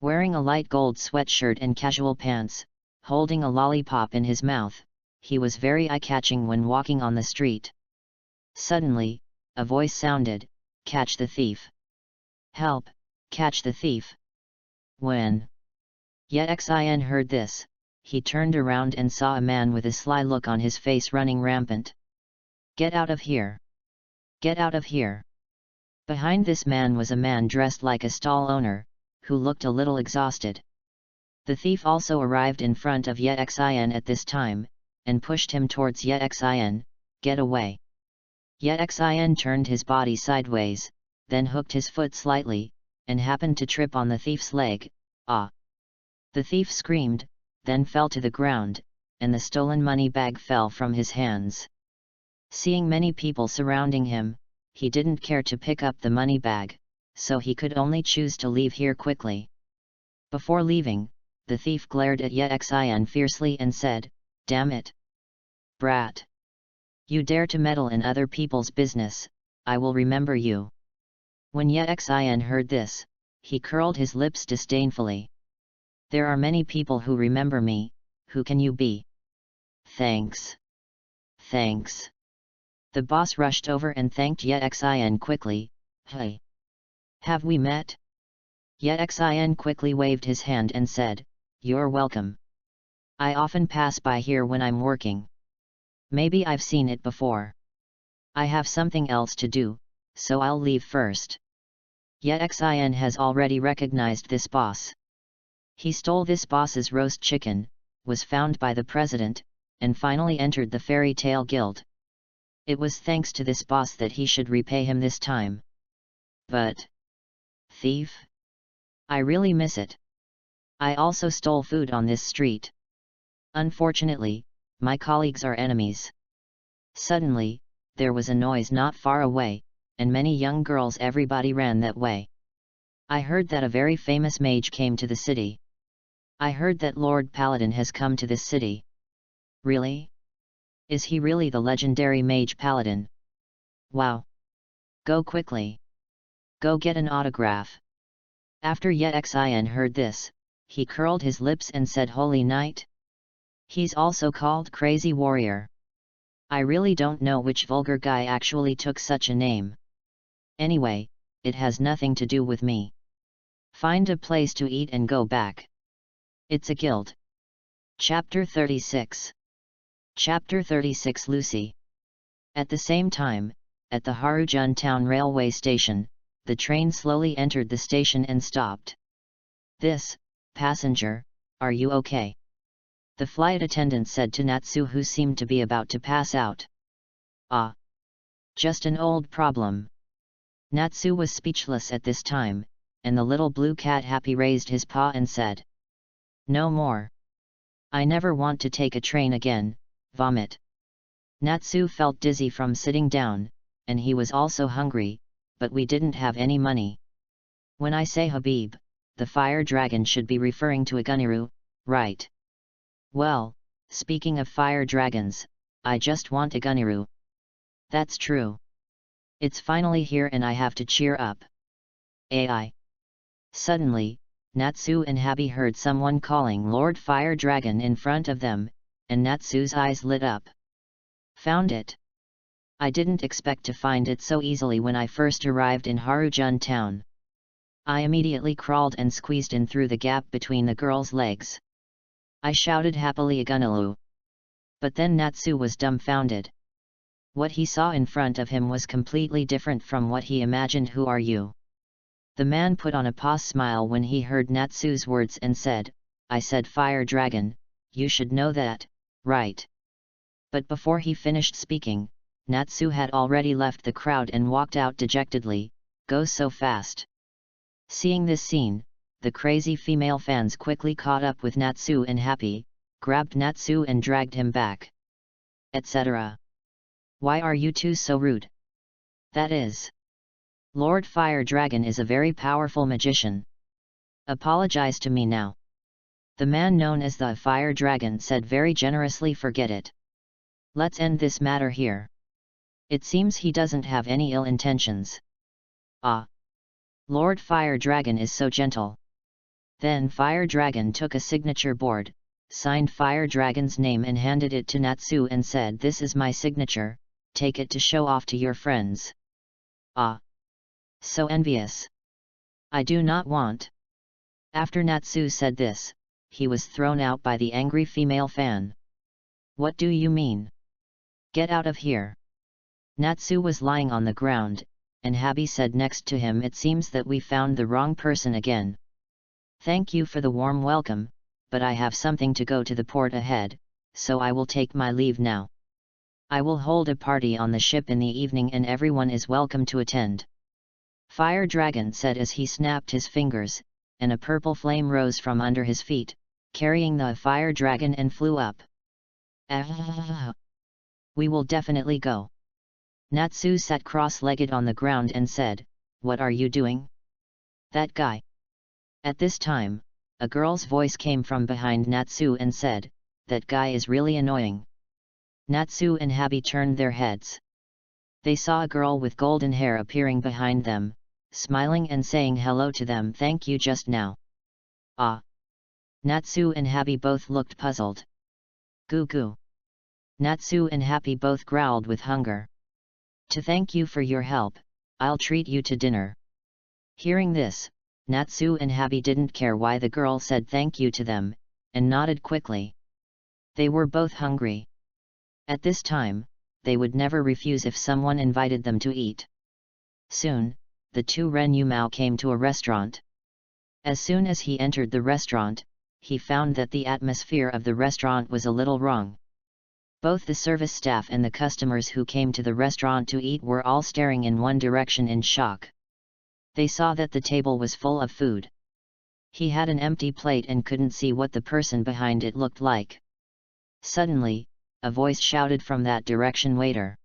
Wearing a light gold sweatshirt and casual pants, holding a lollipop in his mouth, he was very eye-catching when walking on the street. Suddenly, a voice sounded, "Catch the thief! Help, catch the thief!" When Yexin heard this, he turned around and saw a man with a sly look on his face running rampant. "Get out of here! Get out of here!" Behind this man was a man dressed like a stall owner, who looked a little exhausted. The thief also arrived in front of Yexin at this time, and pushed him towards Yexin. "Get away!" Yexin turned his body sideways, then hooked his foot slightly, and happened to trip on the thief's leg. "Ah!" The thief screamed, then fell to the ground, and the stolen money bag fell from his hands. Seeing many people surrounding him, he didn't care to pick up the money bag, so he could only choose to leave here quickly. Before leaving, the thief glared at Yexin fiercely and said, "Damn it! Brat! You dare to meddle in other people's business, I will remember you." When Yexin heard this, he curled his lips disdainfully. "There are many people who remember me, who can you be?" "Thanks. Thanks." The boss rushed over and thanked Yexin quickly. "Hey! Have we met?" Yexin quickly waved his hand and said, "You're welcome. I often pass by here when I'm working. Maybe I've seen it before. I have something else to do, so I'll leave first." Yexin has already recognized this boss. He stole this boss's roast chicken, was found by the president, and finally entered the fairy tale guild. It was thanks to this boss that he should repay him this time. But thief? I really miss it. I also stole food on this street. Unfortunately, my colleagues are enemies. Suddenly, there was a noise not far away, and many young girls everybody ran that way. I heard that a very famous mage came to the city. I heard that Lord Paladin has come to this city. Really? Is he really the legendary mage Paladin? Wow! Go quickly! Go get an autograph! After Yexin heard this, he curled his lips and said, "Holy Knight? He's also called Crazy Warrior. I really don't know which vulgar guy actually took such a name. Anyway, it has nothing to do with me. Find a place to eat and go back. It's a guild." Chapter 36. Chapter 36 Lucy. At the same time, at the Harujun town railway station, the train slowly entered the station and stopped. "This, passenger, are you okay?" the flight attendant said to Natsu, who seemed to be about to pass out. "Ah! Just an old problem." Natsu was speechless at this time, and the little blue cat Happy raised his paw and said, "No more. I never want to take a train again, vomit." Natsu felt dizzy from sitting down, and he was also hungry, but we didn't have any money. When I say Habib, the fire dragon should be referring to Aguniru, right? Well, speaking of fire dragons, I just want Aguniru. That's true. It's finally here and I have to cheer up. AI. Suddenly, Natsu and Happy heard someone calling Lord Fire Dragon in front of them, and Natsu's eyes lit up. Found it. I didn't expect to find it so easily when I first arrived in Harujun town. I immediately crawled and squeezed in through the gap between the girl's legs. I shouted happily Agunilu. But then Natsu was dumbfounded. What he saw in front of him was completely different from what he imagined. "Who are you?" The man put on a paused smile when he heard Natsu's words and said, "I said Fire Dragon, you should know that, right?" But before he finished speaking, Natsu had already left the crowd and walked out dejectedly, goes so fast. Seeing this scene, the crazy female fans quickly caught up with Natsu and Happy, grabbed Natsu and dragged him back, etc. Why are you two so rude? That is. Lord Fire Dragon is a very powerful magician. Apologize to me now. The man known as the Fire Dragon said very generously, forget it. Let's end this matter here. It seems he doesn't have any ill intentions. Ah. Lord Fire Dragon is so gentle. Then Fire Dragon took a signature board, signed Fire Dragon's name and handed it to Natsu and said, this is my signature, take it to show off to your friends. Ah. So envious. I do not want. After Natsu said this, he was thrown out by the angry female fan. What do you mean? Get out of here. Natsu was lying on the ground, and Habi said next to him, it seems that we found the wrong person again. Thank you for the warm welcome, but I have something to go to the port ahead, so I will take my leave now. I will hold a party on the ship in the evening and everyone is welcome to attend. Fire Dragon said as he snapped his fingers, and a purple flame rose from under his feet, carrying the Fire Dragon and flew up. We will definitely go. Natsu sat cross-legged on the ground and said, what are you doing? That guy. At this time, a girl's voice came from behind Natsu and said, that guy is really annoying. Natsu and Habi turned their heads. They saw a girl with golden hair appearing behind them, smiling and saying hello to them. Thank you just now. Ah. Natsu and Habi both looked puzzled. Goo goo. Natsu and Happy both growled with hunger. To thank you for your help, I'll treat you to dinner. Hearing this, Natsu and Happy didn't care why the girl said thank you to them, and nodded quickly. They were both hungry. At this time, they would never refuse if someone invited them to eat. Soon, the two Ren Yumao came to a restaurant. As soon as he entered the restaurant, he found that the atmosphere of the restaurant was a little wrong. Both the service staff and the customers who came to the restaurant to eat were all staring in one direction in shock. They saw that the table was full of food. He had an empty plate and couldn't see what the person behind it looked like. Suddenly, a voice shouted from that direction, waiter.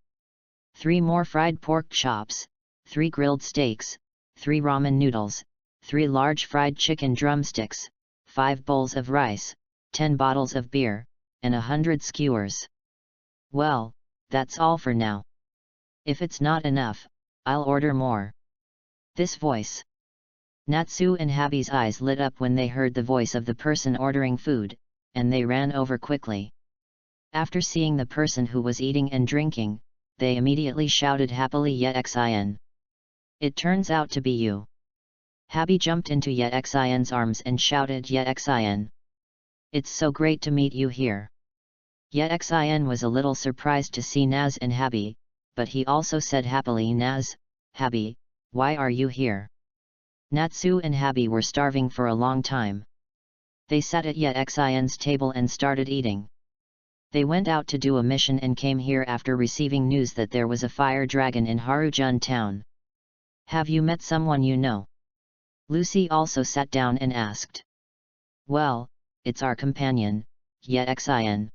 3 more fried pork chops, 3 grilled steaks, 3 ramen noodles, 3 large fried chicken drumsticks, 5 bowls of rice, 10 bottles of beer, and 100 skewers. Well, that's all for now. If it's not enough, I'll order more. This voice. Natsu and Habi's eyes lit up when they heard the voice of the person ordering food, and they ran over quickly. After seeing the person who was eating and drinking, they immediately shouted happily, Yexin. It turns out to be you. Habi jumped into Yexin's arms and shouted, Yexin. It's so great to meet you here. Yexin was a little surprised to see Naz and Habi, but he also said happily, Naz, Habi, why are you here? Natsu and Habi were starving for a long time. They sat at Yexin's table and started eating. They went out to do a mission and came here after receiving news that there was a fire dragon in Harujun town. Have you met someone you know? Lucy also sat down and asked. Well, it's our companion, Yexin.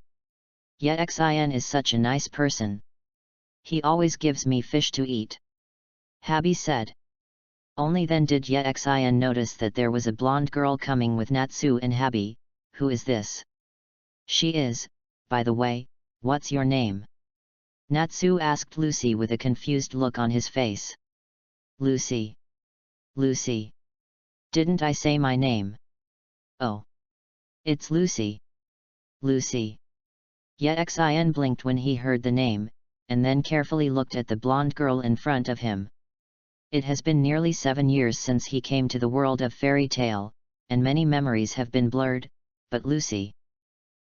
Yexin is such a nice person. He always gives me fish to eat. Habi said. Only then did Yexin notice that there was a blonde girl coming with Natsu and Habi. Who is this? She is, by the way, what's your name? Natsu asked Lucy with a confused look on his face. Lucy. Lucy. Didn't I say my name? Oh. It's Lucy. Lucy. Yexin blinked when he heard the name, and then carefully looked at the blonde girl in front of him. It has been nearly 7 years since he came to the world of fairy tale, and many memories have been blurred, but Lucy.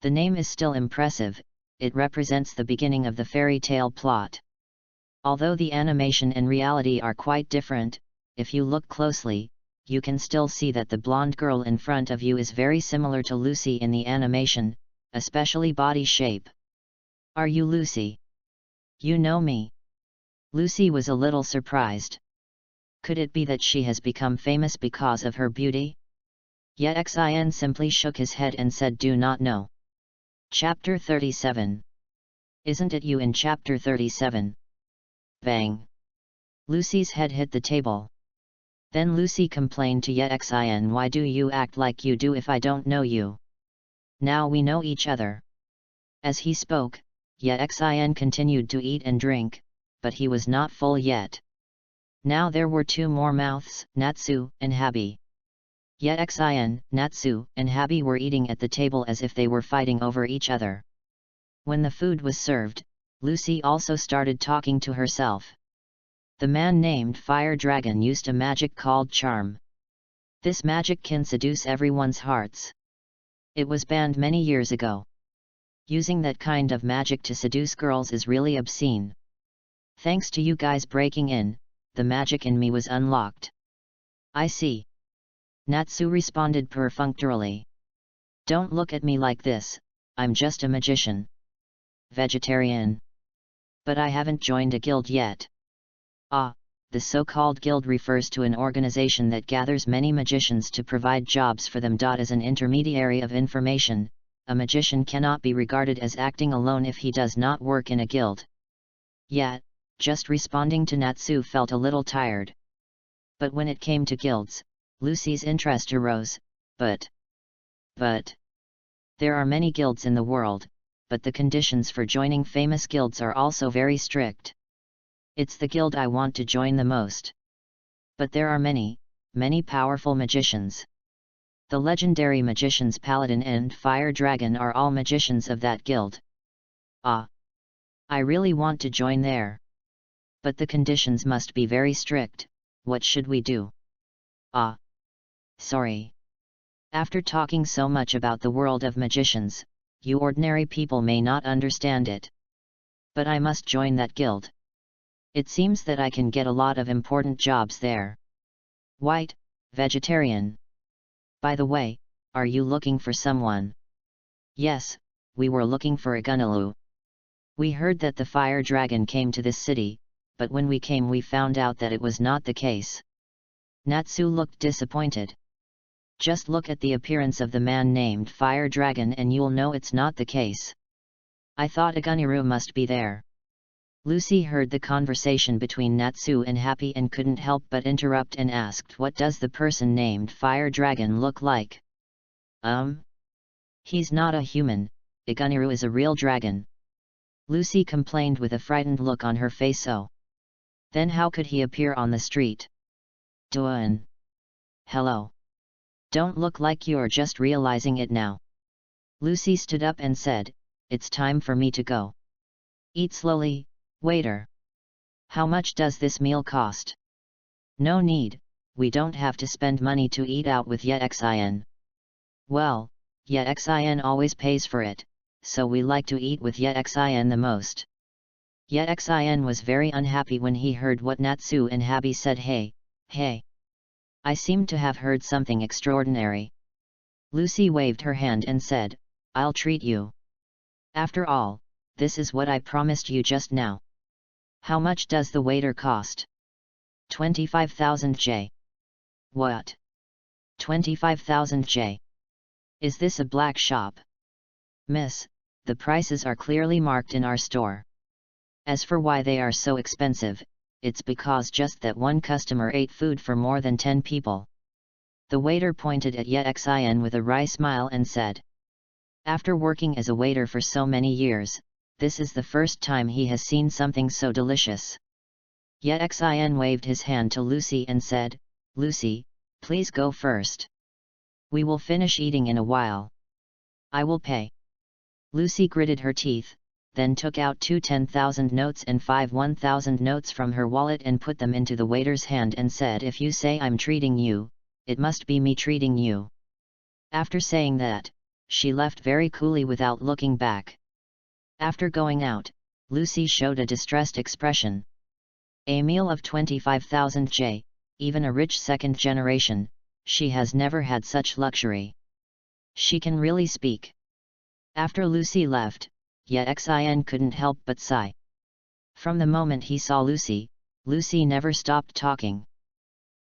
The name is still impressive, it represents the beginning of the fairy tale plot. Although the animation and reality are quite different, if you look closely, you can still see that the blonde girl in front of you is very similar to Lucy in the animation, especially body shape. Are you Lucy? You know me? Lucy was a little surprised. Could it be that she has become famous because of her beauty? Yet Xin simply shook his head and said, do not know. Chapter 37. Isn't it you in Chapter 37? Bang! Lucy's head hit the table. Then Lucy complained to Xin, why do you act like you do if I don't know you? Now we know each other. As he spoke, Xin continued to eat and drink, but he was not full yet. Now there were two more mouths, Natsu and Habi. Xin, Natsu, and Habi were eating at the table as if they were fighting over each other. When the food was served, Lucy also started talking to herself. The man named Fire Dragon used a magic called charm. This magic can seduce everyone's hearts. It was banned many years ago. Using that kind of magic to seduce girls is really obscene. Thanks to you guys breaking in, the magic in me was unlocked. I see. Natsu responded perfunctorily. Don't look at me like this, I'm just a magician. Vegetarian. But I haven't joined a guild yet. Ah, the so-called guild refers to an organization that gathers many magicians to provide jobs for them. As an intermediary of information, a magician cannot be regarded as acting alone if he does not work in a guild. Yet, just responding to Natsu felt a little tired. But when it came to guilds, Lucy's interest arose. But there are many guilds in the world, but the conditions for joining famous guilds are also very strict. It's the guild I want to join the most. But there are many powerful magicians. The legendary magicians Paladin and Fire Dragon are all magicians of that guild. Ah! I really want to join there. But the conditions must be very strict. What should we do? Ah! Sorry. After talking so much about the world of magicians, you ordinary people may not understand it. But I must join that guild. It seems that I can get a lot of important jobs there. White, vegetarian. By the way, are you looking for someone? Yes, we were looking for a Gunalu. We heard that the Fire Dragon came to this city, but when we came we found out that it was not the case. Natsu looked disappointed. Just look at the appearance of the man named Fire Dragon and you'll know it's not the case. I thought a Guniru must be there. Lucy heard the conversation between Natsu and Happy and couldn't help but interrupt and asked, what does the person named Fire Dragon look like? He's not a human, Iguniru is a real dragon. Lucy complained with a frightened look on her face. Oh. Then how could he appear on the street? Duan. Hello. Don't look like you're just realizing it now. Lucy stood up and said, it's time for me to go. Eat slowly, waiter. How much does this meal cost? No need, we don't have to spend money to eat out with Xin. Well, Xin always pays for it, so we like to eat with Xin the most. Xin was very unhappy when he heard what Natsu and Habi said. Hey. I seem to have heard something extraordinary. Lucy waved her hand and said, I'll treat you. After all, this is what I promised you just now. How much does the waiter cost? 25,000 J. What? 25,000 J. Is this a black shop? Miss, the prices are clearly marked in our store. As for why they are so expensive, it's because just that one customer ate food for more than 10 people. The waiter pointed at Xin with a wry smile and said. After working as a waiter for so many years, this is the first time he has seen something so delicious. Xin waved his hand to Lucy and said, Lucy, please go first. We will finish eating in a while. I will pay. Lucy gritted her teeth, then took out 2 10,000 notes and 5 1,000 notes from her wallet and put them into the waiter's hand and said, if you say I'm treating you, it must be me treating you. After saying that, she left very coolly without looking back. After going out, Lucy showed a distressed expression. A meal of 25,000 J, even a rich second generation, she has never had such luxury. She can really speak. After Lucy left, yet Xin couldn't help but sigh. From the moment he saw Lucy, Lucy never stopped talking.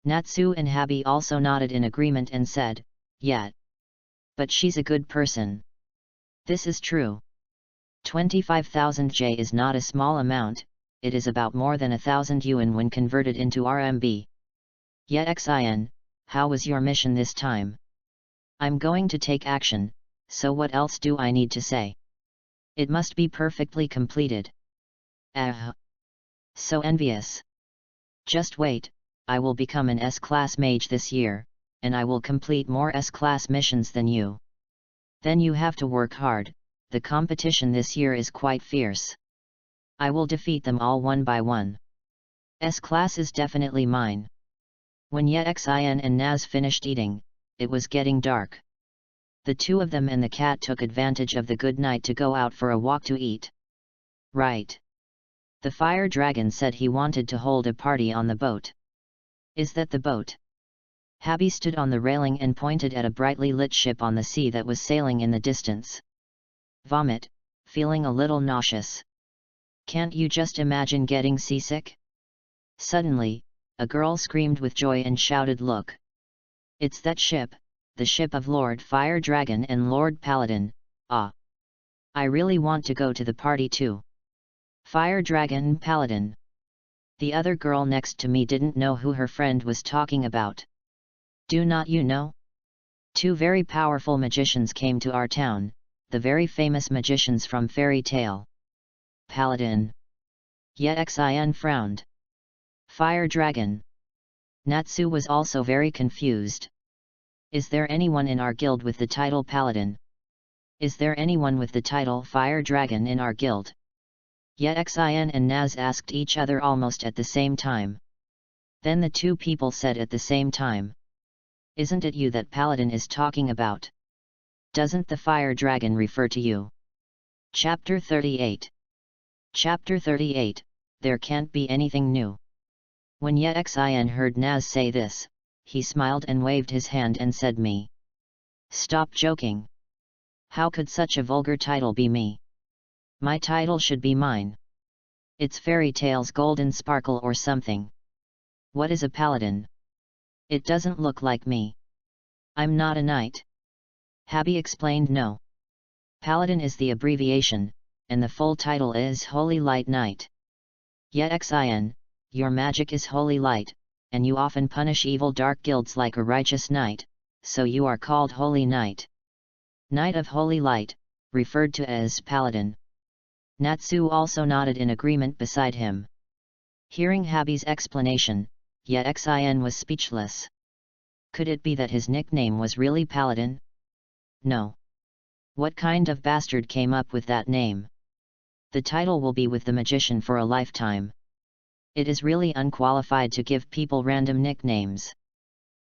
Natsu and Habi also nodded in agreement and said, "Yeah. But she's a good person." This is true. 25,000 J is not a small amount, it is about more than 1,000 yuan when converted into RMB. Yet Xin, how was your mission this time? I'm going to take action, so what else do I need to say? It must be perfectly completed. So envious. Just wait, I will become an S-class mage this year, and I will complete more S-class missions than you. Then you have to work hard, the competition this year is quite fierce. I will defeat them all one by one. S-class is definitely mine. When Xin and Naz finished eating, it was getting dark. The two of them and the cat took advantage of the good night to go out for a walk to eat. Right. The fire dragon said he wanted to hold a party on the boat. Is that the boat? Habi stood on the railing and pointed at a brightly lit ship on the sea that was sailing in the distance. Vomit, feeling a little nauseous. Can't you just imagine getting seasick? Suddenly, a girl screamed with joy and shouted, "Look! It's that ship, the ship of Lord Fire Dragon and Lord Paladin, ah! I really want to go to the party too. Fire Dragon Paladin." The other girl next to me didn't know who her friend was talking about. Do not you know? Two very powerful magicians came to our town, the very famous magicians from fairy tale. Paladin. Yet Xin frowned. Fire Dragon. Natsu was also very confused. Is there anyone in our guild with the title Paladin? Is there anyone with the title Fire Dragon in our guild? Yet Xin and Naz asked each other almost at the same time. Then the two people said at the same time. Isn't it you that Paladin is talking about? Doesn't the Fire Dragon refer to you? Chapter 38. Chapter 38, There Can't Be Anything New. When Xin heard Naz say this, he smiled and waved his hand and said, "Me. Stop joking. How could such a vulgar title be me? My title should be mine. It's Fairy Tale's Golden Sparkle or something. What is a paladin? It doesn't look like me. I'm not a knight." Habi explained, "No. Paladin is the abbreviation, and the full title is Holy Light Knight. Yet Xin, your magic is holy light, and you often punish evil dark guilds like a righteous knight, so you are called Holy Knight. Knight of Holy Light, referred to as Paladin." Natsu also nodded in agreement beside him. Hearing Habi's explanation, Xin was speechless. Could it be that his nickname was really Paladin? No. What kind of bastard came up with that name? The title will be with the magician for a lifetime. It is really unqualified to give people random nicknames.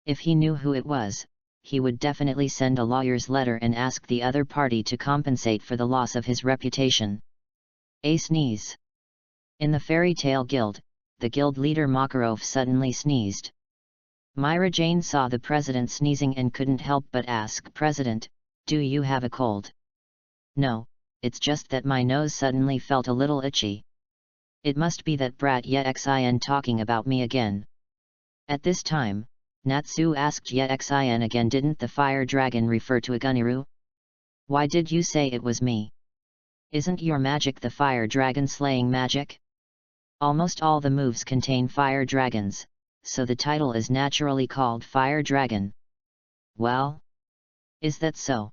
If he knew who it was, he would definitely send a lawyer's letter and ask the other party to compensate for the loss of his reputation. A sneeze. In the Fairy Tale Guild, the guild leader Makarov suddenly sneezed. Myra Jane saw the president sneezing and couldn't help but ask, "President, do you have a cold?" "No, it's just that my nose suddenly felt a little itchy. It must be that brat Xin talking about me again." At this time, Natsu asked Xin again, "Didn't the fire dragon refer to a Guniru? Why did you say it was me? Isn't your magic the fire dragon slaying magic? Almost all the moves contain fire dragons, so the title is naturally called Fire Dragon." Well? Is that so?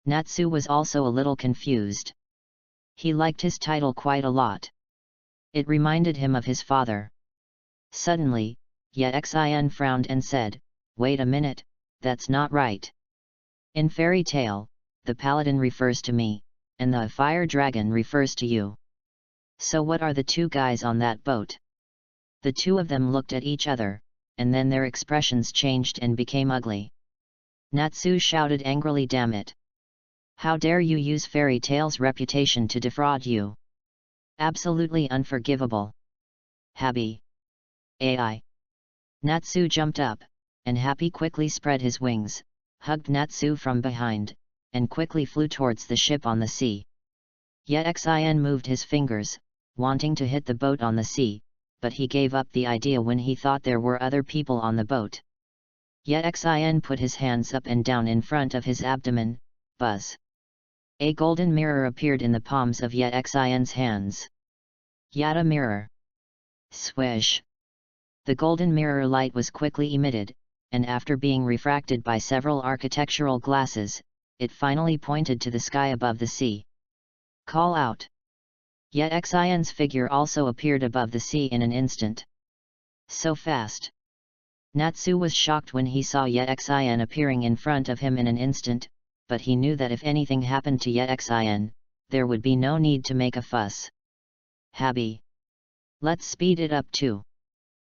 Natsu was also a little confused. He liked his title quite a lot. It reminded him of his father. Suddenly, Xin frowned and said, "Wait a minute, that's not right. In fairy tale, the paladin refers to me, and the fire dragon refers to you. So what are the two guys on that boat?" The two of them looked at each other, and then their expressions changed and became ugly. Natsu shouted angrily, "Damn it! How dare you use fairy tale's reputation to defraud you? Absolutely unforgivable." Habi. AI. Natsu jumped up, and Habi quickly spread his wings, hugged Natsu from behind, and quickly flew towards the ship on the sea. Yet Xin moved his fingers, wanting to hit the boat on the sea, but he gave up the idea when he thought there were other people on the boat. Yet Xin put his hands up and down in front of his abdomen. Buzz. A golden mirror appeared in the palms of Yet Xin's hands. Yada mirror. Swish. The golden mirror light was quickly emitted, and after being refracted by several architectural glasses, it finally pointed to the sky above the sea. Call out. Yet Xin's figure also appeared above the sea in an instant. So fast. Natsu was shocked when he saw Yet Xin appearing in front of him in an instant, but he knew that if anything happened to Yet Xin, there would be no need to make a fuss. Habi. Let's speed it up too.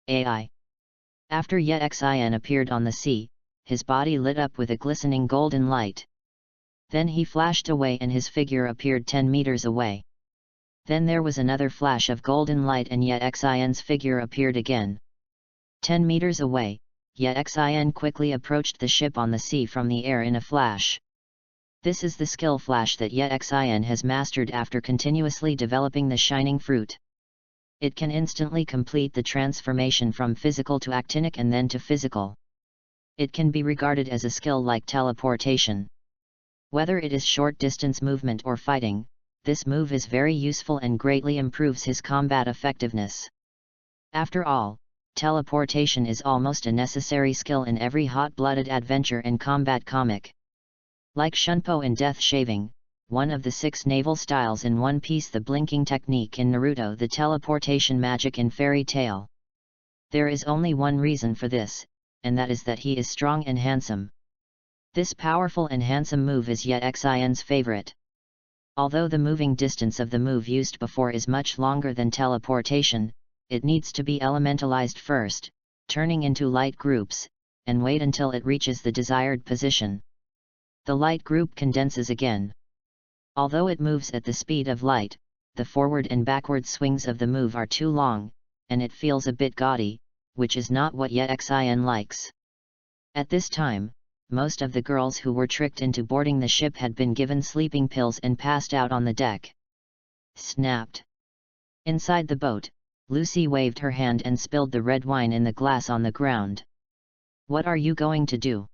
AI. After Yet Xin appeared on the sea, his body lit up with a glistening golden light. Then he flashed away and his figure appeared 10 meters away. Then there was another flash of golden light and Yet Xin's figure appeared again. 10 meters away, Yet Xin quickly approached the ship on the sea from the air in a flash. This is the skill flash that Yet Xin has mastered after continuously developing the shining fruit. It can instantly complete the transformation from physical to actinic and then to physical. It can be regarded as a skill like teleportation. Whether it is short distance movement or fighting, this move is very useful and greatly improves his combat effectiveness. After all, teleportation is almost a necessary skill in every hot-blooded adventure and combat comic. Like Shunpo in Death Shaving, one of the 6 naval styles in One Piece, the blinking technique in Naruto, the teleportation magic in Fairy Tail. There is only one reason for this, and that is that he is strong and handsome. This powerful and handsome move is Yet Xin's favorite. Although the moving distance of the move used before is much longer than teleportation, it needs to be elementalized first, turning into light groups, and wait until it reaches the desired position. The light group condenses again. Although it moves at the speed of light, the forward and backward swings of the move are too long, and it feels a bit gaudy, which is not what Yet Xin likes. At this time, most of the girls who were tricked into boarding the ship had been given sleeping pills and passed out on the deck. Snapped. Inside the boat, Lucy waved her hand and spilled the red wine in the glass on the ground. What are you going to do?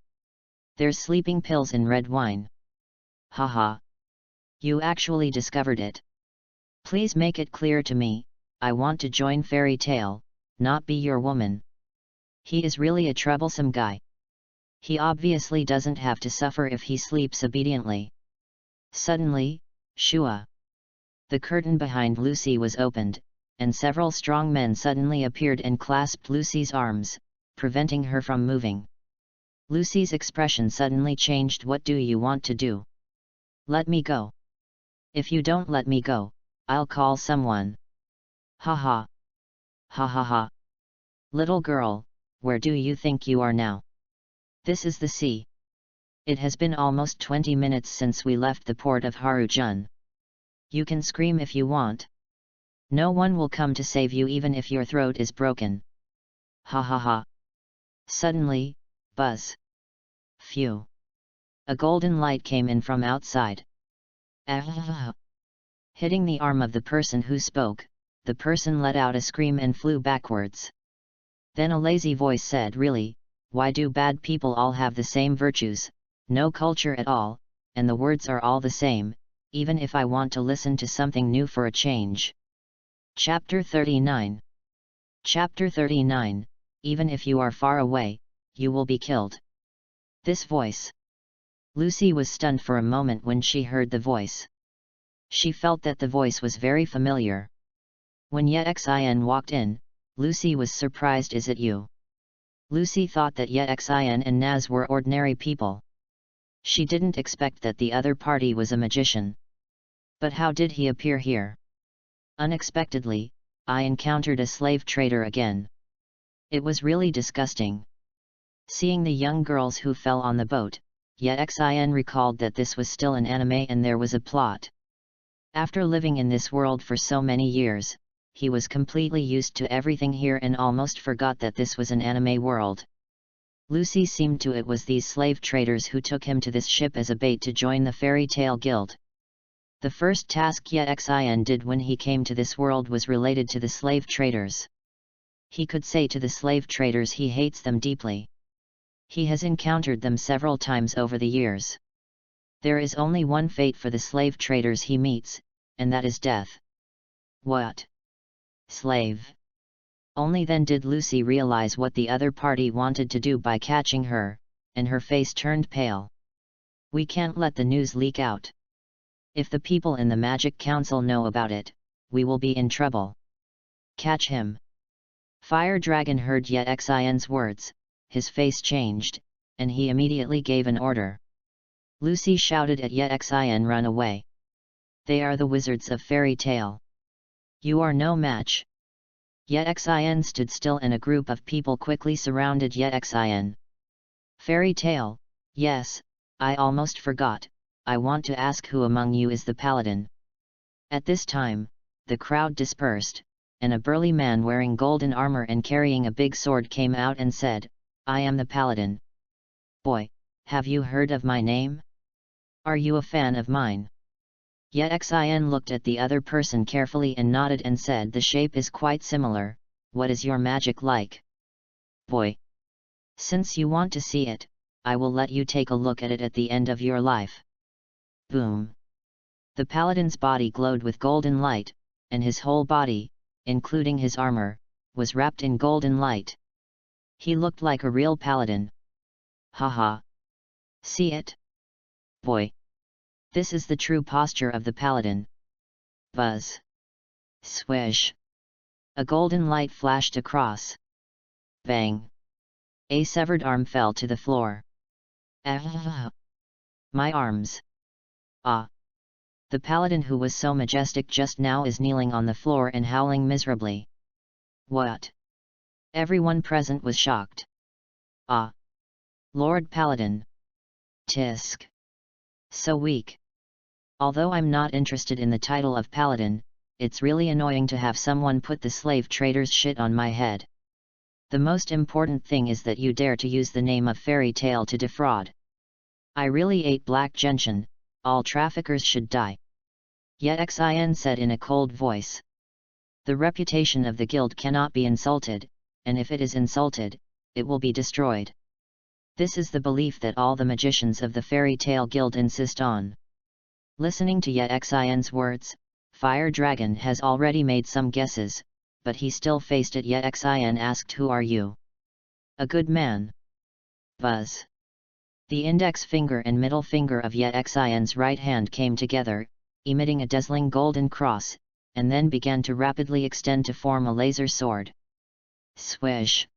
There's sleeping pills in red wine. Haha. You actually discovered it. Please make it clear to me, I want to join Fairy Tail, not be your woman. He is really a troublesome guy. He obviously doesn't have to suffer if he sleeps obediently. Suddenly, shua. The curtain behind Lucy was opened, and several strong men suddenly appeared and clasped Lucy's arms, preventing her from moving. Lucy's expression suddenly changed. What do you want to do? Let me go. If you don't let me go, I'll call someone. Ha ha. Ha ha ha. Little girl, where do you think you are now? This is the sea. It has been almost 20 minutes since we left the port of Harujun. You can scream if you want. No one will come to save you even if your throat is broken. Ha ha ha. Suddenly, buzz. Phew. A golden light came in from outside. Ah. Hitting the arm of the person who spoke, the person let out a scream and flew backwards. Then a lazy voice said, really, why do bad people all have the same virtues, no culture at all, and the words are all the same, even if I want to listen to something new for a change. Chapter 39. Chapter 39, even if you are far away, you will be killed. This voice. Lucy was stunned for a moment when she heard the voice. She felt that the voice was very familiar. When Yet Xin walked in, Lucy was surprised. Is it you? Lucy thought that Yet Xin and Naz were ordinary people. She didn't expect that the other party was a magician. But how did he appear here? Unexpectedly, I encountered a slave trader again. It was really disgusting. Seeing the young girls who fell on the boat, Yet Xin recalled that this was still an anime and there was a plot. After living in this world for so many years, he was completely used to everything here and almost forgot that this was an anime world. Lucy seemed to it was these slave traders who took him to this ship as a bait to join the Fairy Tale Guild. The first task Yexin did when he came to this world was related to the slave traders. He could say to the slave traders he hates them deeply. He has encountered them several times over the years. There is only one fate for the slave traders he meets, and that is death. What? Slave? Only then did Lucy realize what the other party wanted to do by catching her, and her face turned pale. We can't let the news leak out. If the people in the Magic Council know about it, we will be in trouble. Catch him. Fire Dragon heard Yexin's words, his face changed, and he immediately gave an order. Lucy shouted at Yexin, run away. They are the wizards of fairy tale. You are no match. Yexin stood still and a group of people quickly surrounded Yexin. Fairy tale, yes, I almost forgot, I want to ask who among you is the paladin. At this time, the crowd dispersed, and a burly man wearing golden armor and carrying a big sword came out and said, I am the paladin. Boy, have you heard of my name? Are you a fan of mine? Yexin looked at the other person carefully and nodded and said, the shape is quite similar, what is your magic like? Boy. Since you want to see it, I will let you take a look at it at the end of your life. Boom. The paladin's body glowed with golden light, and his whole body, including his armor, was wrapped in golden light. He looked like a real paladin. Haha. See it? Boy. This is the true posture of the paladin. Buzz. Swish. A golden light flashed across. Bang. A severed arm fell to the floor. Ah. My arms. Ah. The paladin who was so majestic just now is kneeling on the floor and howling miserably. What? Everyone present was shocked. Ah. Lord Paladin. Tisk. So weak. Although I'm not interested in the title of paladin, it's really annoying to have someone put the slave trader's shit on my head. The most important thing is that you dare to use the name of fairy tale to defraud. I really ate black gentian, all traffickers should die. Yexin said in a cold voice. The reputation of the guild cannot be insulted, and if it is insulted, it will be destroyed. This is the belief that all the magicians of the fairy tale guild insist on. Listening to Yexin's words, Fire Dragon has already made some guesses, but he still faced it. Yexin asked, who are you? A good man. Buzz. The index finger and middle finger of Yexin's right hand came together, emitting a dazzling golden cross, and then began to rapidly extend to form a laser sword. Swish.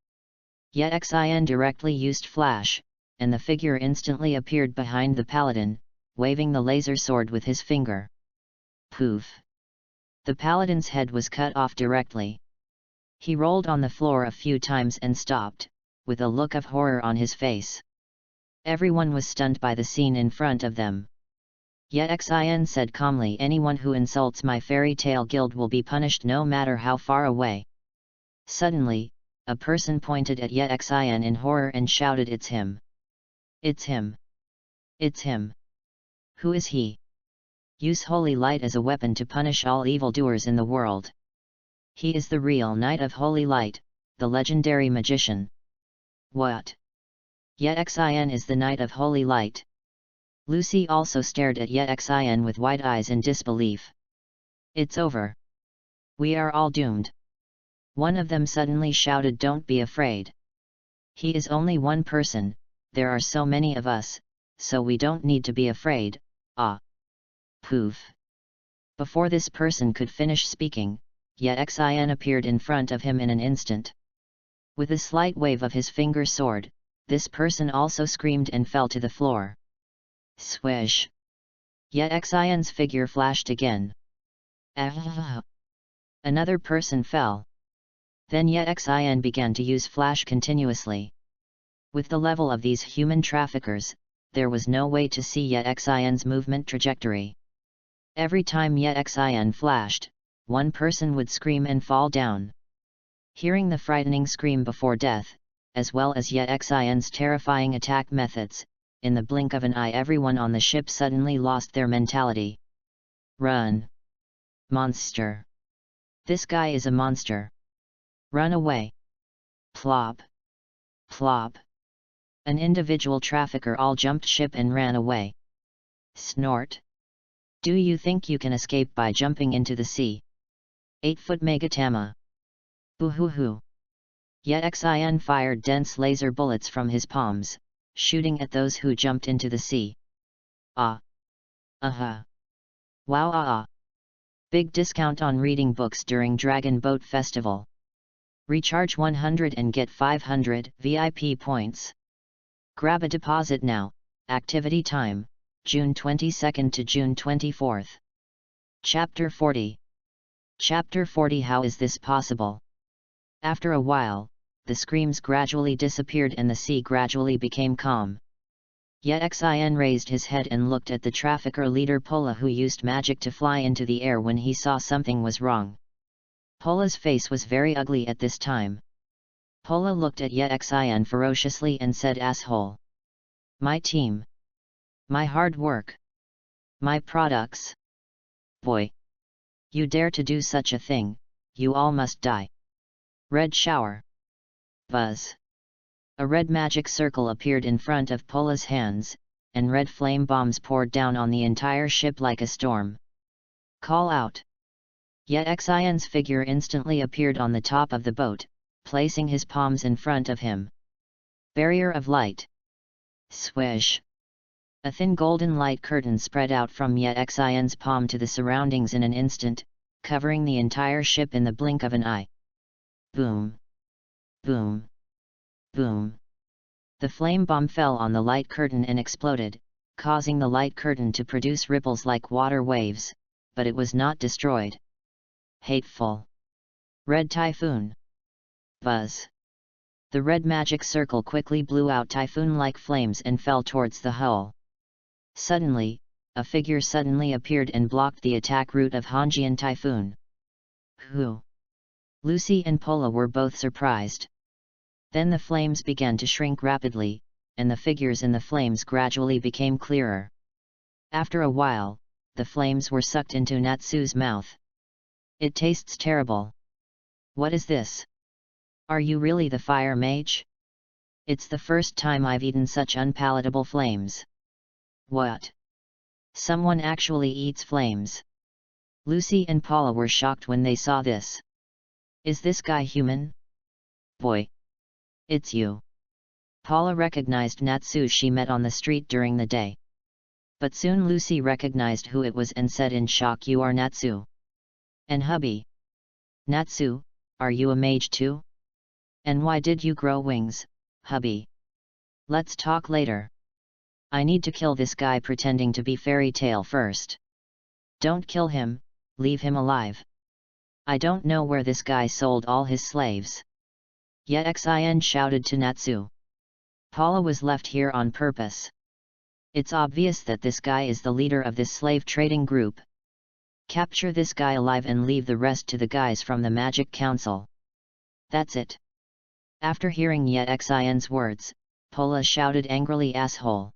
Yexin directly used flash, and the figure instantly appeared behind the paladin, waving the laser sword with his finger. Poof! The paladin's head was cut off directly. He rolled on the floor a few times and stopped, with a look of horror on his face. Everyone was stunned by the scene in front of them. Yexin said calmly, anyone who insults my fairy tale guild will be punished no matter how far away. Suddenly, a person pointed at Yexin in horror and shouted, it's him! It's him! It's him! Who is he? Use holy light as a weapon to punish all evildoers in the world. He is the real Knight of Holy Light, the legendary magician. What? Yexin is the Knight of Holy Light. Lucy also stared at Yexin with wide eyes in disbelief. It's over. We are all doomed. One of them suddenly shouted, don't be afraid. He is only one person, there are so many of us, so we don't need to be afraid. Ah. Poof. Before this person could finish speaking, Yexin appeared in front of him in an instant. With a slight wave of his finger sword, this person also screamed and fell to the floor. Swish. Yexin's figure flashed again. Ah. Another person fell. Then Yexin began to use flash continuously. With the level of these human traffickers, there was no way to see Yexin's movement trajectory. Every time Yexin flashed, one person would scream and fall down. Hearing the frightening scream before death, as well as Yexin's terrifying attack methods, in the blink of an eye everyone on the ship suddenly lost their mentality. Run! Monster! This guy is a monster! Run away! Plop! Plop! An individual trafficker all jumped ship and ran away. Snort! Do you think you can escape by jumping into the sea? 8-foot Megatama! Boo-hoo-hoo! Yet Xin fired dense laser bullets from his palms, shooting at those who jumped into the sea. Ah! Aha! Wow ah ah! Big discount on reading books during Dragon Boat Festival. Recharge 100 and get 500 VIP points. Grab a deposit now. Activity time, June 22nd to June 24th. Chapter 40. Chapter 40. How is this possible? After a while, the screams gradually disappeared and the sea gradually became calm. Yet Xin raised his head and looked at the trafficker leader Pola, who used magic to fly into the air when he saw something was wrong. Pola's face was very ugly at this time. Pola looked at Yet Xin ferociously and said, "Asshole! My team! My hard work! My products! Boy! You dare to do such a thing, you all must die!" Red shower! Buzz! A red magic circle appeared in front of Pola's hands, and red flame bombs poured down on the entire ship like a storm. Call out! Yet Xion's figure instantly appeared on the top of the boat, placing his palms in front of him. Barrier of light! Swish! A thin golden light curtain spread out from Yet Xion's palm to the surroundings in an instant, covering the entire ship in the blink of an eye. Boom! Boom! Boom! The flame bomb fell on the light curtain and exploded, causing the light curtain to produce ripples like water waves, but it was not destroyed. Hateful! Red typhoon! Buzz! The red magic circle quickly blew out typhoon-like flames and fell towards the hull. Suddenly, a figure suddenly appeared and blocked the attack route of Honjian Typhoon. Who? Lucy and Pola were both surprised. Then the flames began to shrink rapidly, and the figures in the flames gradually became clearer. After a while, the flames were sucked into Natsu's mouth. It tastes terrible. What is this? Are you really the fire mage? It's the first time I've eaten such unpalatable flames. What? Someone actually eats flames? Lucy and Paula were shocked when they saw this. Is this guy human? Boy! It's you. Paula recognized Natsu she met on the street during the day. But soon Lucy recognized who it was and said in shock, "You are Natsu. And hubby? Natsu, are you a mage too? And why did you grow wings, hubby? Let's talk later. I need to kill this guy pretending to be Fairy Tale first. Don't kill him, leave him alive. I don't know where this guy sold all his slaves." Yet Xin shouted to Natsu. Paula was left here on purpose. It's obvious that this guy is the leader of this slave trading group. Capture this guy alive and leave the rest to the guys from the Magic Council. That's it. After hearing Yet Xion's words, Pola shouted angrily, "Asshole!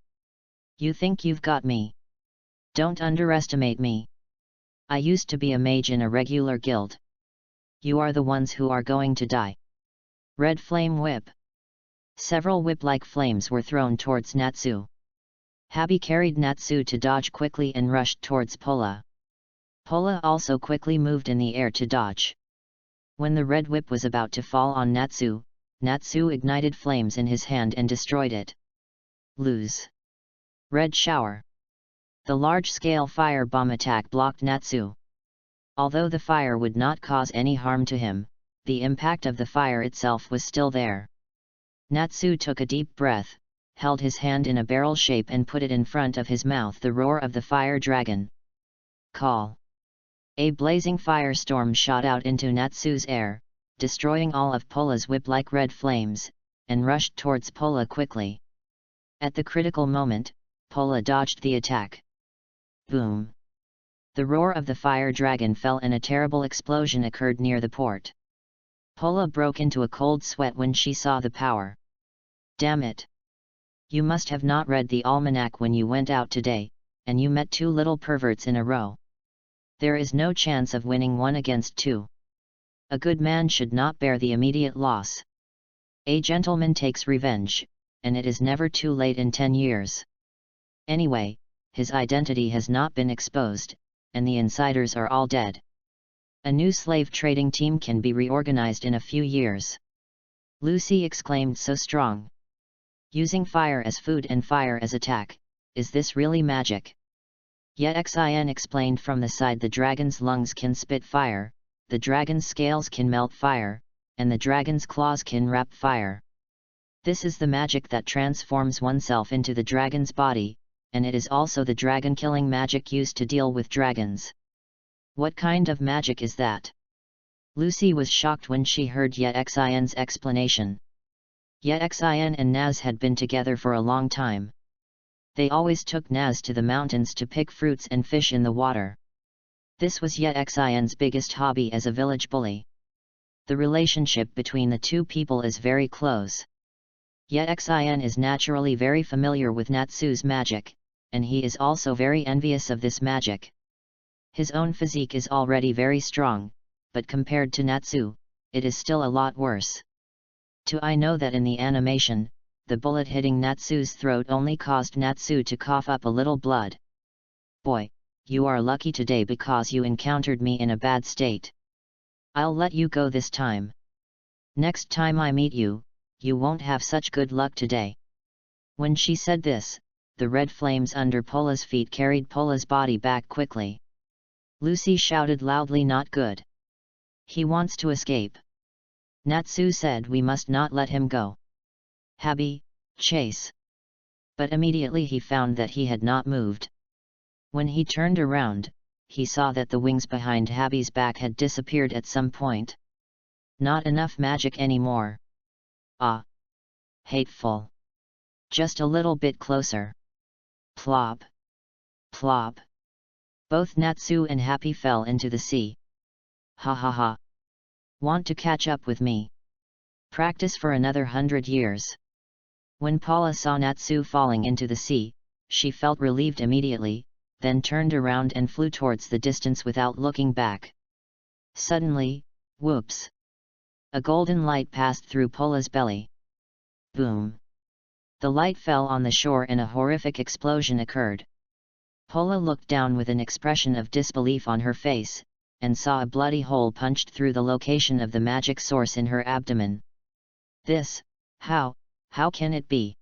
You think you've got me? Don't underestimate me. I used to be a mage in a regular guild. You are the ones who are going to die." Red flame whip. Several whip-like flames were thrown towards Natsu. Habi carried Natsu to dodge quickly and rushed towards Pola. Pola also quickly moved in the air to dodge. When the red whip was about to fall on Natsu, Natsu ignited flames in his hand and destroyed it. Lose. Red shower. The large-scale fire bomb attack blocked Natsu. Although the fire would not cause any harm to him, the impact of the fire itself was still there. Natsu took a deep breath, held his hand in a barrel shape and put it in front of his mouth. The roar of the fire dragon. Call. A blazing firestorm shot out into Natsu's air, destroying all of Pola's whip-like red flames, and rushed towards Pola quickly. At the critical moment, Pola dodged the attack. Boom! The roar of the fire dragon fell and a terrible explosion occurred near the port. Pola broke into a cold sweat when she saw the power. Damn it! You must have not read the almanac when you went out today, and you met two little perverts in a row. There is no chance of winning 1 against 2. A good man should not bear the immediate loss. A gentleman takes revenge, and it is never too late in 10 years. Anyway, his identity has not been exposed, and the insiders are all dead. A new slave trading team can be reorganized in a few years. Lucy exclaimed so strong. Using fire as food and fire as attack, is this really magic? Yet Xin explained from the side the dragon's lungs can spit fire, the dragon's scales can melt fire, and the dragon's claws can wrap fire. This is the magic that transforms oneself into the dragon's body, and it is also the dragon-killing magic used to deal with dragons. What kind of magic is that? Lucy was shocked when she heard Yet Xin's explanation. Yet Xin and Naz had been together for a long time. They always took Naz to the mountains to pick fruits and fish in the water. This was Yet Xin's biggest hobby as a village bully. The relationship between the two people is very close. Yet Xin is naturally very familiar with Natsu's magic, and he is also very envious of this magic. His own physique is already very strong, but compared to Natsu, it is still a lot worse. I know that in the animation, the bullet hitting Natsu's throat only caused Natsu to cough up a little blood. Boy, you are lucky today because you encountered me in a bad state. I'll let you go this time. Next time I meet you, you won't have such good luck today. When she said this, the red flames under Pola's feet carried Pola's body back quickly. Lucy shouted loudly, "Not good! He wants to escape." Natsu said, "We must not let him go. Habi, chase!" But immediately he found that he had not moved. When he turned around, he saw that the wings behind Habi's back had disappeared at some point. Not enough magic anymore. Ah! Hateful! Just a little bit closer. Plop! Plop! Both Natsu and Happy fell into the sea. Ha ha ha! Want to catch up with me? Practice for another 100 years. When Paula saw Natsu falling into the sea, she felt relieved immediately, then turned around and flew towards the distance without looking back. Suddenly, whoops! A golden light passed through Pola's belly. Boom! The light fell on the shore and a horrific explosion occurred. Pola looked down with an expression of disbelief on her face, and saw a bloody hole punched through the location of the magic source in her abdomen. This, how can it be?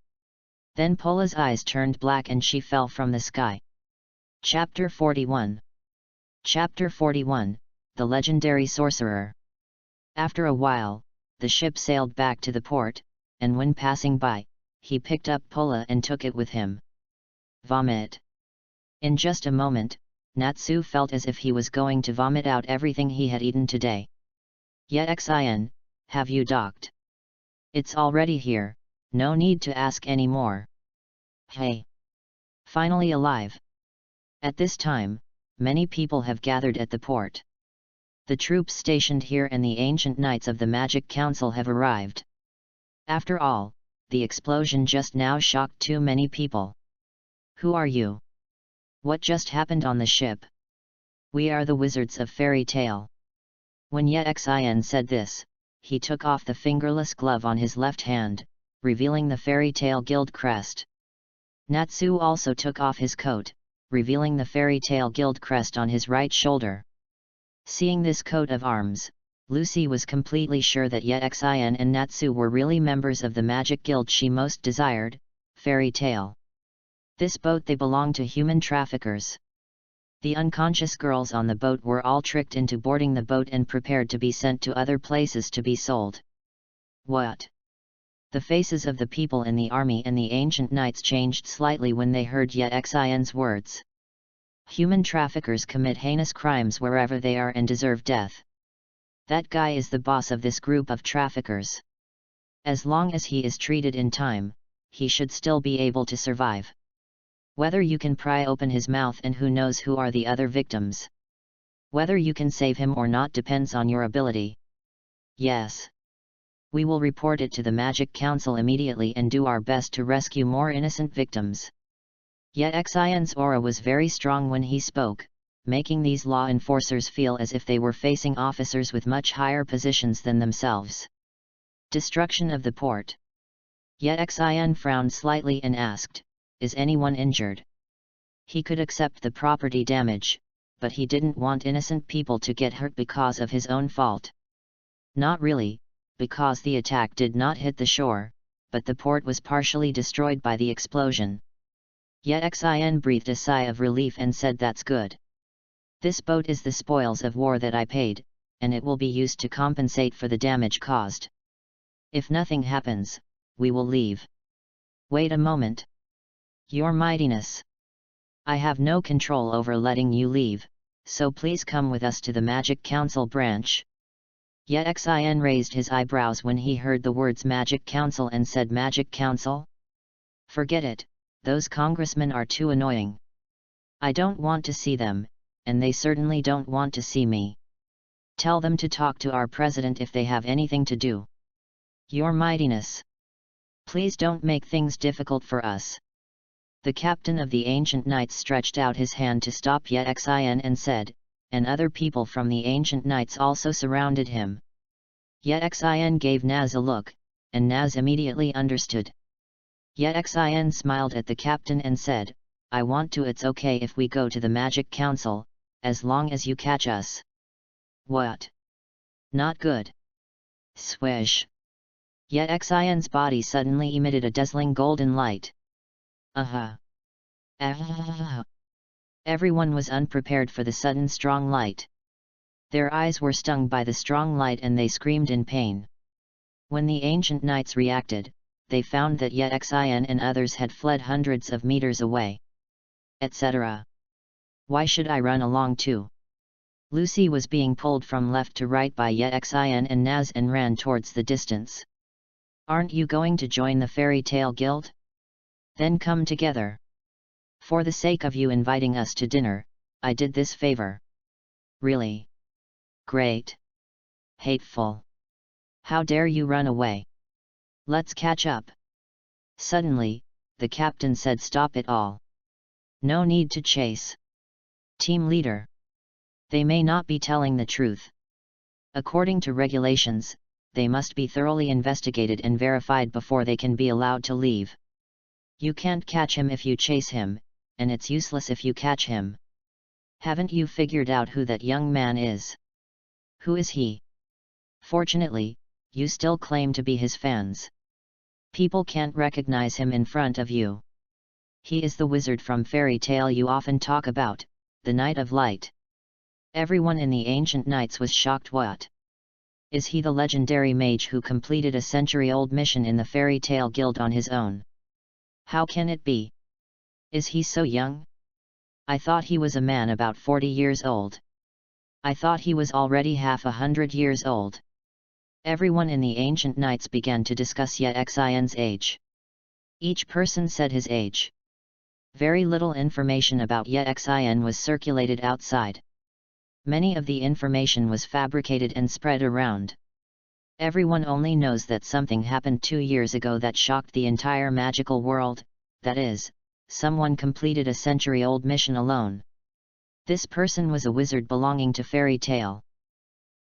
Then Pola's eyes turned black and she fell from the sky. Chapter 41. Chapter 41, The Legendary Sorcerer. After a while, the ship sailed back to the port, and when passing by, he picked up Pola and took it with him. Vomit! In just a moment, Natsu felt as if he was going to vomit out everything he had eaten today. Yet Xin, have you docked? It's already here, no need to ask any more. Hey! Finally alive! At this time, many people have gathered at the port. The troops stationed here and the ancient knights of the Magic Council have arrived. After all, the explosion just now shocked too many people. Who are you? What just happened on the ship? We are the wizards of Fairy Tale. When Yet Xin said this, he took off the fingerless glove on his left hand, revealing the Fairy Tale Guild crest. Natsu also took off his coat, revealing the Fairy Tale Guild crest on his right shoulder. Seeing this coat of arms, Lucy was completely sure that Yet Xin and Natsu were really members of the magic guild she most desired, Fairy Tale. This boat they belonged to human traffickers. The unconscious girls on the boat were all tricked into boarding the boat and prepared to be sent to other places to be sold. What? The faces of the people in the army and the ancient knights changed slightly when they heard Yet Xin's words. Human traffickers commit heinous crimes wherever they are and deserve death. That guy is the boss of this group of traffickers. As long as he is treated in time, he should still be able to survive. Whether you can pry open his mouth and who knows who are the other victims. Whether you can save him or not depends on your ability. Yes. We will report it to the Magic Council immediately and do our best to rescue more innocent victims. Yet Xin's aura was very strong when he spoke, making these law enforcers feel as if they were facing officers with much higher positions than themselves. Destruction of the port. Yet Xin frowned slightly and asked, "Is anyone injured?" He could accept the property damage, but he didn't want innocent people to get hurt because of his own fault. Not really, because the attack did not hit the shore, but the port was partially destroyed by the explosion. Yet Xin breathed a sigh of relief and said, "That's good. This boat is the spoils of war that I paid, and it will be used to compensate for the damage caused. If nothing happens, we will leave." "Wait a moment. Your Mightiness. I have no control over letting you leave, so please come with us to the Magic Council branch." Yet Xin raised his eyebrows when he heard the words Magic Council and said, "Magic Council? Forget it, those congressmen are too annoying. I don't want to see them, and they certainly don't want to see me. Tell them to talk to our president if they have anything to do." "Your Mightiness. Please don't make things difficult for us." The captain of the Ancient Knights stretched out his hand to stop Yet Xin and said, and other people from the Ancient Knights also surrounded him. Yet Xin gave Naz a look, and Naz immediately understood. Yet Xin smiled at the captain and said, "I want to. It's okay if we go to the Magic Council, as long as you catch us." "What? Not good." Swish! Yet Xion's body suddenly emitted a dazzling golden light. Aha! Ah! Everyone was unprepared for the sudden strong light. Their eyes were stung by the strong light and they screamed in pain. When the Ancient Knights reacted, they found that Yet Xion and others had fled hundreds of meters away. Etc. Why should I run along too? Lucy was being pulled from left to right by Yet Xion and Naz and ran towards the distance. "Aren't you going to join the Fairy Tale Guild? Then come together. For the sake of you inviting us to dinner, I did this favor." "Really? Great. Hateful. How dare you run away? Let's catch up." Suddenly, the captain said, "Stop it all. No need to chase. Team leader. They may not be telling the truth. According to regulations, they must be thoroughly investigated and verified before they can be allowed to leave. You can't catch him if you chase him, and it's useless if you catch him. Haven't you figured out who that young man is? Who is he? Fortunately, you still claim to be his fans. People can't recognize him in front of you. He is the wizard from fairy tale you often talk about, the Knight of Light." Everyone in the Ancient Knights was shocked. "What? Is he the legendary mage who completed a century-old mission in the Fairy Tale Guild on his own? How can it be? Is he so young? I thought he was a man about 40 years old. I thought he was already half 100 years old." Everyone in the Ancient Knights began to discuss Yet Xion's age. Each person said his age. Very little information about Yet Xion was circulated outside. Many of the information was fabricated and spread around. Everyone only knows that something happened 2 years ago that shocked the entire magical world, that is, someone completed a century-old mission alone. This person was a wizard belonging to Fairy Tale.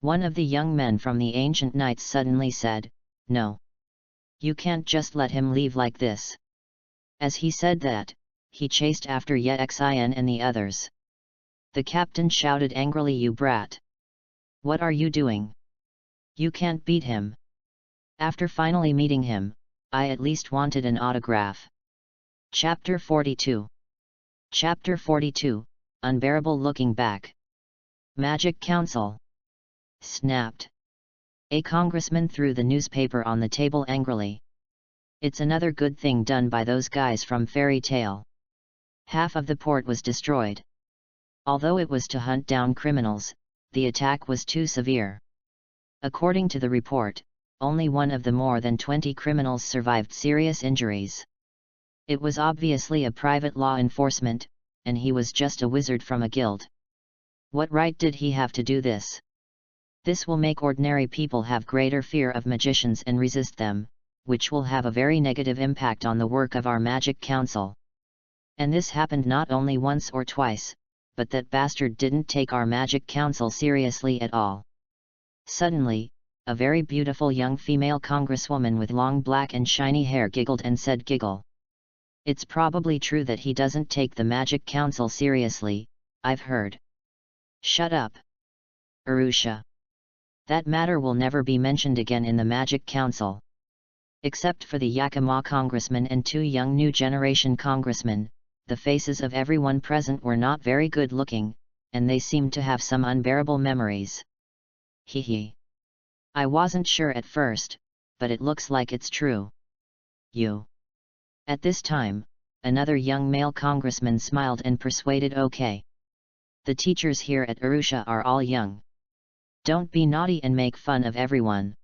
One of the young men from the Ancient Knights suddenly said, "No. You can't just let him leave like this." As he said that, he chased after Yet Xion and the others. The captain shouted angrily, "You brat! What are you doing? You can't beat him." After finally meeting him, I at least wanted an autograph. Chapter 42. Chapter 42, Unbearable Looking Back. Magic Council. Snapped. A congressman threw the newspaper on the table angrily. "It's another good thing done by those guys from Fairy Tale. Half of the port was destroyed. Although it was to hunt down criminals, the attack was too severe. According to the report, only one of the more than 20 criminals survived serious injuries. It was obviously a private law enforcement, and he was just a wizard from a guild. What right did he have to do this? This will make ordinary people have greater fear of magicians and resist them, which will have a very negative impact on the work of our Magic Council. And this happened not only once or twice, but that bastard didn't take our magic council seriously at all. Suddenly, a very beautiful young female congresswoman with long black and shiny hair giggled and said, "Giggle. It's probably true that he doesn't take the magic council seriously, I've heard." "Shut up, Arusha. That matter will never be mentioned again in the magic council." Except for the Yakima congressman and 2 young new generation congressmen, the faces of everyone present were not very good looking, and they seemed to have some unbearable memories. "Hee hee. I wasn't sure at first, but it looks like it's true. You." At this time, another young male congressman smiled and persuaded, "Okay. The teachers here at Arusha are all young. Don't be naughty and make fun of everyone.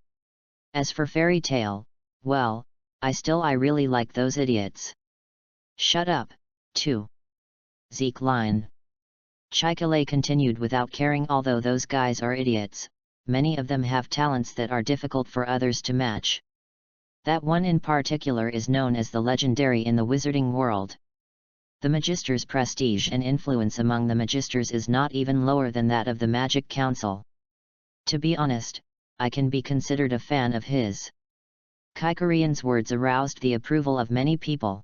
As for fairy tale, well, I really like those idiots." "Shut up, too. Zeke line." Chikale continued without caring. "Although those guys are idiots, many of them have talents that are difficult for others to match. That one in particular is known as the legendary in the wizarding world. The Magister's prestige and influence among the Magisters is not even lower than that of the Magic Council. To be honest, I can be considered a fan of his." Kaikarian's words aroused the approval of many people.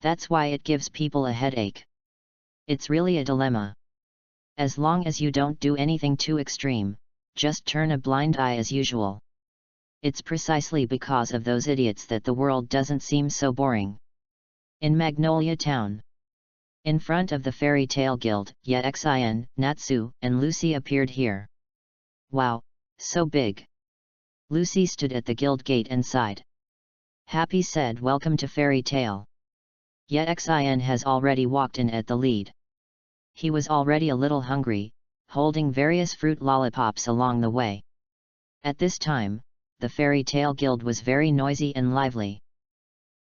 "That's why it gives people a headache. It's really a dilemma. As long as you don't do anything too extreme, just turn a blind eye as usual. It's precisely because of those idiots that the world doesn't seem so boring." In Magnolia Town. In front of the Fairy Tale Guild, Yexin, Natsu, and Lucy appeared here. "Wow, so big." Lucy stood at the guild gate and sighed. Happy said, "Welcome to Fairy Tale." Yexin has already walked in at the lead. He was already a little hungry, holding various fruit lollipops along the way. At this time, the Fairy Tale Guild was very noisy and lively.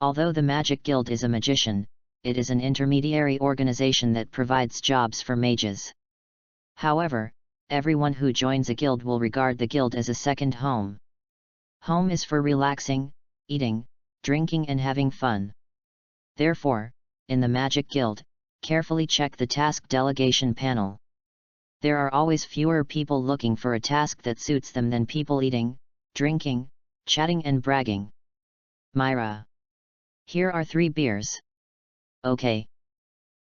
Although the Magic Guild is a magician, it is an intermediary organization that provides jobs for mages. However, everyone who joins a guild will regard the guild as a second home. Home is for relaxing, eating, drinking and having fun. Therefore, in the Magic Guild, carefully check the task delegation panel. There are always fewer people looking for a task that suits them than people eating, drinking, chatting and bragging. "Myra. Here are 3 beers." "Okay."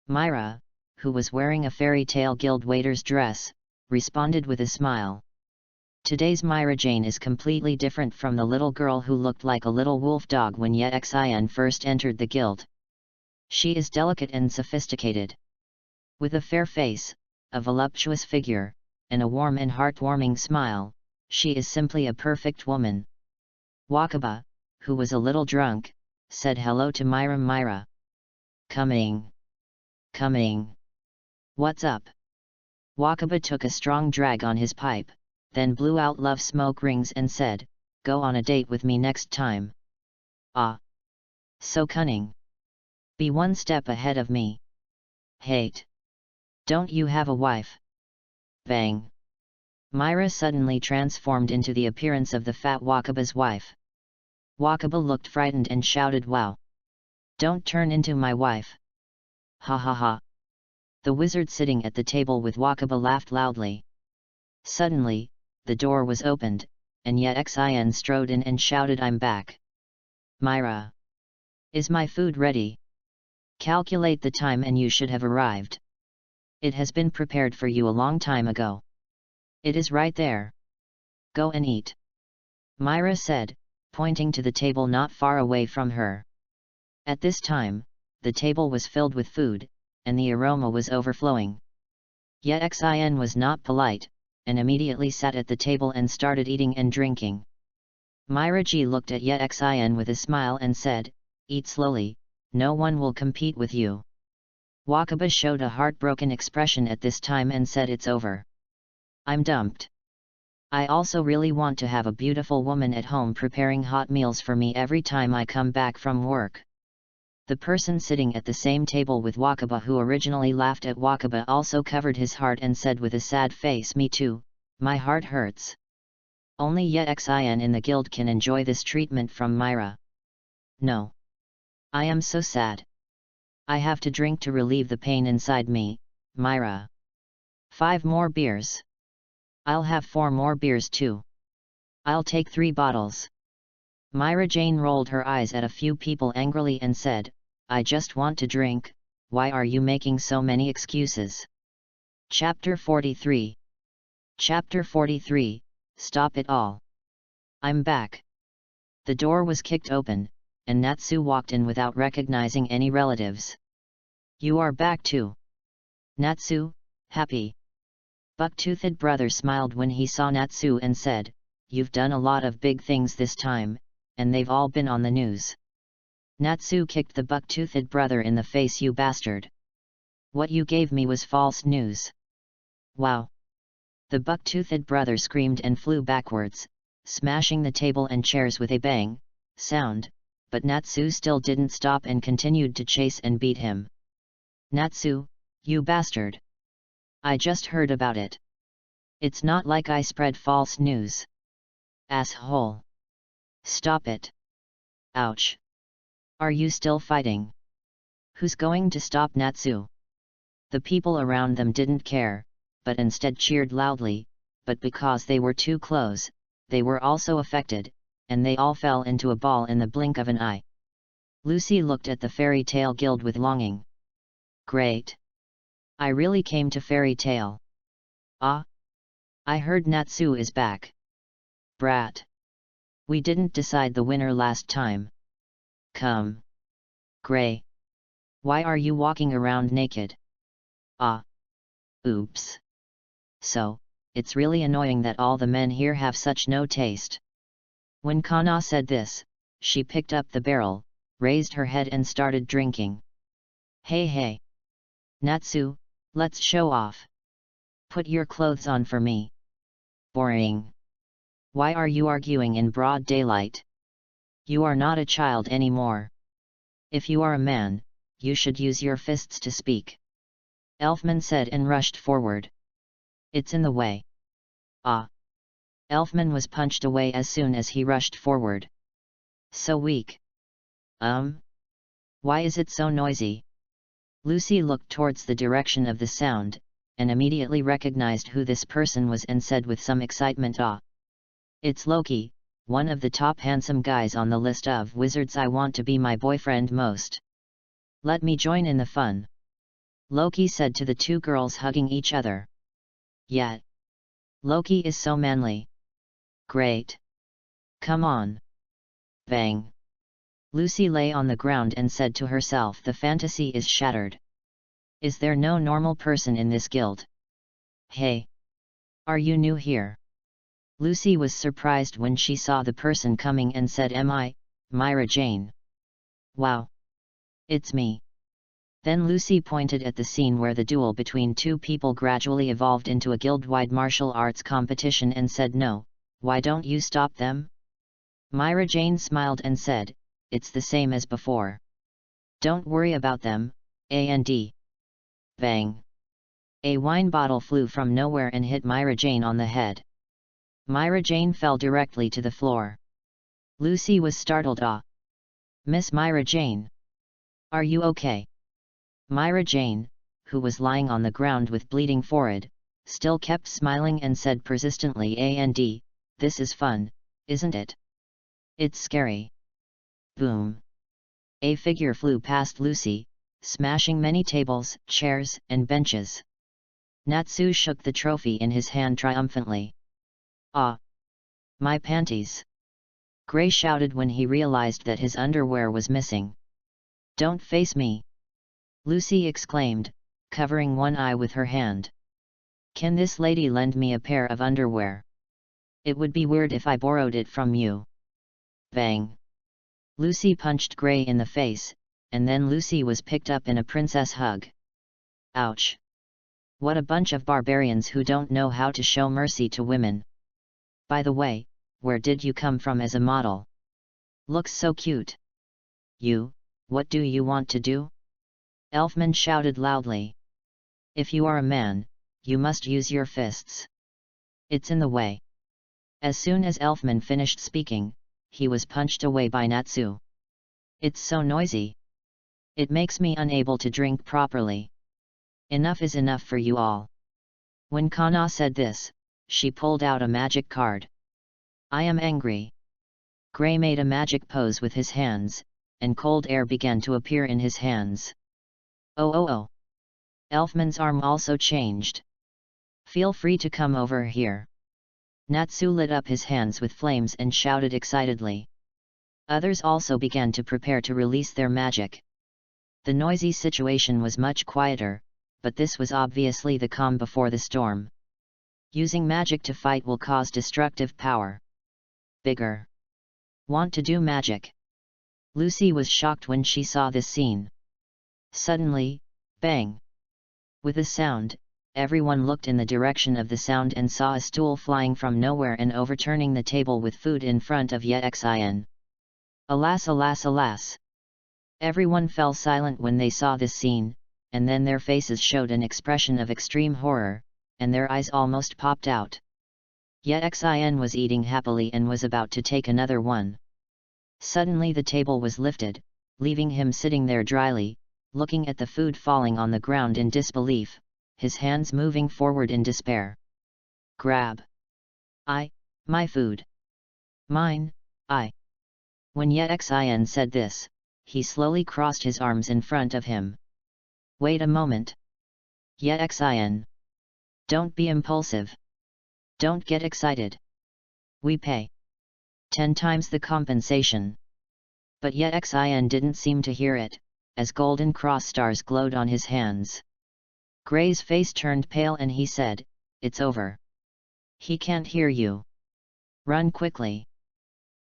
Myra, who was wearing a Fairy Tale Guild waiter's dress, responded with a smile. Today's Myra Jane is completely different from the little girl who looked like a little wolf dog when Yexin first entered the guild. She is delicate and sophisticated. With a fair face, a voluptuous figure, and a warm and heartwarming smile, she is simply a perfect woman. Wakaba, who was a little drunk, said hello to Myra. "Myra. Coming. Coming. What's up?" Wakaba took a strong drag on his pipe, then blew out love smoke rings and said, "Go on a date with me next time." "Ah. So cunning. Be one step ahead of me." "Hate. Don't you have a wife?" Bang. Myra suddenly transformed into the appearance of the fat Wakaba's wife. Wakaba looked frightened and shouted, "Wow! Don't turn into my wife." "Ha ha ha." The wizard sitting at the table with Wakaba laughed loudly. Suddenly, the door was opened, and Yexin strode in and shouted, "I'm back. Myra. Is my food ready? Calculate the time and you should have arrived. It has been prepared for you a long time ago. It is right there. Go and eat." Myra said, pointing to the table not far away from her. At this time, the table was filled with food, and the aroma was overflowing. Yexin was not polite, and immediately sat at the table and started eating and drinking. Myra Ji looked at Yexin with a smile and said, "Eat slowly, no one will compete with you." Wakaba showed a heartbroken expression at this time and said, "It's over. I'm dumped. I also really want to have a beautiful woman at home preparing hot meals for me every time I come back from work." The person sitting at the same table with Wakaba who originally laughed at Wakaba also covered his heart and said with a sad face, "Me too, my heart hurts. Only Yexin in the guild can enjoy this treatment from Myra. No. I am so sad. I have to drink to relieve the pain inside me, Myra." 5 more beers. I'll have 4 more beers too. I'll take 3 bottles. Myra Jane rolled her eyes at a few people angrily and said, I just want to drink, why are you making so many excuses? Chapter 43. Chapter 43, Stop It All. I'm back. The door was kicked open, and Natsu walked in without recognizing any relatives. You are back too. Natsu, happy. Buck-toothed brother smiled when he saw Natsu and said, You've done a lot of big things this time, and they've all been on the news. Natsu kicked the buck-toothed brother in the face. You bastard. What you gave me was false news. Wow. The buck-toothed brother screamed and flew backwards, smashing the table and chairs with a bang sound, but Natsu still didn't stop and continued to chase and beat him. Natsu, you bastard. I just heard about it. It's not like I spread false news. Asshole. Stop it. Ouch. Are you still fighting? Who's going to stop Natsu? The people around them didn't care, but instead cheered loudly, but because they were too close, they were also affected, and they all fell into a ball in the blink of an eye. Lucy looked at the fairy tale guild with longing. Great. I really came to fairy tale. Ah. I heard Natsu is back. Brat. We didn't decide the winner last time. Come. Gray. Why are you walking around naked? Ah. Oops. So, it's really annoying that all the men here have such no taste. When Kana said this, she picked up the barrel, raised her head and started drinking. Hey hey. Natsu, let's show off. Put your clothes on for me. Boring. Why are you arguing in broad daylight? You are not a child anymore. If you are a man, you should use your fists to speak. Elfman said and rushed forward. It's in the way. Ah. Elfman was punched away as soon as he rushed forward. So weak. Why is it so noisy? Lucy looked towards the direction of the sound, and immediately recognized who this person was and said with some excitement, Ah. It's Loki, one of the top handsome guys on the list of wizards I want to be my boyfriend most. Let me join in the fun. Loki said to the two girls hugging each other. Yeah. Loki is so manly. Great. Come on. Bang. Lucy lay on the ground and said to herself, the fantasy is shattered. Is there no normal person in this guild? Hey. Are you new here? Lucy was surprised when she saw the person coming and said, Am I, Myra Jane? Wow. It's me. Then Lucy pointed at the scene where the duel between two people gradually evolved into a guild-wide martial arts competition and said, No, why don't you stop them? Myra Jane smiled and said, It's the same as before. Don't worry about them, A&D. Bang. A wine bottle flew from nowhere and hit Myra Jane on the head. Myra Jane fell directly to the floor. Lucy was startled. Ah. Miss Myra Jane. Are you okay? Myra Jane, who was lying on the ground with bleeding forehead, still kept smiling and said persistently, A&D, this is fun, isn't it? It's scary. Boom. A figure flew past Lucy, smashing many tables, chairs, and benches. Natsu shook the trophy in his hand triumphantly. Ah! My panties! Gray shouted when he realized that his underwear was missing. Don't face me! Lucy exclaimed, covering one eye with her hand. Can this lady lend me a pair of underwear? It would be weird if I borrowed it from you. Bang! Lucy punched Gray in the face, and then Lucy was picked up in a princess hug. Ouch! What a bunch of barbarians who don't know how to show mercy to women. By the way, where did you come from as a model? Looks so cute. You, what do you want to do? Elfman shouted loudly. If you are a man, you must use your fists. It's in the way. As soon as Elfman finished speaking, he was punched away by Natsu. It's so noisy. It makes me unable to drink properly. Enough is enough for you all. When Kana said this, she pulled out a magic card. I am angry. Gray made a magic pose with his hands, and cold air began to appear in his hands. Oh. Elfman's arm also changed. Feel free to come over here. Natsu lit up his hands with flames and shouted excitedly. Others also began to prepare to release their magic. The noisy situation was much quieter, but this was obviously the calm before the storm. Using magic to fight will cause destructive power. Bigger. Want to do magic? Lucy was shocked when she saw this scene. Suddenly, bang! With a sound, everyone looked in the direction of the sound and saw a stool flying from nowhere and overturning the table with food in front of Yexin. Alas, alas, alas! Everyone fell silent when they saw this scene, and then their faces showed an expression of extreme horror, and their eyes almost popped out. Yexin was eating happily and was about to take another one. Suddenly the table was lifted, leaving him sitting there dryly, looking at the food falling on the ground in disbelief, his hands moving forward in despair. Grab! My food! Mine, I! When Yexin said this, he slowly crossed his arms in front of him. Wait a moment. Yexin! Don't be impulsive. Don't get excited. We pay 10 times the compensation. But Yexin didn't seem to hear it, as golden cross stars glowed on his hands. Gray's face turned pale and he said, It's over. He can't hear you. Run quickly.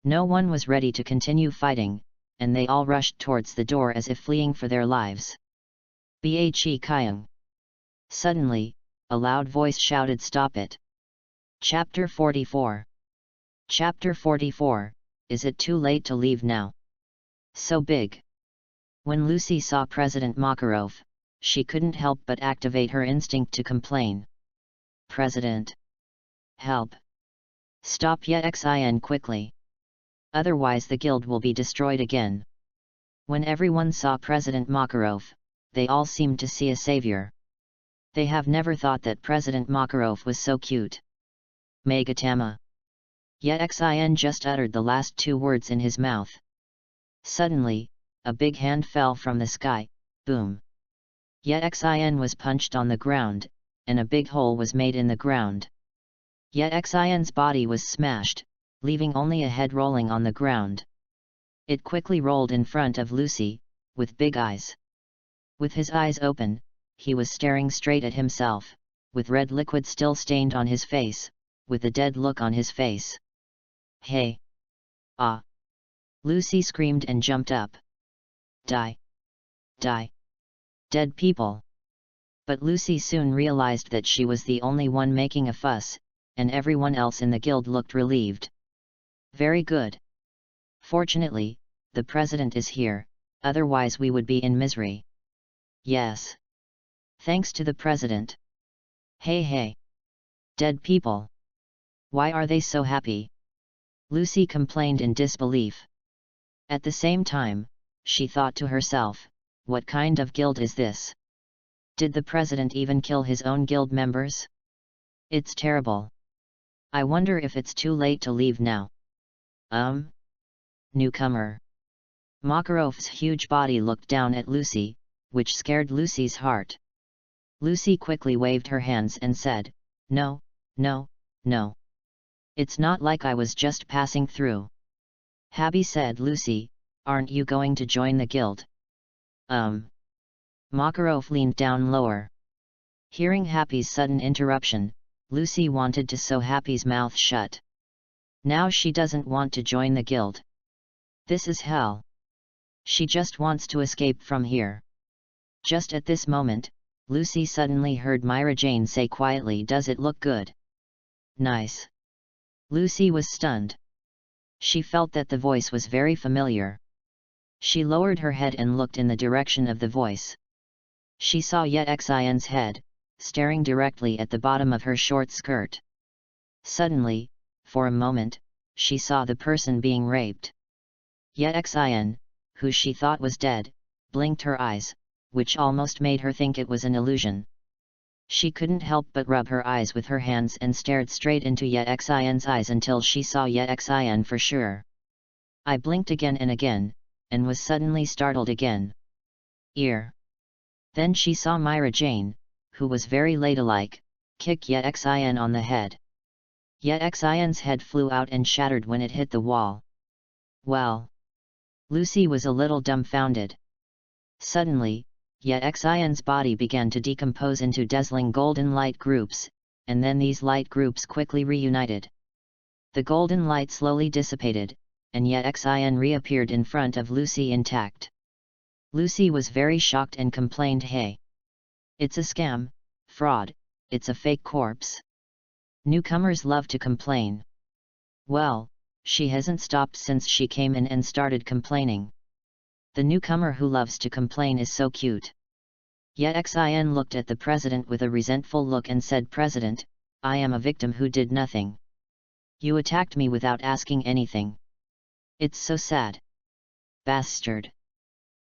No one was ready to continue fighting, and they all rushed towards the door as if fleeing for their lives. Bhe Kyung. Suddenly, a loud voice shouted, Stop it! Chapter 44. Chapter 44, Is it too late to leave now? So big. When Lucy saw President Makarov, she couldn't help but activate her instinct to complain. President! Help! Stop Yexin quickly! Otherwise the guild will be destroyed again. When everyone saw President Makarov, they all seemed to see a savior. They have never thought that President Makarov was so cute. Megatama. Yexin just uttered the last 2 words in his mouth. Suddenly, a big hand fell from the sky, boom. Yexin was punched on the ground, and a big hole was made in the ground. Yexin's body was smashed, leaving only a head rolling on the ground. It quickly rolled in front of Lucy, with big eyes. With his eyes open, he was staring straight at himself, with red liquid still stained on his face, with a dead look on his face. Hey! Ah! Lucy screamed and jumped up. Die! Die! Dead people! But Lucy soon realized that she was the only one making a fuss, and everyone else in the guild looked relieved. Very good. Fortunately, the president is here, otherwise we would be in misery. Yes. Thanks to the president. Hey! Dead people! Why are they so happy? Lucy complained in disbelief. At the same time, she thought to herself, what kind of guild is this? Did the president even kill his own guild members? It's terrible. I wonder if it's too late to leave now. Newcomer. Makarov's huge body looked down at Lucy, which scared Lucy's heart. Lucy quickly waved her hands and said, No. It's not like I was just passing through. Happy said Lucy, aren't you going to join the guild? Makarov leaned down lower. Hearing Happy's sudden interruption, Lucy wanted to sew Happy's mouth shut. Now she doesn't want to join the guild. This is hell. She just wants to escape from here. Just at this moment, Lucy suddenly heard Myra Jane say quietly, Does it look good? Nice. Lucy was stunned. She felt that the voice was very familiar. She lowered her head and looked in the direction of the voice. She saw Yexin's head, staring directly at the bottom of her short skirt. Suddenly, for a moment, she saw the person being raped. Yexin, who she thought was dead, blinked her eyes, which almost made her think it was an illusion. She couldn't help but rub her eyes with her hands and stared straight into Yexin's eyes until she saw Yexin for sure. I blinked again and again, and was suddenly startled again. Ear. Then she saw Myra Jane, who was very ladylike, kick Yexin on the head. Yexin's head flew out and shattered when it hit the wall. Well. Lucy was a little dumbfounded. Suddenly, Yexin's body began to decompose into dazzling golden light groups, and then these light groups quickly reunited. The golden light slowly dissipated, and Yexin reappeared in front of Lucy intact. Lucy was very shocked and complained, "Hey! It's a scam, fraud, it's a fake corpse." Newcomers love to complain. Well, she hasn't stopped since she came in and started complaining. The newcomer who loves to complain is so cute. Yexin looked at the president with a resentful look and said, "President, I am a victim who did nothing. You attacked me without asking anything. It's so sad. Bastard.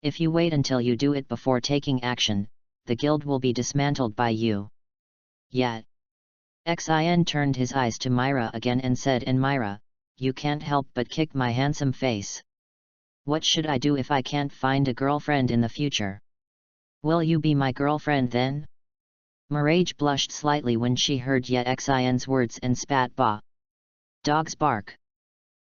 If you wait until you do it before taking action, the guild will be dismantled by you." Yet. Xin turned his eyes to Myra again and said, "And Myra, you can't help but kick my handsome face. What should I do if I can't find a girlfriend in the future? Will you be my girlfriend then?" Mirage blushed slightly when she heard Yexin's words and spat, "Bah! Dogs bark."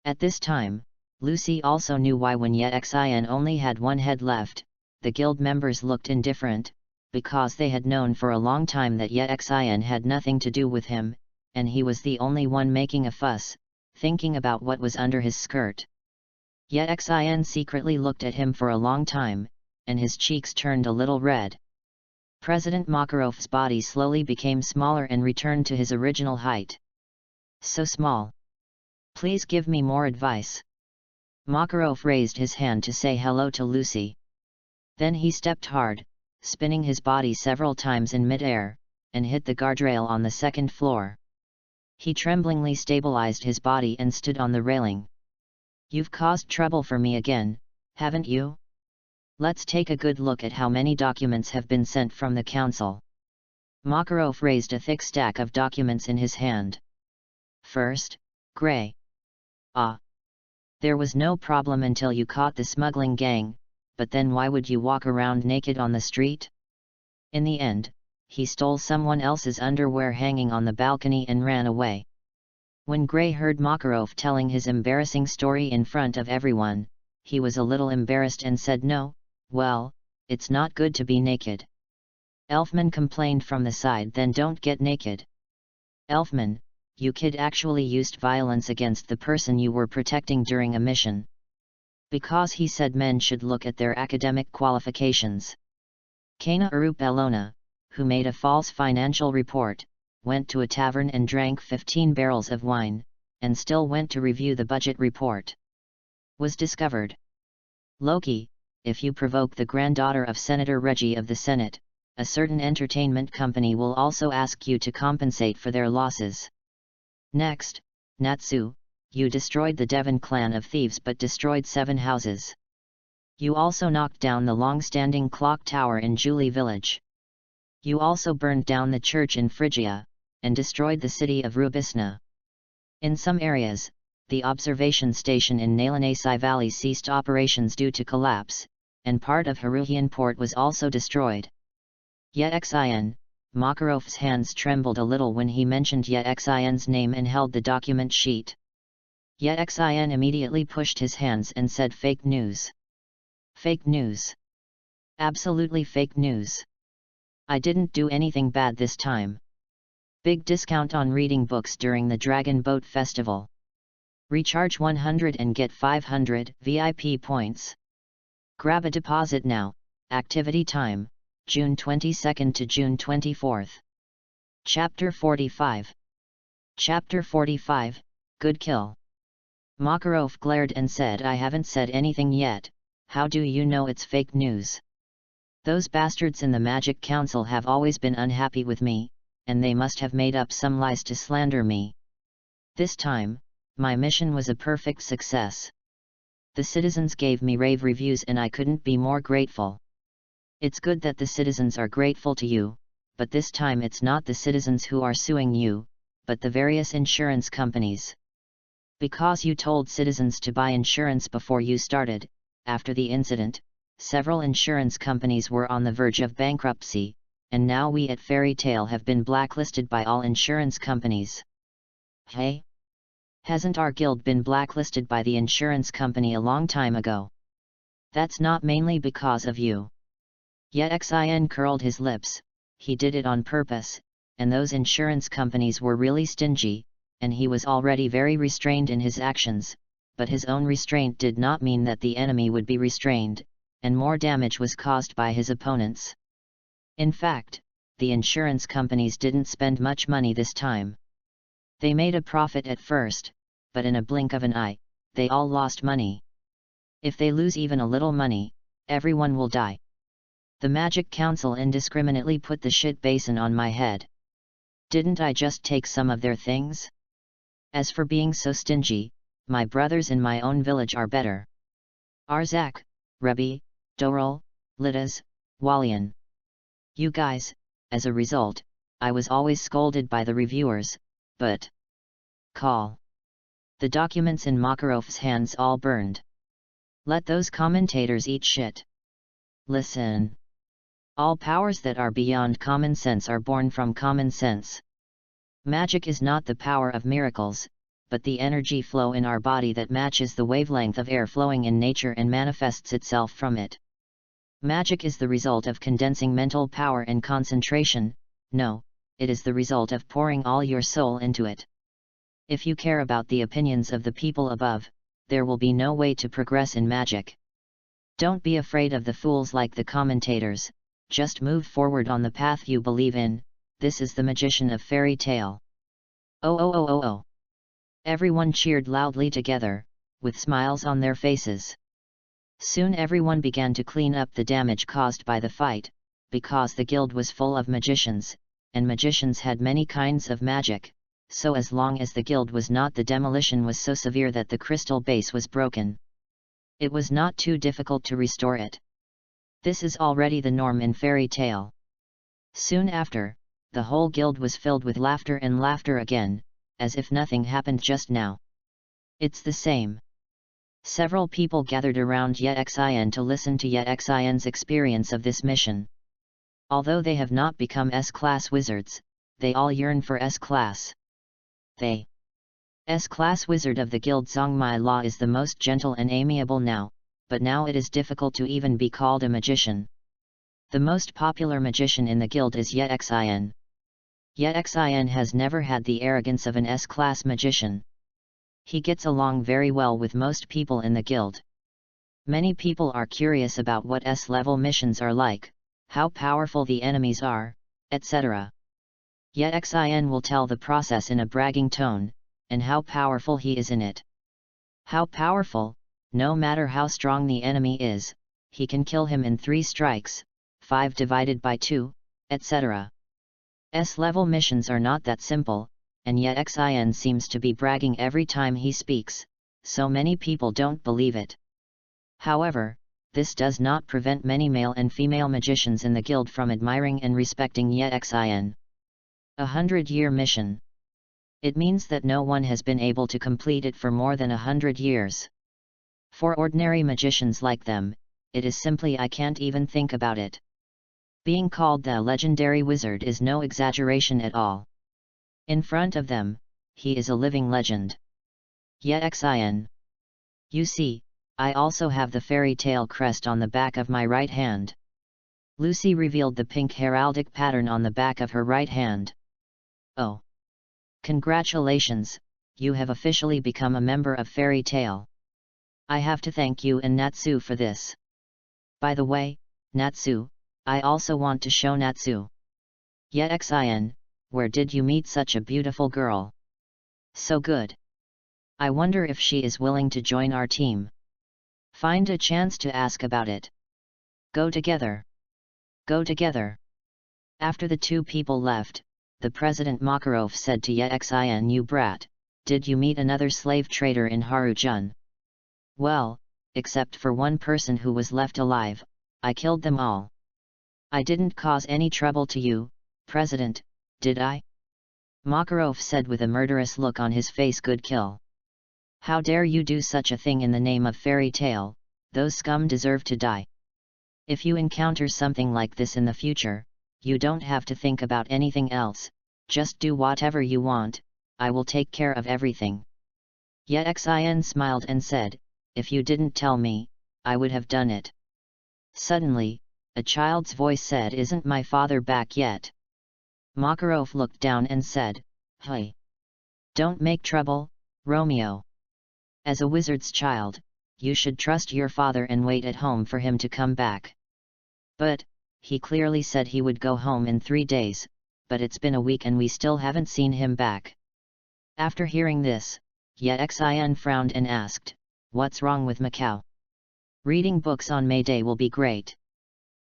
At this time, Lucy also knew why when Yexin only had one head left, the guild members looked indifferent, because they had known for a long time that Yexin had nothing to do with him, and he was the only one making a fuss, thinking about what was under his skirt. Yexin secretly looked at him for a long time, and his cheeks turned a little red. President Makarov's body slowly became smaller and returned to his original height. "So small. Please give me more advice." Makarov raised his hand to say hello to Lucy. Then he stepped hard, spinning his body several times in mid-air, and hit the guardrail on the second floor. He tremblingly stabilized his body and stood on the railing. "You've caused trouble for me again, haven't you? Let's take a good look at how many documents have been sent from the council." Makarov raised a thick stack of documents in his hand. "First, Grey. Ah. There was no problem until you caught the smuggling gang, but then why would you walk around naked on the street? In the end, he stole someone else's underwear hanging on the balcony and ran away." When Grey heard Makarov telling his embarrassing story in front of everyone, he was a little embarrassed and said, "No, well, it's not good to be naked." Elfman complained from the side, "Then don't get naked. Elfman, you kid actually used violence against the person you were protecting during a mission. Because he said men should look at their academic qualifications." Kana Arup Elona, who made a false financial report, went to a tavern and drank 15 barrels of wine, and still went to review the budget report. Was discovered. Loki, if you provoke the granddaughter of Senator Reggie of the Senate, a certain entertainment company will also ask you to compensate for their losses. Next, Natsu, you destroyed the Devon clan of thieves but destroyed 7 houses. You also knocked down the long-standing clock tower in Julie village. You also burned down the church in Phrygia, and destroyed the city of Rubisna. In some areas, the observation station in Nalanasai Valley ceased operations due to collapse, and part of Haruhian port was also destroyed. Yexin, Makarov's hands trembled a little when he mentioned Yexin's name and held the document sheet. Yexin immediately pushed his hands and said, "Fake news. Fake news. Absolutely fake news. I didn't do anything bad this time. Big discount on reading books during the Dragon Boat Festival. Recharge 100 and get 500 VIP points. Grab a deposit now, activity time, June 22nd to June 24th. Chapter 45. Chapter 45, Good Kill. Makarov glared and said, "I haven't said anything yet, how do you know it's fake news? Those bastards in the Magic Council have always been unhappy with me, and they must have made up some lies to slander me. This time, my mission was a perfect success. The citizens gave me rave reviews and I couldn't be more grateful. It's good that the citizens are grateful to you, but this time it's not the citizens who are suing you, but the various insurance companies. Because you told citizens to buy insurance before you started, after the incident, several insurance companies were on the verge of bankruptcy, and now we at Fairy Tale have been blacklisted by all insurance companies. Hey? Hasn't our guild been blacklisted by the insurance company a long time ago? That's not mainly because of you. Yet Xin curled his lips. He did it on purpose, and those insurance companies were really stingy, and he was already very restrained in his actions, but his own restraint did not mean that the enemy would be restrained, and more damage was caused by his opponents. In fact, the insurance companies didn't spend much money this time. They made a profit at first, but in a blink of an eye, they all lost money. If they lose even a little money, everyone will die. The Magic Council indiscriminately put the shit basin on my head. Didn't I just take some of their things? As for being so stingy, my brothers in my own village are better. Arzak, Rebi, Dorel, Litas, Walian. You guys, as a result, I was always scolded by the reviewers, but... Call. The documents in Makarov's hands all burned. Let those commentators eat shit. Listen. All powers that are beyond common sense are born from common sense. Magic is not the power of miracles, but the energy flow in our body that matches the wavelength of air flowing in nature and manifests itself from it. Magic is the result of condensing mental power and concentration. No, it is the result of pouring all your soul into it. If you care about the opinions of the people above, there will be no way to progress in magic. Don't be afraid of the fools like the commentators, just move forward on the path you believe in. This is the magician of Fairy Tale. Oh oh oh oh oh. Everyone cheered loudly together, with smiles on their faces. Soon everyone began to clean up the damage caused by the fight, because the guild was full of magicians, and magicians had many kinds of magic, so as long as the guild was not, the demolition was so severe that the crystal base was broken. It was not too difficult to restore it. This is already the norm in Fairy Tale. Soon after, the whole guild was filled with laughter and laughter again, as if nothing happened just now. It's the same. Several people gathered around Xin to listen to Xin's experience of this mission. Although they have not become S-class wizards, they all yearn for S-class. The S-class wizard of the guild Zhongmai Law is the most gentle and amiable now, but now it is difficult to even be called a magician. The most popular magician in the guild is Xin. Xin has never had the arrogance of an S-class magician. He gets along very well with most people in the guild. Many people are curious about what S-level missions are like, how powerful the enemies are, etc. Xin will tell the process in a bragging tone, and how powerful he is in it. How powerful, no matter how strong the enemy is, he can kill him in 3 strikes, 5 divided by 2, etc. S-level missions are not that simple, and yet Xin seems to be bragging every time he speaks, so many people don't believe it. However, this does not prevent many male and female magicians in the guild from admiring and respecting Xin. 100-year mission. It means that no one has been able to complete it for more than 100 years. For ordinary magicians like them, it is simply I can't even think about it. Being called the legendary wizard is no exaggeration at all. In front of them, he is a living legend. Xin. You see, I also have the fairy tale crest on the back of my right hand. Lucy revealed the pink heraldic pattern on the back of her right hand. Oh! Congratulations, you have officially become a member of Fairy Tale. I have to thank you and Natsu for this. By the way, Natsu, I also want to show Natsu. Xin, where did you meet such a beautiful girl? So good. I wonder if she is willing to join our team. Find a chance to ask about it. Go together. Go together. After the 2 people left, the President Makarov said to Xin, you brat, did you meet another slave trader in Harujun? Well, except for one person who was left alive, I killed them all. I didn't cause any trouble to you, President, did I? Makarov said with a murderous look on his face. Good kill. How dare you do such a thing in the name of fairy tale, those scum deserve to die. If you encounter something like this in the future, you don't have to think about anything else, just do whatever you want, I will take care of everything. Yexin smiled and said, if you didn't tell me, I would have done it. Suddenly, a child's voice said, isn't my father back yet? Makarov looked down and said, hey. Don't make trouble, Romeo. As a wizard's child, you should trust your father and wait at home for him to come back. But, he clearly said he would go home in 3 days, but it's been a week and we still haven't seen him back. After hearing this, Yexin frowned and asked, what's wrong with Macau? Reading books on May Day will be great.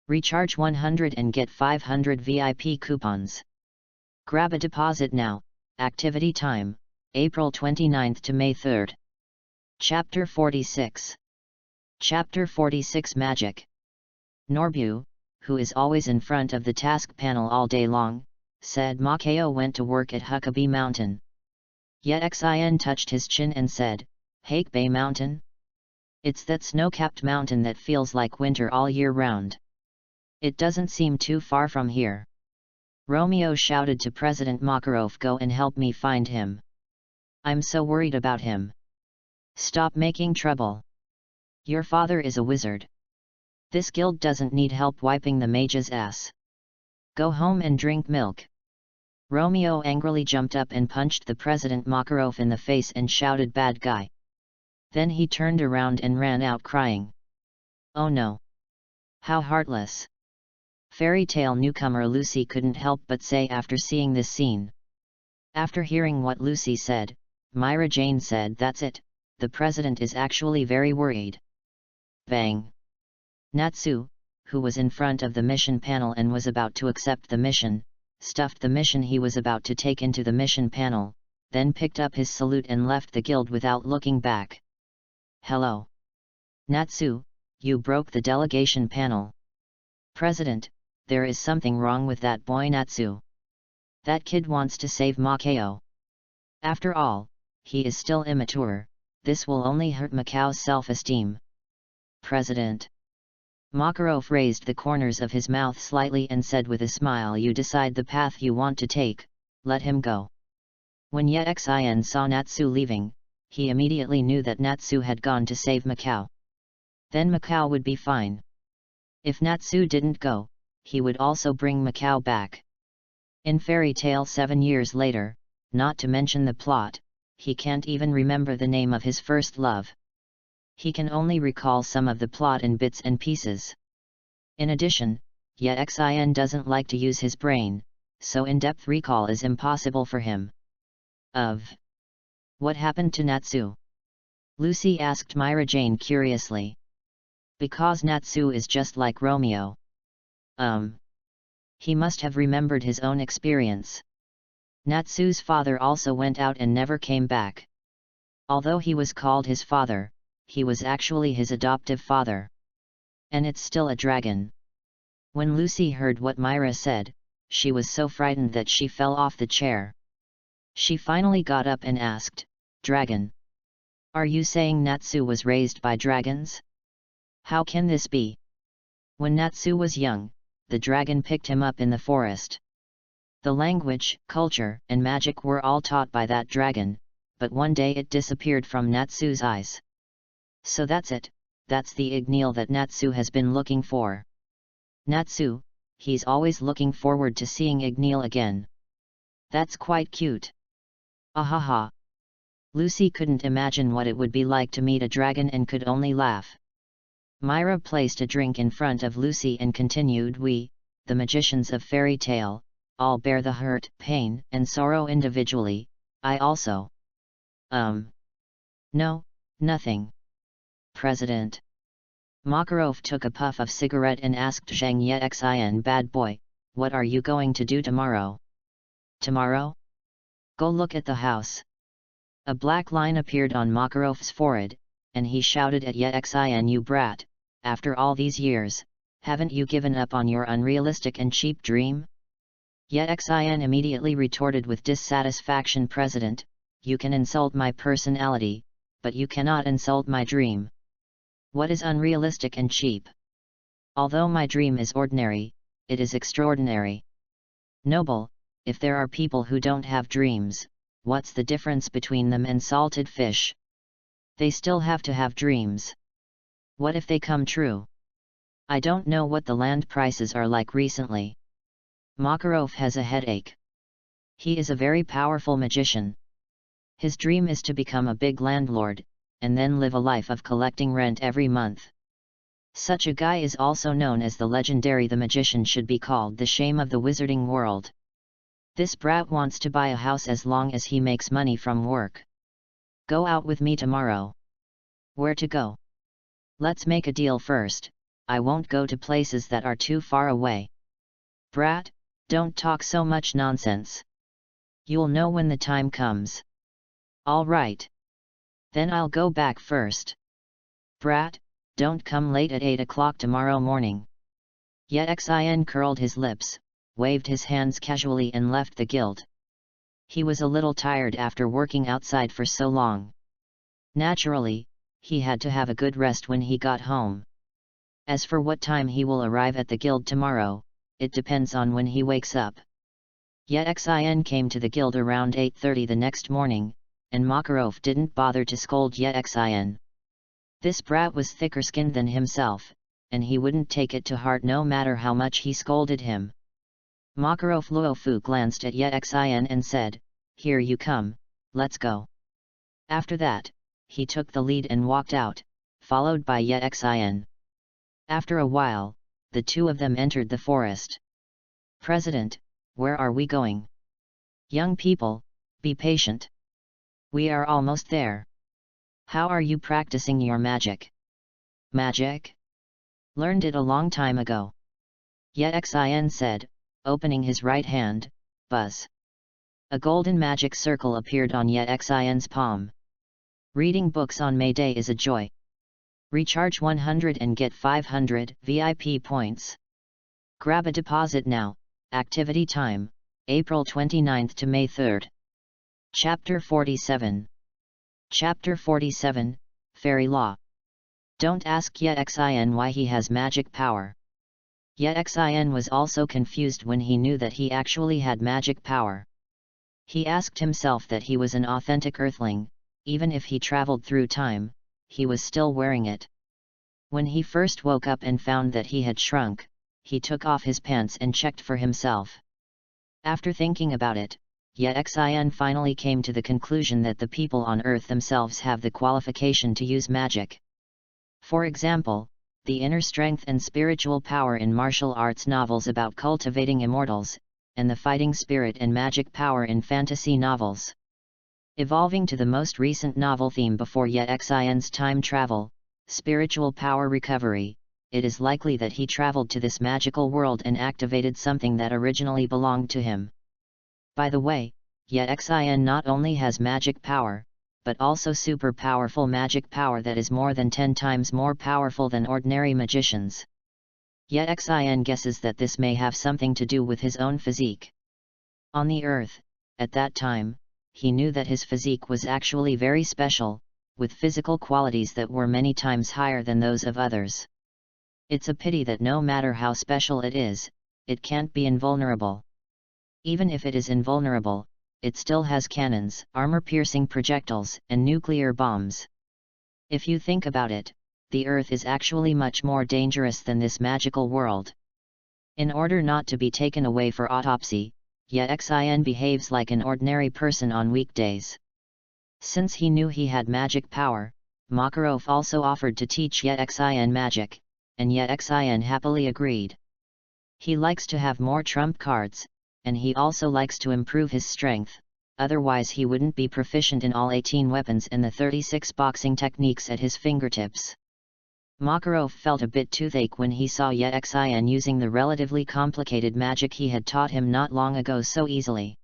Recharge 100 and get 500 VIP coupons. Grab a deposit now. Activity time, April 29th to May 3rd. Chapter 46. Chapter 46 Magic. Norbu, who is always in front of the task panel all day long, said Makao went to work at Huckabee Mountain. Yexin touched his chin and said, Hakebay Mountain? It's that snow-capped mountain that feels like winter all year round. It doesn't seem too far from here. Romeo shouted to President Makarov, go and help me find him. I'm so worried about him. Stop making trouble. Your father is a wizard. This guild doesn't need help wiping the mage's ass. Go home and drink milk. Romeo angrily jumped up and punched the President Makarov in the face and shouted, bad guy. Then he turned around and ran out crying. Oh no! How heartless! Fairy tale newcomer Lucy couldn't help but say after seeing this scene. After hearing what Lucy said, Myra Jane said, that's it. The president is actually very worried. Bang! Natsu, who was in front of the mission panel and was about to accept the mission, stuffed the mission he was about to take into the mission panel, then picked up his salute and left the guild without looking back. Hello. Natsu, you broke the delegation panel. President, there is something wrong with that boy Natsu. That kid wants to save Makao. After all, he is still immature. This will only hurt Macao's self-esteem. President. Makarov raised the corners of his mouth slightly and said with a smile, you decide the path you want to take, let him go. When Yexin saw Natsu leaving, he immediately knew that Natsu had gone to save Macao. Then Macao would be fine. If Natsu didn't go, he would also bring Macao back. In Fairy Tale 7 years later, not to mention the plot, he can't even remember the name of his first love. He can only recall some of the plot in bits and pieces. In addition, Yexin doesn't like to use his brain, so in-depth recall is impossible for him. What happened to Natsu? Lucy asked Myra Jane curiously. Because Natsu is just like Romeo. He must have remembered his own experience. Natsu's father also went out and never came back. Although he was called his father, he was actually his adoptive father. And it's still a dragon. When Lucy heard what Myra said, she was so frightened that she fell off the chair. She finally got up and asked, Dragon? Are you saying Natsu was raised by dragons? How can this be? When Natsu was young, the dragon picked him up in the forest. The language, culture, and magic were all taught by that dragon, but one day it disappeared from Natsu's eyes. So that's it, that's the Igneel that Natsu has been looking for. Natsu, he's always looking forward to seeing Igneel again. That's quite cute. Ahaha. Lucy couldn't imagine what it would be like to meet a dragon and could only laugh. Myra placed a drink in front of Lucy and continued, we, the magicians of fairy tale, all bear the hurt, pain, and sorrow individually, I also. No, nothing. President. Makarov took a puff of cigarette and asked Zhang Yexin, bad boy, what are you going to do tomorrow? Tomorrow? Go look at the house. A black line appeared on Makarov's forehead, and he shouted at Yexin, you brat, after all these years, haven't you given up on your unrealistic and cheap dream? Yexin immediately retorted with dissatisfaction. President, you can insult my personality, but you cannot insult my dream. What is unrealistic and cheap? Although my dream is ordinary, it is extraordinary. Noble, if there are people who don't have dreams, what's the difference between them and salted fish? They still have to have dreams. What if they come true? I don't know what the land prices are like recently. Makarov has a headache. He is a very powerful magician. His dream is to become a big landlord, and then live a life of collecting rent every month. Such a guy is also known as the legendary. The magician should be called the shame of the wizarding world. This brat wants to buy a house as long as he makes money from work. Go out with me tomorrow. Where to go? Let's make a deal first. I won't go to places that are too far away. Brat, don't talk so much nonsense. You'll know when the time comes. All right. Then I'll go back first. Brat, don't come late at 8 o'clock tomorrow morning. Yexin curled his lips, waved his hands casually and left the guild. He was a little tired after working outside for so long. Naturally, he had to have a good rest when he got home. As for what time he will arrive at the guild tomorrow, it depends on when he wakes up. Yexin came to the guild around 8:30 the next morning, and Makarov didn't bother to scold Yexin. This brat was thicker-skinned than himself, and he wouldn't take it to heart no matter how much he scolded him. Makarov Luofu glanced at Yexin and said, "Here you come, let's go." After that, he took the lead and walked out, followed by Yexin. After a while, the two of them entered the forest. "President, where are we going?" "Young people, be patient. We are almost there." "How are you practicing your magic?" "Magic? Learned it a long time ago." Yexin said, opening his right hand. Buzz. A golden magic circle appeared on Yexin's palm. Reading books on May Day is a joy. Recharge 100 and get 500 VIP points. Grab a deposit now. Activity time, April 29th to May 3rd. Chapter 47. Chapter 47, Fairy Law. Don't ask Yexin why he has magic power. Yexin was also confused when he knew that he actually had magic power. He asked himself that he was an authentic earthling, even if he traveled through time, he was still wearing it. When he first woke up and found that he had shrunk, he took off his pants and checked for himself. After thinking about it, Yexin finally came to the conclusion that the people on Earth themselves have the qualification to use magic. For example, the inner strength and spiritual power in martial arts novels about cultivating immortals, and the fighting spirit and magic power in fantasy novels. Evolving to the most recent novel theme before Yexin's time travel, spiritual power recovery, it is likely that he traveled to this magical world and activated something that originally belonged to him. By the way, Yexin not only has magic power, but also super powerful magic power that is more than 10 times more powerful than ordinary magicians. Yexin guesses that this may have something to do with his own physique. On the Earth, at that time, he knew that his physique was actually very special, with physical qualities that were many times higher than those of others. It's a pity that no matter how special it is, it can't be invulnerable. Even if it is invulnerable, it still has cannons, armor-piercing projectiles, and nuclear bombs. If you think about it, the Earth is actually much more dangerous than this magical world. In order not to be taken away for autopsy, Yexin behaves like an ordinary person on weekdays. Since he knew he had magic power, Makarov also offered to teach Yexin magic, and Yexin happily agreed. He likes to have more trump cards, and he also likes to improve his strength, otherwise he wouldn't be proficient in all 18 weapons and the 36 boxing techniques at his fingertips. Makarov felt a bit toothache when he saw Yexin using the relatively complicated magic he had taught him not long ago so easily.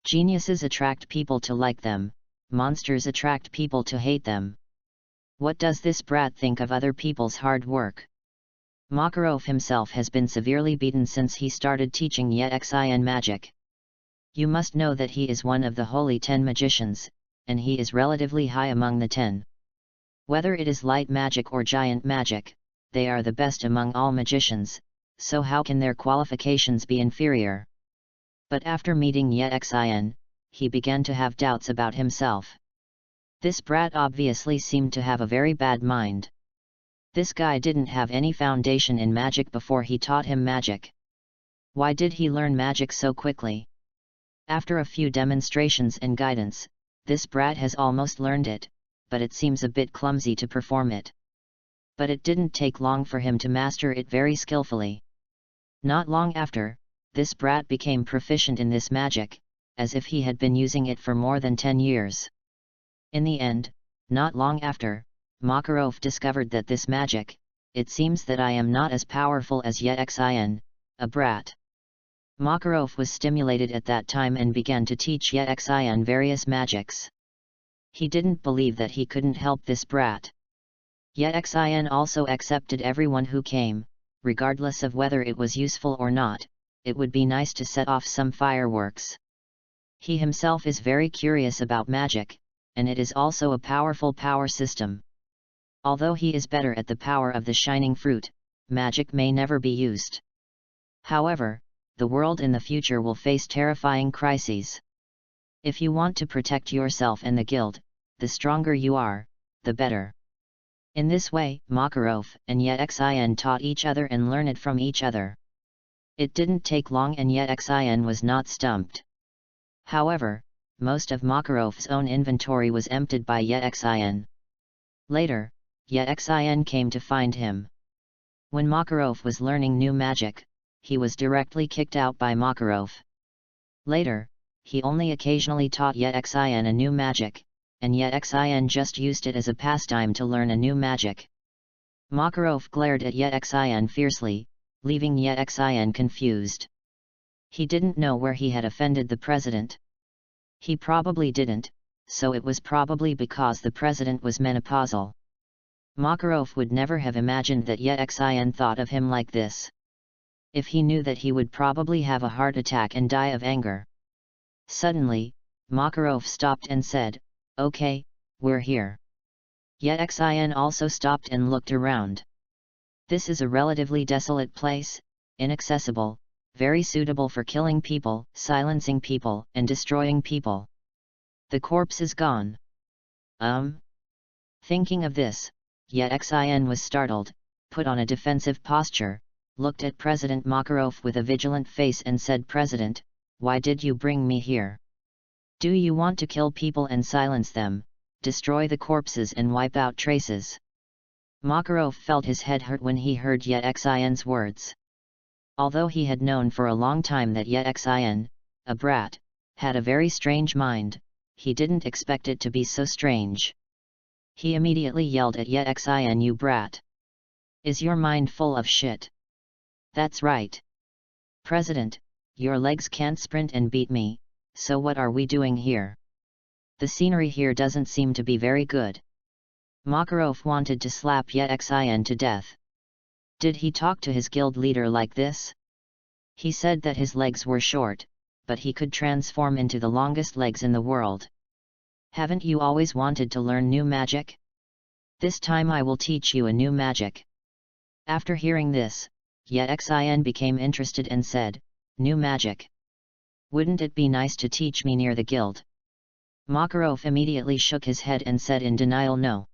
Geniuses attract people to like them, monsters attract people to hate them. What does this brat think of other people's hard work? Makarov himself has been severely beaten since he started teaching Yexin magic. You must know that he is one of the Holy 10 magicians, and he is relatively high among the 10. Whether it is light magic or giant magic, they are the best among all magicians, so how can their qualifications be inferior? But after meeting Yexin, he began to have doubts about himself. This brat obviously seemed to have a very bad mind. This guy didn't have any foundation in magic before he taught him magic. Why did he learn magic so quickly? After a few demonstrations and guidance, this brat has almost learned it, but it seems a bit clumsy to perform it. But it didn't take long for him to master it very skillfully. Not long after, this brat became proficient in this magic, as if he had been using it for more than 10 years. In the end, not long after, Makarov discovered that this magic, it seems that I am not as powerful as Yexin, a brat. Makarov was stimulated at that time and began to teach Yexin various magics. He didn't believe that he couldn't help this brat. Yexin also accepted everyone who came, regardless of whether it was useful or not. It would be nice to set off some fireworks. He himself is very curious about magic, and it is also a powerful power system. Although he is better at the power of the shining fruit, magic may never be used. However, the world in the future will face terrifying crises. If you want to protect yourself and the guild, the stronger you are, the better. In this way, Makarov and Yexin taught each other and learned from each other. It didn't take long and Yexin was not stumped. However, most of Makarov's own inventory was emptied by Yexin. Later, Yexin came to find him. When Makarov was learning new magic, he was directly kicked out by Makarov. Later, he only occasionally taught Yexin a new magic, and Yexin just used it as a pastime to learn a new magic. Makarov glared at Yexin fiercely, leaving Yexin confused. He didn't know where he had offended the president. He probably didn't, so it was probably because the president was menopausal. Makarov would never have imagined that Yexin thought of him like this. If he knew that he would probably have a heart attack and die of anger. Suddenly, Makarov stopped and said, "Okay, we're here." Yexin also stopped and looked around. This is a relatively desolate place, inaccessible, very suitable for killing people, silencing people, and destroying people. The corpse is gone. Thinking of this, Yexin was startled, put on a defensive posture, looked at President Makarov with a vigilant face and said, "President, why did you bring me here? Do you want to kill people and silence them, destroy the corpses and wipe out traces?" Makarov felt his head hurt when he heard Yexin's words. Although he had known for a long time that Yexin, a brat, had a very strange mind, he didn't expect it to be so strange. He immediately yelled at Yexin, "You brat! Is your mind full of shit?" "That's right. President, your legs can't sprint and beat me, so what are we doing here? The scenery here doesn't seem to be very good." Makarov wanted to slap Yexin to death. Did he talk to his guild leader like this? He said that his legs were short, but he could transform into the longest legs in the world. Haven't you always wanted to learn new magic? This time I will teach you a new magic. After hearing this, Yexin became interested and said, "New magic? Wouldn't it be nice to teach me near the guild?" Makarov immediately shook his head and said in denial, "No.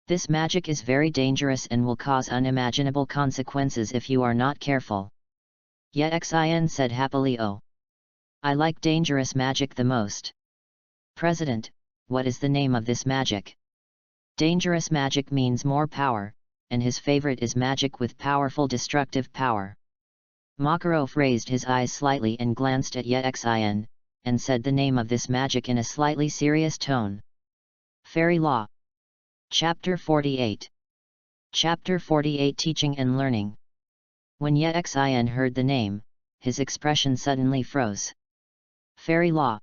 This magic is very dangerous and will cause unimaginable consequences if you are not careful." Yexin said happily, "Oh. I like dangerous magic the most. President, what is the name of this magic?" Dangerous magic means more power, and his favorite is magic with powerful destructive power. Makarov raised his eyes slightly and glanced at Yexin, and said the name of this magic in a slightly serious tone. Fairy Law. Chapter 48. Chapter 48, Teaching and Learning. When Yexin heard the name, his expression suddenly froze. Fairy Law.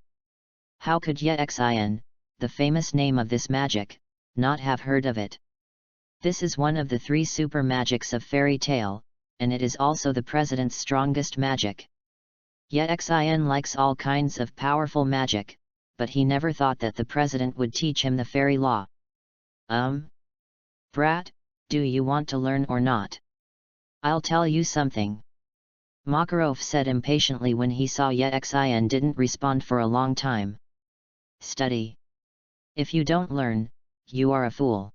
How could Yexin, the famous name of this magic, not have heard of it? This is one of the 3 super magics of fairy tale, and it is also the president's strongest magic. Yet Xin likes all kinds of powerful magic, but he never thought that the president would teach him the fairy law. Brat, do you want to learn or not? I'll tell you something. Makarov said impatiently when he saw Yet Xin didn't respond for a long time. Study. If you don't learn, you are a fool.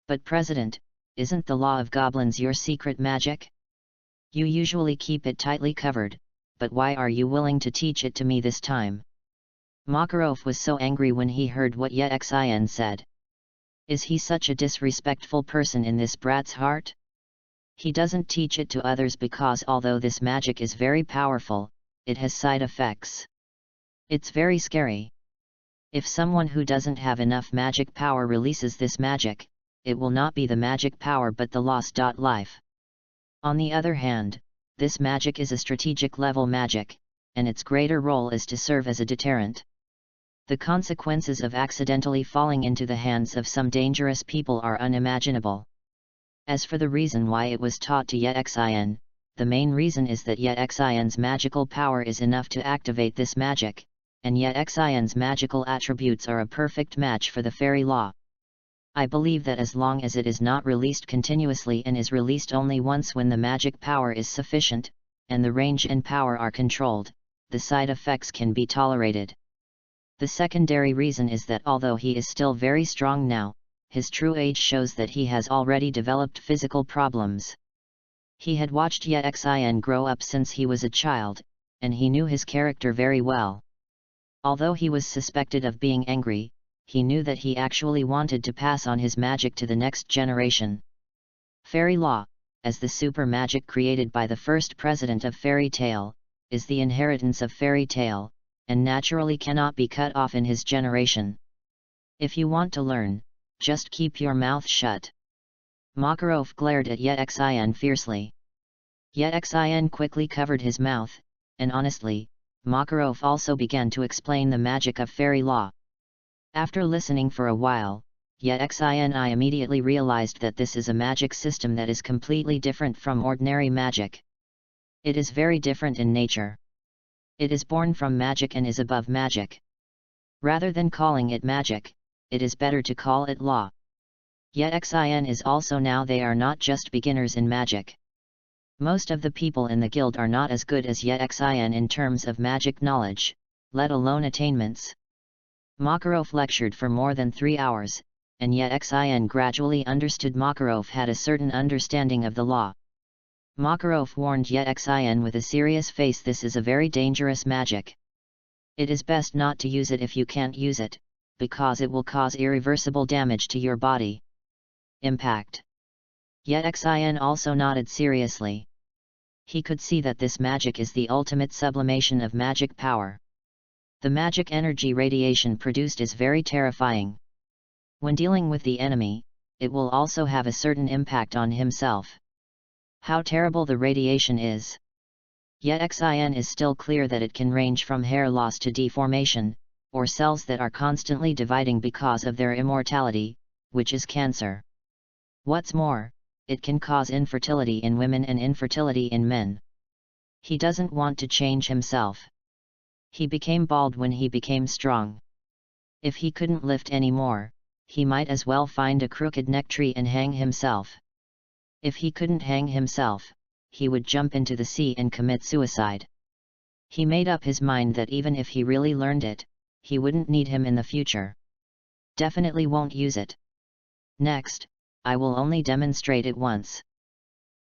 But President, isn't the law of goblins your secret magic? You usually keep it tightly covered, but why are you willing to teach it to me this time? Makarov was so angry when he heard what Yet Xin said. Is he such a disrespectful person in this brat's heart? He doesn't teach it to others because although this magic is very powerful, it has side effects. It's very scary. If someone who doesn't have enough magic power releases this magic, it will not be the magic power but the lost life. On the other hand, this magic is a strategic level magic, and its greater role is to serve as a deterrent. The consequences of accidentally falling into the hands of some dangerous people are unimaginable. As for the reason why it was taught to Yet Xin, the main reason is that Yet Xin's magical power is enough to activate this magic, and Yet Xin's magical attributes are a perfect match for the fairy law. I believe that as long as it is not released continuously and is released only once when the magic power is sufficient, and the range and power are controlled, the side effects can be tolerated. The secondary reason is that although he is still very strong now, his true age shows that he has already developed physical problems. He had watched Yet Xin grow up since he was a child, and he knew his character very well. Although he was suspected of being angry, he knew that he actually wanted to pass on his magic to the next generation. Fairy law, as the super magic created by the first president of fairy tale, is the inheritance of fairy tale, and naturally cannot be cut off in his generation. If you want to learn, just keep your mouth shut. Makarov glared at Yet Xin fiercely. Yet Xin quickly covered his mouth, and honestly, Makarov also began to explain the magic of fairy law. After listening for a while, Yet Xin immediately realized that this is a magic system that is completely different from ordinary magic. It is very different in nature. It is born from magic and is above magic. Rather than calling it magic, it is better to call it law. Yet Xin is also now they are not just beginners in magic. Most of the people in the guild are not as good as Yet Xin in terms of magic knowledge, let alone attainments. Makarov lectured for more than 3 hours, and Yet Xin gradually understood Makarov had a certain understanding of the law. Makarov warned Yet Xin with a serious face, this is a very dangerous magic. It is best not to use it if you can't use it, because it will cause irreversible damage to your body. Impact. Yet Xin also nodded seriously. He could see that this magic is the ultimate sublimation of magic power. The magic energy radiation produced is very terrifying. When dealing with the enemy, it will also have a certain impact on himself. How terrible the radiation is! Yet Xin is still clear that it can range from hair loss to deformation, or cells that are constantly dividing because of their immortality, which is cancer. What's more, it can cause infertility in women and infertility in men. He doesn't want to change himself. He became bald when he became strong. If he couldn't lift any more, he might as well find a crooked neck tree and hang himself. If he couldn't hang himself, he would jump into the sea and commit suicide. He made up his mind that even if he really learned it, he wouldn't need him in the future. Definitely won't use it. Next, I will only demonstrate it once.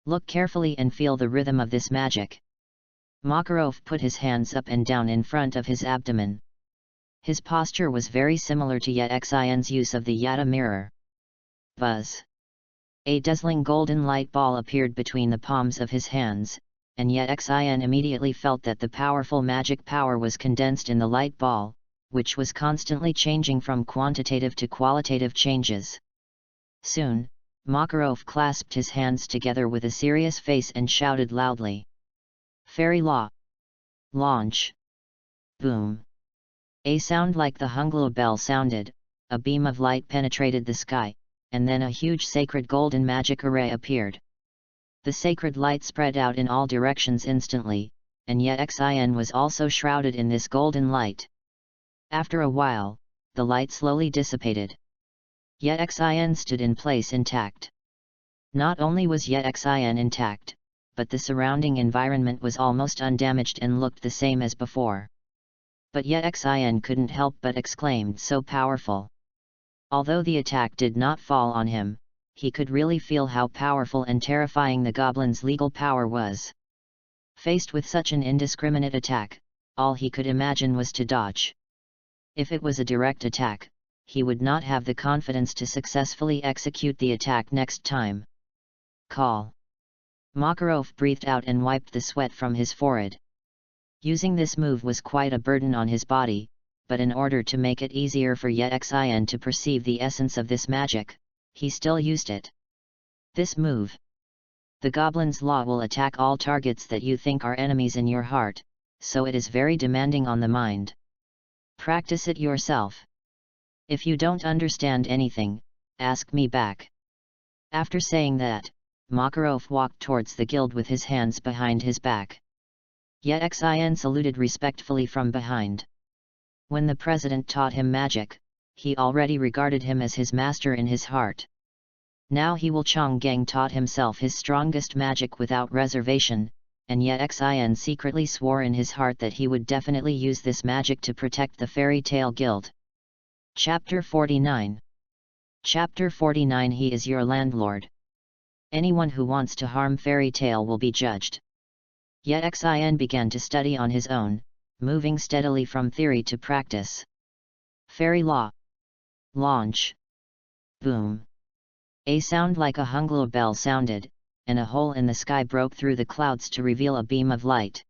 Look carefully and feel the rhythm of this magic. Makarov put his hands up and down in front of his abdomen. His posture was very similar to Yet Xin's use of the Yata mirror. Buzz! A dazzling golden light ball appeared between the palms of his hands, and Yet Xin immediately felt that the powerful magic power was condensed in the light ball, which was constantly changing from quantitative to qualitative changes. Soon, Makarov clasped his hands together with a serious face and shouted loudly. Fairy law! Launch! Boom! A sound like the Hunglo bell sounded, a beam of light penetrated the sky, and then a huge sacred golden magic array appeared. The sacred light spread out in all directions instantly, and yet Xin was also shrouded in this golden light. After a while, the light slowly dissipated. Yet Xin stood in place intact. Not only was yet Xin intact, but the surrounding environment was almost undamaged and looked the same as before. But yet Xin couldn't help but exclaimed, "So powerful!" Although the attack did not fall on him, he could really feel how powerful and terrifying the goblin's legal power was. Faced with such an indiscriminate attack, all he could imagine was to dodge. If it was a direct attack, he would not have the confidence to successfully execute the attack next time. Call! Makarov breathed out and wiped the sweat from his forehead. Using this move was quite a burden on his body, but in order to make it easier for Yet Xin to perceive the essence of this magic, he still used it. This move. The Goblin's Law will attack all targets that you think are enemies in your heart, so it is very demanding on the mind. Practice it yourself. If you don't understand anything, ask me back. After saying that, Makarov walked towards the guild with his hands behind his back. Yet Xin saluted respectfully from behind. When the president taught him magic, he already regarded him as his master in his heart. Now He Changgang taught himself his strongest magic without reservation, and yet Xin secretly swore in his heart that he would definitely use this magic to protect the fairy tale guild. Chapter 49. Chapter 49. He is your landlord. Anyone who wants to harm fairy tale will be judged. Yet Xin began to study on his own, moving steadily from theory to practice. Fairy law. Launch. Boom. A sound like a hunglo bell sounded, and a hole in the sky broke through the clouds to reveal a beam of light.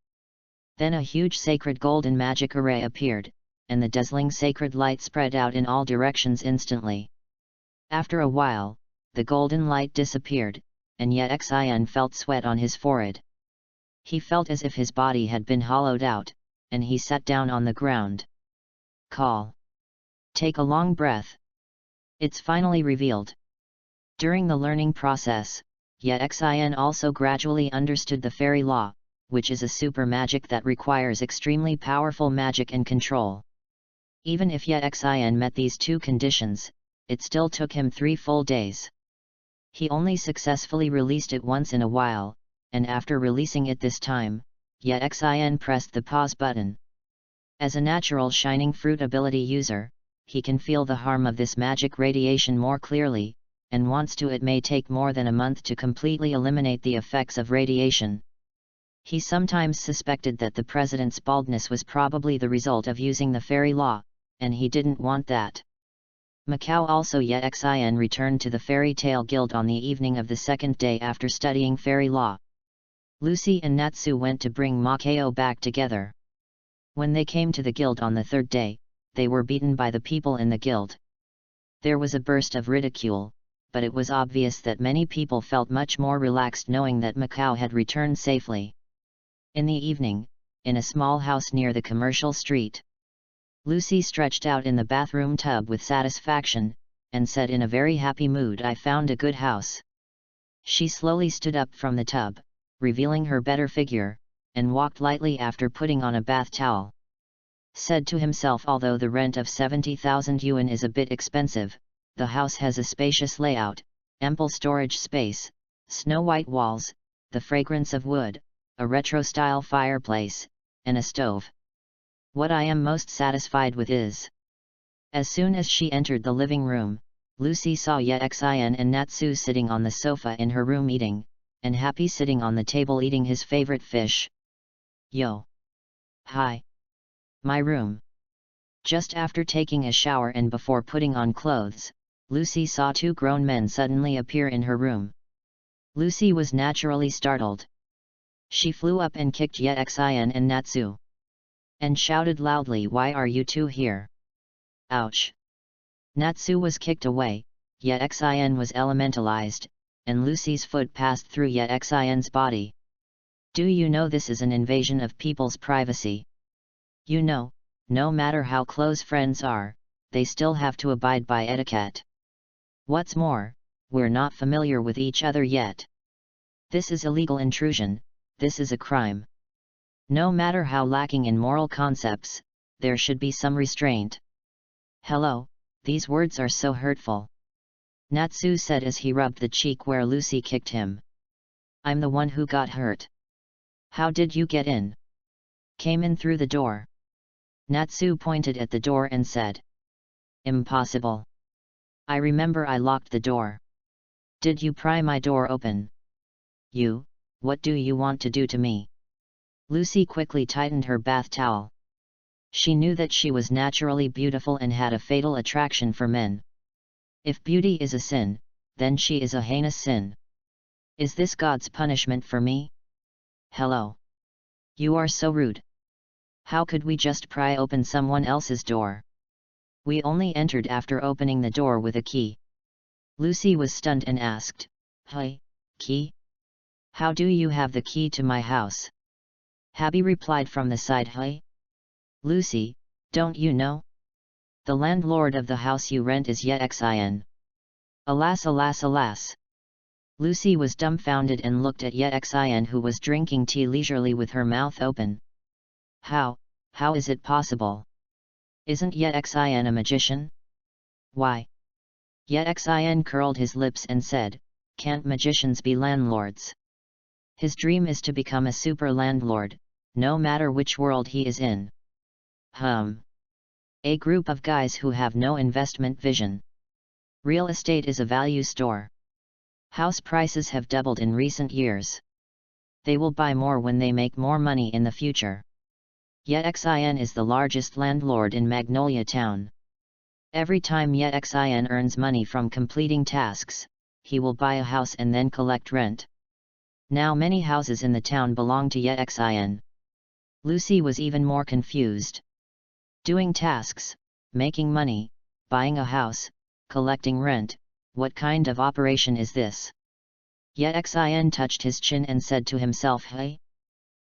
Then a huge sacred golden magic array appeared, and the dazzling sacred light spread out in all directions instantly. After a while, the golden light disappeared, and yet Xin felt sweat on his forehead. He felt as if his body had been hollowed out, and he sat down on the ground. Call. Take a long breath. It's finally revealed. During the learning process, Yet Xin also gradually understood the fairy law, which is a super magic that requires extremely powerful magic and control. Even if Yet Xin met these two conditions, it still took him 3 full days. He only successfully released it once in a while, and after releasing it this time, Yet Xin pressed the pause button. As a natural shining fruit ability user, he can feel the harm of this magic radiation more clearly, and wants to. It may take more than a month to completely eliminate the effects of radiation. He sometimes suspected that the president's baldness was probably the result of using the fairy law, and he didn't want that. Macau also. Yet Xin returned to the Fairy Tale Guild on the evening of the 2nd day after studying fairy law. Lucy and Natsu went to bring Macao back together. When they came to the guild on the 3rd day, they were beaten by the people in the guild. There was a burst of ridicule, but it was obvious that many people felt much more relaxed knowing that Macau had returned safely. In the evening, in a small house near the commercial street, Lucy stretched out in the bathroom tub with satisfaction, and said in a very happy mood, "I found a good house." She slowly stood up from the tub, revealing her better figure, and walked lightly after putting on a bath towel. Said to himself, although the rent of 70,000 yuan is a bit expensive, the house has a spacious layout, ample storage space, snow-white walls, the fragrance of wood, a retro-style fireplace, and a stove. What I am most satisfied with is... As soon as she entered the living room, Lucy saw Yet Xin and Natsu sitting on the sofa in her room eating, and Happy sitting on the table eating his favorite fish. Yo! Hi! My room. Just after taking a shower and before putting on clothes, Lucy saw 2 grown men suddenly appear in her room. Lucy was naturally startled. She flew up and kicked Yet Xin and Natsu, and shouted loudly, "Why are you 2 here?" Ouch! Natsu was kicked away, Yet Xin was elementalized, and Lucy's foot passed through Yet Xin's body. Do you know this is an invasion of people's privacy? You know, no matter how close friends are, they still have to abide by etiquette. What's more, we're not familiar with each other yet. This is illegal intrusion, this is a crime. No matter how lacking in moral concepts, there should be some restraint. Hello, these words are so hurtful. Natsu said as he rubbed the cheek where Lucy kicked him. I'm the one who got hurt. How did you get in? Came in through the door. Natsu pointed at the door and said. Impossible. I remember I locked the door. Did you pry my door open? You, what do you want to do to me? Lucy quickly tightened her bath towel. She knew that she was naturally beautiful and had a fatal attraction for men. If beauty is a sin, then she is a heinous sin. Is this God's punishment for me? Hello. You are so rude. How could we just pry open someone else's door? We only entered after opening the door with a key. Lucy was stunned and asked, Hey, key? How do you have the key to my house? Habby replied from the side, Hey? Lucy, don't you know? The landlord of the house you rent is Yexin. Alas, alas, alas. Lucy was dumbfounded and looked at Yexin, who was drinking tea leisurely with her mouth open. How is it possible? Isn't Yexin a magician? Why? Yexin curled his lips and said, Can't magicians be landlords? His dream is to become a super landlord, no matter which world he is in. A group of guys who have no investment vision. Real estate is a value store. House prices have doubled in recent years. They will buy more when they make more money in the future. Yexin is the largest landlord in Magnolia Town. Every time Yexin earns money from completing tasks, he will buy a house and then collect rent. Now many houses in the town belong to Yexin. Lucy was even more confused. Doing tasks, making money, buying a house, collecting rent, what kind of operation is this? Yexin touched his chin and said to himself, Hey?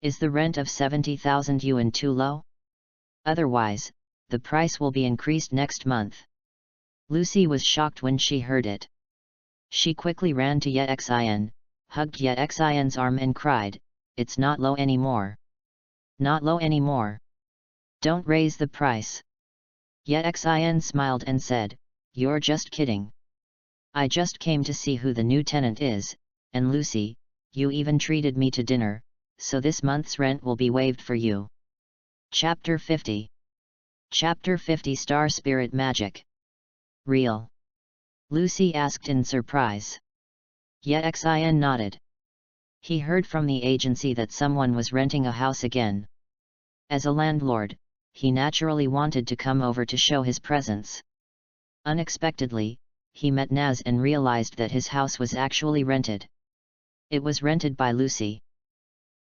Is the rent of 70,000 yuan too low? Otherwise, the price will be increased next month. Lucy was shocked when she heard it. She quickly ran to Yexin, hugged Yexin's arm and cried, It's not low anymore. Not low anymore. Don't raise the price. Yexin smiled and said, You're just kidding. I just came to see who the new tenant is, and Lucy, you even treated me to dinner, so this month's rent will be waived for you. Chapter 50. Chapter 50 Star Spirit Magic. Real? Lucy asked in surprise. Yexin nodded. He heard from the agency that someone was renting a house again. As a landlord, he naturally wanted to come over to show his presence. Unexpectedly, he met Naz and realized that his house was actually rented. It was rented by Lucy.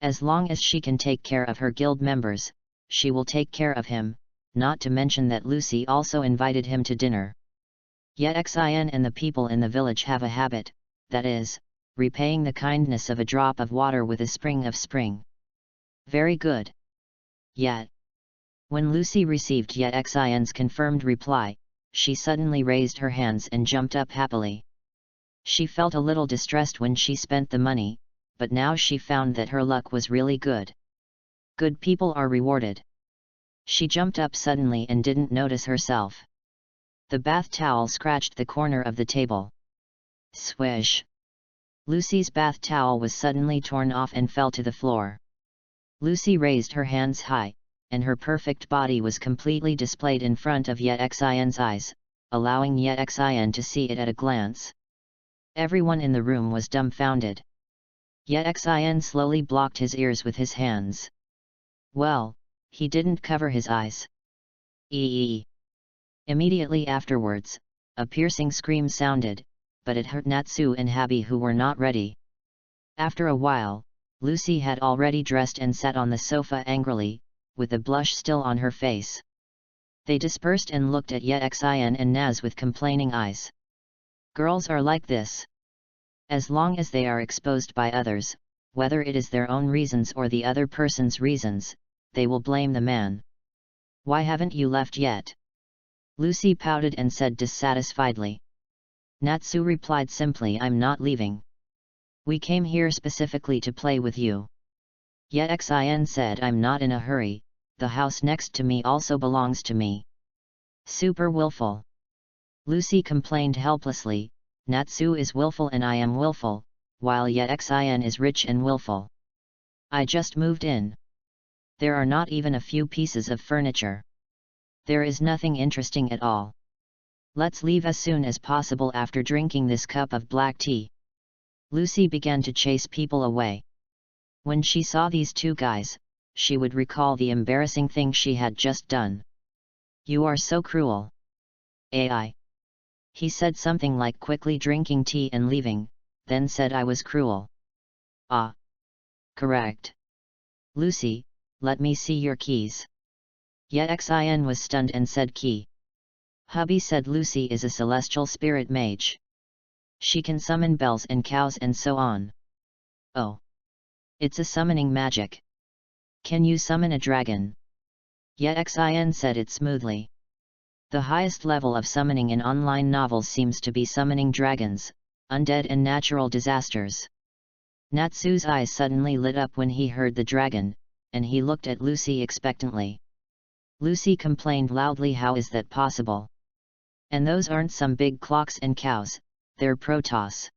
As long as she can take care of her guild members, she will take care of him, not to mention that Lucy also invited him to dinner. Yexin and the people in the village have a habit, that is, repaying the kindness of a drop of water with a spring of spring. Very good. Yet, when Lucy received Yexin's confirmed reply, she suddenly raised her hands and jumped up happily. She felt a little distressed when she spent the money, but now she found that her luck was really good. Good people are rewarded. She jumped up suddenly and didn't notice herself. The bath towel scratched the corner of the table. Swish! Lucy's bath towel was suddenly torn off and fell to the floor. Lucy raised her hands high, and her perfect body was completely displayed in front of Yexin's eyes, allowing Yexin to see it at a glance. Everyone in the room was dumbfounded. Yexin slowly blocked his ears with his hands. Well, he didn't cover his eyes. Immediately afterwards, a piercing scream sounded, but it hurt Natsu and Habby, who were not ready. After a while, Lucy had already dressed and sat on the sofa angrily, with a blush still on her face. They dispersed and looked at Yexin and Naz with complaining eyes. Girls are like this. As long as they are exposed by others, whether it is their own reasons or the other person's reasons, they will blame the man. Why haven't you left yet? Lucy pouted and said dissatisfiedly. Natsu replied simply, I'm not leaving. We came here specifically to play with you. Yexin said, I'm not in a hurry, the house next to me also belongs to me. Super willful. Lucy complained helplessly, Natsu is willful and I am willful, while Yexin is rich and willful. I just moved in. There are not even a few pieces of furniture. There is nothing interesting at all. Let's leave as soon as possible after drinking this cup of black tea. Lucy began to chase people away. When she saw these two guys, she would recall the embarrassing thing she had just done. You are so cruel. AI. He said something like quickly drinking tea and leaving, then said I was cruel. Ah. Correct. Lucy, let me see your keys. Yexin was stunned and said key. Hubby said Lucy is a celestial spirit mage. She can summon bells and cows and so on. Oh. It's a summoning magic. Can you summon a dragon? Yexin said it smoothly. The highest level of summoning in online novels seems to be summoning dragons, undead and natural disasters. Natsu's eyes suddenly lit up when he heard the dragon, and he looked at Lucy expectantly. Lucy complained loudly, how is that possible? And those aren't some big clocks and cows, they're Protoss.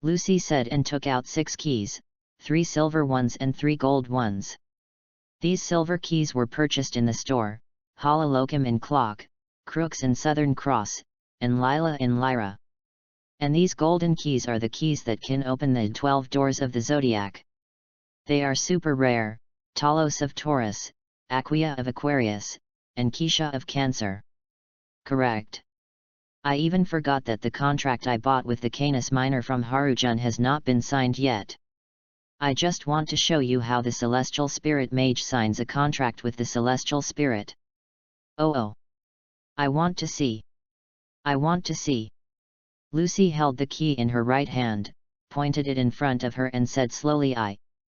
Lucy said and took out 6 keys, 3 silver ones and 3 gold ones. These silver keys were purchased in the store, Hololocum in Clock, Crooks in Southern Cross, and Lila in Lyra. And these golden keys are the keys that can open the 12 doors of the zodiac. They are super rare, Talos of Taurus, Aquia of Aquarius, and Keisha of Cancer. Correct. I even forgot that the contract I bought with the Canis Minor from Harujun has not been signed yet. I just want to show you how the Celestial Spirit Mage signs a contract with the Celestial Spirit. Oh. I want to see. I want to see. Lucy held the key in her right hand, pointed it in front of her and said slowly,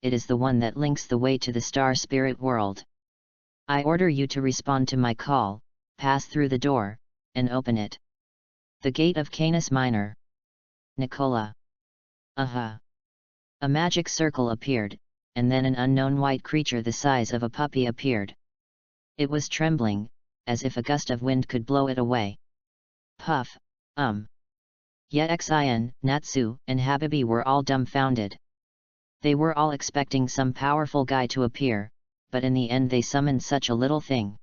it is the one that links the way to the star spirit world. I order you to respond to my call, pass through the door, and open it. The gate of Canis Minor. Nicola. A magic circle appeared, and then an unknown white creature the size of a puppy appeared. It was trembling, as if a gust of wind could blow it away. Puff. Yexin, Natsu, and Habibi were all dumbfounded. They were all expecting some powerful guy to appear, but in the end they summoned such a little thing.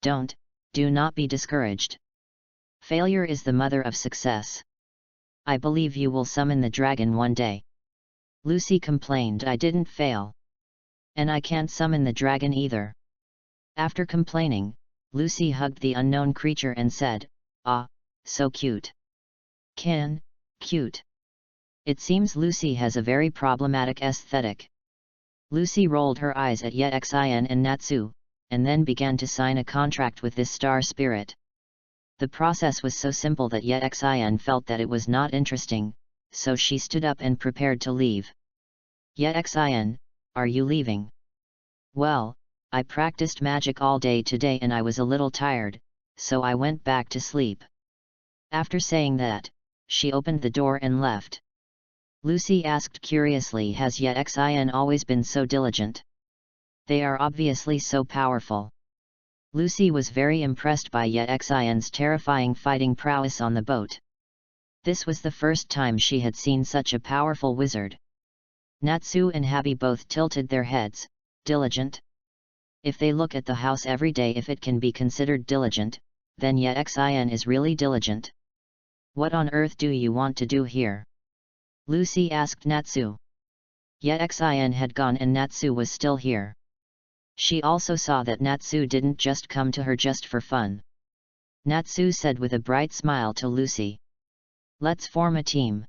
Do not be discouraged. Failure is the mother of success. I believe you will summon the dragon one day. Lucy complained, I didn't fail. And I can't summon the dragon either. After complaining, Lucy hugged the unknown creature and said, so cute. Cute. It seems Lucy has a very problematic aesthetic. Lucy rolled her eyes at Yexin and Natsu, and then began to sign a contract with this star spirit. The process was so simple that Yexin felt that it was not interesting, so she stood up and prepared to leave. Yexin, are you leaving? Well, I practiced magic all day today and I was a little tired, so I went back to sleep. After saying that, she opened the door and left. Lucy asked curiously, has Yexin always been so diligent? They are obviously so powerful. Lucy was very impressed by Yexin's terrifying fighting prowess on the boat. This was the first time she had seen such a powerful wizard. Natsu and Habi both tilted their heads. Diligent? If they look at the house every day, if it can be considered diligent, then Yexin is really diligent. What on earth do you want to do here? Lucy asked Natsu. Yexin had gone and Natsu was still here. She also saw that Natsu didn't just come to her just for fun. Natsu said with a bright smile to Lucy. Let's form a team.